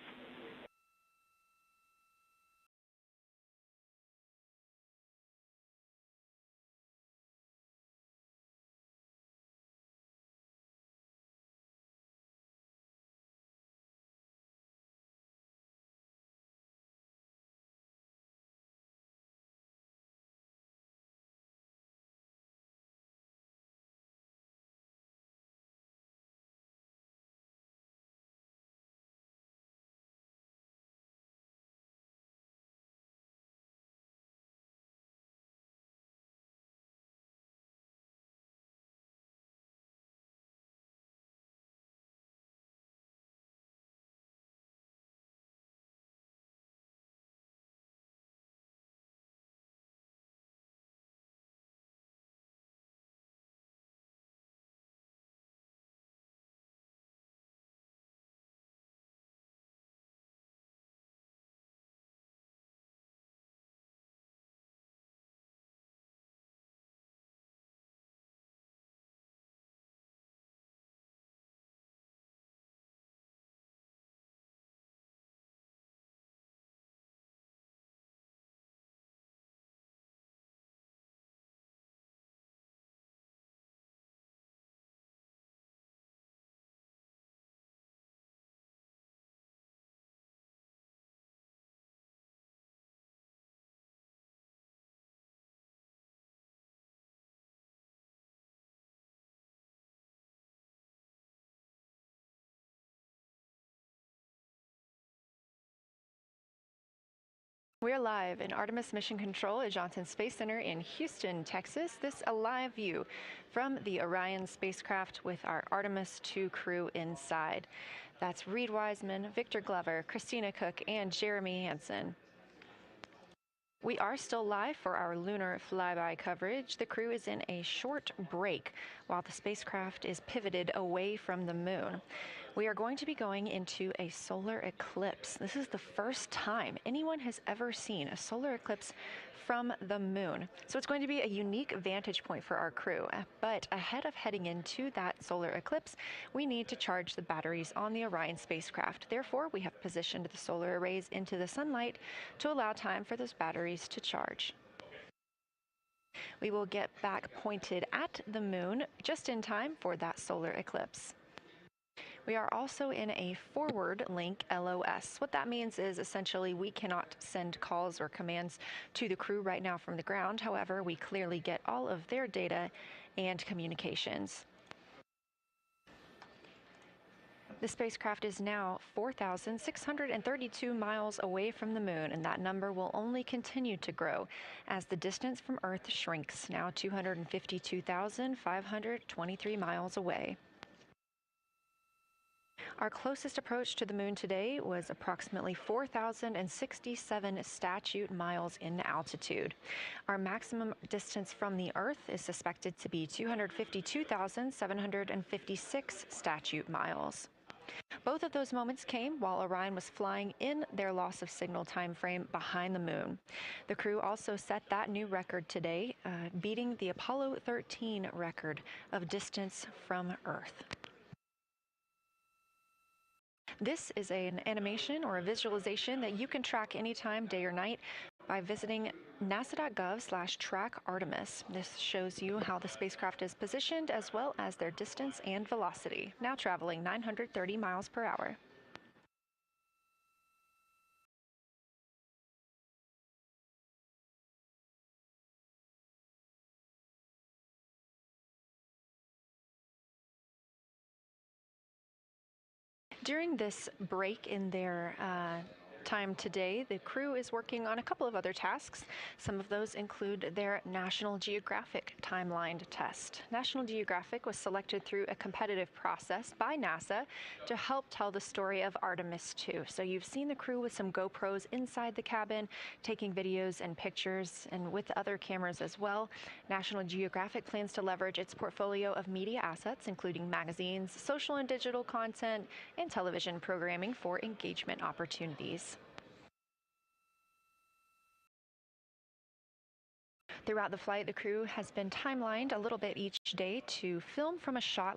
We're live in Artemis Mission Control at Johnson Space Center in Houston, Texas. This a live view from the Orion spacecraft with our Artemis II crew inside. That's Reed Wiseman, Victor Glover, Christina Cook, and Jeremy Hansen. We are still live for our lunar flyby coverage. The crew is in a short break while the spacecraft is pivoted away from the moon. We are going to be going into a solar eclipse. This is the first time anyone has ever seen a solar eclipse from the moon. So it's going to be a unique vantage point for our crew. But ahead of heading into that solar eclipse, we need to charge the batteries on the Orion spacecraft. Therefore, we have positioned the solar arrays into the sunlight to allow time for those batteries to charge. We will get back pointed at the moon just in time for that solar eclipse. We are also in a forward link LOS. What that means is essentially we cannot send calls or commands to the crew right now from the ground. However, we clearly get all of their data and communications. The spacecraft is now 4,632 miles away from the moon, and that number will only continue to grow as the distance from Earth shrinks, now 252,523 miles away. Our closest approach to the moon today was approximately 4,067 statute miles in altitude. Our maximum distance from the Earth is suspected to be 252,756 statute miles. Both of those moments came while Orion was flying in their loss of signal time frame behind the moon. The crew also set that new record today, beating the Apollo 13 record of distance from Earth. This is an animation or a visualization that you can track anytime, day or night, by visiting nasa.gov/track-Artemis. This shows you how the spacecraft is positioned as well as their distance and velocity, now traveling 930 miles per hour. During this break in their time today, the crew is working on a couple of other tasks. Some of those include their National Geographic timeline test. National Geographic was selected through a competitive process by NASA to help tell the story of Artemis II. So you've seen the crew with some GoPros inside the cabin, taking videos and pictures, and with other cameras as well. National Geographic plans to leverage its portfolio of media assets, including magazines, social and digital content, and television programming for engagement opportunities. Throughout the flight, the crew has been timelined a little bit each day to film from a shot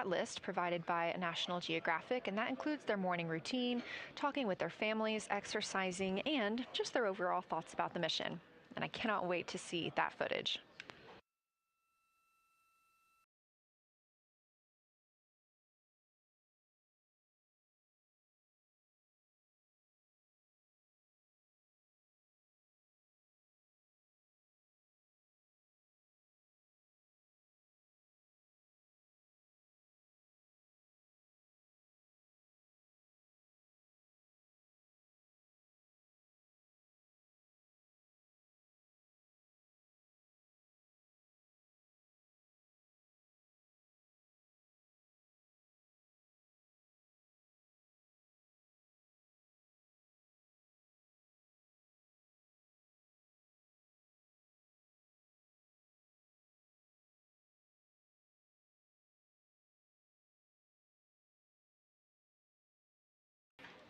list provided by National Geographic, and that includes their morning routine, talking with their families, exercising, and just their overall thoughts about the mission. And I cannot wait to see that footage.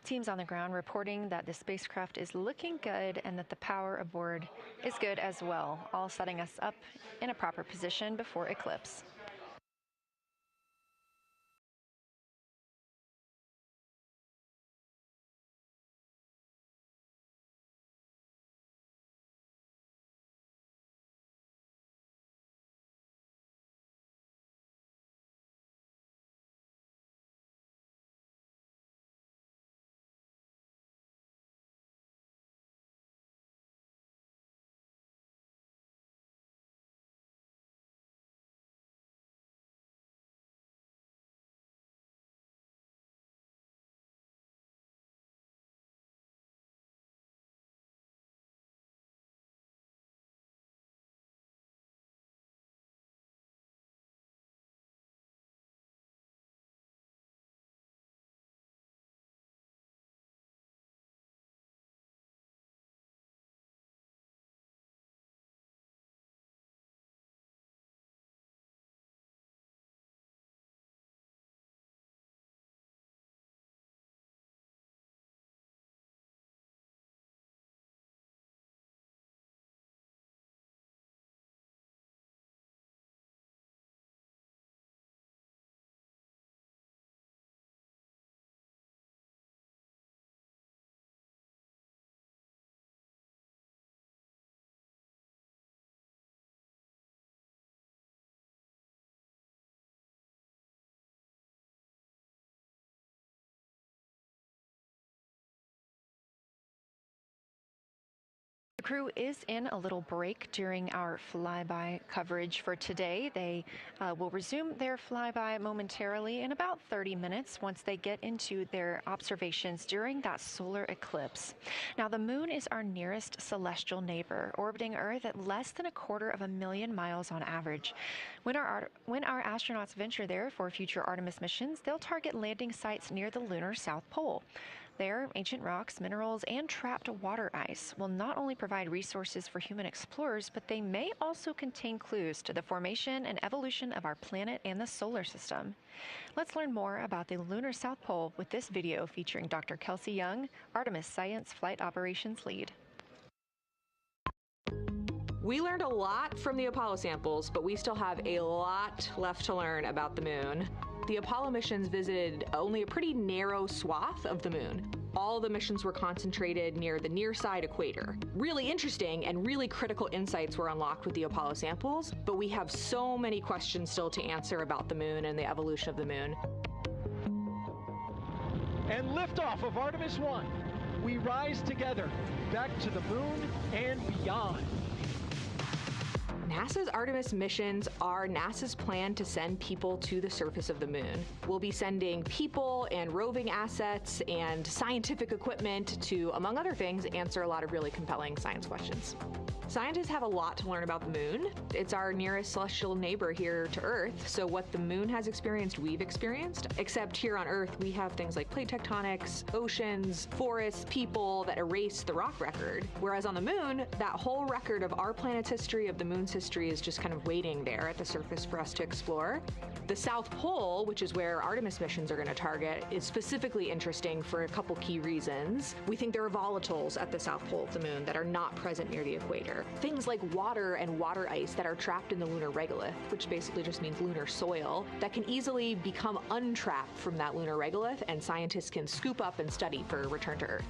Teams on the ground reporting that the spacecraft is looking good and that the power aboard is good as well, all setting us up in a proper position before eclipse. The crew is in a little break during our flyby coverage for today. They will resume their flyby momentarily in about 30 minutes once they get into their observations during that solar eclipse. Now, the moon is our nearest celestial neighbor, orbiting Earth at less than 250,000 miles on average. When our astronauts venture there for future Artemis missions, they'll target landing sites near the lunar South Pole. There, ancient rocks, minerals, and trapped water ice will not only provide resources for human explorers, but they may also contain clues to the formation and evolution of our planet and the solar system. Let's learn more about the lunar South Pole with this video featuring Dr. Kelsey Young, Artemis Science Flight Operations Lead. We learned a lot from the Apollo samples, but we still have a lot left to learn about the moon. The Apollo missions visited only a pretty narrow swath of the moon. All the missions were concentrated near the near-side equator. Really interesting and really critical insights were unlocked with the Apollo samples, but we have so many questions still to answer about the moon and the evolution of the moon. And liftoff of Artemis I. We rise together, back to the moon and beyond. NASA's Artemis missions are NASA's plan to send people to the surface of the moon. We'll be sending people and roving assets and scientific equipment to, among other things, answer a lot of really compelling science questions. Scientists have a lot to learn about the moon. It's our nearest celestial neighbor here to Earth, so what the moon has experienced, we've experienced. Except here on Earth, we have things like plate tectonics, oceans, forests, people that erase the rock record. Whereas on the moon, that whole record of our planet's history, of the moon's history, is just kind of waiting there at the surface for us to explore. The South Pole, which is where Artemis missions are going to target, is specifically interesting for a couple key reasons. We think there are volatiles at the South Pole of the moon that are not present near the equator. Things like water and water ice that are trapped in the lunar regolith, which basically just means lunar soil, that can easily become untrapped from that lunar regolith, and scientists can scoop up and study for return to Earth.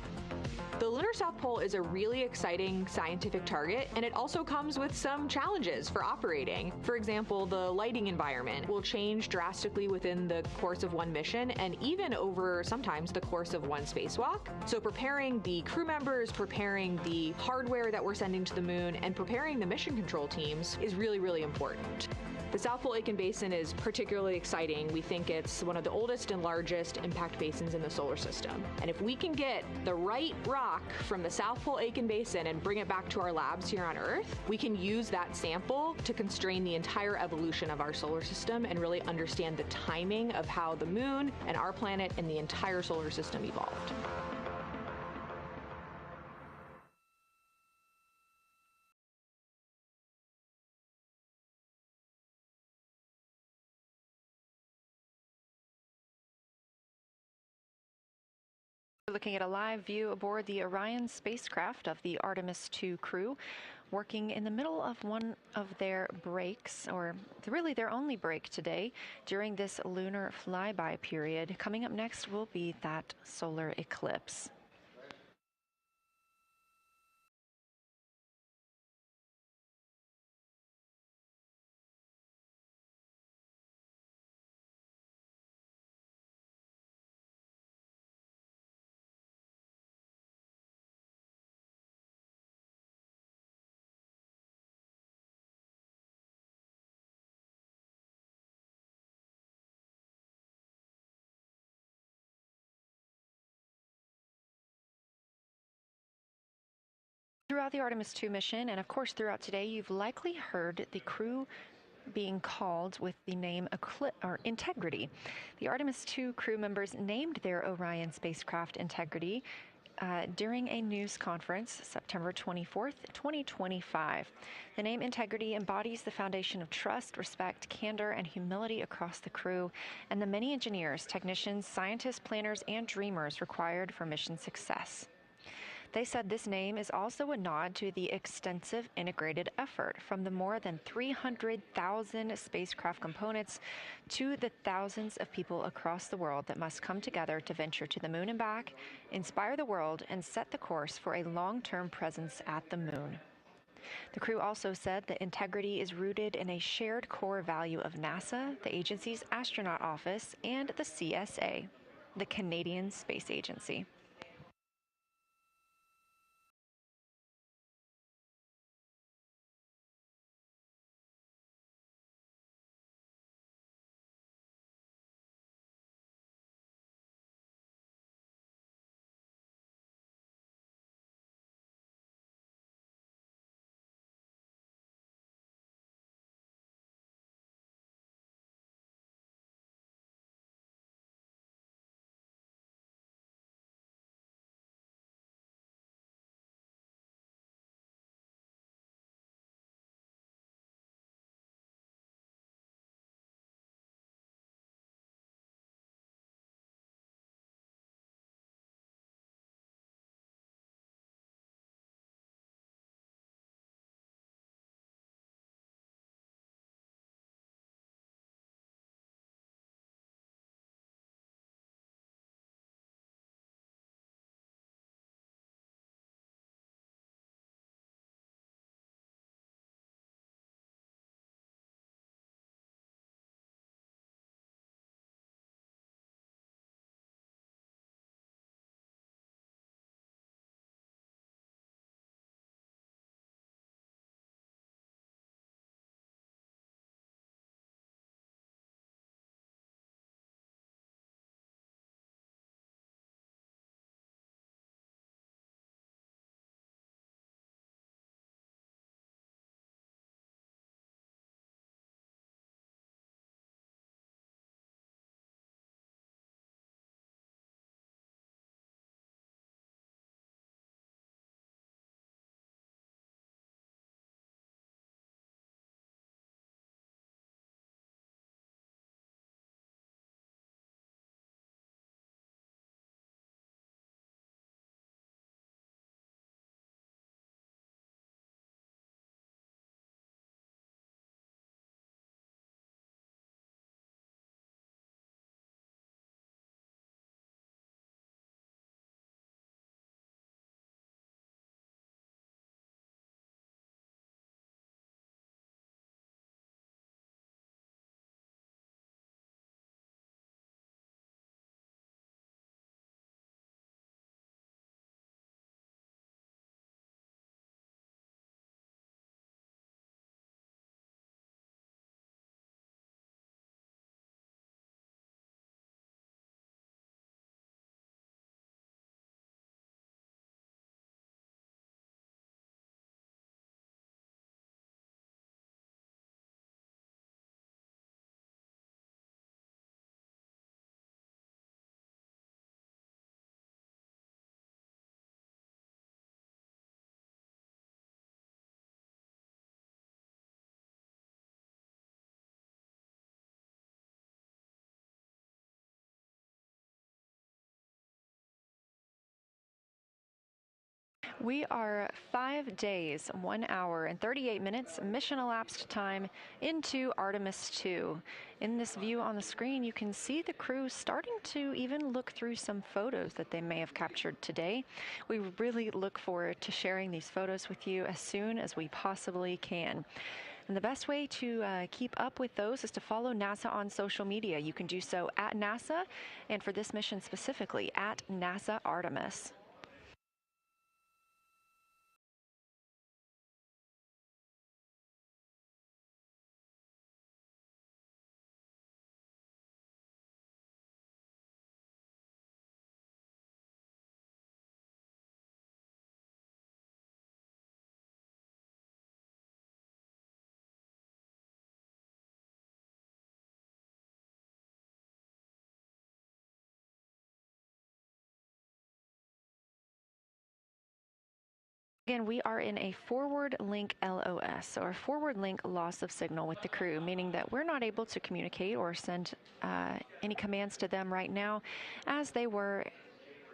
The lunar South Pole is a really exciting scientific target, and it also comes with some challenges for operating. For example, the lighting environment will change drastically within the course of one mission, and even over sometimes the course of one spacewalk. So preparing the crew members, preparing the hardware that we're sending to the moon, and preparing the mission control teams is really, really important. The South Pole Aitken Basin is particularly exciting. We think it's one of the oldest and largest impact basins in the solar system. And if we can get the right rock from the South Pole Aitken Basin and bring it back to our labs here on Earth, we can use that sample to constrain the entire evolution of our solar system and really understand the timing of how the moon and our planet and the entire solar system evolved. We're looking at a live view aboard the Orion spacecraft of the Artemis II crew, working in the middle of one of their breaks, or really their only break today during this lunar flyby period. Coming up next will be that solar eclipse. Throughout the Artemis II mission, and of course throughout today, you've likely heard the crew being called with the name Integrity. The Artemis II crew members named their Orion spacecraft Integrity during a news conference September 24th, 2025. The name Integrity embodies the foundation of trust, respect, candor, and humility across the crew and the many engineers, technicians, scientists, planners, and dreamers required for mission success. They said this name is also a nod to the extensive integrated effort from the more than 300,000 spacecraft components to the thousands of people across the world that must come together to venture to the moon and back, inspire the world, and set the course for a long-term presence at the moon. The crew also said that integrity is rooted in a shared core value of NASA, the agency's astronaut office, and the CSA, the Canadian Space Agency. We are 5 days, 1 hour, and 38 minutes mission elapsed time into Artemis II. In this view on the screen, you can see the crew starting to even look through some photos that they may have captured today. We really look forward to sharing these photos with you as soon as we possibly can. And the best way to keep up with those is to follow NASA on social media. You can do so at NASA, and for this mission specifically, at NASA Artemis. Again, we are in a forward link LOS, or forward link loss of signal with the crew, meaning that we're not able to communicate or send any commands to them right now as they were.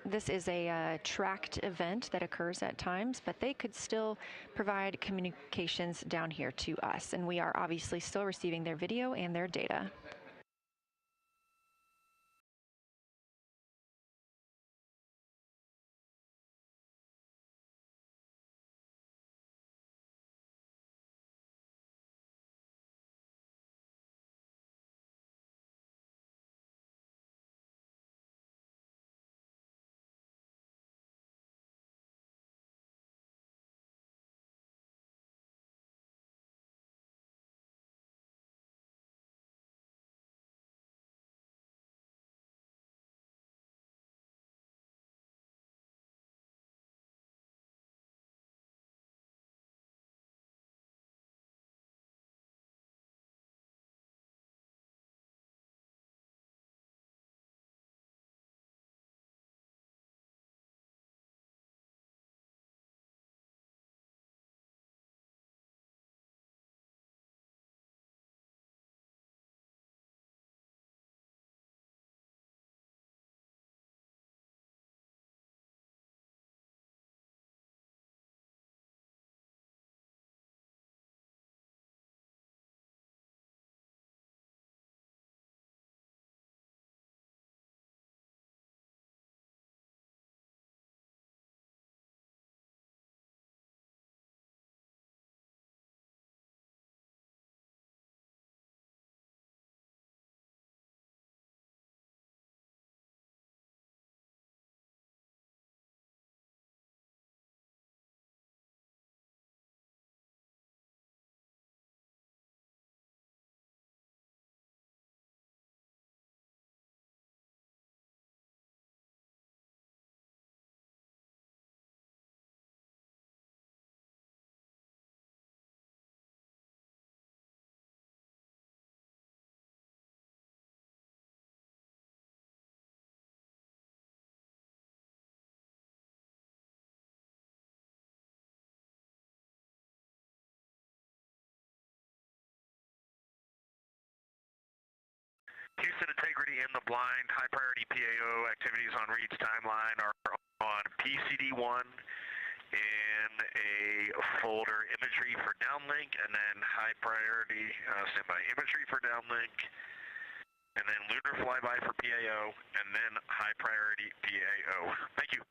This is a tracked event that occurs at times, but they could still provide communications down here to us, and we are obviously still receiving their video and their data. Houston integrity in the blind. High priority PAO activities on Reed's timeline are on PCD1 in a folder imagery for downlink, and then high priority standby imagery for downlink, and then lunar flyby for PAO, and then high priority PAO. Thank you.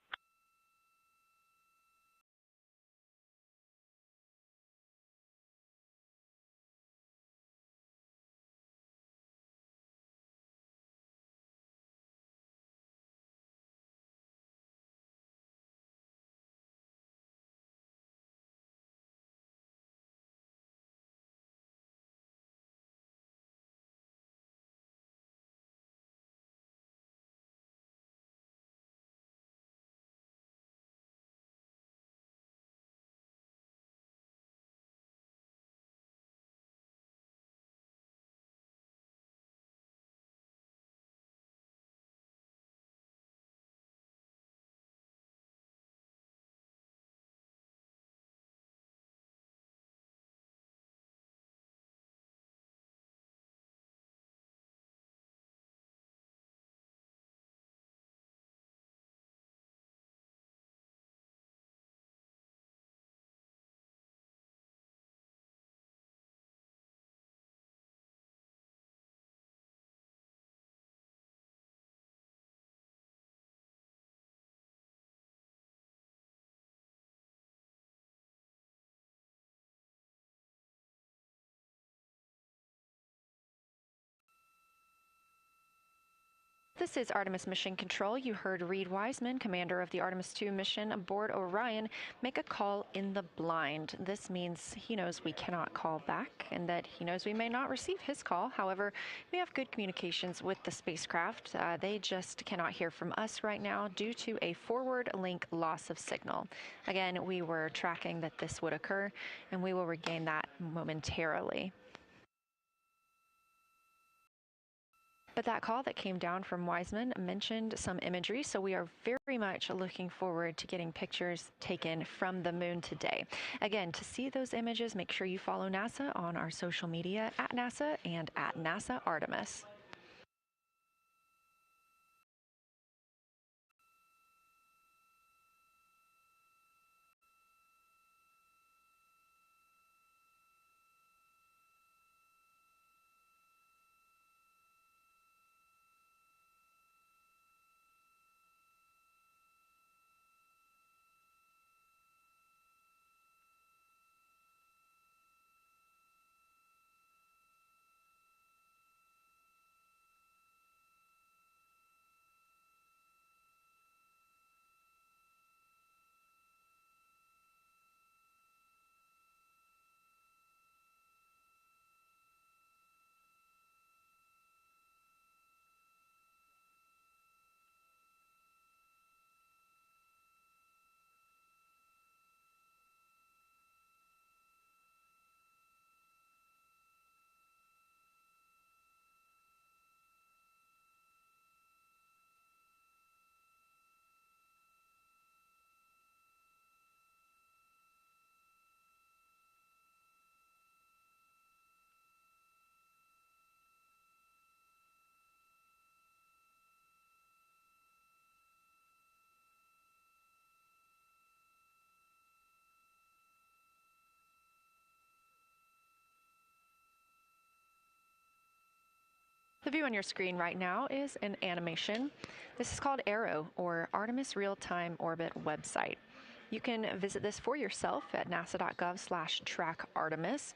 This is Artemis Mission Control. You heard Reed Wiseman, commander of the Artemis II mission aboard Orion, make a call in the blind. This means he knows we cannot call back and that he knows we may not receive his call. However, we have good communications with the spacecraft. They just cannot hear from us right now due to a forward link loss of signal. Again, we were tracking that this would occur, and we will regain that momentarily. But that call that came down from Wiseman mentioned some imagery, so we are very much looking forward to getting pictures taken from the moon today. Again, to see those images, make sure you follow NASA on our social media at NASA and at NASA Artemis. The view on your screen right now is an animation. This is called Arrow, or Artemis Real-Time Orbit website. You can visit this for yourself at nasa.gov/trackartemis,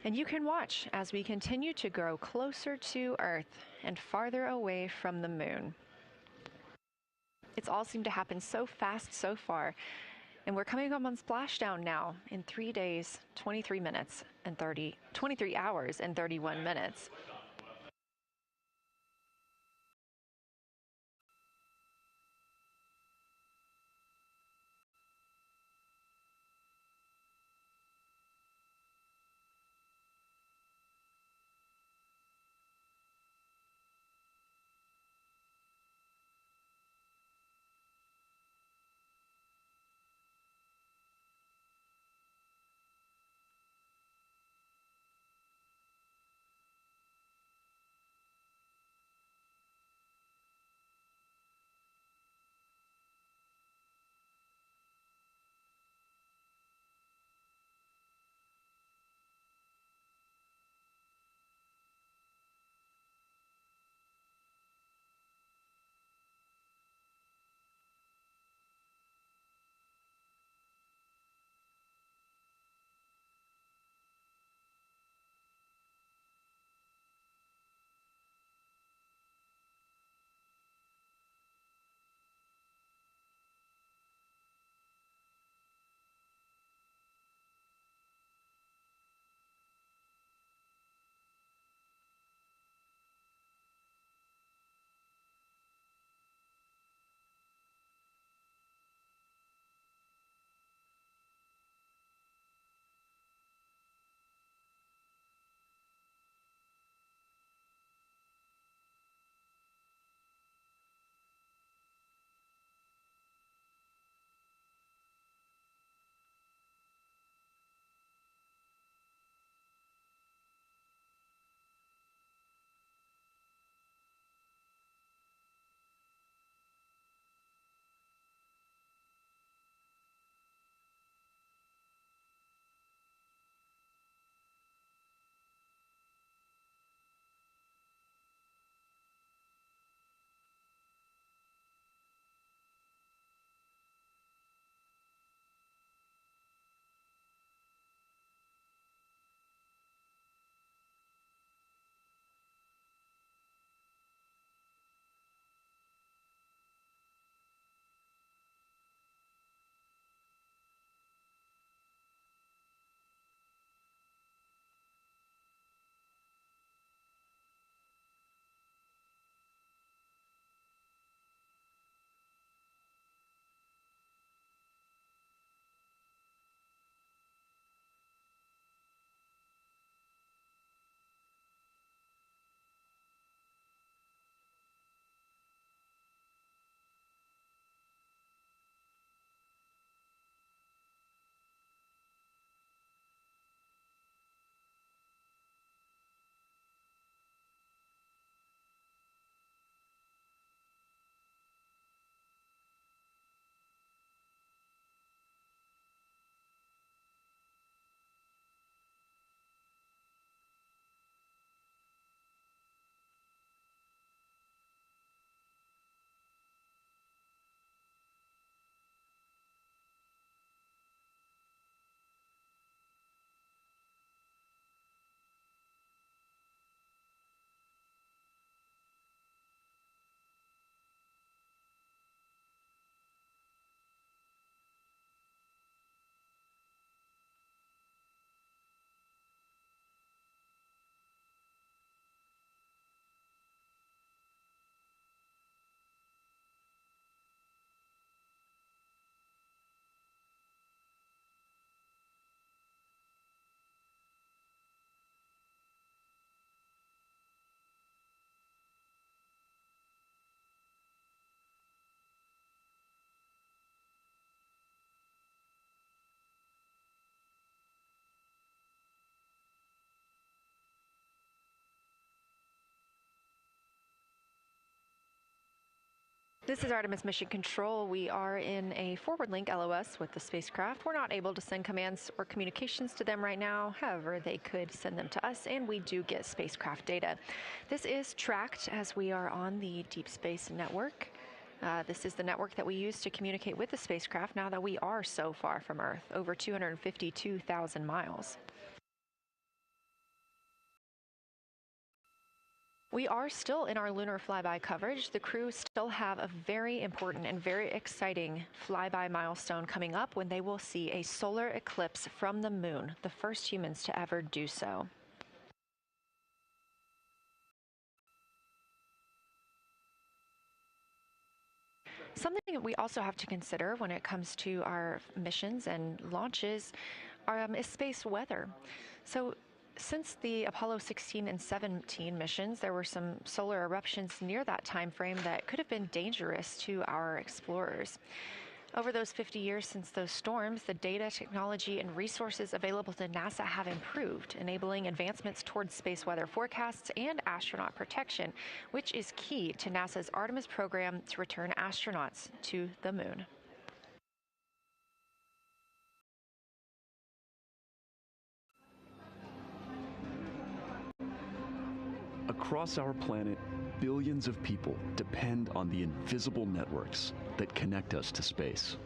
and you can watch as we continue to grow closer to Earth and farther away from the moon. It's all seemed to happen so fast so far, and we're coming up on splashdown now in 3 days, 23 hours and 31 minutes. This is Artemis Mission Control. We are in a forward link LOS with the spacecraft. We're not able to send commands or communications to them right now. However, they could send them to us, and we do get spacecraft data. This is tracked as we are on the Deep Space Network. This is the network that we use to communicate with the spacecraft now that we are so far from Earth, over 252,000 miles. We are still in our lunar flyby coverage. The crew still have a very important and very exciting flyby milestone coming up when they will see a solar eclipse from the moon, the first humans to ever do so. Something that we also have to consider when it comes to our missions and launches is space weather. So since the Apollo 16 and 17 missions, there were some solar eruptions near that time frame that could have been dangerous to our explorers. Over those 50 years since those storms, the data, technology, and resources available to NASA have improved, enabling advancements towards space weather forecasts and astronaut protection, which is key to NASA's Artemis program to return astronauts to the moon. Across our planet, billions of people depend on the invisible networks that connect us to space.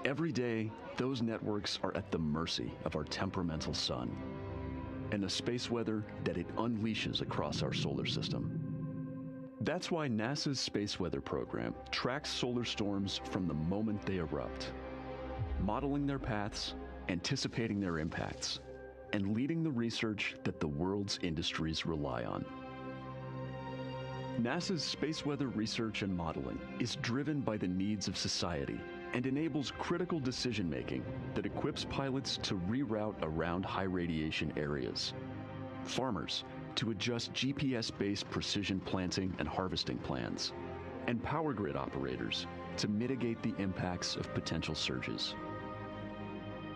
Every day, those networks are at the mercy of our temperamental sun and the space weather that it unleashes across our solar system. That's why NASA's Space Weather Program tracks solar storms from the moment they erupt, modeling their paths, anticipating their impacts, and leading the research that the world's industries rely on. NASA's space weather research and modeling is driven by the needs of society and enables critical decision-making that equips pilots to reroute around high radiation areas, farmers to adjust GPS-based precision planting and harvesting plans, and power grid operators to mitigate the impacts of potential surges.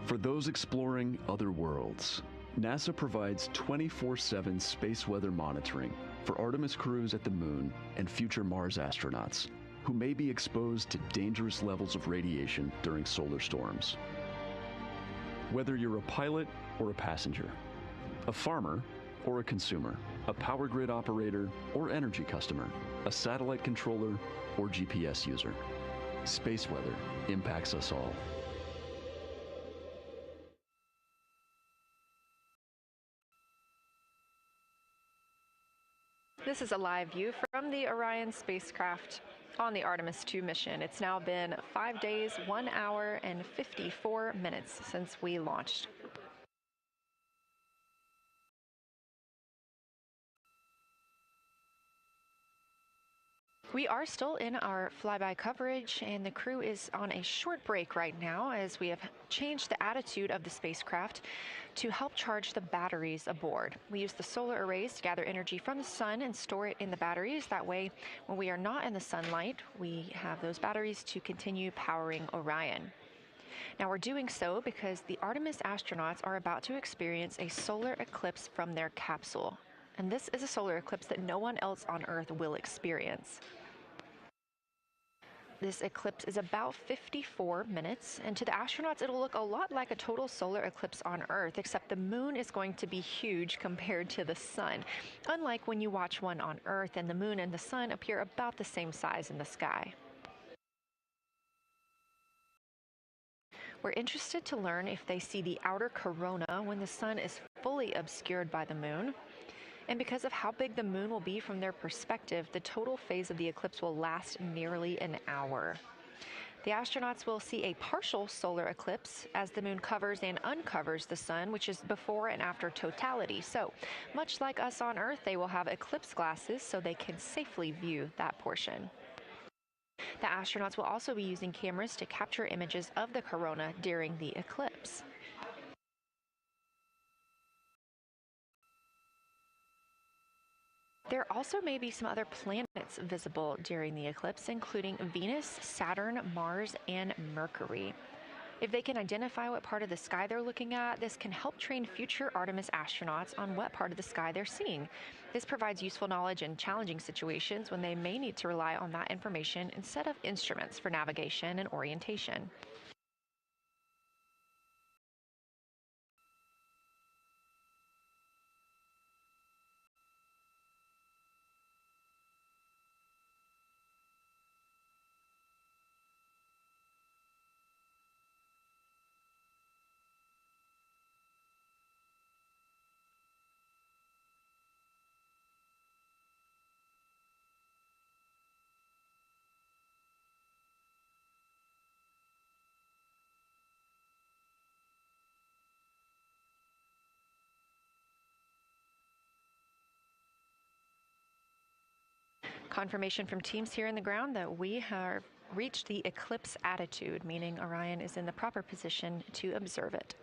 For those exploring other worlds, NASA provides 24/7 space weather monitoring for Artemis crews at the moon and future Mars astronauts who may be exposed to dangerous levels of radiation during solar storms. Whether you're a pilot or a passenger, a farmer or a consumer, a power grid operator or energy customer, a satellite controller or GPS user, space weather impacts us all. This is a live view from the Orion spacecraft on the Artemis II mission. It's now been 5 days, 1 hour, and 54 minutes since we launched. We are still in our flyby coverage, and the crew is on a short break right now as we have changed the attitude of the spacecraft to help charge the batteries aboard. We use the solar arrays to gather energy from the sun and store it in the batteries. That way, when we are not in the sunlight, we have those batteries to continue powering Orion. Now, we're doing so because the Artemis astronauts are about to experience a solar eclipse from their capsule. And this is a solar eclipse that no one else on Earth will experience. This eclipse is about 54 minutes, and to the astronauts, it'll look a lot like a total solar eclipse on Earth, except the moon is going to be huge compared to the sun, unlike when you watch one on Earth and the moon and the sun appear about the same size in the sky. We're interested to learn if they see the outer corona when the sun is fully obscured by the moon. And because of how big the moon will be from their perspective, the total phase of the eclipse will last nearly an hour. The astronauts will see a partial solar eclipse as the moon covers and uncovers the sun, which is before and after totality. So, much like us on Earth, they will have eclipse glasses so they can safely view that portion. The astronauts will also be using cameras to capture images of the corona during the eclipse. There also may be some other planets visible during the eclipse, including Venus, Saturn, Mars, and Mercury. If they can identify what part of the sky they're looking at, this can help train future Artemis astronauts on what part of the sky they're seeing. This provides useful knowledge in challenging situations when they may need to rely on that information instead of instruments for navigation and orientation. Confirmation from teams here in the ground that we have reached the eclipse attitude, meaning Orion is in the proper position to observe it.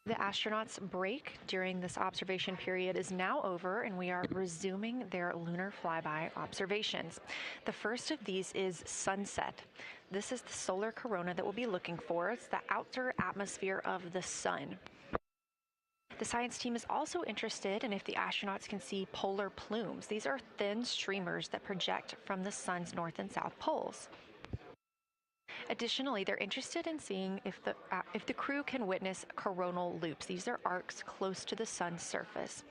The astronauts' break during this observation period is now over, and we are resuming their lunar flyby observations. The first of these is sunset. This is the solar corona that we'll be looking for. It's the outer atmosphere of the sun. The science team is also interested in if the astronauts can see polar plumes. These are thin streamers that project from the sun's north and south poles. Additionally, they're interested in seeing if the crew can witness coronal loops. These are arcs close to the sun's surface.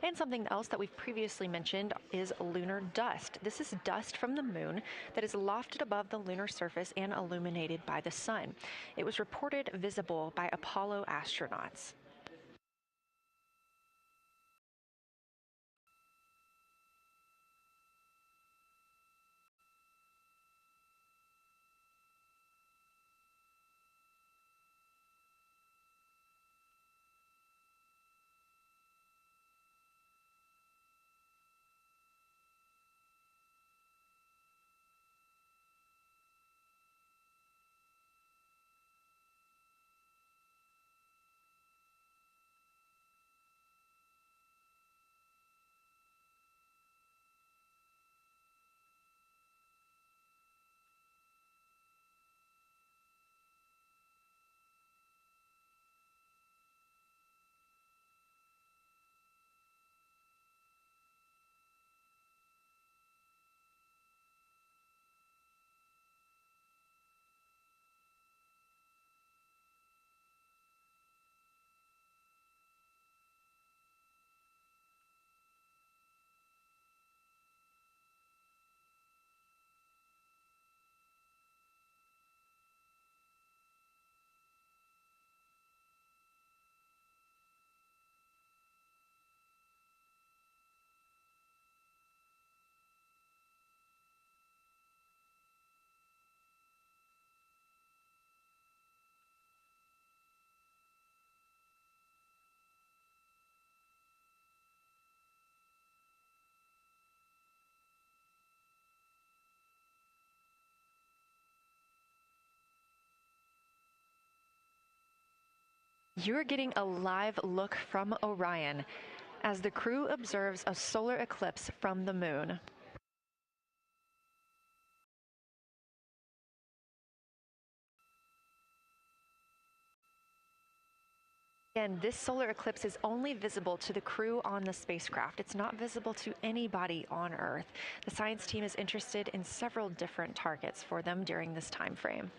And something else that we've previously mentioned is lunar dust. This is dust from the moon that is lofted above the lunar surface and illuminated by the sun. It was reported visible by Apollo astronauts. You're getting a live look from Orion as the crew observes a solar eclipse from the moon. And this solar eclipse is only visible to the crew on the spacecraft. It's not visible to anybody on Earth. The science team is interested in several different targets for them during this time frame.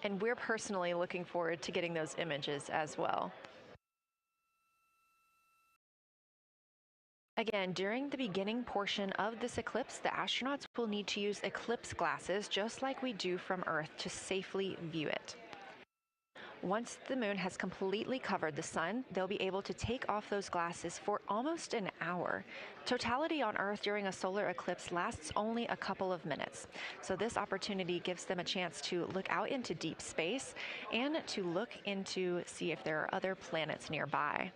And we're personally looking forward to getting those images as well. Again, during the beginning portion of this eclipse, the astronauts will need to use eclipse glasses, just like we do from Earth, to safely view it. Once the moon has completely covered the sun, they'll be able to take off those glasses for almost an hour. Totality on Earth during a solar eclipse lasts only a couple of minutes. So this opportunity gives them a chance to look out into deep space and to look into see if there are other planets nearby.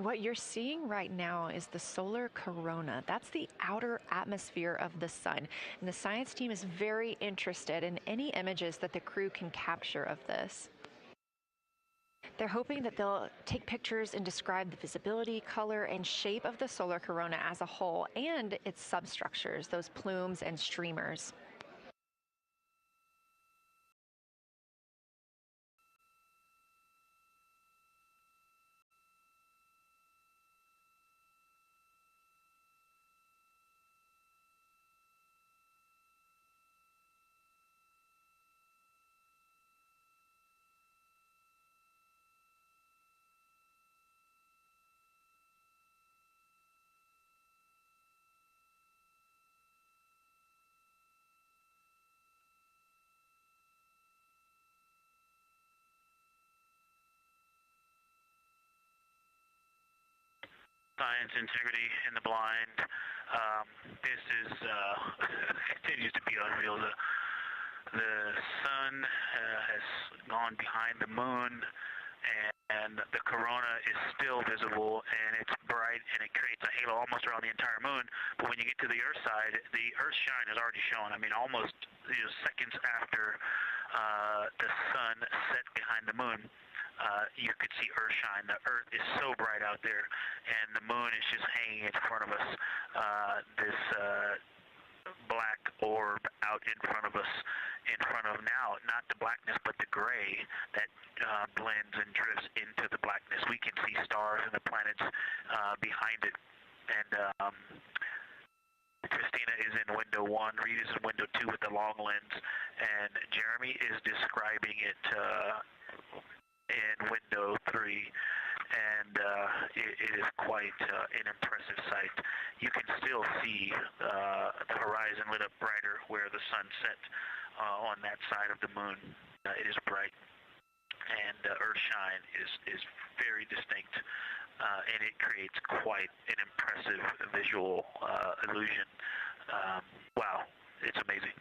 What you're seeing right now is the solar corona. That's the outer atmosphere of the sun. And the science team is very interested in any images that the crew can capture of this. They're hoping that they'll take pictures and describe the visibility, color, and shape of the solar corona as a whole and its substructures, those plumes and streamers. Science, integrity, in the blind. This is continues to be unreal. The sun has gone behind the moon, and the corona is still visible, and it's bright, and it creates a halo almost around the entire moon. But when you get to the Earth side, the Earth shine is already shown. I mean, almost seconds after the sun set behind the moon. You could see Earth shine. The Earth is so bright out there, and the moon is just hanging in front of us. This black orb out in front of us, in front of now, not the blackness, but the gray that blends and drifts into the blackness. We can see stars and the planets behind it. And Christina is in window 1, Reed is in window 2 with the long lens, and Jeremy is describing it in window 3, and it is quite an impressive sight. You can still see the horizon lit up brighter where the sun set on that side of the moon. It is bright, and Earthshine is very distinct, and it creates quite an impressive visual illusion. Wow, it's amazing.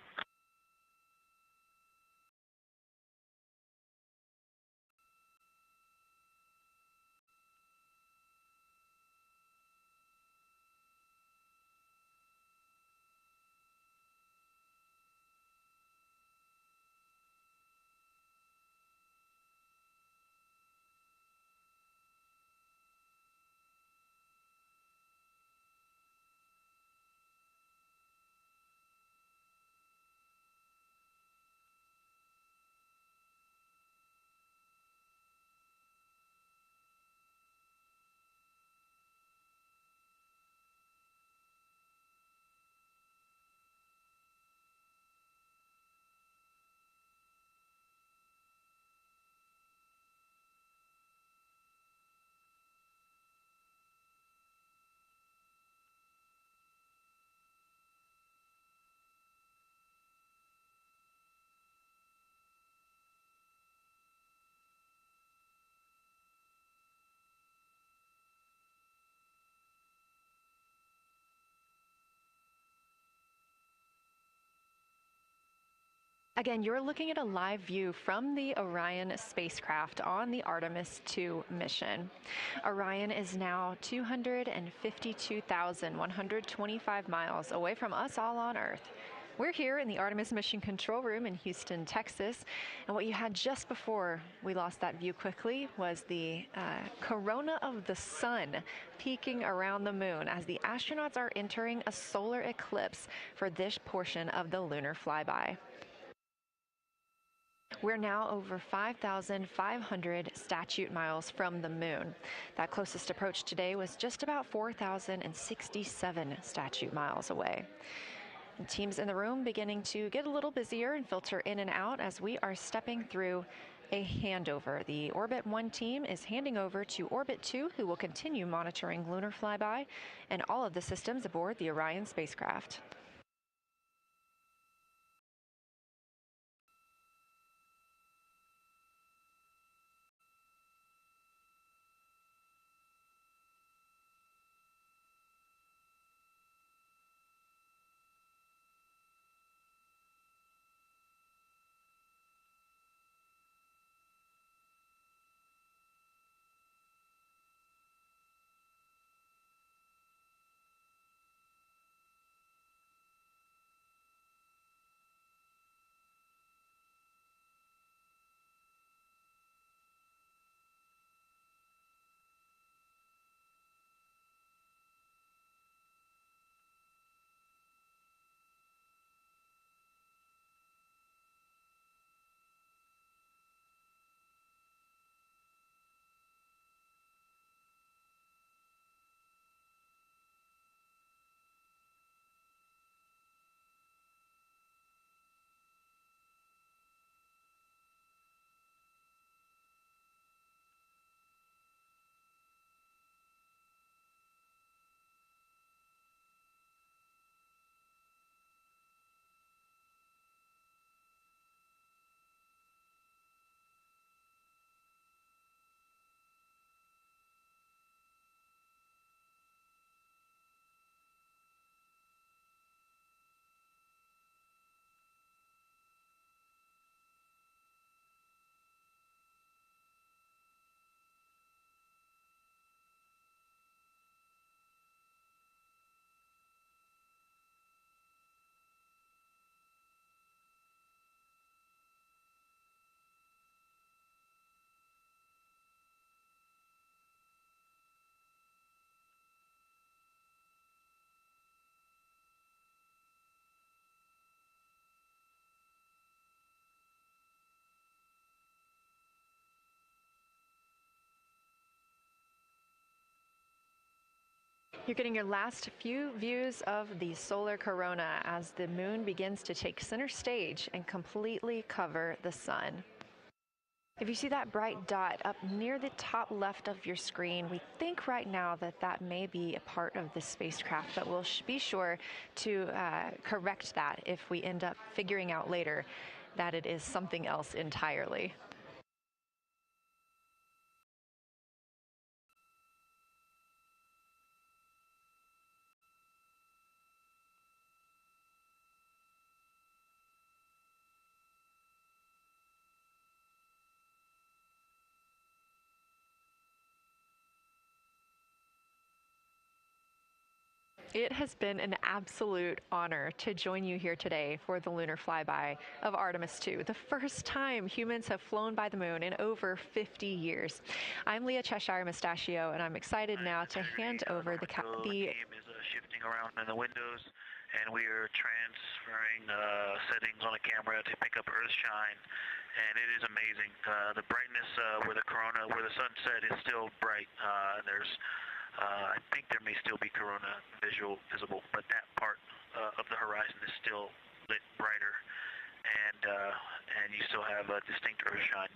Again, you're looking at a live view from the Orion spacecraft on the Artemis II mission. Orion is now 252,125 miles away from us all on Earth. We're here in the Artemis Mission Control Room in Houston, Texas, and what you had just before we lost that view quickly was the corona of the sun peeking around the moon as the astronauts are entering a solar eclipse for this portion of the lunar flyby. We're now over 5,500 statute miles from the moon. That closest approach today was just about 4,067 statute miles away. And teams in the room beginning to get a little busier and filter in and out as we are stepping through a handover. The Orbit 1 team is handing over to Orbit 2, who will continue monitoring lunar flyby and all of the systems aboard the Orion spacecraft. You're getting your last few views of the solar corona as the moon begins to take center stage and completely cover the sun. If you see that bright dot up near the top left of your screen, we think right now that that may be a part of the spacecraft, but we'll be sure to correct that if we end up figuring out later that it is something else entirely. It has been an absolute honor to join you here today for the lunar flyby of Artemis II, the first time humans have flown by the moon in over 50 years. I'm Leah Cheshire Mustachio, and I'm excited now to hand over the team is shifting around in the windows, and we are transferring settings on a camera to pick up Earthshine, and it is amazing. The brightness where the sunset is still bright. I think there may still be corona visible, but that part of the horizon is still lit brighter, and you still have a distinct Earthshine.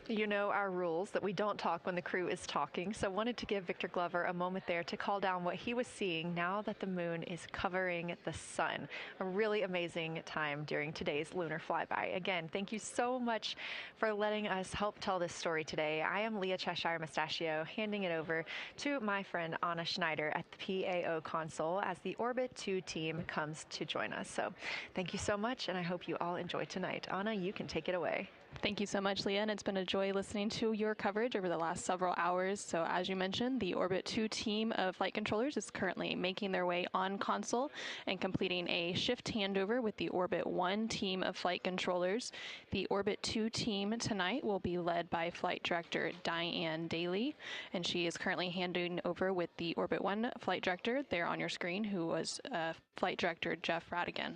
You know our rules that we don't talk when the crew is talking, so wanted to give Victor Glover a moment there to call down what he was seeing now that the moon is covering the sun. A really amazing time during today's lunar flyby. Again, thank you so much for letting us help tell this story today. I am Leah Cheshire Mustachio, handing it over to my friend Anna Schneider at the PAO console as the Orbit 2 team comes to join us. So thank you so much, and I hope you all enjoy tonight. Anna, you can take it away. Thank you so much, Leah, and it's been a joy listening to your coverage over the last several hours. So as you mentioned, the Orbit 2 team of flight controllers is currently making their way on console and completing a shift handover with the Orbit 1 team of flight controllers. The Orbit 2 team tonight will be led by Flight Director Diane Daly, and she is currently handing over with the Orbit 1 flight director there on your screen, who was Flight Director Jeff Radigan.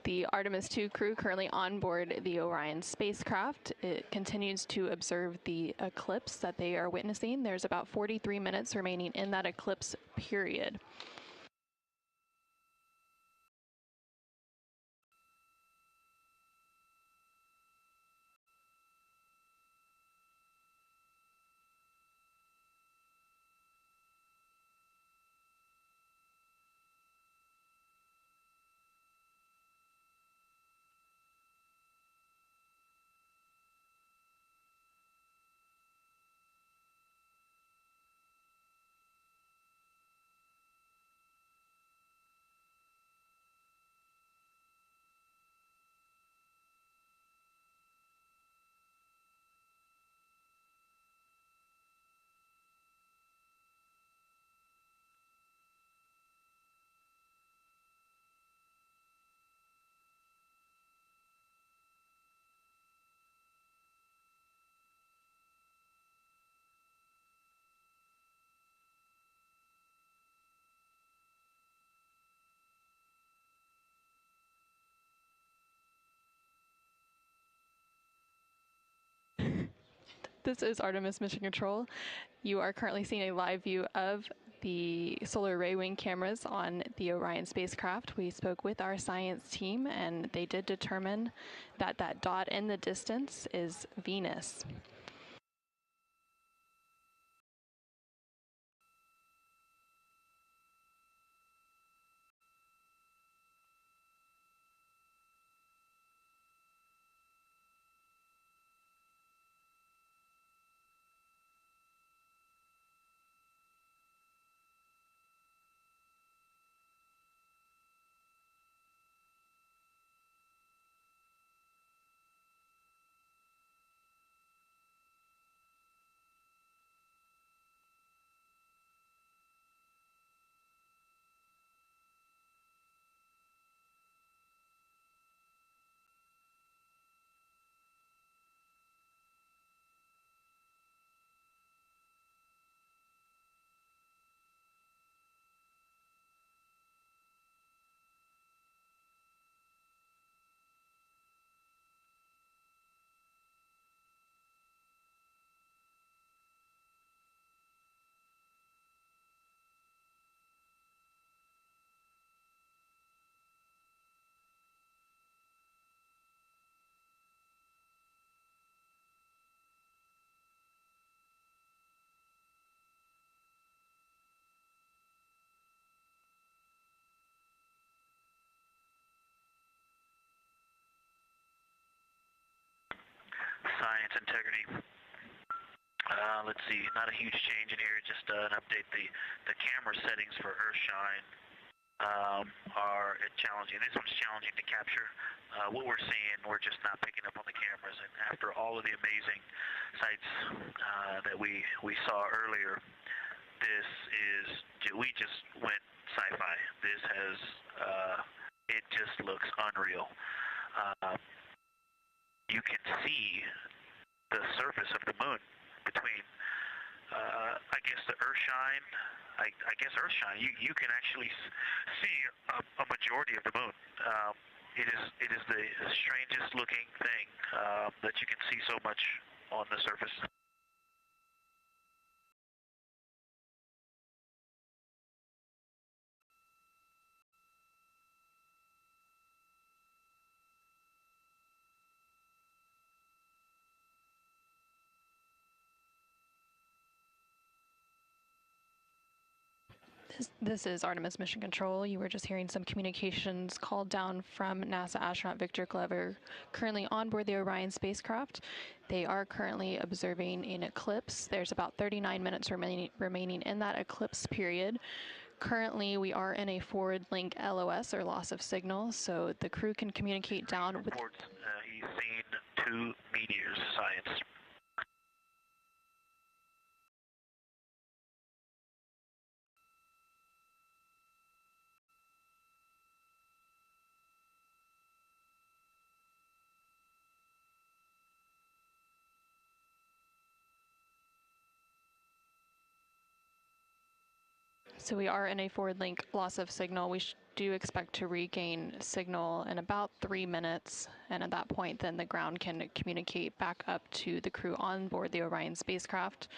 The Artemis II crew currently on board the Orion spacecraft. It continues to observe the eclipse that they are witnessing. There's about 43 minutes remaining in that eclipse period. This is Artemis Mission Control. You are currently seeing a live view of the solar array wing cameras on the Orion spacecraft. We spoke with our science team, and they did determine that that dot in the distance is Venus. integrity. Let's see, not a huge change in here, just an update. The camera settings for Earthshine are challenging. This one's challenging to capture. What we're seeing, we're just not picking up on the cameras. And after all of the amazing sights that we saw earlier, we just went sci-fi. This has, it just looks unreal. You can see the surface of the moon between, I guess, the Earthshine. I guess Earthshine. You can actually see a majority of the moon. It is the strangest looking thing that you can see so much on the surface. This is Artemis Mission Control. You were just hearing some communications called down from NASA astronaut Victor Glover, currently on board the Orion spacecraft. They are currently observing an eclipse. There's about 39 minutes remaining in that eclipse period. Currently, we are in a forward link LOS, or loss of signal, so the crew can communicate down with... He's seen 2 meteors, science. So we are in a forward link loss of signal. We do expect to regain signal in about 3 minutes. And at that point, then the ground can communicate back up to the crew on board the Orion spacecraft.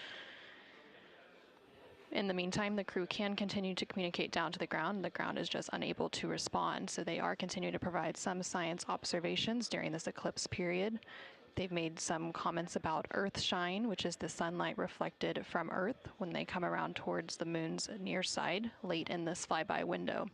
In the meantime, the crew can continue to communicate down to the ground. The ground is just unable to respond. So they are continuing to provide some science observations during this eclipse period. They've made some comments about Earthshine, which is the sunlight reflected from Earth when they come around towards the moon's near side late in this flyby window.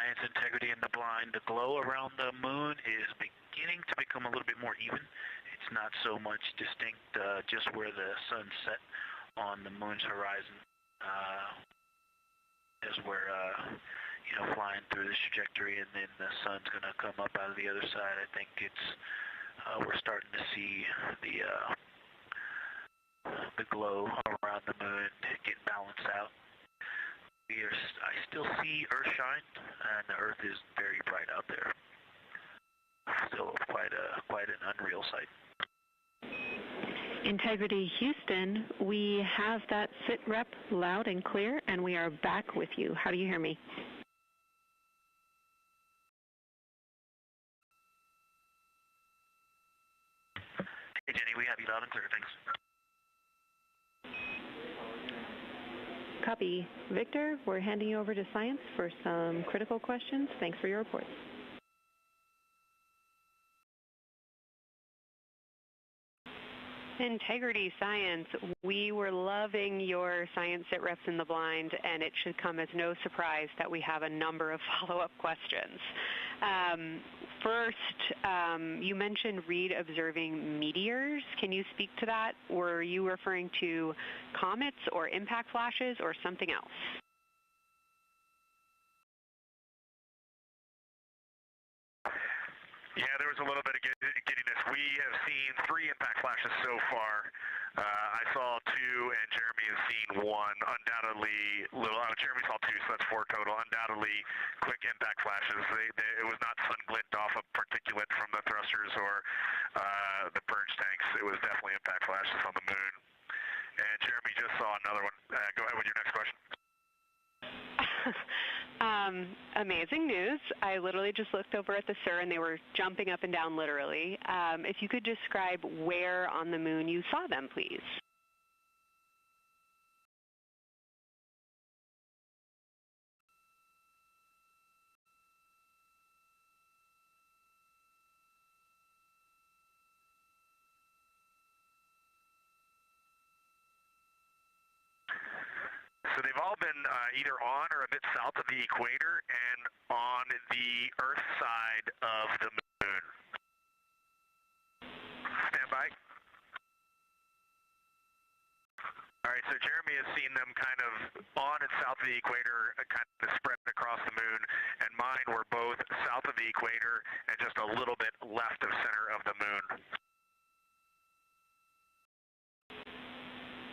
science, integrity, and the blind. The glow around the moon is beginning to become a little bit more even. It's not so much distinct just where the sun set on the moon's horizon as we're flying through this trajectory, and then the sun's going to come up out of the other side. I think it's we're starting to see the glow around the moon get balanced out. I still see Earth shine, and the Earth is very bright out there. Still quite an unreal sight. Integrity Houston, we have that sit rep loud and clear, and we are back with you. How do you hear me? Hey, Jenny, we have you loud and clear. Thanks. Copy. Victor, we're handing you over to Science for some critical questions. Thanks for your report. Integrity Science, we were loving your science sit reps in the blind, and it should come as no surprise that we have a number of follow-up questions. First, you mentioned Reed observing meteors. Can you speak to that? Were you referring to comets or impact flashes or something else? Yeah, there was a little bit of giddiness. We have seen 3 impact flashes so far. I saw 2, and Jeremy has seen 1. Undoubtedly, Jeremy saw 2, so that's 4 total. Undoubtedly, quick impact flashes. It was not sun glint off of particulate from the thrusters or the purge tanks. It was definitely impact flashes on the moon. And Jeremy just saw another one. Go ahead with your next question. Amazing news. I literally just looked over at the SIR and they were jumping up and down literally. If you could describe where on the moon you saw them, please. So they've all been either on or a bit south of the equator and on the Earth side of the moon. Stand by. All right, so Jeremy has seen them kind of on and south of the equator, kind of spread across the moon, and mine were both south of the equator and just a little bit left of center of the moon.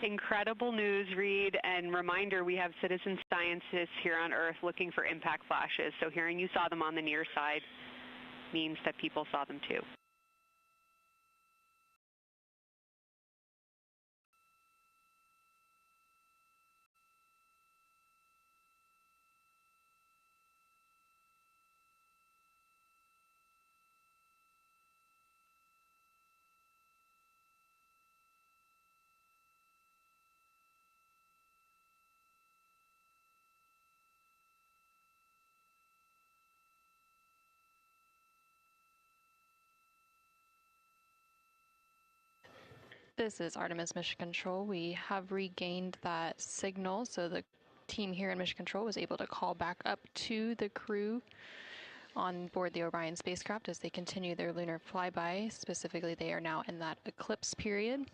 Incredible news, Reed, and reminder, we have citizen scientists here on Earth looking for impact flashes, so hearing you saw them on the near side means that people saw them too. This is Artemis Mission Control. We have regained that signal, so the team here in Mission Control was able to call back up to the crew on board the Orion spacecraft as they continue their lunar flyby. Specifically, they are now in that eclipse period.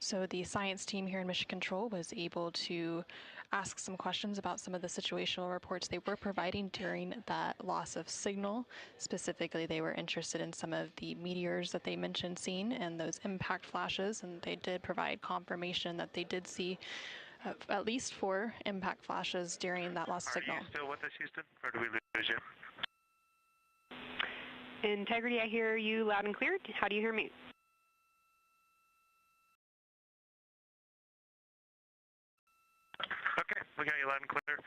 So the science team here in Mission Control was able to ask some questions about some of the situational reports they were providing during that loss of signal. Specifically, they were interested in some of the meteors that they mentioned seeing and those impact flashes, and they did provide confirmation that they did see at least 4 impact flashes during that lost signal. Are you still with us, Houston, or do we lose you? Integrity, I hear you loud and clear. How do you hear me? Okay, we got you loud and clear.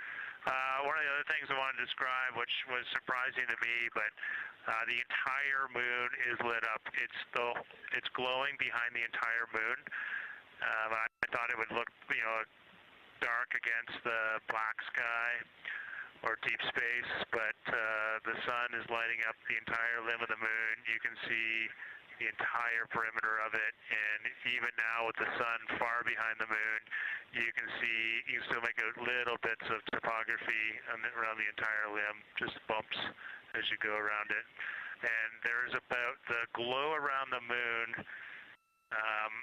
One of the other things I wanted to describe, which was surprising to me, but the entire moon is lit up. It's glowing behind the entire moon. I thought it would look, dark against the black sky or deep space, but the sun is lighting up the entire limb of the moon. You can see, the entire perimeter of it, and even now with the sun far behind the moon, you can still make out little bits of topography around the entire limb, just bumps as you go around it. And there's about the glow around the moon,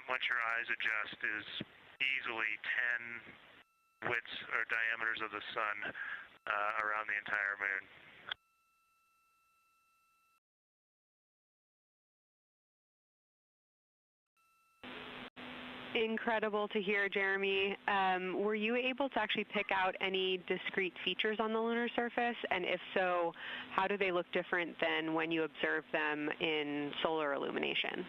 once your eyes adjust, is easily 10 widths or diameters of the sun around the entire moon. Incredible to hear, Jeremy. Were you able to actually pick out any discrete features on the lunar surface? And if so, how do they look different than when you observe them in solar illumination?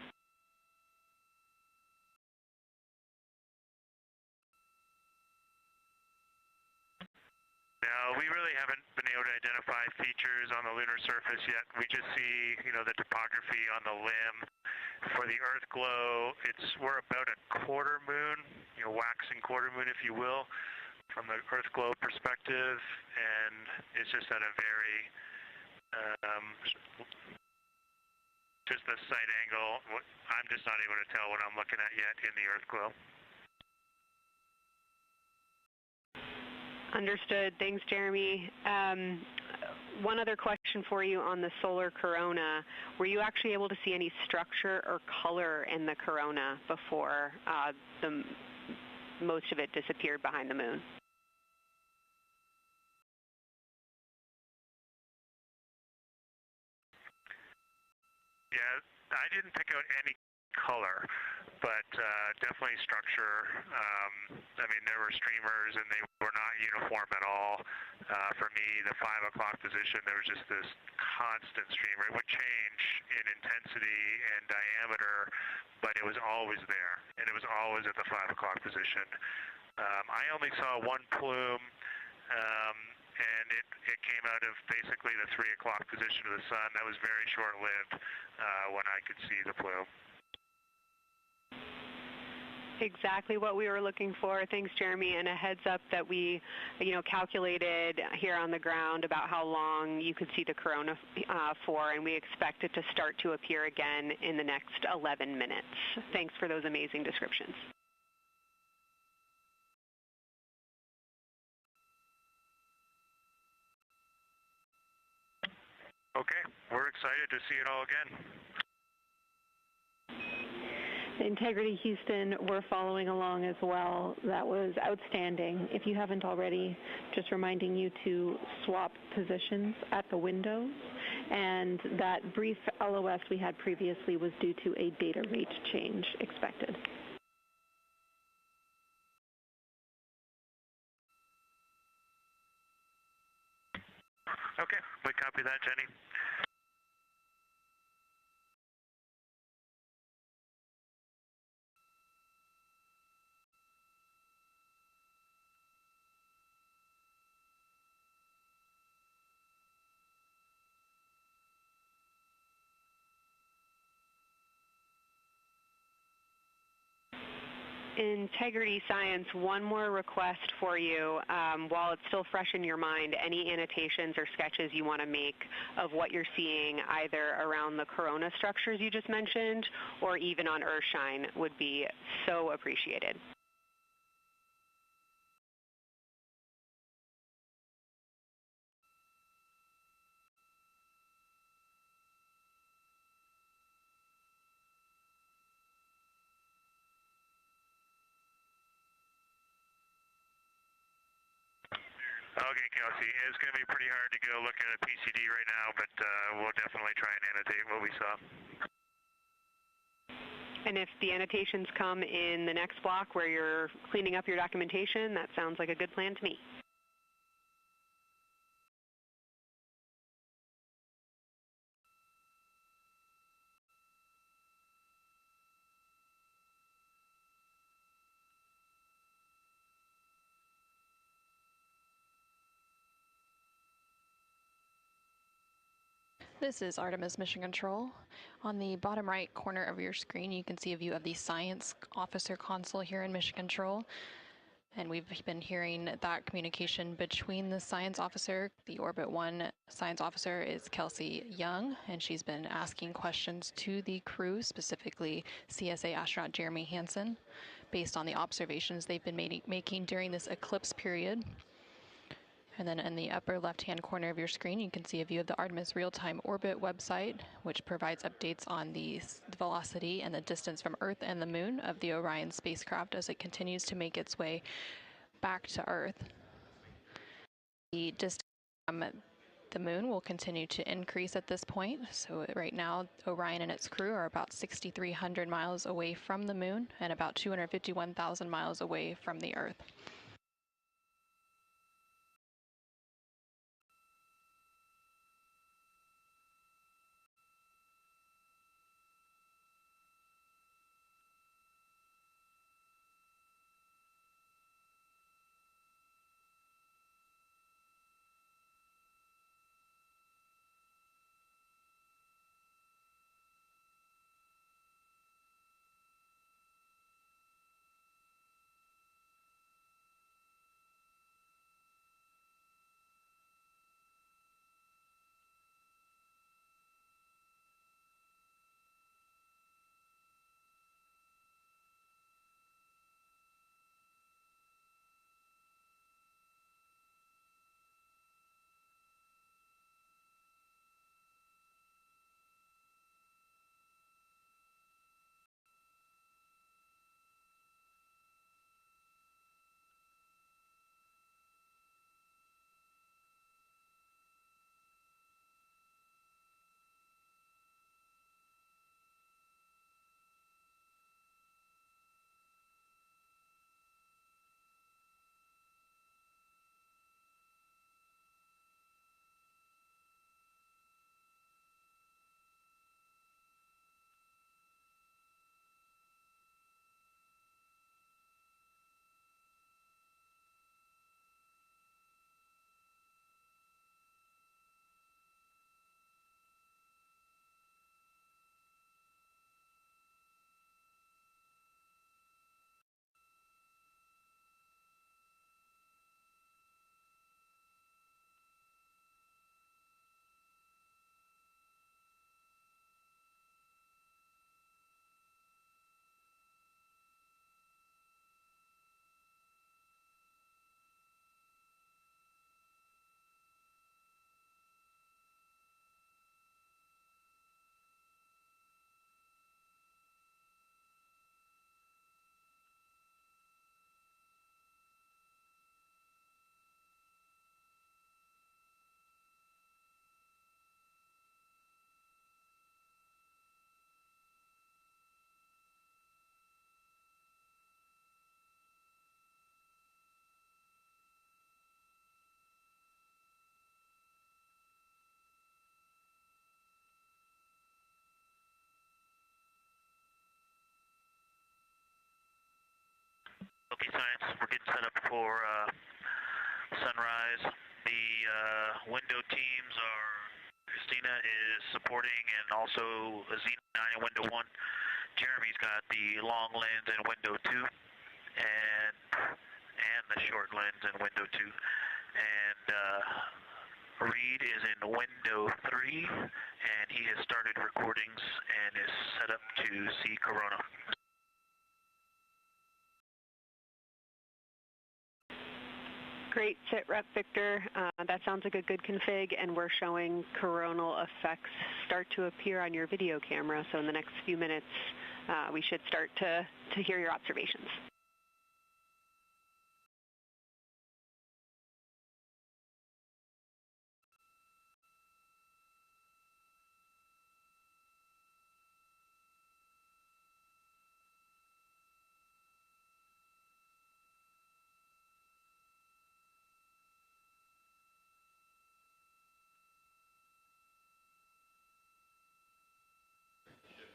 No, we really haven't been able to identify features on the lunar surface yet. We just see, the topography on the limb. For the Earth glow, we're about a quarter moon, waxing quarter moon, if you will, from the Earth glow perspective, and it's just at a very, just the sight angle. I'm just not able to tell what I'm looking at yet in the Earth glow. Understood. Thanks, Jeremy. One other question for you on the solar corona. Were you actually able to see any structure or color in the corona before most of it disappeared behind the moon? Yeah, I didn't pick out any color, but definitely structure. There were streamers, and they were not uniform at all. For me, the 5 o'clock position, there was just this constant streamer. It would change in intensity and diameter, but it was always there, and it was always at the 5 o'clock position. I only saw one plume, and it came out of basically the 3 o'clock position of the sun. That was very short-lived when I could see the plume. Exactly what we were looking for. Thanks, Jeremy. And a heads up that we, calculated here on the ground about how long you could see the corona for, and we expect it to start to appear again in the next 11 minutes. Thanks for those amazing descriptions. Okay, we're excited to see it all again. Integrity Houston, we're following along as well. That was outstanding. If you haven't already, just reminding you to swap positions at the windows. And that brief LOS we had previously was due to a data rate change expected. Okay, we copy that, Jenny. Integrity Science, one more request for you. While it's still fresh in your mind, any annotations or sketches you want to make of what you're seeing either around the corona structures you just mentioned or even on Earthshine would be so appreciated. Okay, Kelsey, it's going to be pretty hard to go look at a PCD right now, but we'll definitely try and annotate what we saw. And if the annotations come in the next block where you're cleaning up your documentation, that sounds like a good plan to me. This is Artemis Mission Control. On the bottom right corner of your screen, you can see a view of the Science Officer console here in Mission Control. And we've been hearing that communication between the science officer. The Orbit 1 science officer is Kelsey Young, and she's been asking questions to the crew, specifically CSA astronaut Jeremy Hansen, based on the observations they've been making during this eclipse period. And then in the upper left-hand corner of your screen, you can see a view of the Artemis Real-Time Orbit website, which provides updates on the velocity and the distance from Earth and the Moon of the Orion spacecraft as it continues to make its way back to Earth. The distance from the Moon will continue to increase at this point. So right now, Orion and its crew are about 6,300 miles away from the Moon and about 251,000 miles away from the Earth. Okay, science, we're getting set up for sunrise. The window teams are, Christina is supporting, and also Z9 in window 1. Jeremy's got the long lens in window 2, and the short lens in window 2. And Reed is in window 3, and he has started recordings and is set up to see Corona. Great sit rep, Victor. That sounds like a good config, and we're showing coronal effects start to appear on your video camera. So in the next few minutes, we should start to hear your observations.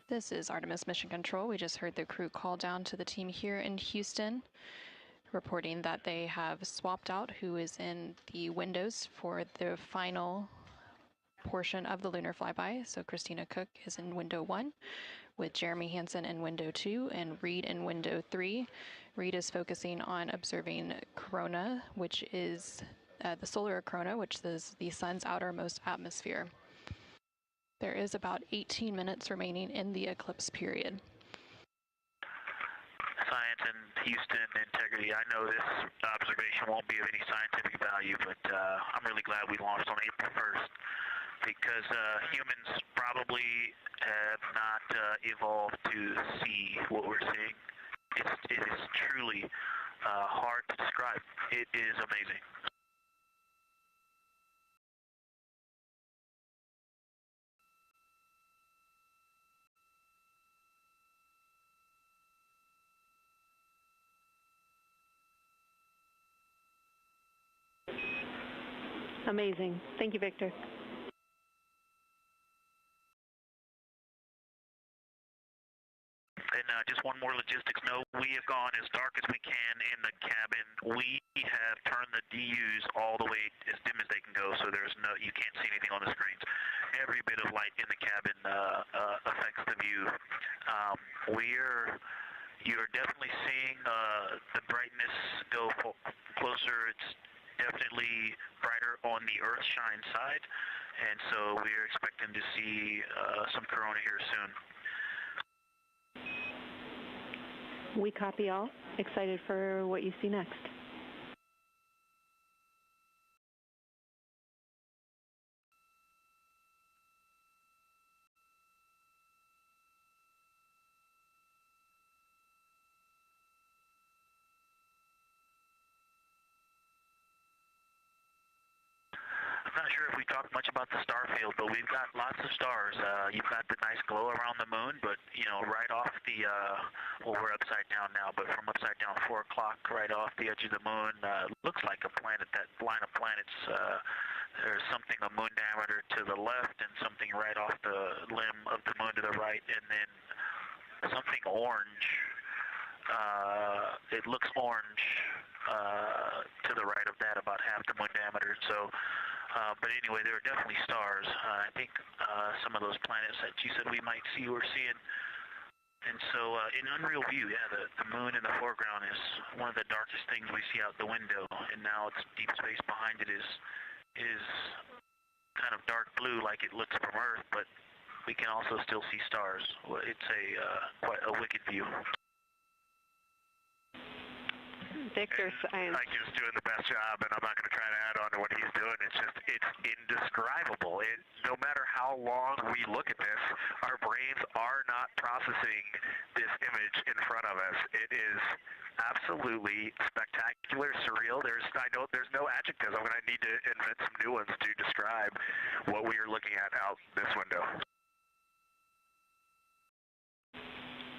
This is Artemis Mission Control. We just heard the crew call down to the team here in Houston, reporting that they have swapped out who is in the windows for the final portion of the lunar flyby. So Christina Cook is in window 1, with Jeremy Hansen in window 2 and Reed in window 3. Reed is focusing on observing corona, which is the solar corona, which is the sun's outermost atmosphere. There is about 18 minutes remaining in the eclipse period. Science and Houston integrity. I know this observation won't be of any scientific value, but I'm really glad we launched on April 1st because humans probably have not evolved to see what we're seeing. It is truly hard to describe. It is amazing. Amazing. Thank you, Victor. And just one more logistics note, we have gone as dark as we can in the cabin. We have turned the DUs all the way as dim as they can go, so you can't see anything on the screens. Every bit of light in the cabin affects the view. You're definitely seeing the brightness go closer. It's definitely brighter on the Earthshine side, and so we're expecting to see some corona here soon. We copy all. Excited for what you see next. I'm not sure if we talked much about the star field, but we've got lots of stars. You've got the nice glow around the moon, but right off the well, we're upside down now, but from upside down 4 o'clock, right off the edge of the moon, looks like a planet. That line of planets, there's something a moon diameter to the left, and something right off the limb of the moon to the right, and then something orange. It looks orange to the right of that, about half the moon diameter. So. But anyway, there are definitely stars. I think some of those planets that you said we might see, we're seeing. And so in unreal view, yeah, the moon in the foreground is one of the darkest things we see out the window. And now it's deep space behind it is kind of dark blue like it looks from Earth, but we can also still see stars. It's quite a wicked view. Victor, Mike is doing the best job, and I'm not going to try to add on to what he's doing. It's indescribable. No matter how long we look at this, our brains are not processing this image in front of us. It is absolutely spectacular, surreal. There's no adjectives. I'm going to need to invent some new ones to describe what we are looking at out this window.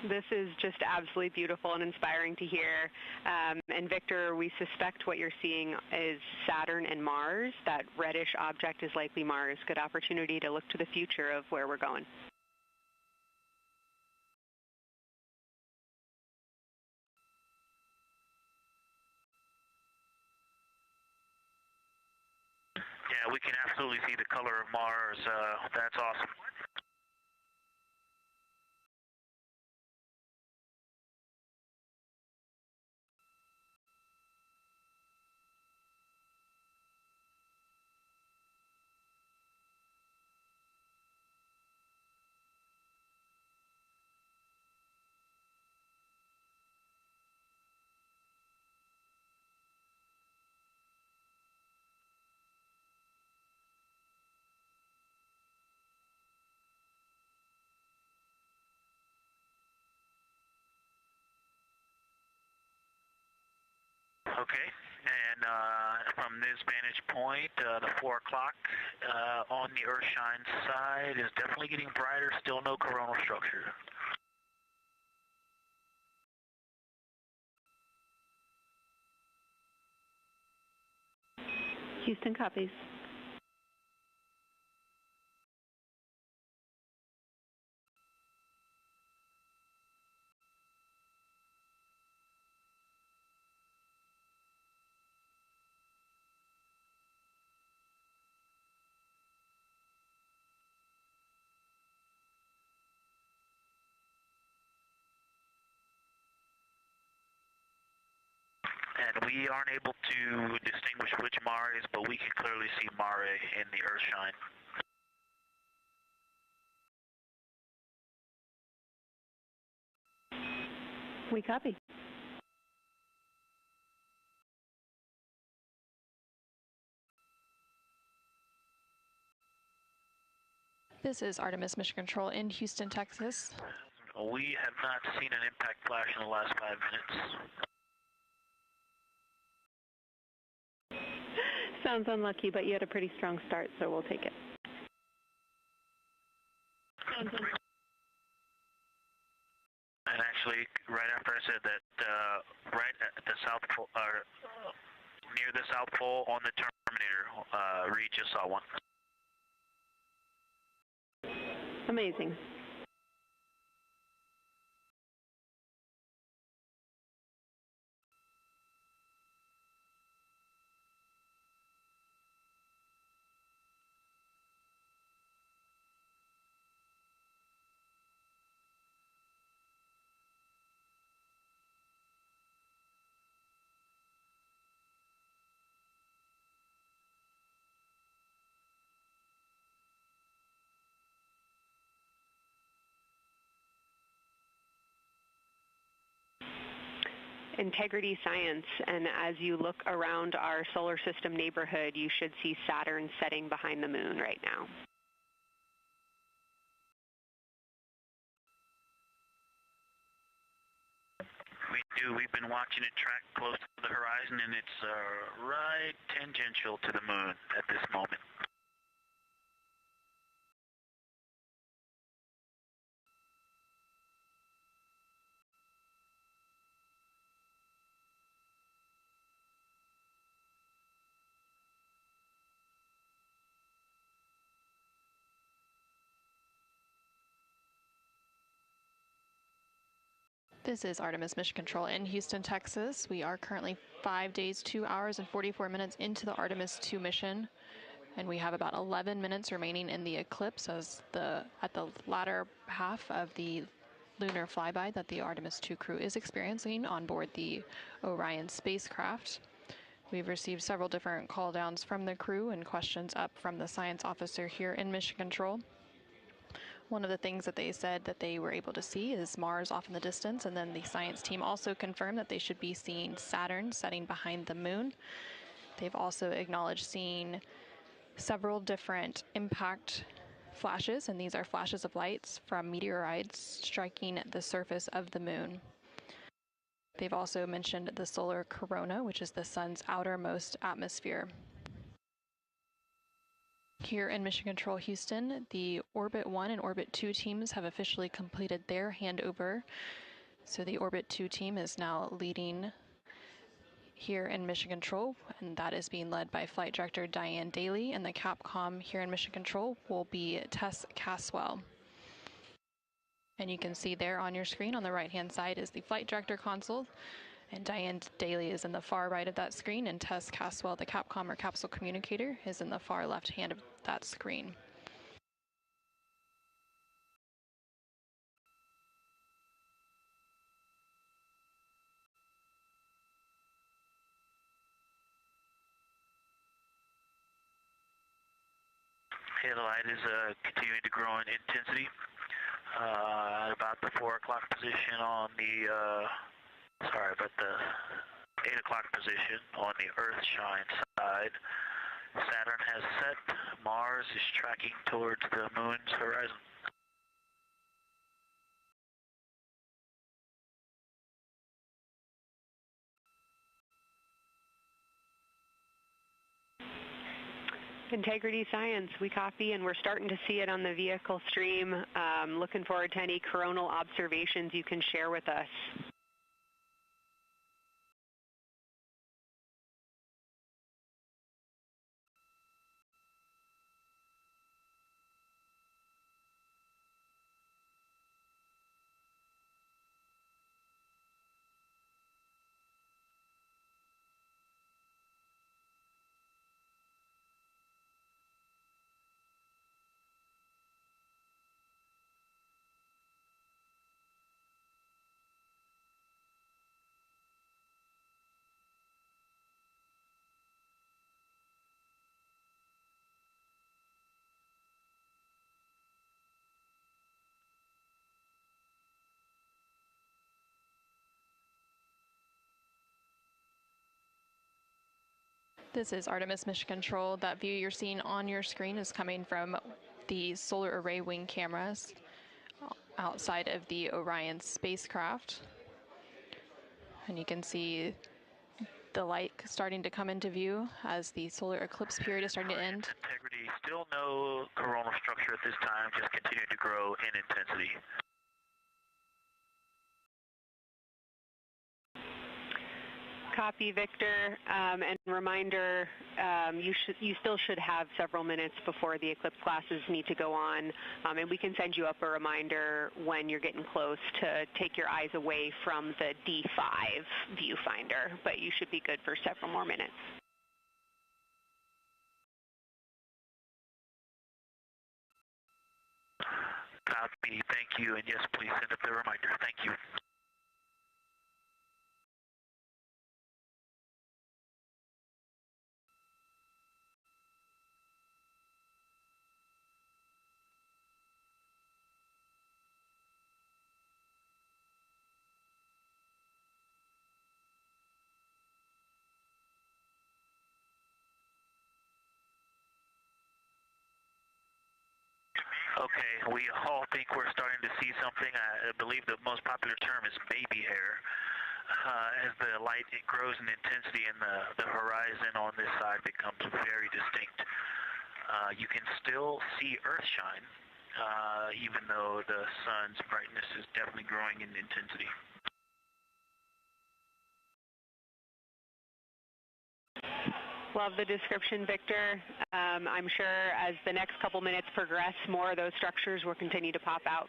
This is just absolutely beautiful and inspiring to hear. And Victor, we suspect what you're seeing is Saturn and Mars. That reddish object is likely Mars. Good opportunity to look to the future of where we're going. Yeah, we can absolutely see the color of Mars. That's awesome. Okay, and from this vantage point, the 4 o'clock on the Earthshine side is definitely getting brighter, still no coronal structure. Houston copies. We aren't able to distinguish which Mare is, but we can clearly see Mare in the Earthshine. We copy. This is Artemis Mission Control in Houston, Texas. We have not seen an impact flash in the last 5 minutes. Sounds unlucky, but you had a pretty strong start, so we'll take it. And actually, right after I said that, right at the south pole, near the south pole on the Terminator, Reed just saw one. Amazing. Integrity Science, and as you look around our solar system neighborhood, you should see Saturn setting behind the moon right now. We do. We've been watching it track close to the horizon, and it's right tangential to the moon at this moment. This is Artemis Mission Control in Houston, Texas. We are currently 5 days, 2 hours, and 44 minutes into the Artemis II mission, and we have about 11 minutes remaining in the eclipse at the latter half of the lunar flyby that the Artemis II crew is experiencing on board the Orion spacecraft. We've received several different call downs from the crew and questions up from the science officer here in Mission Control. One of the things that they said that they were able to see is Mars off in the distance, and then the science team also confirmed that they should be seeing Saturn setting behind the moon. They've also acknowledged seeing several different impact flashes, and these are flashes of lights from meteorites striking the surface of the moon. They've also mentioned the solar corona, which is the sun's outermost atmosphere. Here in Mission Control Houston, the Orbit 1 and Orbit 2 teams have officially completed their handover. So the Orbit 2 team is now leading here in Mission Control, and that is being led by Flight Director Diane Daly, and the Capcom here in Mission Control will be Tess Caswell. And you can see there on your screen on the right-hand side is the Flight Director console, and Diane Daly is in the far right of that screen, and Tess Caswell, the Capcom or capsule communicator, is in the far left hand of that screen. Yeah, the light is continuing to grow in intensity. At about the 4 o'clock position on the, about the 8 o'clock position on the Earthshine side. Saturn has set. Mars is tracking towards the moon's horizon. Integrity Science, we copy, and we're starting to see it on the vehicle stream. Looking forward to any coronal observations you can share with us. This is Artemis Mission Control. That view you're seeing on your screen is coming from the solar array wing cameras outside of the Orion spacecraft. And you can see the light starting to come into view as the solar eclipse period is starting to end. Integrity, still no coronal structure at this time, just continuing to grow in intensity. Copy, Victor. And reminder, you still should have several minutes before the eclipse classes need to go on, and we can send you up a reminder when you're getting close to take your eyes away from the D5 viewfinder, but you should be good for several more minutes. Copy, thank you, and yes, please send up the reminder. Thank you. Okay, we all think we're starting to see something. I believe the most popular term is baby hair. As the light grows in intensity and the horizon on this side becomes very distinct. You can still see Earth shine, even though the sun's brightness is definitely growing in intensity. Love the description, Victor. I'm sure as the next couple minutes progress, more of those structures will continue to pop out.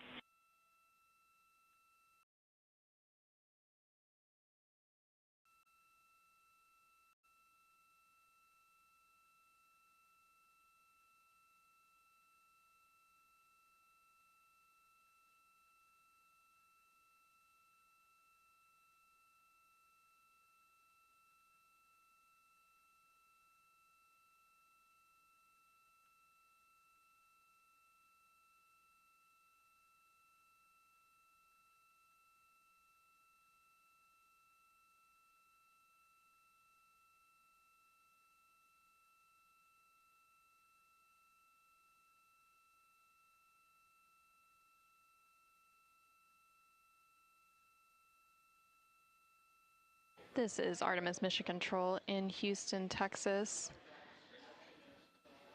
This is Artemis Mission Control in Houston, Texas.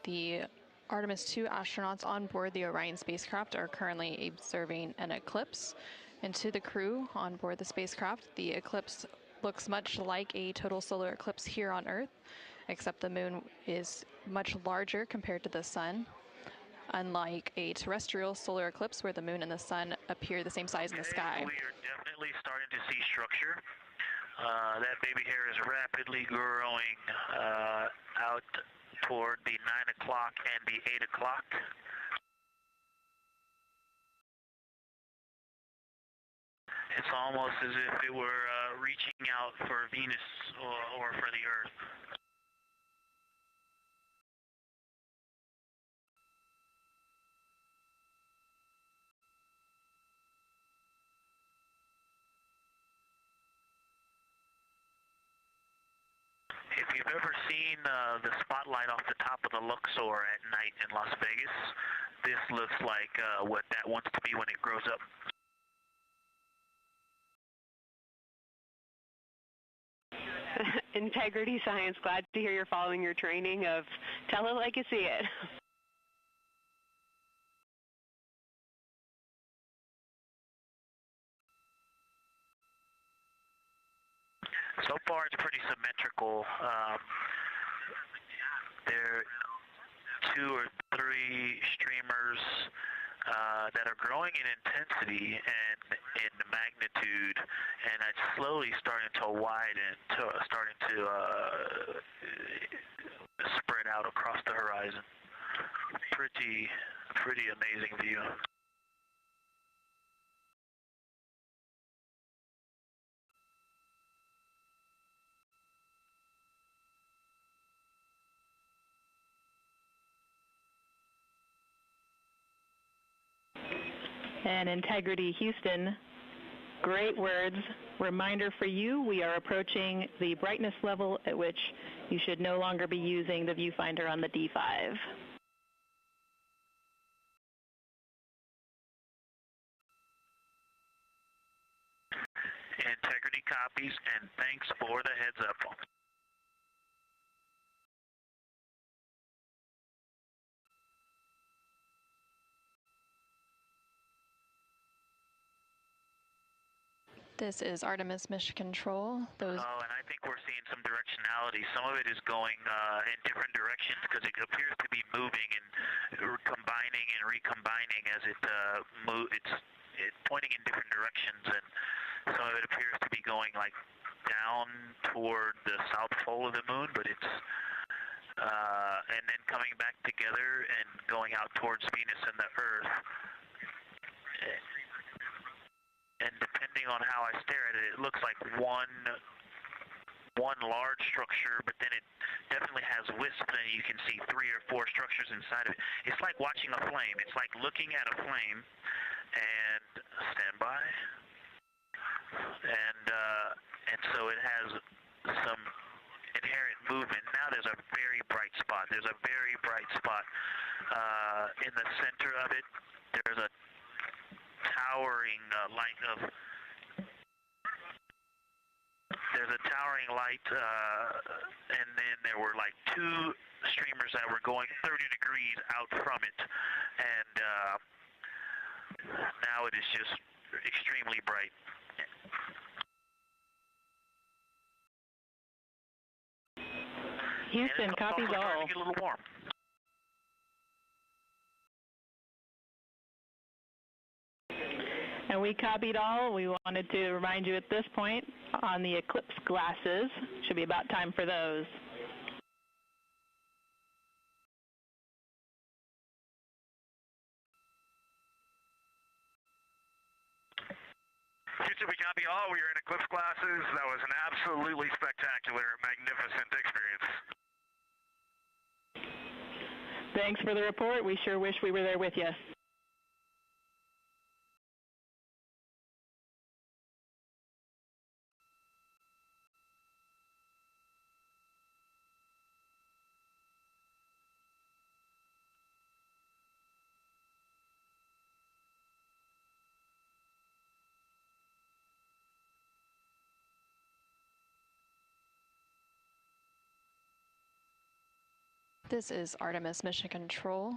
The Artemis II astronauts on board the Orion spacecraft are currently observing an eclipse. And to the crew on board the spacecraft, the eclipse looks much like a total solar eclipse here on Earth, except the moon is much larger compared to the sun, unlike a terrestrial solar eclipse where the moon and the sun appear the same size in the sky. We are definitely starting to see structure. That baby hair is rapidly growing out toward the 9 o'clock and the 8 o'clock. It's almost as if it were reaching out for Venus or for the Earth. If you've ever seen the spotlight off the top of the Luxor at night in Las Vegas, this looks like what that wants to be when it grows up. Integrity Science, glad to hear you're following your training of tell it like you see it. So far, it's pretty symmetrical. There are 2 or 3 streamers that are growing in intensity and in magnitude, and it's slowly starting to widen, starting to spread out across the horizon. Pretty amazing view. And Integrity Houston, great words. Reminder for you, we are approaching the brightness level at which you should no longer be using the viewfinder on the D5. Integrity copies, and thanks for the heads up. This is Artemis Mission Control. And I think we're seeing some directionality. Some of it is going in different directions because it appears to be moving and combining and recombining as it it's pointing in different directions, and some of it appears to be going like down toward the south pole of the moon, but it's and then coming back together and going out towards Venus and the Earth. And depending on how I stare at it, it looks like one large structure, but then it definitely has wisps, and you can see 3 or 4 structures inside of it. It's like watching a flame. It's like looking at a flame, and stand by. And so it has some inherent movement. Now there's a very bright spot. There's a very bright spot in the center of it. There's a towering light of and then there were like 2 streamers that were going 30 degrees out from it, and now it is just extremely bright. Houston, copies all. To get a little warm. And we copied all. We wanted to remind you at this point on the eclipse glasses. Should be about time for those. Houston, we copy all. We are in eclipse glasses. That was an absolutely spectacular, magnificent experience. Thanks for the report. We sure wish we were there with you. This is Artemis Mission Control.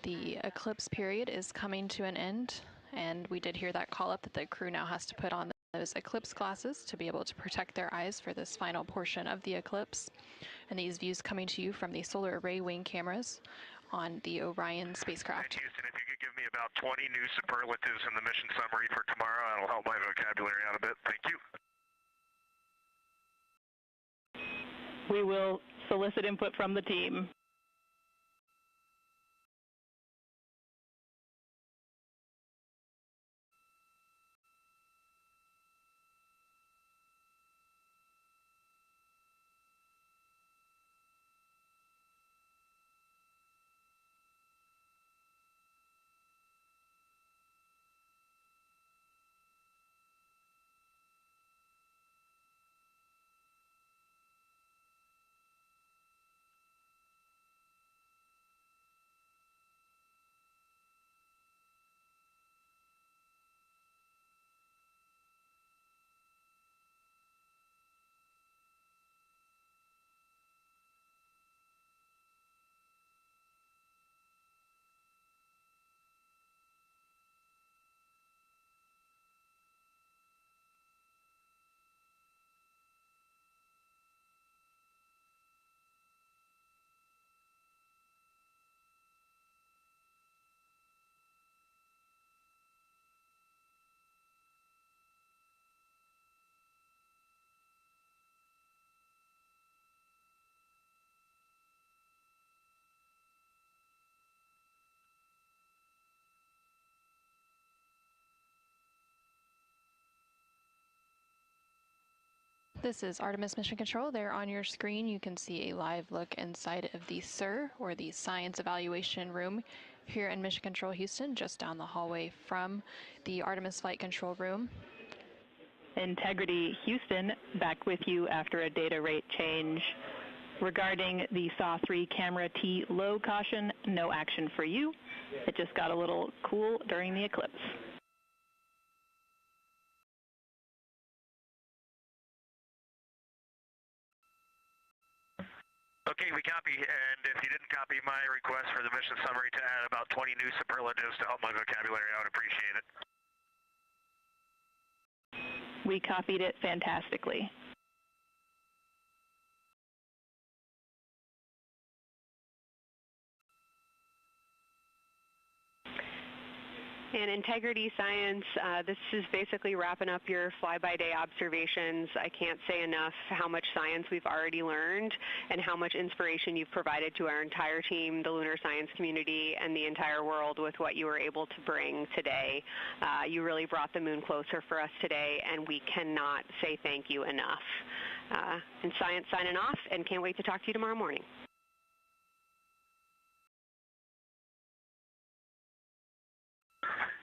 The eclipse period is coming to an end, and we did hear that call up that the crew now has to put on those eclipse glasses to be able to protect their eyes for this final portion of the eclipse. And these views coming to you from the solar array wing cameras on the Orion spacecraft. Houston, if you could give me about 20 new superlatives in the mission summary for tomorrow, that'll help my vocabulary out a bit. Thank you. We will solicit input from the team. This is Artemis Mission Control. There on your screen you can see a live look inside of the SIR, or the Science Evaluation Room, here in Mission Control Houston, just down the hallway from the Artemis Flight Control Room. Integrity Houston, back with you after a data rate change. Regarding the SAW-3 camera T low caution, no action for you. It just got a little cool during the eclipse. Okay, we copy, and if you didn't copy my request for the mission summary to add about 20 new superlatives to help my vocabulary, I would appreciate it. We copied it fantastically. In Integrity Science, this is basically wrapping up your fly-by-day observations. I can't say enough how much science we've already learned and how much inspiration you've provided to our entire team, the lunar science community, and the entire world with what you were able to bring today. You really brought the moon closer for us today, and we cannot say thank you enough. And Science signing off, and can't wait to talk to you tomorrow morning.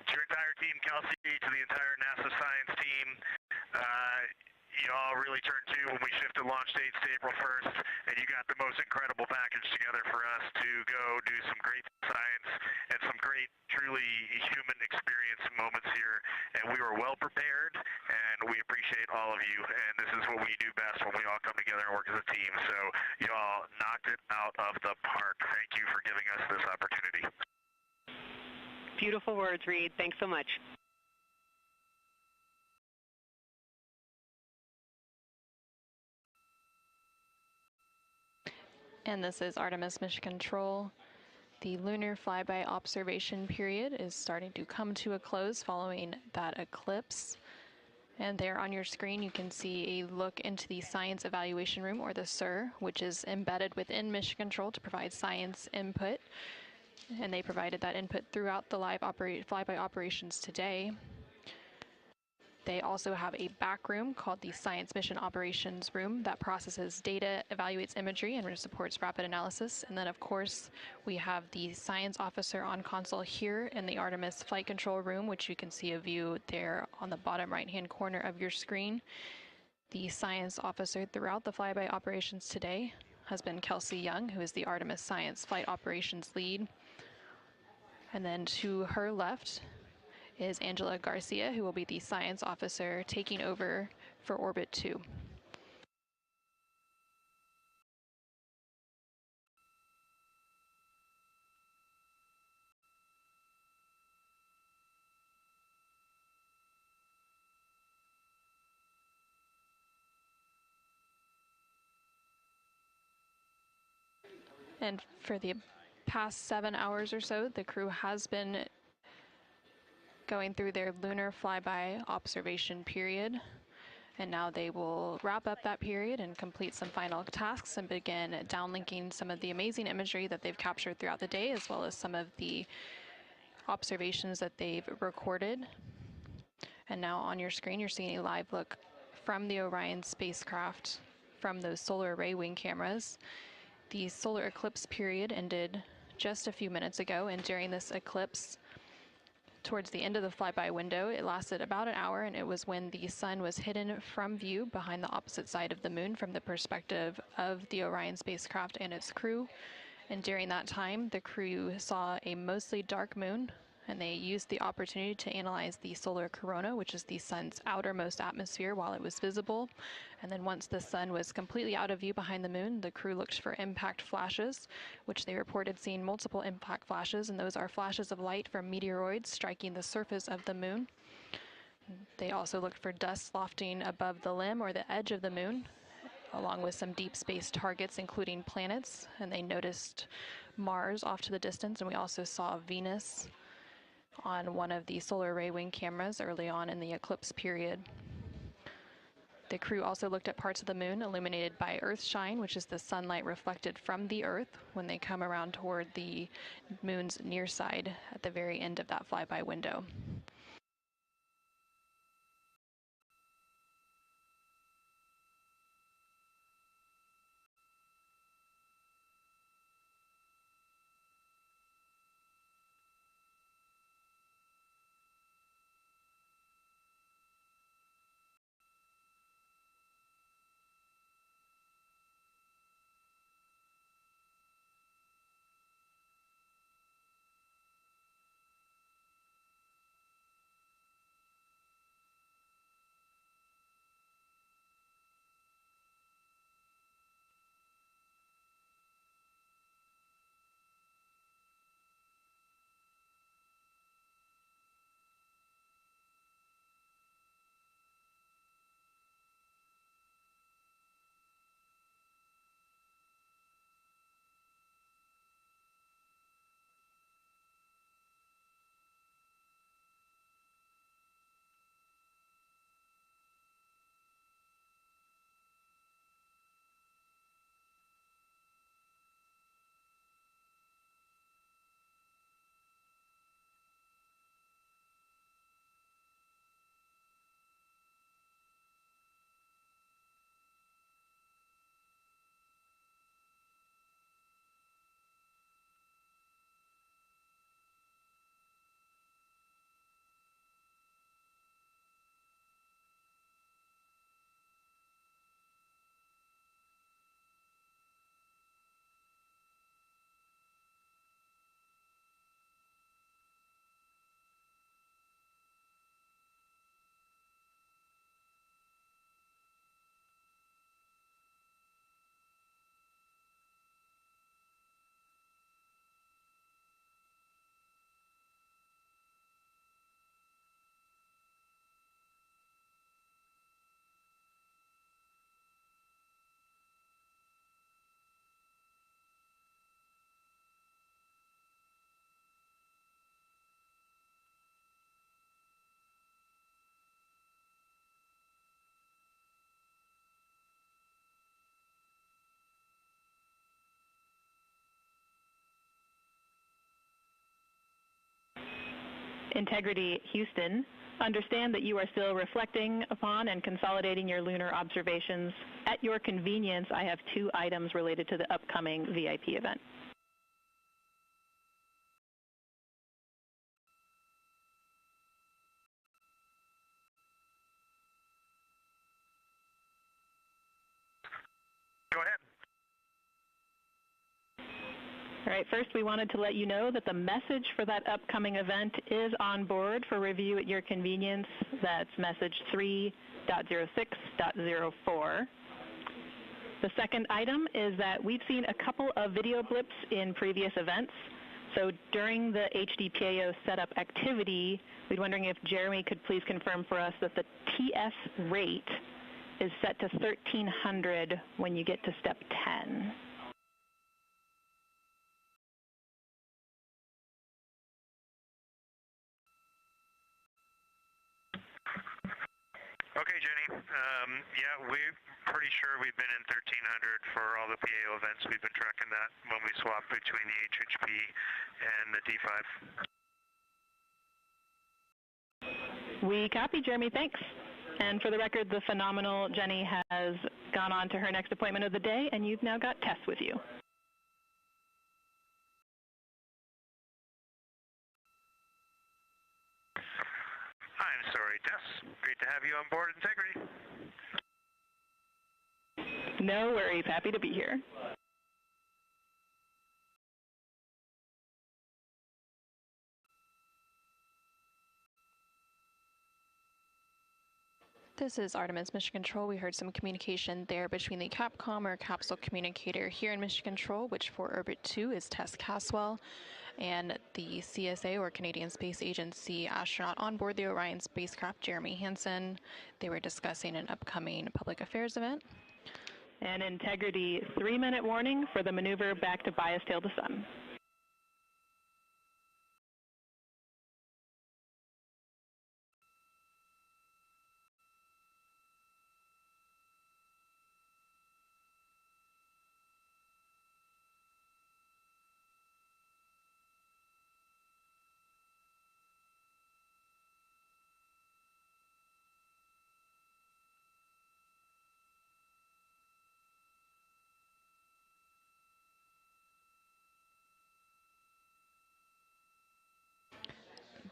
To your entire team, Kelsey, to the entire NASA science team, you all really turned to when we shifted launch dates to April 1st, and you got the most incredible package together for us to go do some great science and some great, truly human experience moments here. And we were well prepared, and we appreciate all of you. And this is what we do best when we all come together and work as a team. So you all knocked it out of the park. Thank you for giving us this opportunity. Beautiful words, Reed. Thanks so much. And this is Artemis Mission Control. The lunar flyby observation period is starting to come to a close following that eclipse. And there on your screen you can see a look into the Science Evaluation Room, or the SIR, which is embedded within Mission Control to provide science input. And they provided that input throughout the live flyby operations today. They also have a back room called the Science Mission Operations Room that processes data, evaluates imagery, and supports rapid analysis. And then, of course, we have the science officer on console here in the Artemis Flight Control Room, which you can see a view there on the bottom right-hand corner of your screen. The science officer throughout the flyby operations today has been Kelsey Young, who is the Artemis Science Flight Operations Lead. And then to her left is Angela Garcia, who will be the science officer taking over for Orbit 2. And for the past 7 hours or so, the crew has been going through their lunar flyby observation period. And now they will wrap up that period and complete some final tasks and begin downlinking some of the amazing imagery that they've captured throughout the day, as well as some of the observations that they've recorded. And now on your screen, you're seeing a live look from the Orion spacecraft from those solar array wing cameras. The solar eclipse period ended just a few minutes ago, and during this eclipse, towards the end of the flyby window, it lasted about an hour, and it was when the sun was hidden from view behind the opposite side of the moon from the perspective of the Orion spacecraft and its crew. And during that time, the crew saw a mostly dark moon, and they used the opportunity to analyze the solar corona, which is the sun's outermost atmosphere, while it was visible. And then once the sun was completely out of view behind the moon, the crew looked for impact flashes, which they reported seeing multiple impact flashes, and those are flashes of light from meteoroids striking the surface of the moon. They also looked for dust lofting above the limb or the edge of the moon, along with some deep space targets, including planets. And they noticed Mars off to the distance, and we also saw Venus on one of the solar array wing cameras early on in the eclipse period. The crew also looked at parts of the moon illuminated by Earthshine, which is the sunlight reflected from the Earth when they come around toward the moon's near side at the very end of that flyby window. Integrity Houston, understand that you are still reflecting upon and consolidating your lunar observations. At your convenience, I have 2 items related to the upcoming VIP event. Go ahead. All right, first we wanted to let you know that the message for that upcoming event is on board for review at your convenience. That's message 3.06.04. The second item is that we've seen a couple of video blips in previous events. So during the HDPAO setup activity, we're wondering if Jeremy could please confirm for us that the TS rate is set to 1300 when you get to step 10. Okay, Jenny. Yeah, we're pretty sure we've been in 1300 for all the PAO events. We've been tracking that when we swap between the HHP and the D5. We copy, Jeremy. Thanks. And for the record, the phenomenal Jenny has gone on to her next appointment of the day, and you've now got Tess with you. I'm sorry, Tess. Great to have you on board Integrity. No worries. Happy to be here. This is Artemis Mission Control. We heard some communication there between the Capcom or capsule communicator here in Mission Control, which for Orbit 2 is Tess Caswell, and the CSA or Canadian Space Agency astronaut on board the Orion spacecraft, Jeremy Hansen. They were discussing an upcoming public affairs event. And Integrity, 3-minute warning for the maneuver back to bias tail to sun.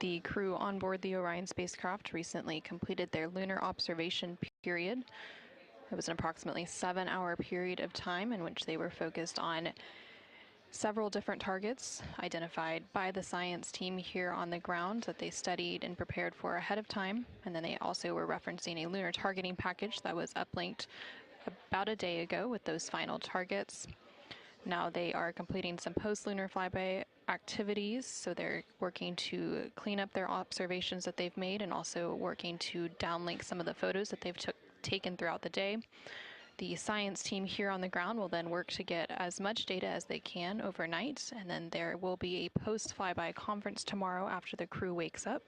The crew on board the Orion spacecraft recently completed their lunar observation period. It was an approximately 7-hour period of time in which they were focused on several different targets identified by the science team here on the ground that they studied and prepared for ahead of time. And then they also were referencing a lunar targeting package that was uplinked about a day ago with those final targets. Now they are completing some post-lunar flyby activities, so they're working to clean up their observations that they've made and also working to downlink some of the photos that they've taken throughout the day. The science team here on the ground will then work to get as much data as they can overnight, and then there will be a post-flyby conference tomorrow after the crew wakes up.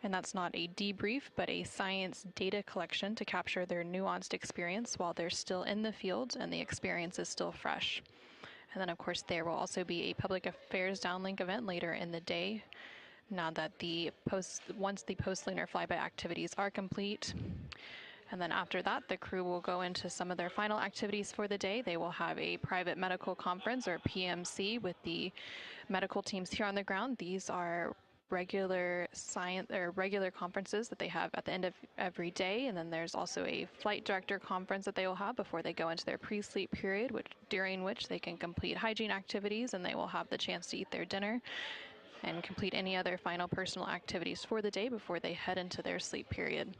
And that's not a debrief, but a science data collection to capture their nuanced experience while they're still in the field and the experience is still fresh. And then, of course, there will also be a public affairs downlink event later in the day. Now that once the post-lunar flyby activities are complete. And then after that, the crew will go into some of their final activities for the day. They will have a private medical conference, or PMC, with the medical teams here on the ground. These are regular conferences that they have at the end of every day, and then there's also a flight director conference that they will have before they go into their pre-sleep period, during which they can complete hygiene activities, and they will have the chance to eat their dinner and complete any other final personal activities for the day before they head into their sleep period.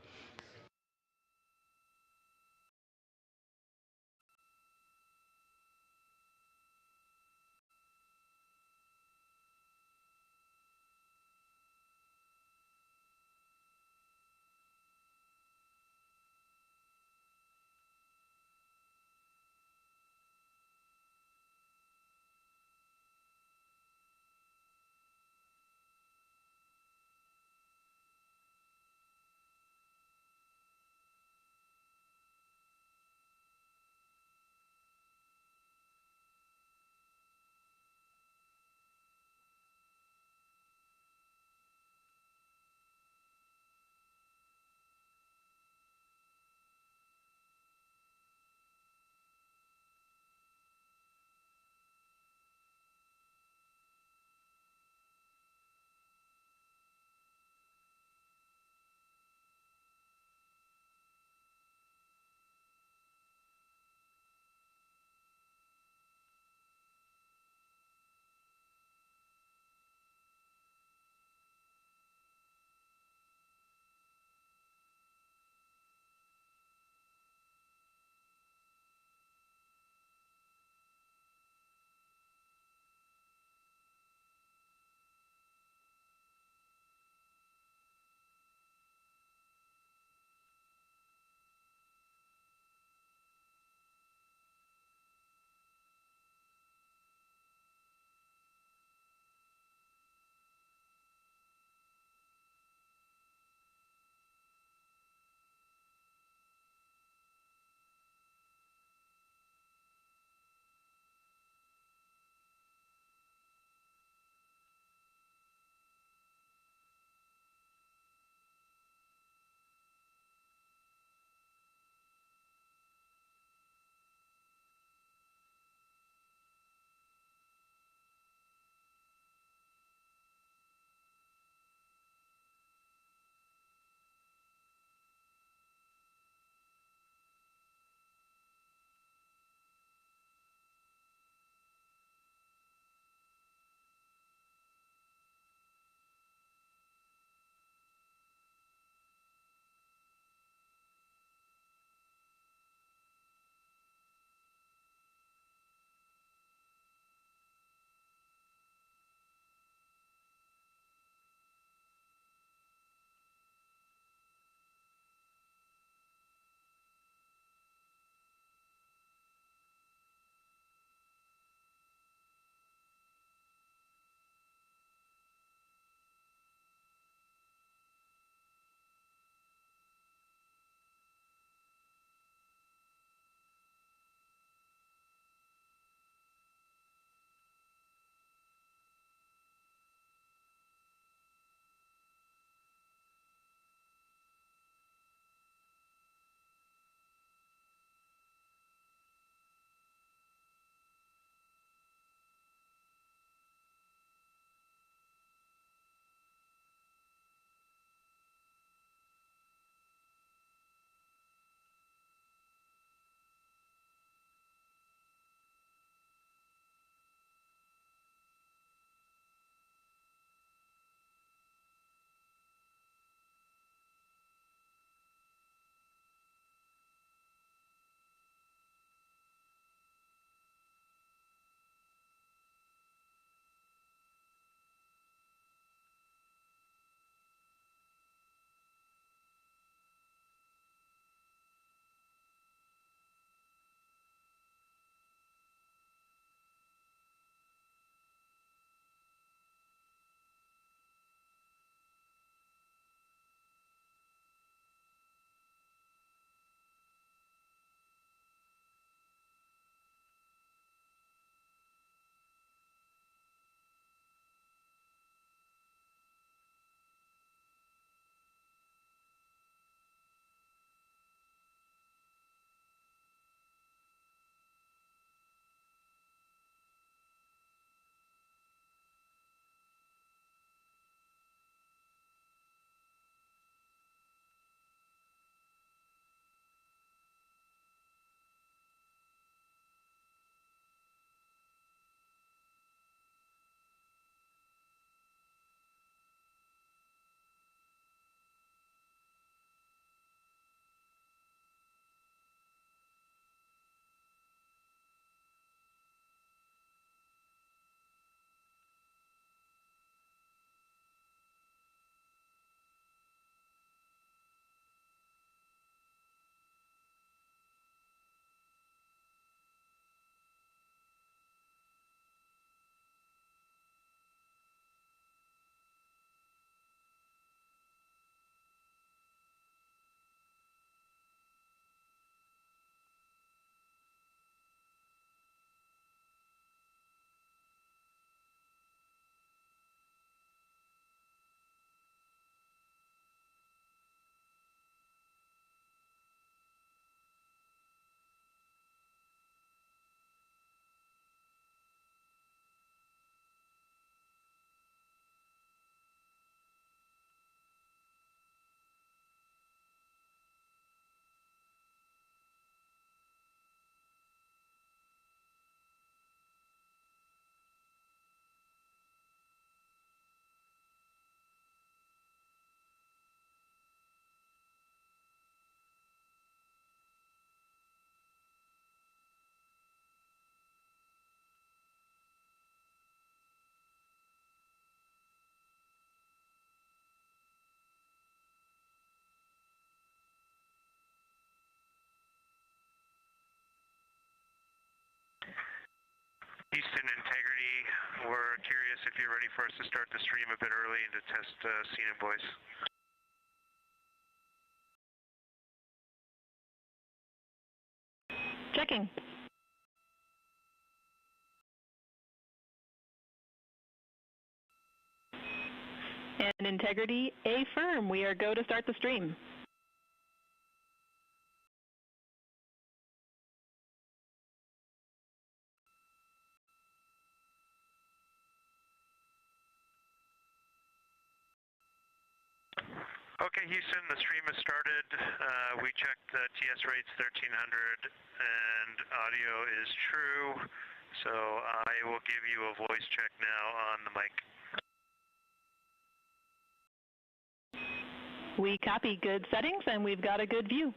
Houston Integrity, we're curious if you're ready for us to start the stream a bit early and to test scene and voice. Checking. And Integrity, affirm. We are go to start the stream. Okay, Houston, the stream has started. We checked TS rates 1300 and audio is true. So I will give you a voice check now on the mic. We copy good settings and we've got a good view.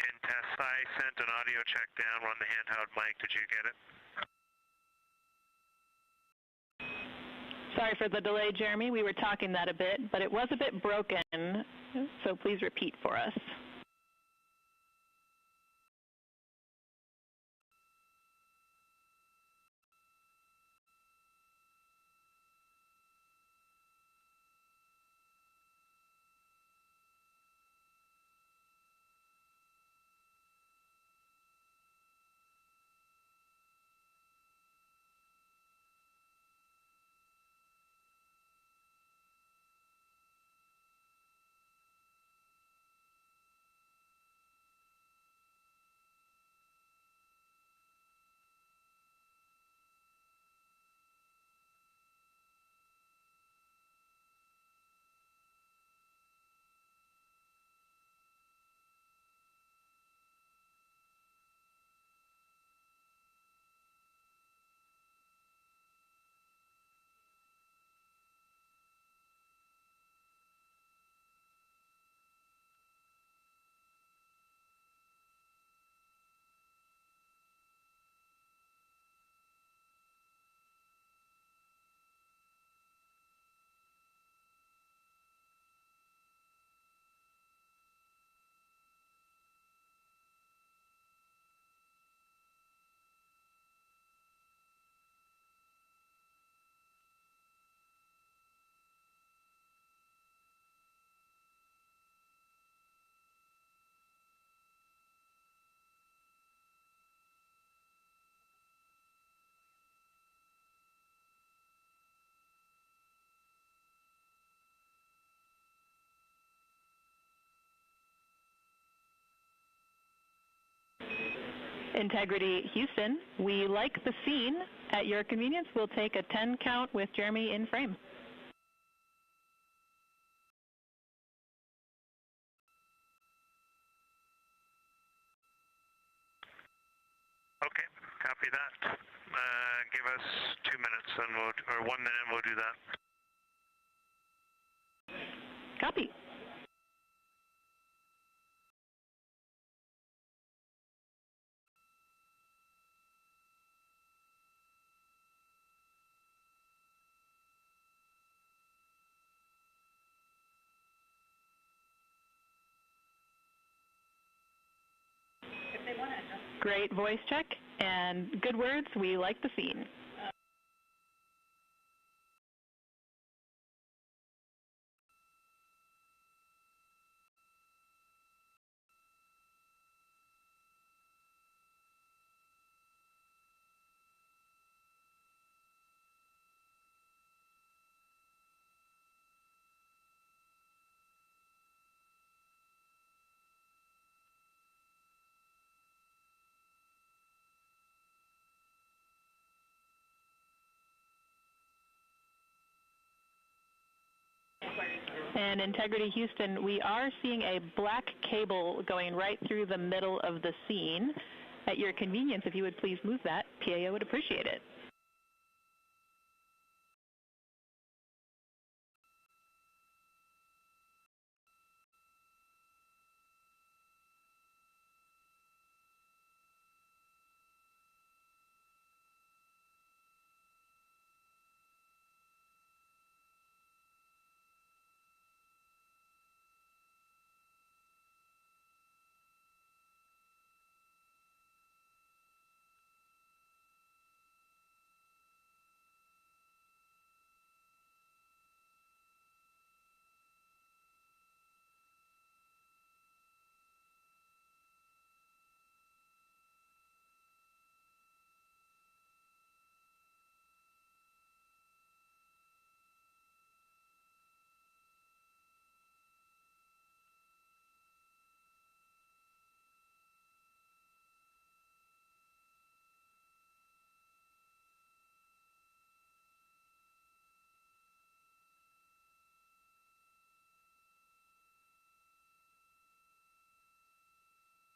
In test, I sent an audio check down on the handheld mic. Did you get it? Sorry for the delay, Jeremy. We were talking that a bit, but it was a bit broken, so please repeat for us. Integrity Houston, we like the scene. At your convenience, we'll take a 10 count with Jeremy in frame. Okay, copy that. Give us 2 minutes and or 1 minute and we'll do that. Copy. Great voice check and good words. We like the scene. And Integrity Houston, we are seeing a black cable going right through the middle of the scene. At your convenience, if you would please move that, PAO would appreciate it.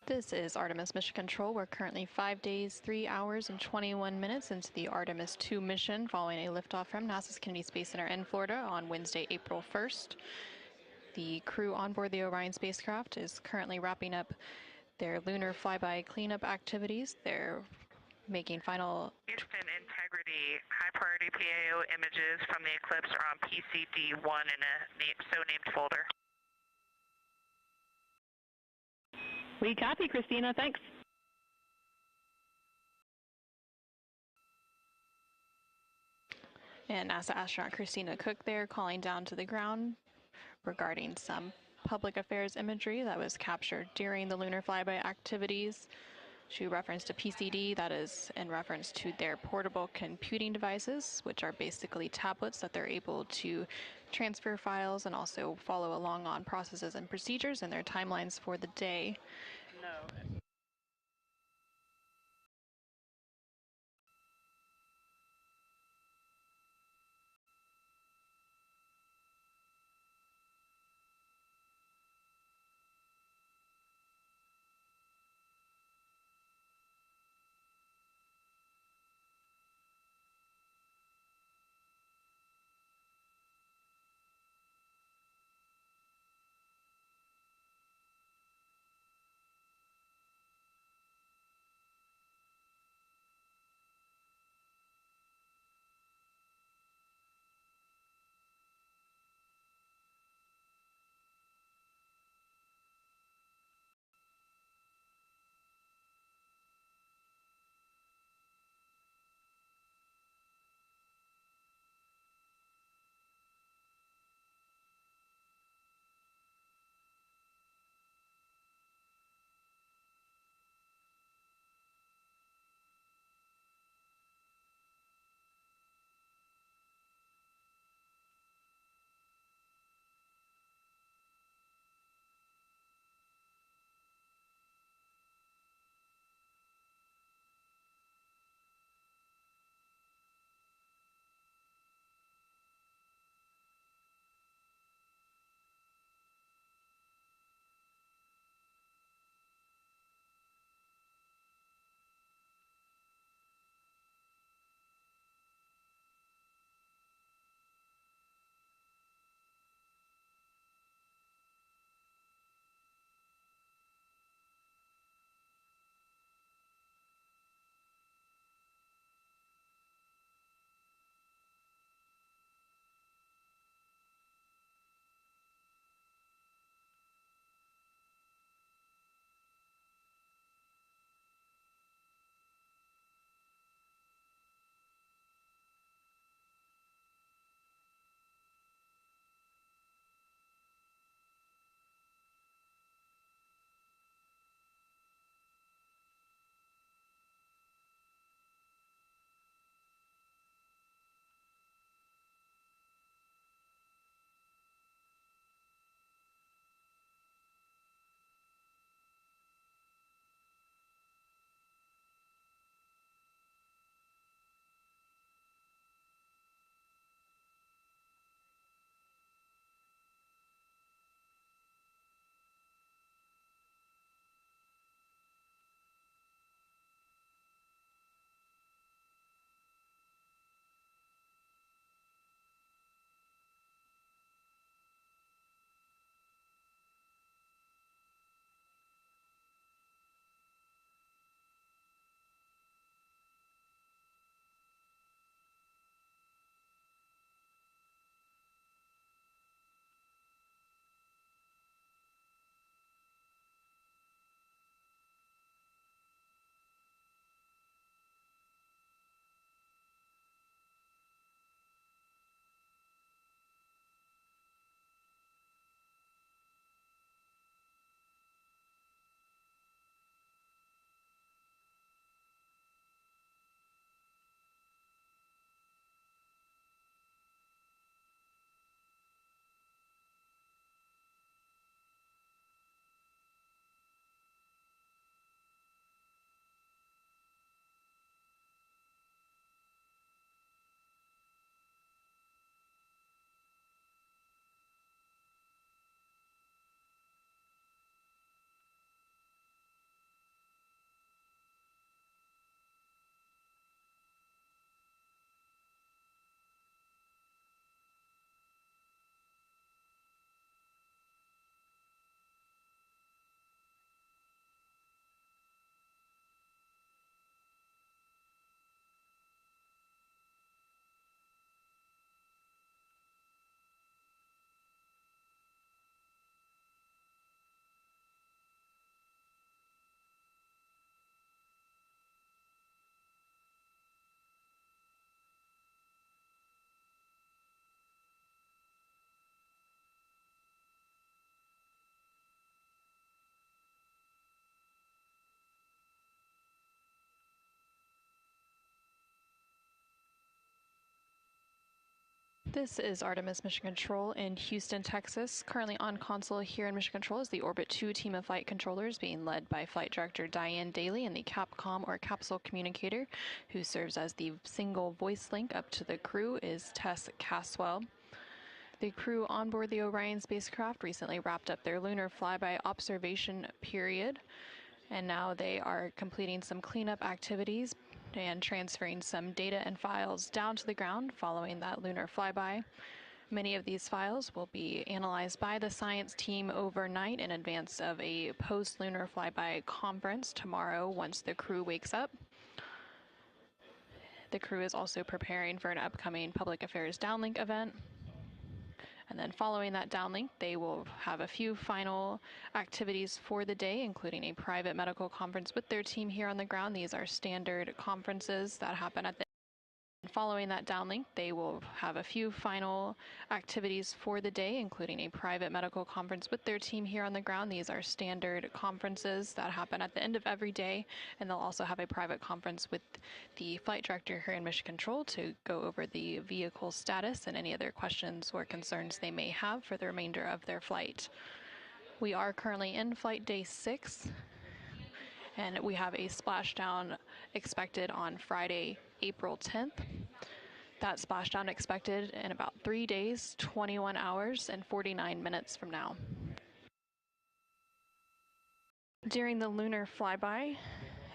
This is Artemis Mission Control. We're currently 5 days, 3 hours, and 21 minutes into the Artemis II mission following a liftoff from NASA's Kennedy Space Center in Florida on Wednesday, April 1st. The crew on board the Orion spacecraft is currently wrapping up their lunar flyby cleanup activities. They're making final... Houston Integrity, high-priority PAO images from the eclipse are on PCD-1 in a so-named folder. We copy, Christina. Thanks. And NASA astronaut Christina Cook there calling down to the ground regarding some public affairs imagery that was captured during the lunar flyby activities. She referenced a PCD, that is in reference to their portable computing devices, which are basically tablets that they're able to transfer files and also follow along on processes and procedures and their timelines for the day. No. This is Artemis Mission Control in Houston, Texas. Currently on console here in Mission Control is the Orbit 2 team of flight controllers being led by Flight Director Diane Daly and the Capcom or Capsule Communicator, who serves as the single voice link up to the crew, is Tess Caswell. The crew on board the Orion spacecraft recently wrapped up their lunar flyby observation period, and now they are completing some cleanup activities and transferring some data and files down to the ground following that lunar flyby. Many of these files will be analyzed by the science team overnight in advance of a post-lunar flyby conference tomorrow once the crew wakes up. The crew is also preparing for an upcoming public affairs downlink event. And then following that downlink, they will have a few final activities for the day, including a private medical conference with their team here on the ground. These are standard conferences that happen at the Following that downlink, they will have a few final activities for the day, including a private medical conference with their team here on the ground. These are standard conferences that happen at the end of every day, and they'll also have a private conference with the flight director here in Mission Control to go over the vehicle status and any other questions or concerns they may have for the remainder of their flight. We are currently in flight day 6, and we have a splashdown expected on Friday, April 10th. That splashdown expected in about 3 days, 21 hours, and 49 minutes from now. During the lunar flyby,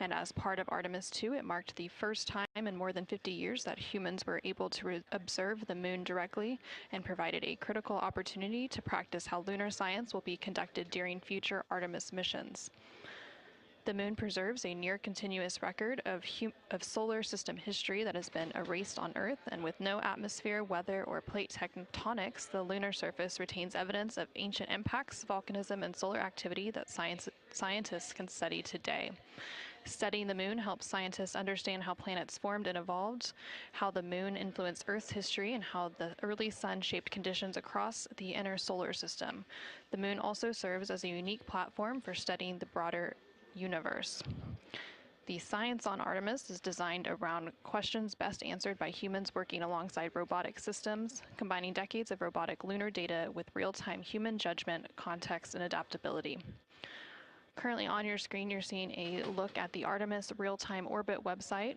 and as part of Artemis II, it marked the first time in more than 50 years that humans were able to observe the moon directly and provided a critical opportunity to practice how lunar science will be conducted during future Artemis missions. The moon preserves a near-continuous record of solar system history that has been erased on Earth, and with no atmosphere, weather, or plate tectonics, the lunar surface retains evidence of ancient impacts, volcanism, and solar activity that scientists can study today. Studying the moon helps scientists understand how planets formed and evolved, how the moon influenced Earth's history, and how the early sun shaped conditions across the inner solar system. The moon also serves as a unique platform for studying the broader universe. The science on Artemis is designed around questions best answered by humans working alongside robotic systems, combining decades of robotic lunar data with real-time human judgment, context, and adaptability. Currently on your screen, you're seeing a look at the Artemis real-time orbit website.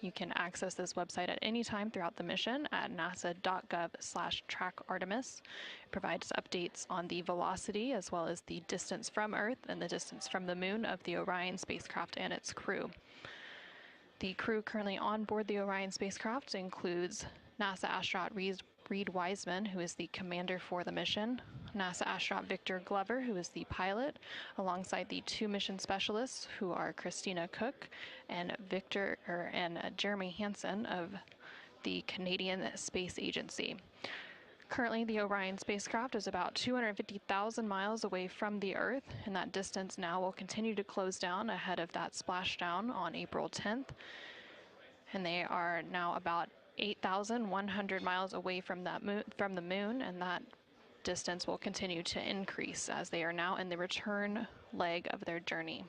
You can access this website at any time throughout the mission at nasa.gov/trackartemis. It provides updates on the velocity as well as the distance from Earth and the distance from the moon of the Orion spacecraft and its crew. The crew currently on board the Orion spacecraft includes NASA astronaut Reed Wiseman, who is the commander for the mission, NASA astronaut Victor Glover, who is the pilot, alongside the 2 mission specialists, who are Christina Cook and Jeremy Hansen of the Canadian Space Agency. Currently, the Orion spacecraft is about 250,000 miles away from the Earth, and that distance now will continue to close down ahead of that splashdown on April 10th. And they are now about 8,100 miles away from the moon, and that distance will continue to increase as they are now in the return leg of their journey.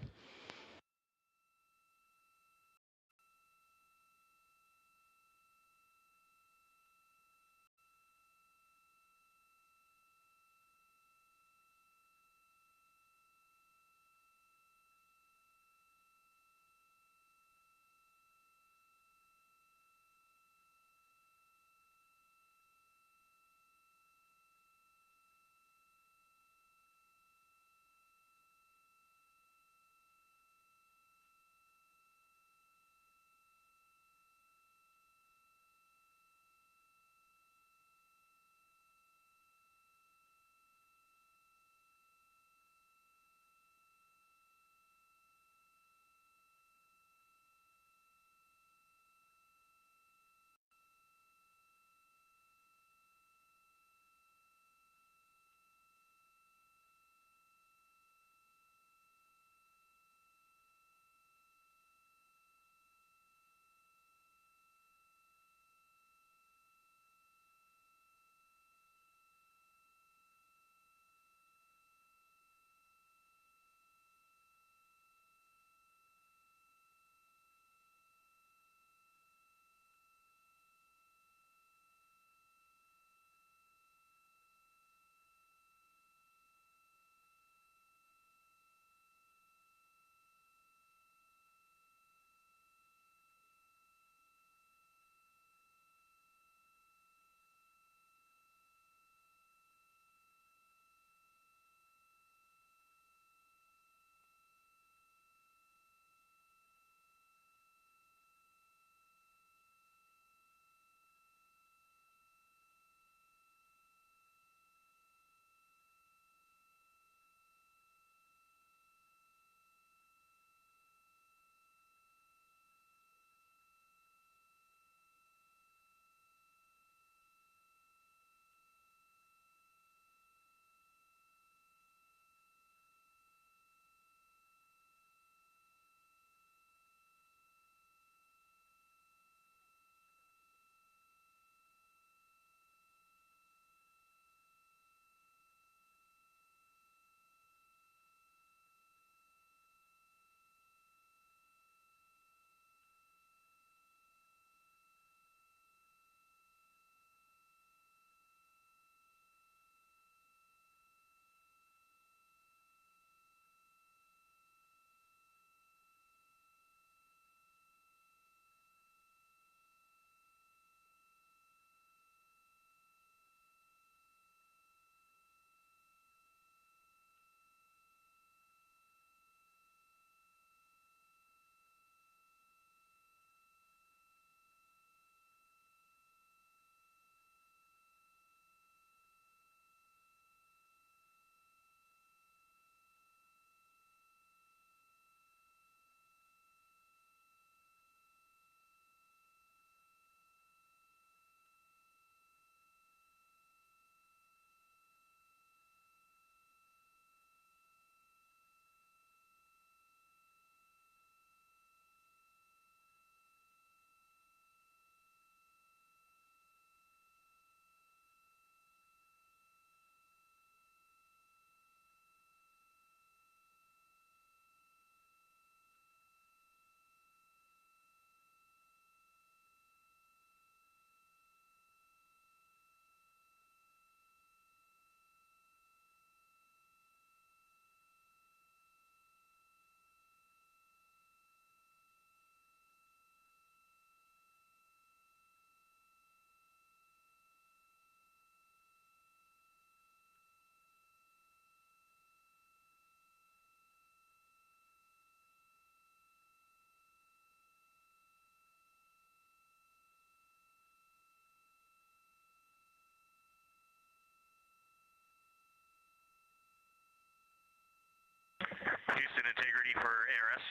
ARS.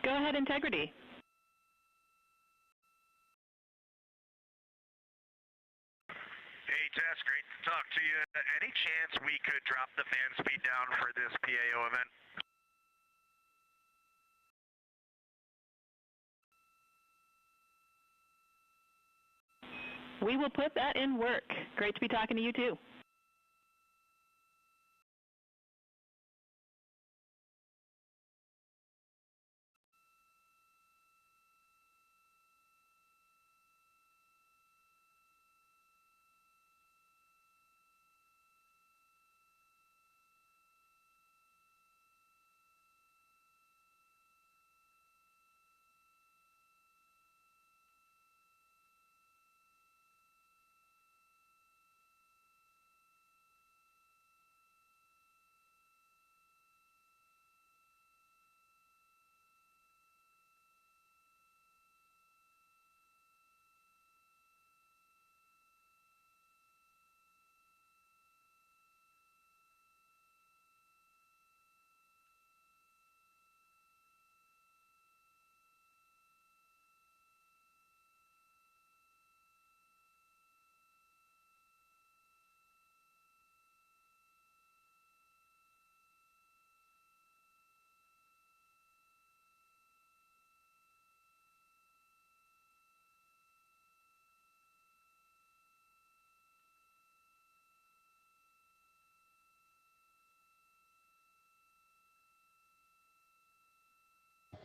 Go ahead, Integrity. Hey, Tess, great to talk to you. Any chance we could drop the fan speed down for this PAO event? We will put that in work. Great to be talking to you, too.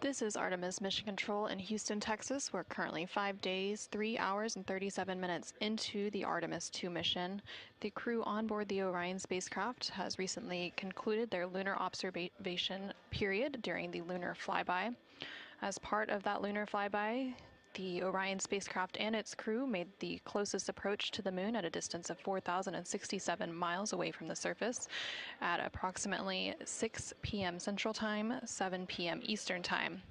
This is Artemis Mission Control in Houston, Texas. We're currently 5 days, 3 hours, and 37 minutes into the Artemis II mission. The crew on board the Orion spacecraft has recently concluded their lunar observation period during the lunar flyby. As part of that lunar flyby, the Orion spacecraft and its crew made the closest approach to the moon at a distance of 4,067 miles away from the surface at approximately 6 p.m. Central Time, 7 p.m. Eastern Time.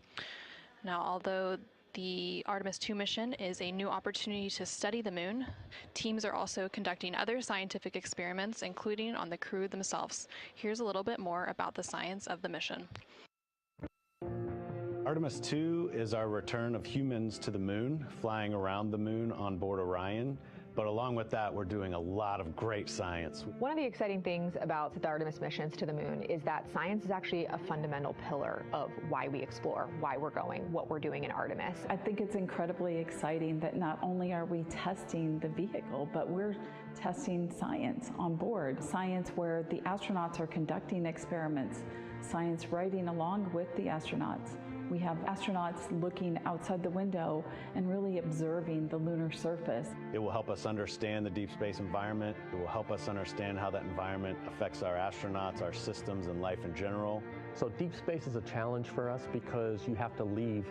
Now, although the Artemis II mission is a new opportunity to study the moon, teams are also conducting other scientific experiments, including on the crew themselves. Here's a little bit more about the science of the mission. Artemis II is our return of humans to the moon, flying around the moon on board Orion. But along with that, we're doing a lot of great science. One of the exciting things about the Artemis missions to the moon is that science is actually a fundamental pillar of why we explore, why we're going, what we're doing in Artemis. I think it's incredibly exciting that not only are we testing the vehicle, but we're testing science on board. Science where the astronauts are conducting experiments, science riding along with the astronauts. We have astronauts looking outside the window and really observing the lunar surface. It will help us understand the deep space environment. It will help us understand how that environment affects our astronauts, our systems, and life in general. So deep space is a challenge for us because you have to leave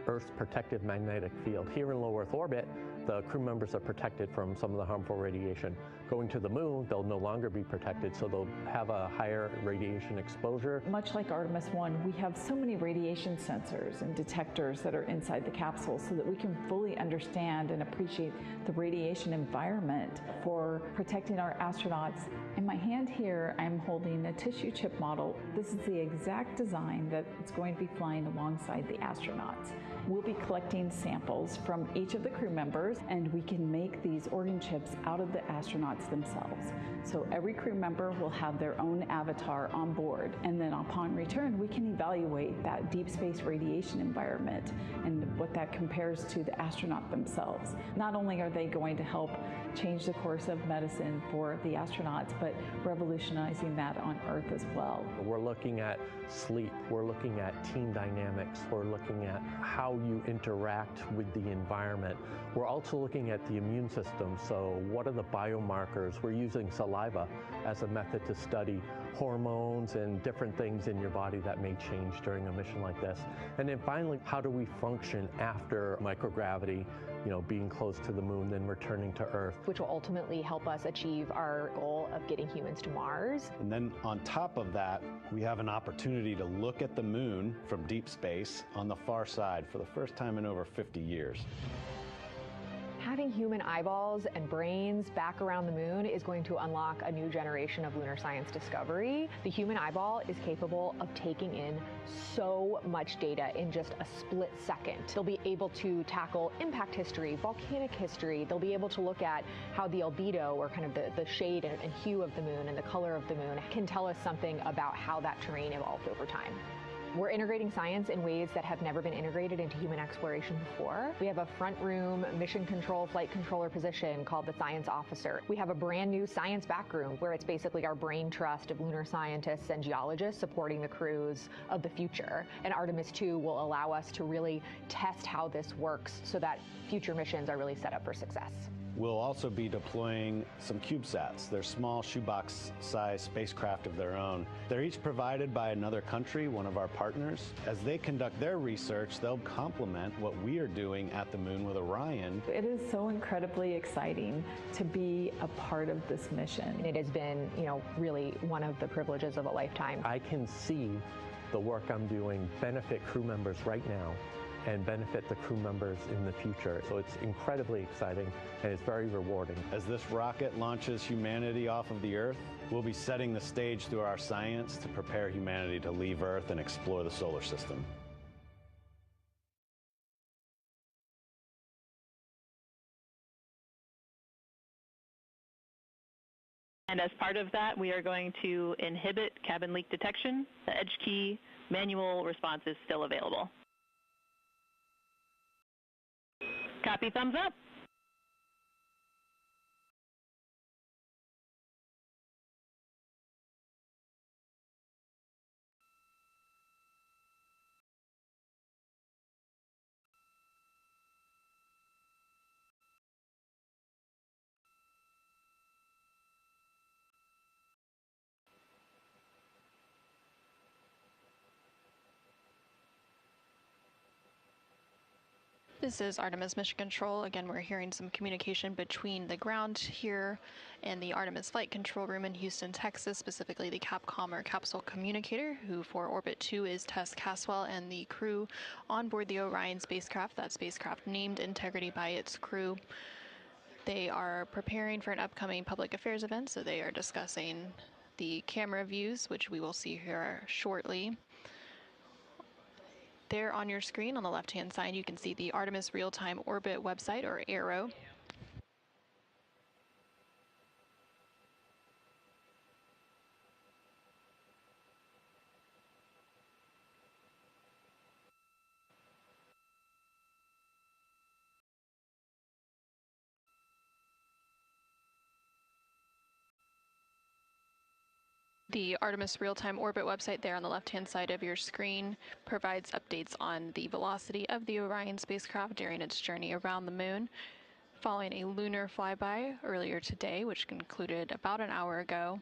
Earth's protective magnetic field. Here in low Earth orbit, the crew members are protected from some of the harmful radiation. Going to the moon, they'll no longer be protected, so they'll have a higher radiation exposure. Much like Artemis I, we have so many radiation sensors and detectors that are inside the capsule so that we can fully understand and appreciate the radiation environment for protecting our astronauts. In my hand here, I'm holding a tissue chip model. This is the exact design that's going to be flying alongside the astronauts. We'll be collecting samples from each of the crew members, and we can make these organ chips out of the astronauts themselves. So every crew member will have their own avatar on board, and then upon return, we can evaluate that deep space radiation environment and what that compares to the astronaut themselves. Not only are they going to help change the course of medicine for the astronauts, but revolutionizing that on Earth as well. We're looking at sleep, we're looking at team dynamics, we're looking at how you interact with the environment. We're also looking at the immune system, so what are the biomarkers? We're using saliva as a method to study hormones and different things in your body that may change during a mission like this. And then finally, how do we function after microgravity, being close to the moon, then returning to Earth? Which will ultimately help us achieve our goal of getting humans to Mars. And then on top of that, we have an opportunity to look at the moon from deep space on the far side for the first time in over 50 years. Having human eyeballs and brains back around the moon is going to unlock a new generation of lunar science discovery. The human eyeball is capable of taking in so much data in just a split second. They'll be able to tackle impact history, volcanic history. They'll be able to look at how the albedo, or kind of the shade and hue of the moon and the color of the moon, can tell us something about how that terrain evolved over time. We're integrating science in ways that have never been integrated into human exploration before. We have a front room mission control flight controller position called the Science Officer. We have a brand new science back room where it's basically our brain trust of lunar scientists and geologists supporting the crews of the future. And Artemis II will allow us to really test how this works so that future missions are really set up for success. We'll also be deploying some CubeSats. They're small shoebox-sized spacecraft of their own. They're each provided by another country, one of our partners. As they conduct their research, they'll complement what we are doing at the moon with Orion. It is so incredibly exciting to be a part of this mission. It has been, really one of the privileges of a lifetime. I can see the work I'm doing benefit crew members right now and benefit the crew members in the future. So it's incredibly exciting and it's very rewarding. As this rocket launches humanity off of the Earth, we'll be setting the stage through our science to prepare humanity to leave Earth and explore the solar system. And as part of that, we are going to inhibit cabin leak detection. The edge key manual response is still available. Copy, thumbs up. This is Artemis Mission Control. Again, we're hearing some communication between the ground here and the Artemis Flight Control Room in Houston, Texas, specifically the Capcom or Capsule Communicator, who for Orbit 2 is Tess Caswell, and the crew on board the Orion spacecraft, that spacecraft named Integrity by its crew. They are preparing for an upcoming public affairs event, so they are discussing the camera views, which we will see here shortly. There on your screen on the left-hand side, you can see the Artemis Real-Time Orbit website, or ARO. The Artemis Real-Time Orbit website there on the left-hand side of your screen provides updates on the velocity of the Orion spacecraft during its journey around the moon. Following a lunar flyby earlier today, which concluded about an hour ago,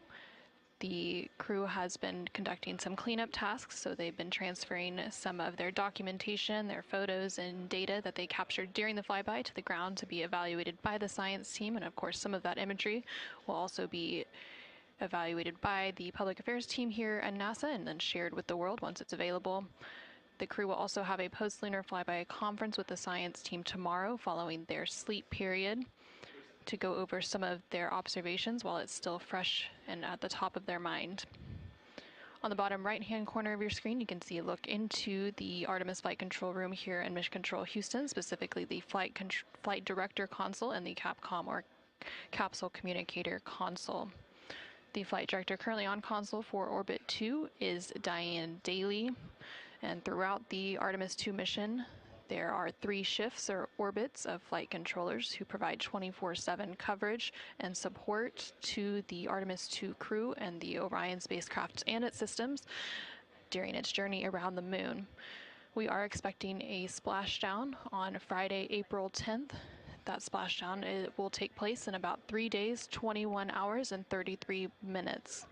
the crew has been conducting some cleanup tasks, so they've been transferring some of their documentation, their photos and data that they captured during the flyby to the ground to be evaluated by the science team, and of course some of that imagery will also be evaluated by the public affairs team here at NASA and then shared with the world once it's available. The crew will also have a post-lunar flyby conference with the science team tomorrow following their sleep period to go over some of their observations while it's still fresh and at the top of their mind. On the bottom right-hand corner of your screen, you can see a look into the Artemis Flight Control Room here in Mission Control Houston, specifically the Flight Director Console and the Capcom or Capsule Communicator Console. The flight director currently on console for Orbit 2 is Diane Daly, and throughout the Artemis II mission, there are 3 shifts or orbits of flight controllers who provide 24/7 coverage and support to the Artemis II crew and the Orion spacecraft and its systems during its journey around the moon. We are expecting a splashdown on Friday, April 10th. That splashdown will take place in about 3 days, 21 hours, and 33 minutes.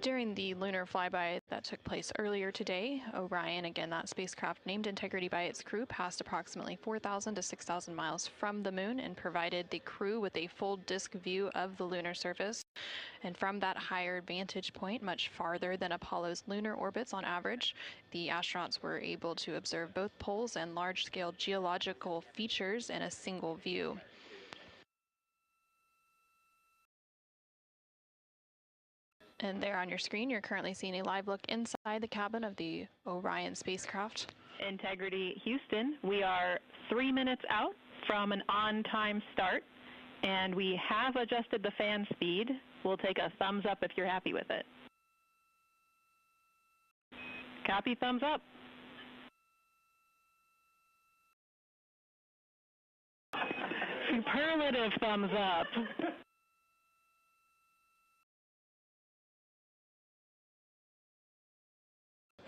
During the lunar flyby that took place earlier today, Orion, again that spacecraft named Integrity by its crew, passed approximately 4,000 to 6,000 miles from the moon and provided the crew with a full disk view of the lunar surface. And from that higher vantage point, much farther than Apollo's lunar orbits on average, the astronauts were able to observe both poles and large-scale geological features in a single view. And there on your screen, you're currently seeing a live look inside the cabin of the Orion spacecraft. Integrity Houston, we are 3 minutes out from an on-time start, and we have adjusted the fan speed. We'll take a thumbs up if you're happy with it. Copy, thumbs up. Superlative thumbs up.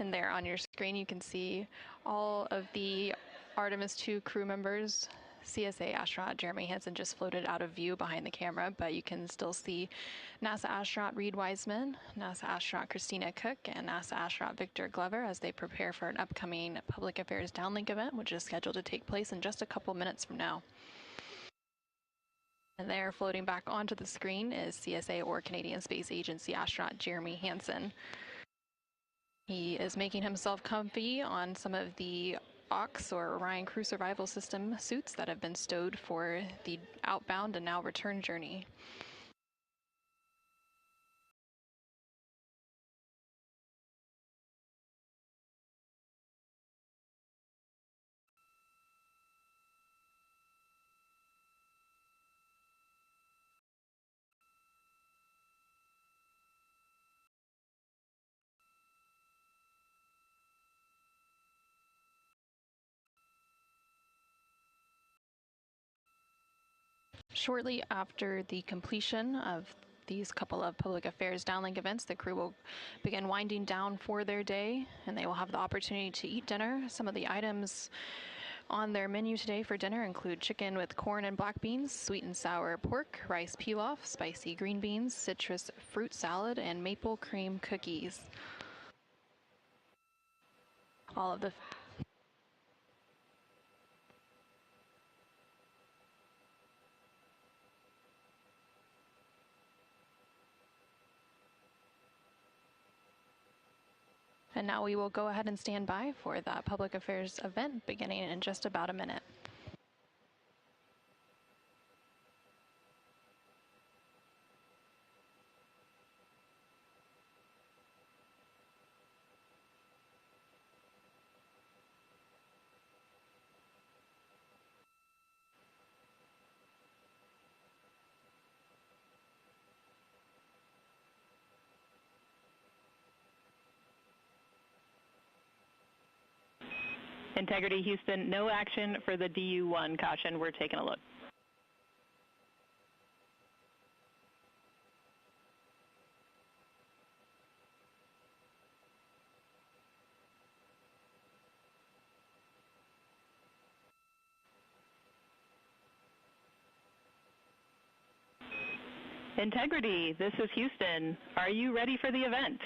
And there on your screen, you can see all of the Artemis II crew members. CSA astronaut Jeremy Hansen just floated out of view behind the camera, but you can still see NASA astronaut Reed Wiseman, NASA astronaut Christina Cook, and NASA astronaut Victor Glover as they prepare for an upcoming Public Affairs Downlink event, which is scheduled to take place in just a couple minutes from now. And there, floating back onto the screen, is CSA or Canadian Space Agency astronaut Jeremy Hansen. He is making himself comfy on some of the OX or Orion Crew Survival System suits that have been stowed for the outbound and now return journey. Shortly after the completion of these couple of public affairs downlink events, the crew will begin winding down for their day, and they will have the opportunity to eat dinner. Some of the items on their menu today for dinner include chicken with corn and black beans, sweet and sour pork, rice pilaf, spicy green beans, citrus fruit salad, and maple cream cookies. All of the And now we will go ahead and stand by for that public affairs event beginning in just about a minute. Integrity Houston, no action for the DU-1 caution. We're taking a look. Integrity, this is Houston. Are you ready for the event?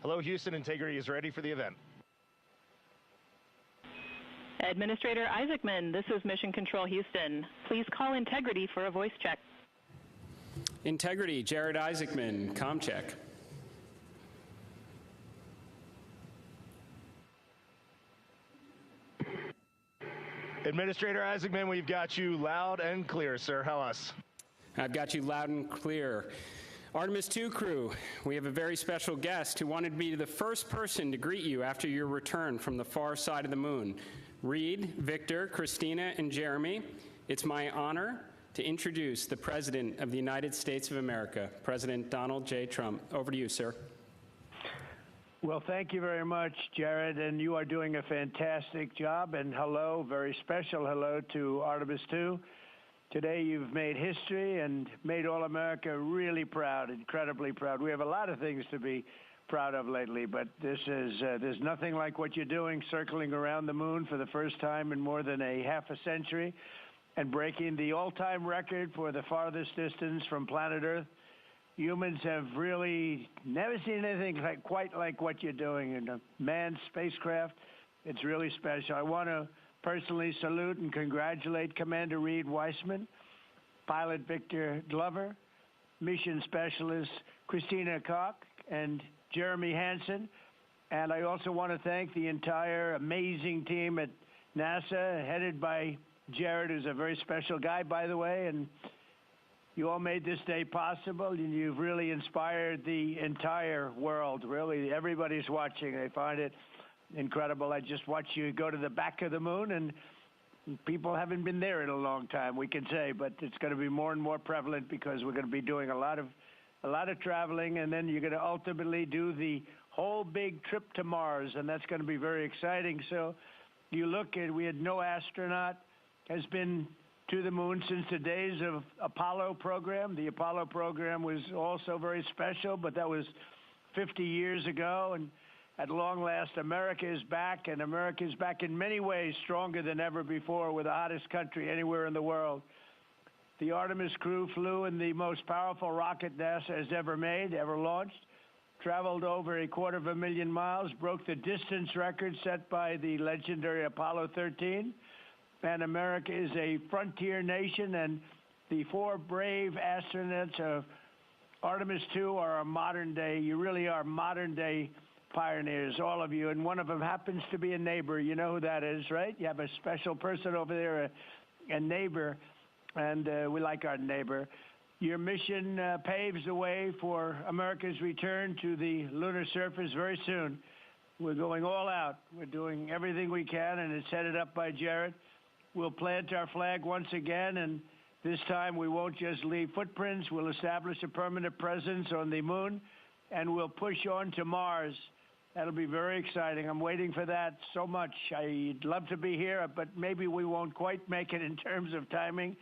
Hello, Houston. Integrity is ready for the event. Administrator Isaacman, this is Mission Control Houston. Please call Integrity for a voice check. Integrity, Jared Isaacman, comm check. Administrator Isaacman, we've got you loud and clear, sir. How us? I've got you loud and clear. Artemis II crew, we have a very special guest who wanted to be the first person to greet you after your return from the far side of the moon. Reed, Victor, Christina, and Jeremy, it's my honor to introduce the President of the United States of America, President Donald J. Trump. Over to you, sir. Well, thank you very much, Jared, and you are doing a fantastic job. And hello, very special hello to Artemis II. Today you've made history and made all America really proud, incredibly proud. We have a lot of things to be proud of lately, but this is there's nothing like what you're doing, circling around the moon for the first time in more than a half a century. and breaking the all-time record for the farthest distance from planet Earth. Humans have really never seen anything quite like what you're doing in a manned spacecraft. It's really special. I want to personally salute and congratulate Commander Reed Weissman, Pilot Victor Glover, Mission Specialist Christina Koch, and Jeremy Hansen. And I also want to thank the entire amazing team at NASA, headed by Jared, who's a very special guy, by the way, and you all made this day possible, and you've really inspired the entire world. Really, everybody's watching. They find it incredible. I just watched you go to the back of the moon, and people haven't been there in a long time, we can say, but it's going to be more and more prevalent because we're going to be doing a lot of traveling, and then you're going to ultimately do the whole big trip to Mars, and that's going to be very exciting. So you look at, we had no astronaut has been to the moon since the days of Apollo program. The Apollo program was also very special, but that was 50 years ago, and at long last, America is back, and America is back in many ways stronger than ever before. We're the hottest country anywhere in the world. The Artemis crew flew in the most powerful rocket NASA has ever made, ever launched, traveled over 250,000 miles, broke the distance record set by the legendary Apollo 13. And America is a frontier nation, and the 4 brave astronauts of Artemis II are a modern day, you really are modern day pioneers, all of you, and one of them happens to be a neighbor. You know who that is, right? You have a special person over there, a neighbor, and we like our neighbor. Your mission paves the way for America's return to the lunar surface very soon. We're going all out. We're doing everything we can, and it's headed up by Jared. We'll plant our flag once again, and this time we won't just leave footprints. We'll establish a permanent presence on the moon, and we'll push on to Mars. That'll be very exciting. I'm waiting for that so much. I'd love to be here, but maybe we won't quite make it in terms of timing,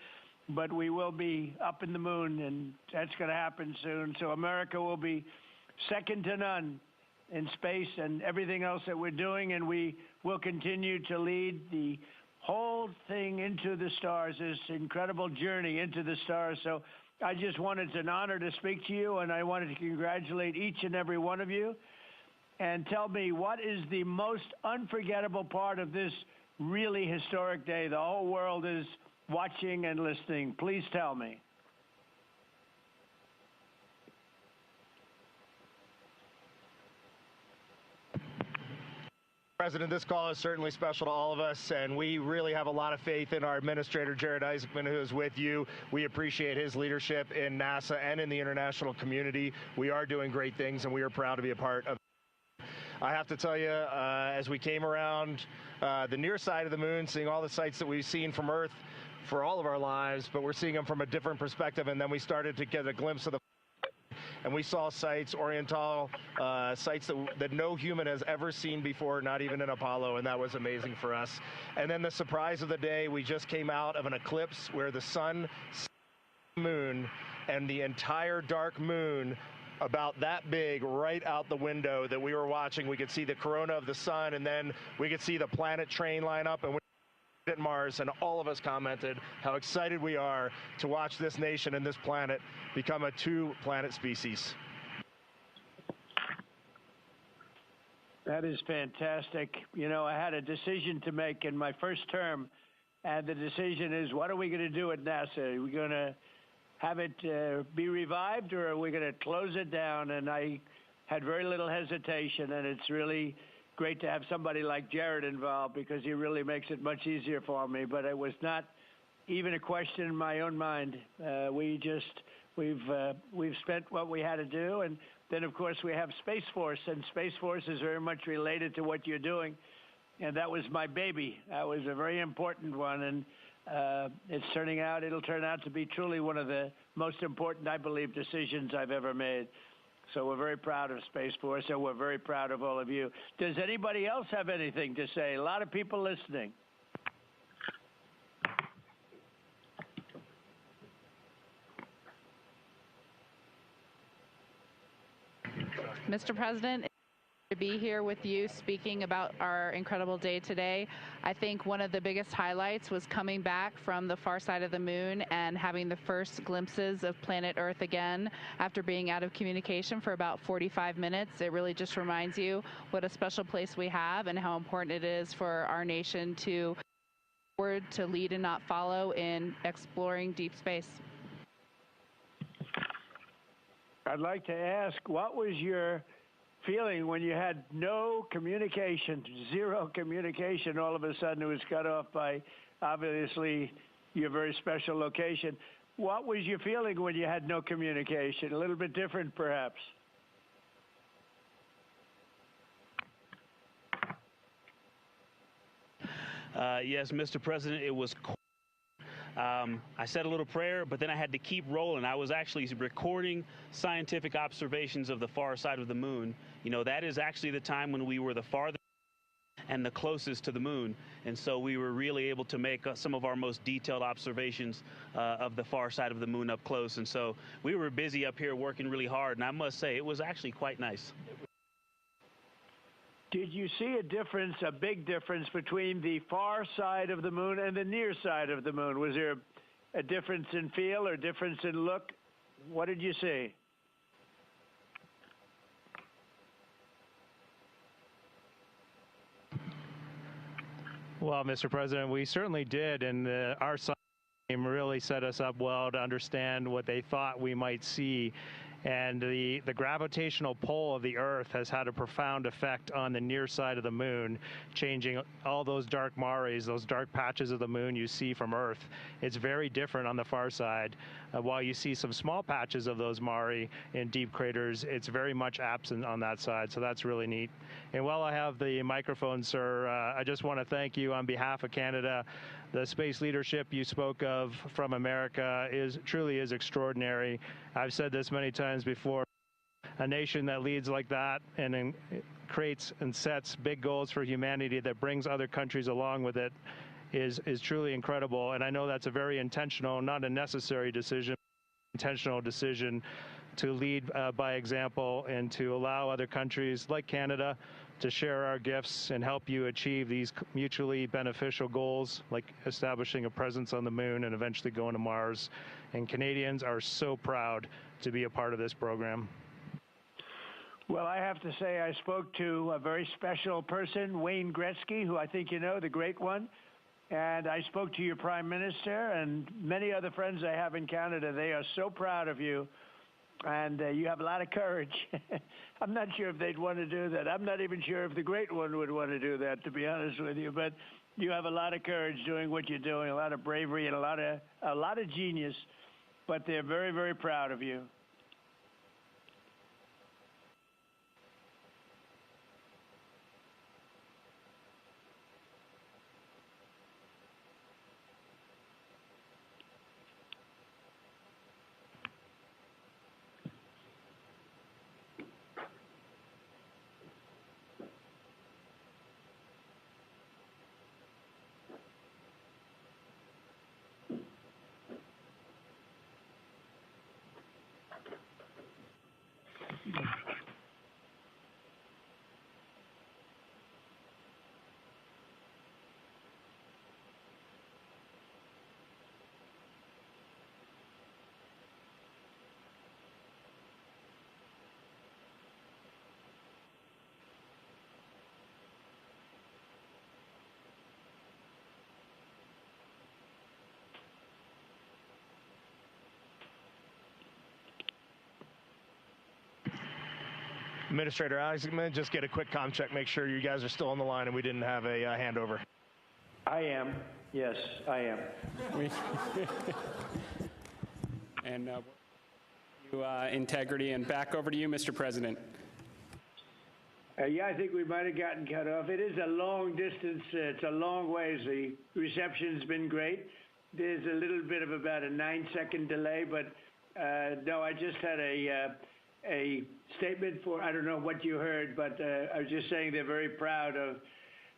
but we will be up in the moon, and that's going to happen soon. So America will be second to none in space and everything else that we're doing, and we will continue to lead the whole thing into the stars, this incredible journey into the stars. So I just wanted, it's an honor to speak to you, and I wanted to congratulate each and every one of you. And tell me, what is the most unforgettable part of this really historic day? The whole world is watching and listening. Please tell me. President, this call is certainly special to all of us, and we really have a lot of faith in our administrator, Jared Isaacman, who is with you. We appreciate his leadership in NASA and in the international community. We are doing great things, and we are proud to be a part of it. I have to tell you, as we came around the near side of the moon, seeing all the sights that we've seen from Earth for all of our lives, but we're seeing them from a different perspective, and then we started to get a glimpse of the and we saw sites, Oriental sites that no human has ever seen before, not even in Apollo, and that was amazing for us. And then the surprise of the day, we just came out of an eclipse where the sun set the moon, and the entire dark moon, about that big, right out the window that we were watching. We could see the corona of the sun, and then we could see the planet train line up, and we at Mars, and all of us commented how excited we are to watch this nation and this planet become a 2-planet species. That is fantastic. You know, I had a decision to make in my first term, and the decision is, what are we going to do at NASA? Are we going to have it be revived, or are we going to close it down? And I had very little hesitation, and it's really great to have somebody like Jared involved, because he really makes it much easier for me. But it was not even a question in my own mind. We've spent what we had to do, and then of course we have Space Force, and Space Force is very much related to what you're doing, and that was my baby. That was a very important one, and it'll turn out to be truly one of the most important, I believe, decisions I've ever made. So we're very proud of Space Force, and we're very proud of all of you. Does anybody else have anything to say? A lot of people listening. Mr. President, to be here with you speaking about our incredible day today. I think one of the biggest highlights was coming back from the far side of the moon and having the first glimpses of planet Earth again after being out of communication for about 45 minutes. It really just reminds you what a special place we have and how important it is for our nation to lead and not follow in exploring deep space. I'd like to ask, what was your feeling when you had no communication, zero communication? All of a sudden it was cut off by, obviously, your very special location. What was your feeling when you had no communication? A little bit different, perhaps. Yes, Mr. President, it was I said a little prayer, but then I had to keep rolling. I was actually recording scientific observations of the far side of the moon. You know, that is actually the time when we were the farthest and the closest to the moon. And so we were really able to make some of our most detailed observations of the far side of the moon up close. And so we were busy up here working really hard. And I must say, it was actually quite nice. Did you see a difference, a big difference, between the far side of the moon and the near side of the moon? Was there a difference in feel or difference in look? What did you see? Well, Mr. President, we certainly did, and our science team really set us up well to understand what they thought we might see. And the gravitational pull of the Earth has had a profound effect on the near side of the moon, changing all those dark mares, those dark patches of the moon you see from Earth. It's very different on the far side. While you see some small patches of those mare in deep craters, it's very much absent on that side, so that's really neat. And while I have the microphone, sir, I just want to thank you on behalf of Canada. The space leadership you spoke of from America truly is extraordinary. I've said this many times before. A nation that leads like that and creates and sets big goals for humanity that brings other countries along with it is truly incredible. And I know that's a very intentional, not a necessary decision, intentional decision to lead by example and to allow other countries like Canada to share our gifts and help you achieve these mutually beneficial goals, like establishing a presence on the moon and eventually going to Mars. And Canadians are so proud to be a part of this program. Well, I have to say I spoke to a very special person, Wayne Gretzky, who I think you know, the great one. And I spoke to your Prime Minister and many other friends I have in Canada. They are so proud of you. And you have a lot of courage. I'm not sure if they'd want to do that. I'm not even sure if the great one would want to do that, to be honest with you. But you have a lot of courage doing what you're doing, a lot of bravery and a lot of genius. But they're very, very proud of you. Administrator Alex, I'm going to just get a quick comm check, make sure you guys are still on the line and we didn't have a handover. I am. Yes, I am. And integrity, and back over to you, Mr. President. Yeah, I think we might have gotten cut off. It is a long distance. It's a long ways. The reception's been great. There's a little bit of about a 9-second delay, but no, I just had a statement for, I don't know what you heard, but I was just saying they're very proud of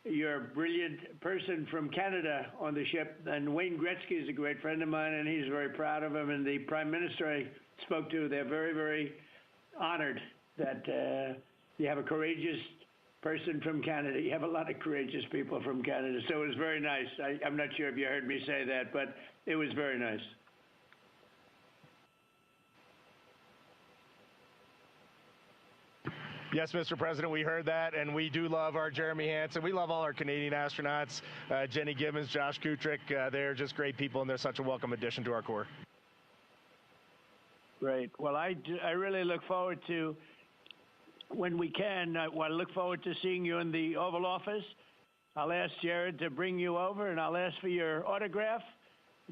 your brilliant person from Canada on the ship. And Wayne Gretzky is a great friend of mine, and he's very proud of him. And the Prime Minister I spoke to, they're very, very honored that you have a courageous person from Canada. You have a lot of courageous people from Canada, so it was very nice. I'm not sure if you heard me say that, but it was very nice. Yes, Mr. President, we heard that, and we do love our Jeremy Hansen. We love all our Canadian astronauts, Jenny Gibbons, Josh Kutrick. They're just great people, and they're such a welcome addition to our Corps. Great. Well, I really look forward to, when we can, I look forward to seeing you in the Oval Office. I'll ask Jared to bring you over, and I'll ask for your autograph,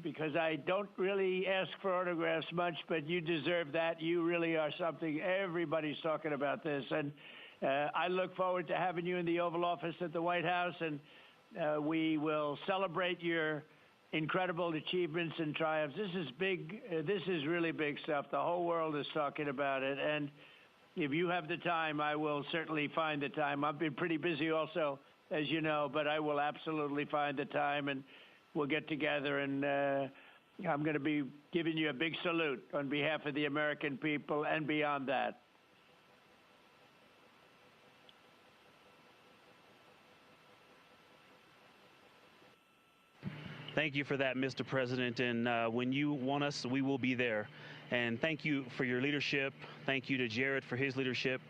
because I don't really ask for autographs much, but you deserve that. You really are something. Everybody's talking about this. And I look forward to having you in the Oval Office at the White House, and we will celebrate your incredible achievements and triumphs. This is big. This is really big stuff. The whole world is talking about it. And if you have the time, I will certainly find the time. I've been pretty busy also, as you know, but I will absolutely find the time, and we'll get together, and I'm going to be giving you a big salute on behalf of the American people and beyond that. Thank you for that, Mr. President. And when you want us, we will be there. And thank you for your leadership. Thank you to Jared for his leadership.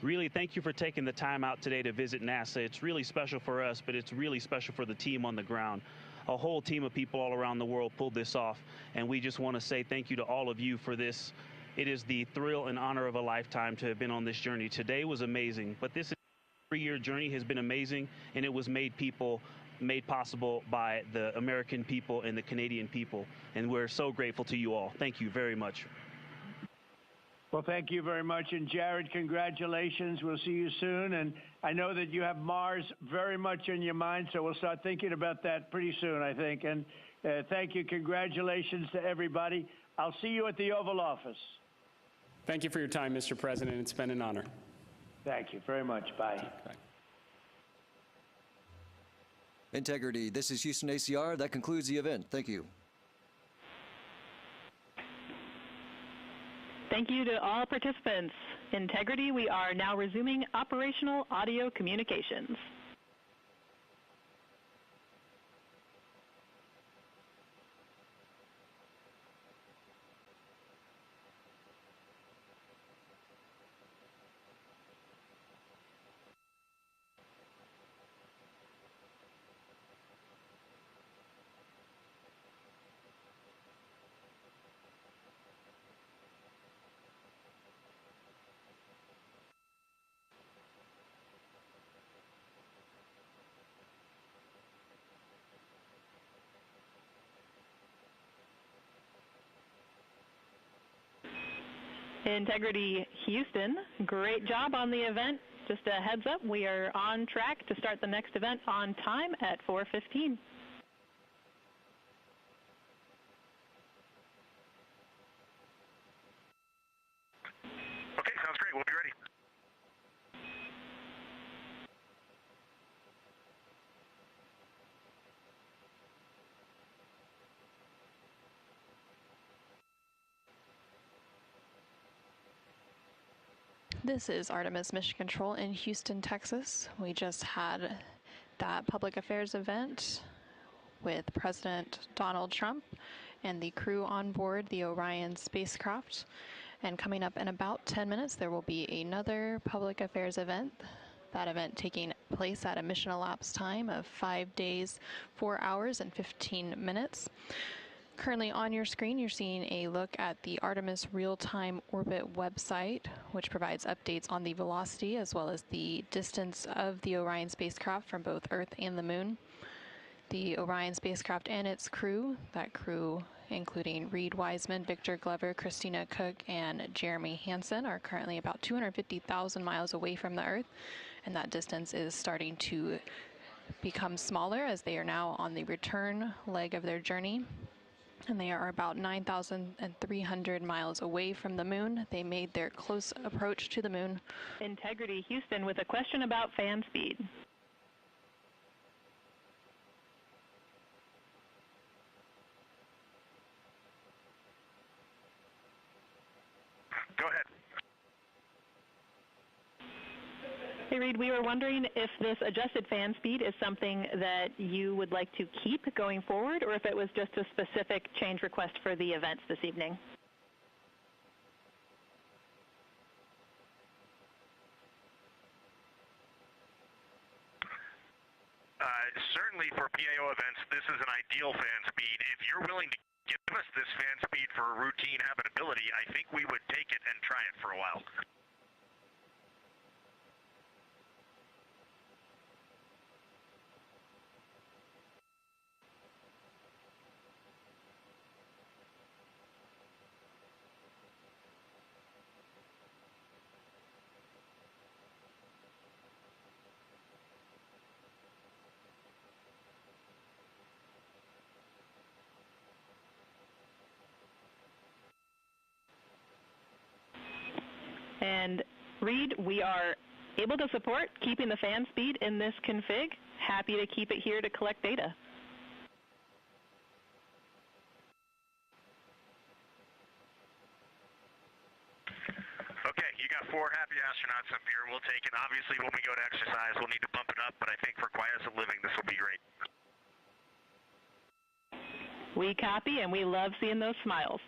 Really, thank you for taking the time out today to visit NASA. It's really special for us, but it's really special for the team on the ground. A whole team of people all around the world pulled this off, and we just want to say thank you to all of you for this. It is the thrill and honor of a lifetime to have been on this journey. Today was amazing, but this 3-year journey has been amazing, and it was made possible by the American people and the Canadian people, and we're so grateful to you all. Thank you very much. Well, thank you very much. And Jared, congratulations. We'll see you soon. And I know that you have Mars very much in your mind, so we'll start thinking about that pretty soon, I think. And thank you. Congratulations to everybody. I'll see you at the Oval Office. Thank you for your time, Mr. President. It's been an honor. Thank you very much. Bye. Bye. Integrity. This is Houston ACR. That concludes the event. Thank you. Thank you to all participants. Integrity, we are now resuming operational audio communications. Integrity Houston, great job on the event. Just a heads up, we are on track to start the next event on time at 4:15. Okay, sounds great. We'll be ready. This is Artemis Mission Control in Houston, Texas. We just had that public affairs event with President Donald Trump and the crew on board the Orion spacecraft. And coming up in about 10 minutes, there will be another public affairs event. That event taking place at a mission elapsed time of 5 days, 4 hours, and 15 minutes. Currently on your screen, you're seeing a look at the Artemis Real-Time Orbit website, which provides updates on the velocity as well as the distance of the Orion spacecraft from both Earth and the Moon. The Orion spacecraft and its crew, that crew including Reed Wiseman, Victor Glover, Christina Cook, and Jeremy Hansen, are currently about 250,000 miles away from the Earth, and that distance is starting to become smaller as they are now on the return leg of their journey. And they are about 9,300 miles away from the Moon. They made their close approach to the Moon. Integrity Houston with a question about fan speed. Go ahead. Hey, Reed, we were wondering if this adjusted fan speed is something that you would like to keep going forward, or if it was just a specific change request for the events this evening. Certainly for PAO events, this is an ideal fan speed. If you're willing to give us this fan speed for routine habitability, I think we would take it and try it for a while. And Reed, we are able to support keeping the fan speed in this config. Happy to keep it here to collect data. Okay, you got 4 happy astronauts up here. We'll take it. Obviously, when we go to exercise, we'll need to bump it up, but I think for quiescent living, this will be great. We copy, and we love seeing those smiles.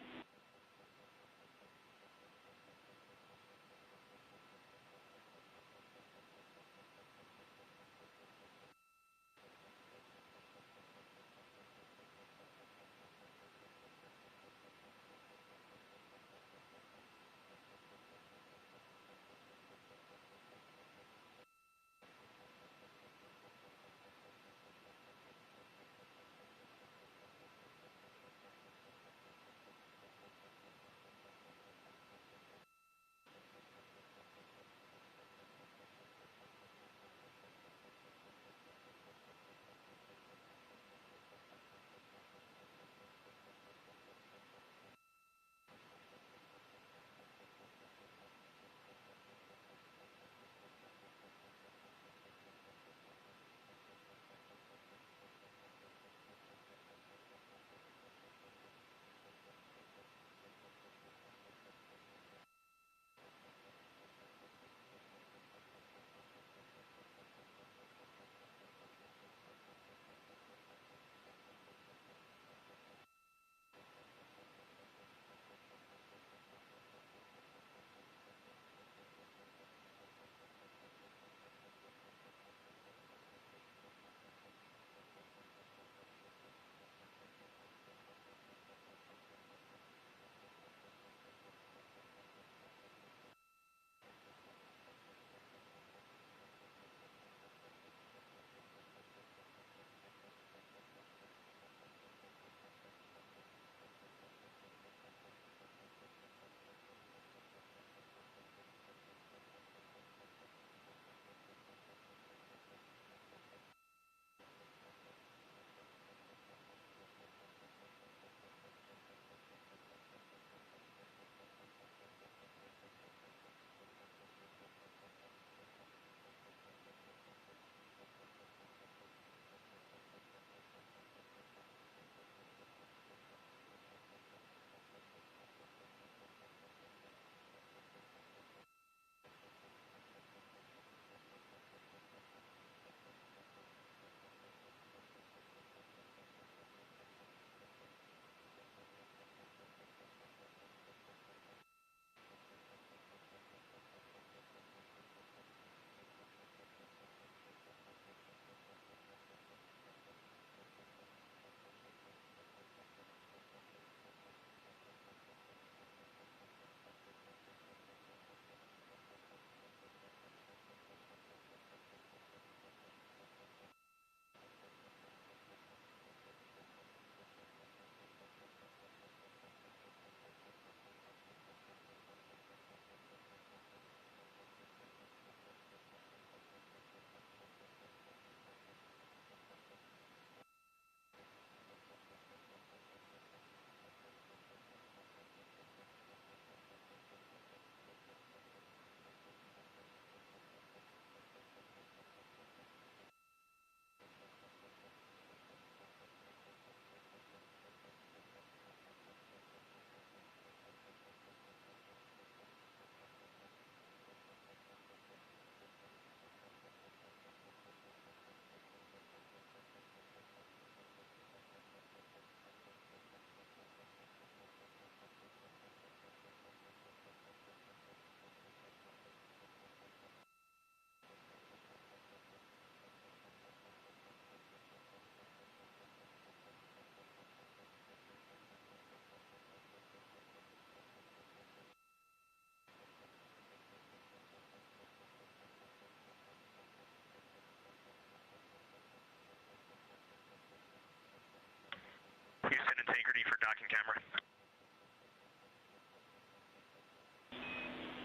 Integrity for docking camera.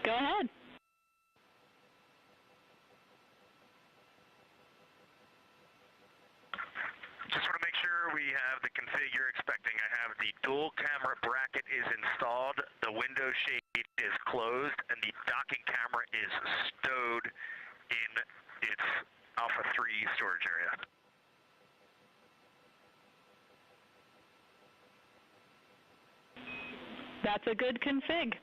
Go ahead. Just want to make sure we have the config you're expecting. I have the dual camera bracket is installed, the window shade is closed, and the docking camera is stowed in its Alpha 3 storage area. That's a good config.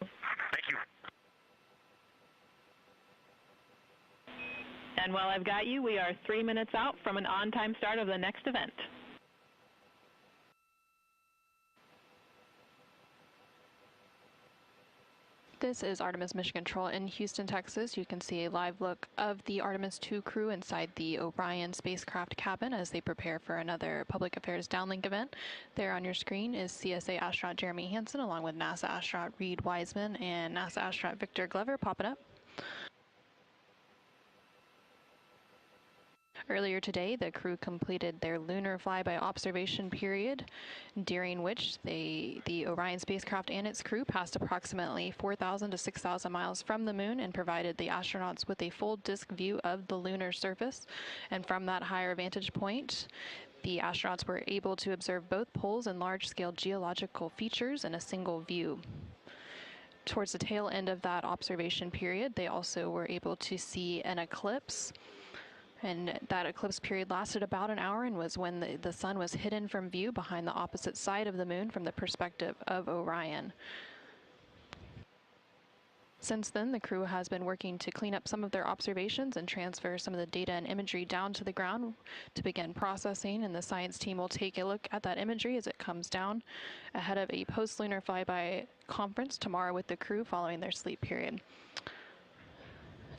Thank you. And while I've got you, we are 3 minutes out from an on-time start of the next event. This is Artemis Mission Control in Houston, Texas. You can see a live look of the Artemis II crew inside the Orion spacecraft cabin as they prepare for another public affairs downlink event. There on your screen is CSA astronaut Jeremy Hansen along with NASA astronaut Reed Wiseman and NASA astronaut Victor Glover popping up. Earlier today, the crew completed their lunar flyby observation period, during which the Orion spacecraft and its crew passed approximately 4,000 to 6,000 miles from the moon and provided the astronauts with a full disk view of the lunar surface. And from that higher vantage point, the astronauts were able to observe both poles and large-scale geological features in a single view. Towards the tail end of that observation period, they also were able to see an eclipse. And that eclipse period lasted about an hour and was when the sun was hidden from view behind the opposite side of the moon from the perspective of Orion. Since then, the crew has been working to clean up some of their observations and transfer some of the data and imagery down to the ground to begin processing, and the science team will take a look at that imagery as it comes down ahead of a post-lunar flyby conference tomorrow with the crew following their sleep period.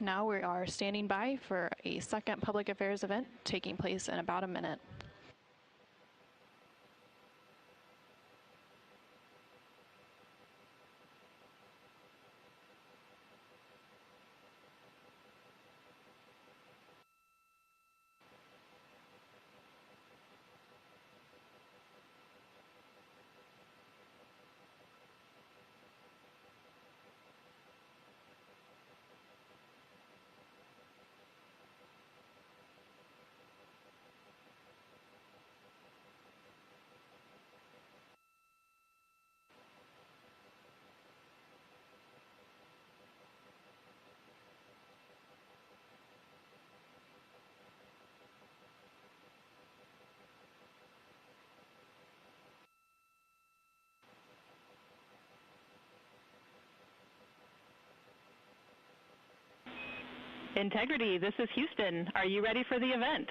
Now we are standing by for a second public affairs event taking place in about a minute. Integrity, this is Houston. Are you ready for the event?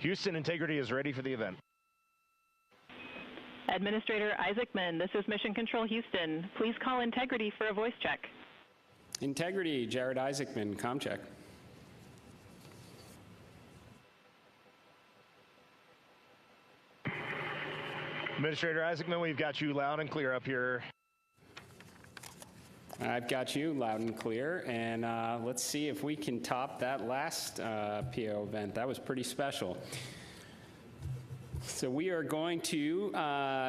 Houston, Integrity is ready for the event. Administrator Isaacman, this is Mission Control Houston. Please call Integrity for a voice check. Integrity, Jared Isaacman, comm check. Administrator Isaacman, we've got you loud and clear up here. I've got you loud and clear, and let's see if we can top that last PO event. That was pretty special. So we are going to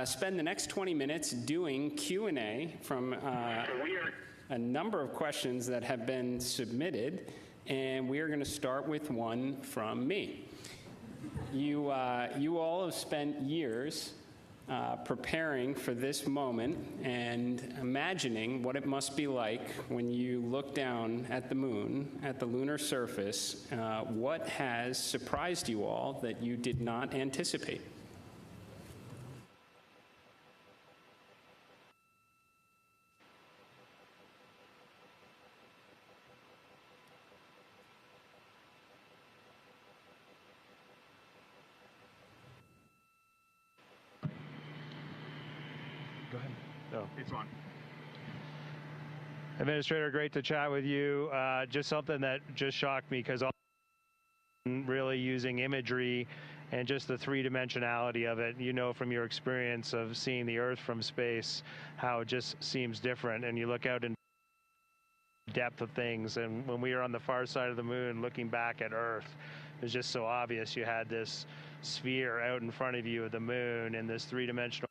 spend the next 20 minutes doing Q&A from a number of questions that have been submitted, and we are going to start with one from me. You all have spent years preparing for this moment and imagining what it must be like when you look down at the moon, at the lunar surface. What has surprised you all that you did not anticipate? Go ahead. Oh, it's on. Administrator, great to chat with you. Just something that just shocked me because really using imagery and just the three-dimensionality of it. You know from your experience of seeing the Earth from space how it just seems different, and you look out in depth of things. And when we were on the far side of the moon looking back at Earth, it was just so obvious. You had this sphere out in front of you of the moon and this three-dimensional.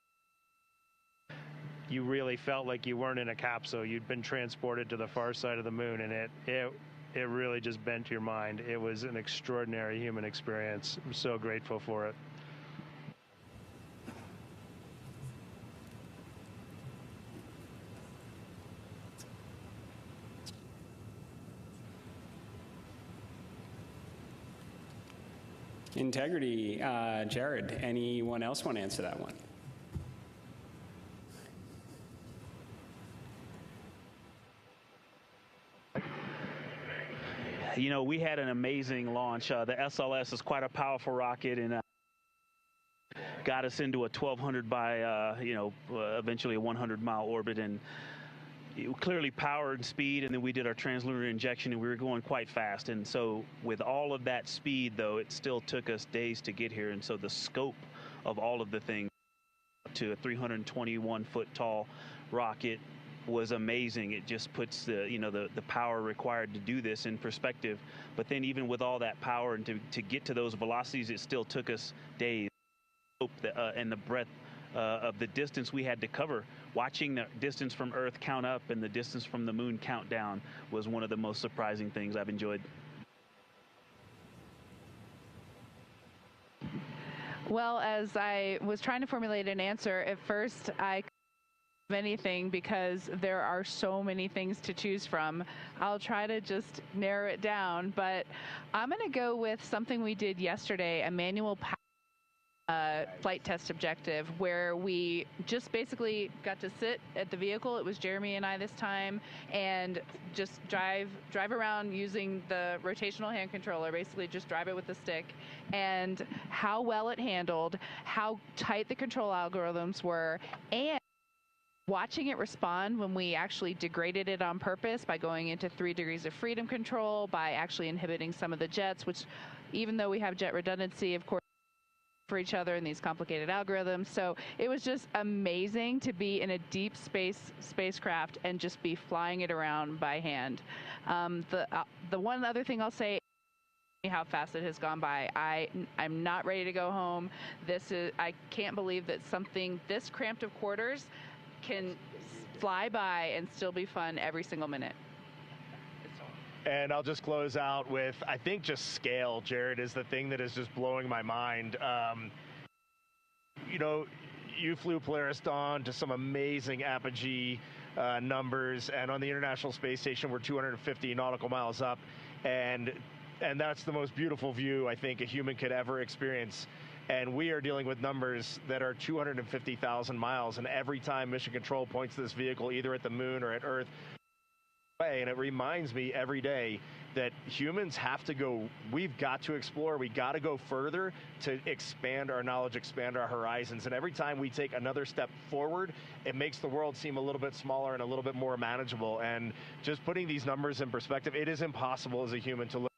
You really felt like you weren't in a capsule. You'd been transported to the far side of the moon, and it really just bent your mind. It was an extraordinary human experience. I'm so grateful for it. Integrity, Jared, anyone else want to answer that one? You know, we had an amazing launch. The SLS is quite a powerful rocket, and got us into a 1,200 by, eventually a 100-mile orbit, and clearly power and speed. And then we did our translunar injection, and we were going quite fast. And so with all of that speed, though, it still took us days to get here. And so the scope of all of the things to a 321-foot tall rocket was amazing. It just puts the power required to do this in perspective. But then even with all that power and to get to those velocities, it still took us days. And the breadth of the distance we had to cover, watching the distance from Earth count up and the distance from the moon count down was one of the most surprising things I've enjoyed. Well, as I was trying to formulate an answer, at first I anything because there are so many things to choose from. I'll try to just narrow it down, but I'm going to go with something we did yesterday, a manual flight test objective, where we just basically got to sit at the vehicle. It was Jeremy and I this time, and just drive around using the rotational hand controller, basically just drive it with the stick, and how well it handled, how tight the control algorithms were, and watching it respond when we actually degraded it on purpose by going into 3 degrees of freedom control, by actually inhibiting some of the jets, which even though we have jet redundancy, of course, for each other in these complicated algorithms. So it was just amazing to be in a deep spacecraft and just be flying it around by hand. The one other thing I'll say, how fast it has gone by. I'm not ready to go home. I can't believe that something this cramped of quarters can fly by and still be fun every single minute. And I'll just close out with, I think just scale, Jared, is the thing that is just blowing my mind. You flew Polaris Dawn to some amazing apogee numbers, and on the International Space Station we're 250 nautical miles up, and that's the most beautiful view I think a human could ever experience. And we are dealing with numbers that are 250,000 miles, and every time Mission Control points this vehicle either at the moon or at Earth, and it reminds me every day that humans have to go, we've got to explore, we got to go further to expand our knowledge, expand our horizons. And every time we take another step forward, it makes the world seem a little bit smaller and a little bit more manageable. And just putting these numbers in perspective, it is impossible as a human to look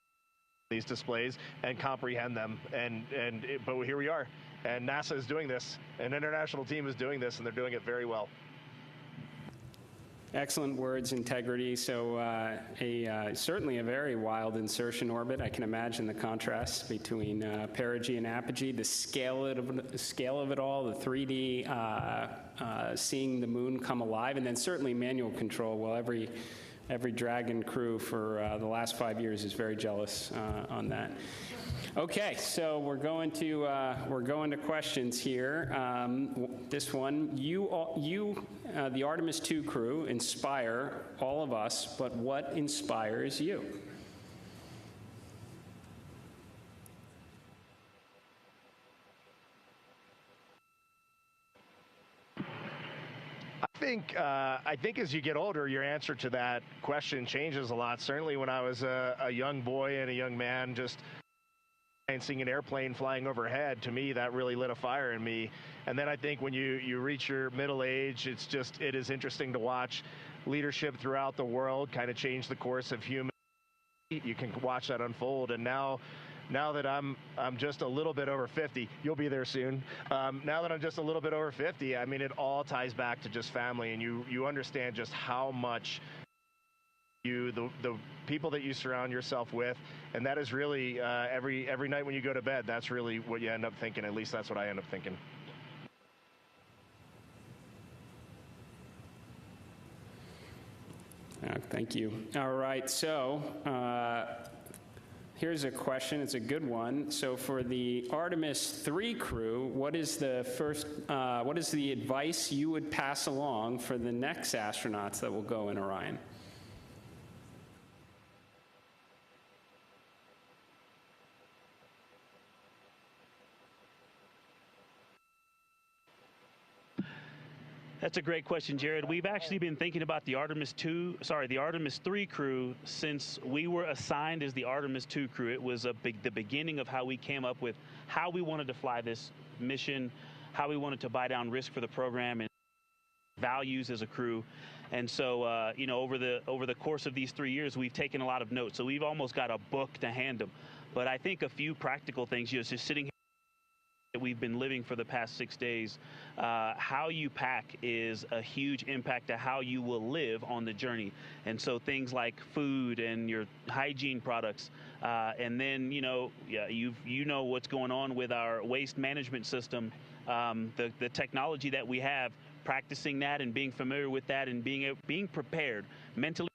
at these displays and comprehend them. But here we are, and NASA is doing this, an international team is doing this, and they're doing it very well. Excellent words, Integrity. So certainly a very wild insertion orbit. I can imagine the contrast between perigee and apogee, the scale of it all, the 3D, seeing the moon come alive, and then certainly manual control. Well, every Dragon crew for the last 5 years is very jealous on that. Okay, so we're going to questions here. This one, the Artemis II crew, inspire all of us, but what inspires you? I think as you get older, your answer to that question changes a lot. Certainly when I was a young boy and a young man, just seeing an airplane flying overhead, to me that really lit a fire in me. And then I think when you reach your middle age, it is interesting to watch leadership throughout the world kind of change the course of human. You can watch that unfold. And now now that I'm just a little bit over 50, you'll be there soon. Now that I'm just a little bit over 50, I mean, it all ties back to just family, and you understand just how much the people that you surround yourself with, and that is really every night when you go to bed, that's really what you end up thinking. At least that's what I end up thinking. Thank you. All right, so here's a question. It's a good one. So for the Artemis II crew, what is the advice you would pass along for the next astronauts that will go in Orion? That's a great question, Jared. We've actually been thinking about the Artemis III crew since we were assigned as the Artemis II crew. It was the beginning of how we came up with how we wanted to fly this mission, how we wanted to buy down risk for the program, and values as a crew. And so, you know, over the course of these 3 years, we've taken a lot of notes. So we've almost got a book to hand them. But I think a few practical things, you know, just sitting here that we've been living for the past 6 days, how you pack is a huge impact to how you will live on the journey. And so things like food and your hygiene products, and then, you know, you know what's going on with our waste management system, the technology that we have, practicing that and being familiar with that and being prepared mentally.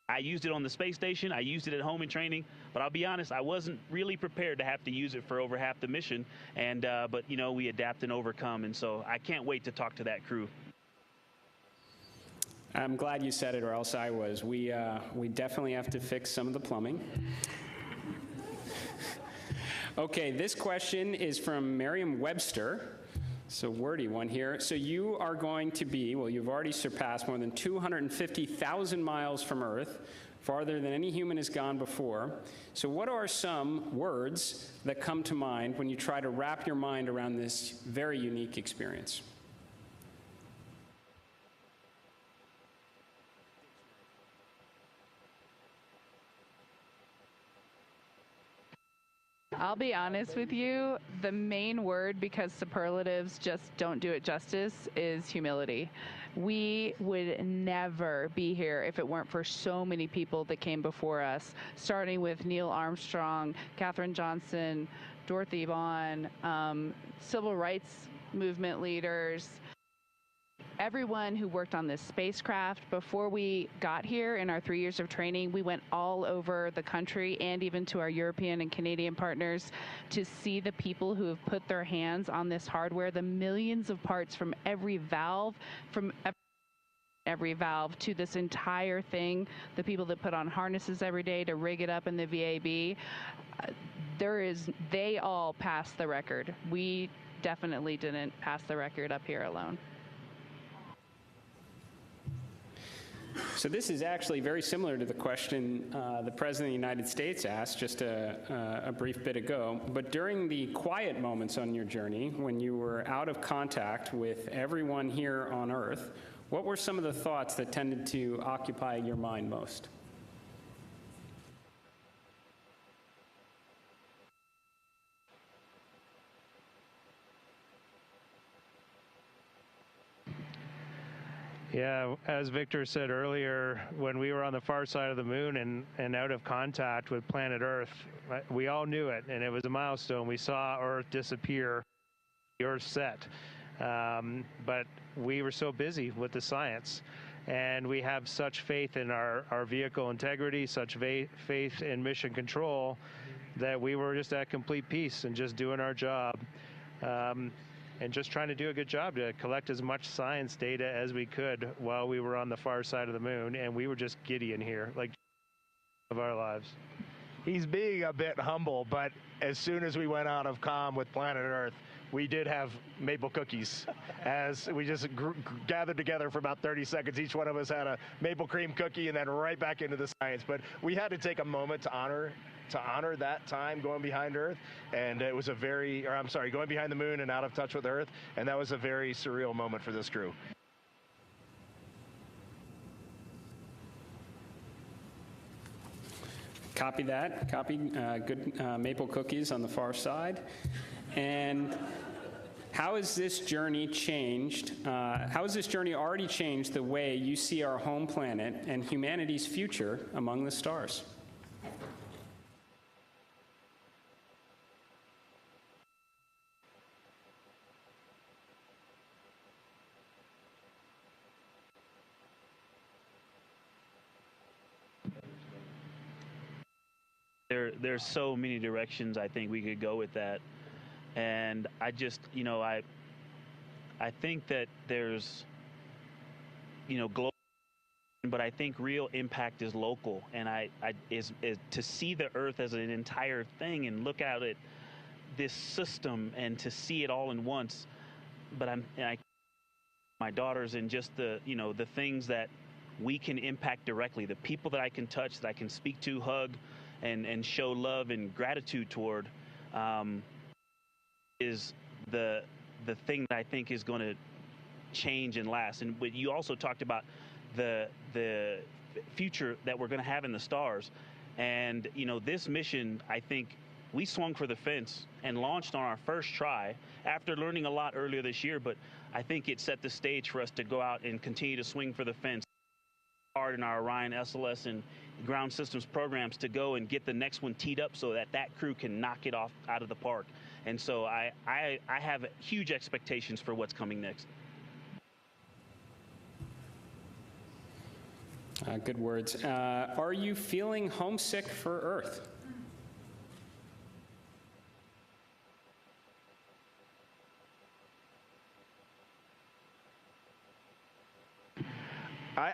I used it on the space station. I used it at home in training, but I'll be honest, I wasn't really prepared to have to use it for over half the mission. And but you know, we adapt and overcome, and so I can't wait to talk to that crew. I'm glad you said it, or else I was. We definitely have to fix some of the plumbing. Okay, this question is from Merriam-Webster. So wordy one here. So you are going to be, well, you've already surpassed more than 250,000 miles from Earth, farther than any human has gone before. So what are some words that come to mind when you try to wrap your mind around this very unique experience? I'll be honest with you, the main word, because superlatives just don't do it justice, is humility. We would never be here if it weren't for so many people that came before us, starting with Neil Armstrong, Katherine Johnson, Dorothy Vaughan, civil rights movement leaders, everyone who worked on this spacecraft. Before we got here in our 3 years of training, we went all over the country and even to our European and Canadian partners to see the people who have put their hands on this hardware, the millions of parts from every valve, to this entire thing, the people that put on harnesses every day to rig it up in the VAB. They all passed the record. We definitely didn't pass the record up here alone. So this is actually very similar to the question the President of the United States asked just a brief bit ago. But during the quiet moments on your journey, when you were out of contact with everyone here on Earth, what were some of the thoughts that tended to occupy your mind most? Yeah, as Victor said earlier, when we were on the far side of the moon and out of contact with planet Earth, we all knew it, and it was a milestone. We saw Earth disappear, the Earth set. But we were so busy with the science, and we have such faith in our vehicle integrity, such faith in mission control, that we were just at complete peace and just doing our job. And just trying to do a good job to collect as much science data as we could while we were on the far side of the moon. And we were just giddy in here, like of our lives. He's being a bit humble, but as soon as we went out of comm with planet Earth, we did have maple cookies. As we just gathered together for about 30 seconds, each one of us had a maple cream cookie and then right back into the science. But we had to take a moment to honor that time going behind Earth, and it was going behind the moon and out of touch with Earth, and that was a very surreal moment for this crew. Copy that. Copy good maple cookies on the far side. And how has this journey changed? How has this journey already changed the way you see our home planet and humanity's future among the stars? There's so many directions I think we could go with that, and I just, I think that there's, global, but I think real impact is local, and is to see the Earth as an entire thing and look at it, this system, and to see it all in once. But my daughters, and just the things that we can impact directly, the people that I can touch, that I can speak to, hug, and show love and gratitude toward, is the thing that I think is going to change and last. And but you also talked about the future that we're going to have in the stars, and this mission, I think we swung for the fence and launched on our first try after learning a lot earlier this year. But I think it set the stage for us to go out and continue to swing for the fence hard in our Orion SLS and ground systems programs to go and get the next one teed up so that crew can knock it off out of the park. And so I have huge expectations for what's coming next. Good words. Are you feeling homesick for Earth?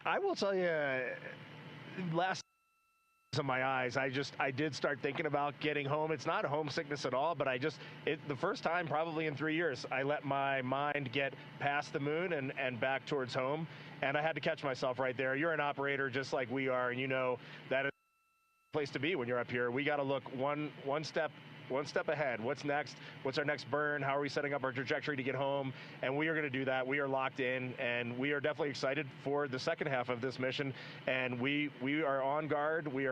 I will tell you, last of my eyes, I did start thinking about getting home. It's not homesickness at all, but the first time probably in 3 years, I let my mind get past the moon and back towards home, and I had to catch myself right there. You're an operator just like we are, and that is the place to be when you're up here. We got to look one step ahead. What's next? What's our next burn? How are we setting up our trajectory to get home? And we are going to do that. We are locked in, and we are definitely excited for the second half of this mission. And we are on guard. We are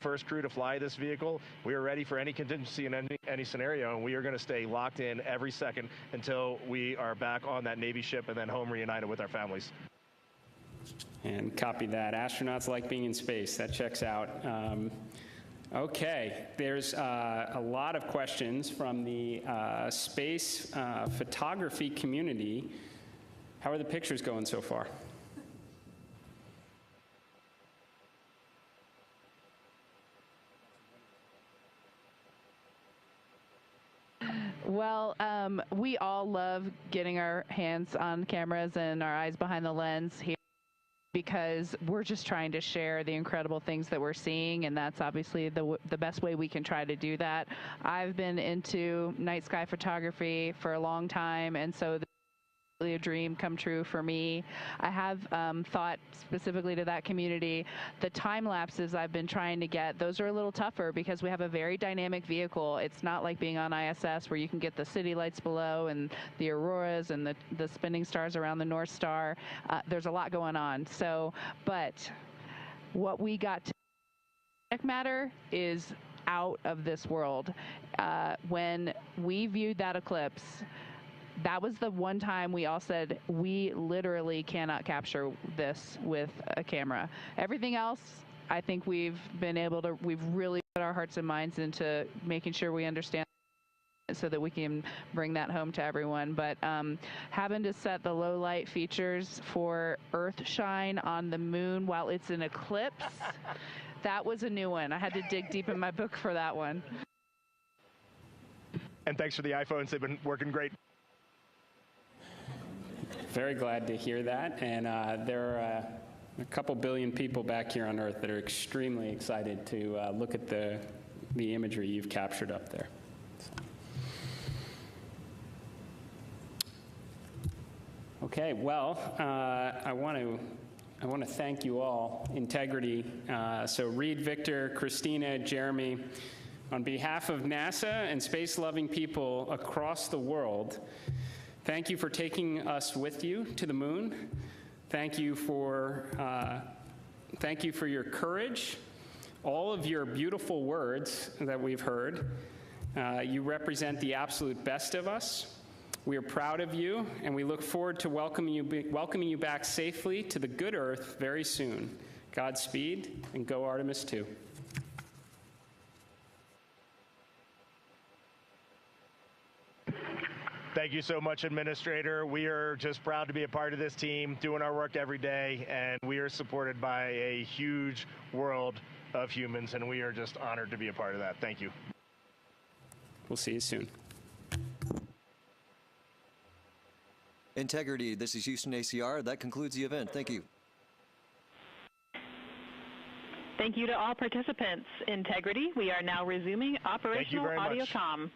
first crew to fly this vehicle. We are ready for any contingency in any scenario, and we are going to stay locked in every second until we are back on that Navy ship and then home reunited with our families. And copy that. Astronauts like being in space. That checks out. Okay, there's a lot of questions from the space photography community. How are the pictures going so far? Well, we all love getting our hands on cameras and our eyes behind the lens here, because we're just trying to share the incredible things that we're seeing, and that's obviously the best way we can try to do that. I've been into night sky photography for a long time, and so this is really a dream come true for me. I have thought specifically to that community, the time lapses I've been trying to get, those are a little tougher because we have a very dynamic vehicle. It's not like being on ISS where you can get the city lights below and the auroras and the spinning stars around the North Star. There's a lot going on. So, but what we got to matter is out of this world. When we viewed that eclipse, that was the one time we all said, we literally cannot capture this with a camera. Everything else, I think we've really put our hearts and minds into making sure we understand so that we can bring that home to everyone. But having to set the low light features for Earthshine on the moon while it's an eclipse, that was a new one. I had to dig deep in my book for that one. And thanks for the iPhones. They've been working great. Very glad to hear that. And there are a couple billion people back here on Earth that are extremely excited to look at the imagery you've captured up there. So. Okay, well, I want to thank you all. Integrity. So Reed, Victor, Christina, Jeremy, on behalf of NASA and space-loving people across the world, thank you for taking us with you to the moon. Thank you for your courage. all of your beautiful words that we've heard. You represent the absolute best of us. We are proud of you, and we look forward to welcoming you back safely to the good Earth very soon. Godspeed, and go Artemis II. Thank you so much, Administrator. We are just proud to be a part of this team, doing our work every day, and we are supported by a huge world of humans, and we are just honored to be a part of that. Thank you. We'll see you soon. Integrity, this is Houston ACR. That concludes the event. Thank you. Thank you to all participants. Integrity, we are now resuming operational audio comm.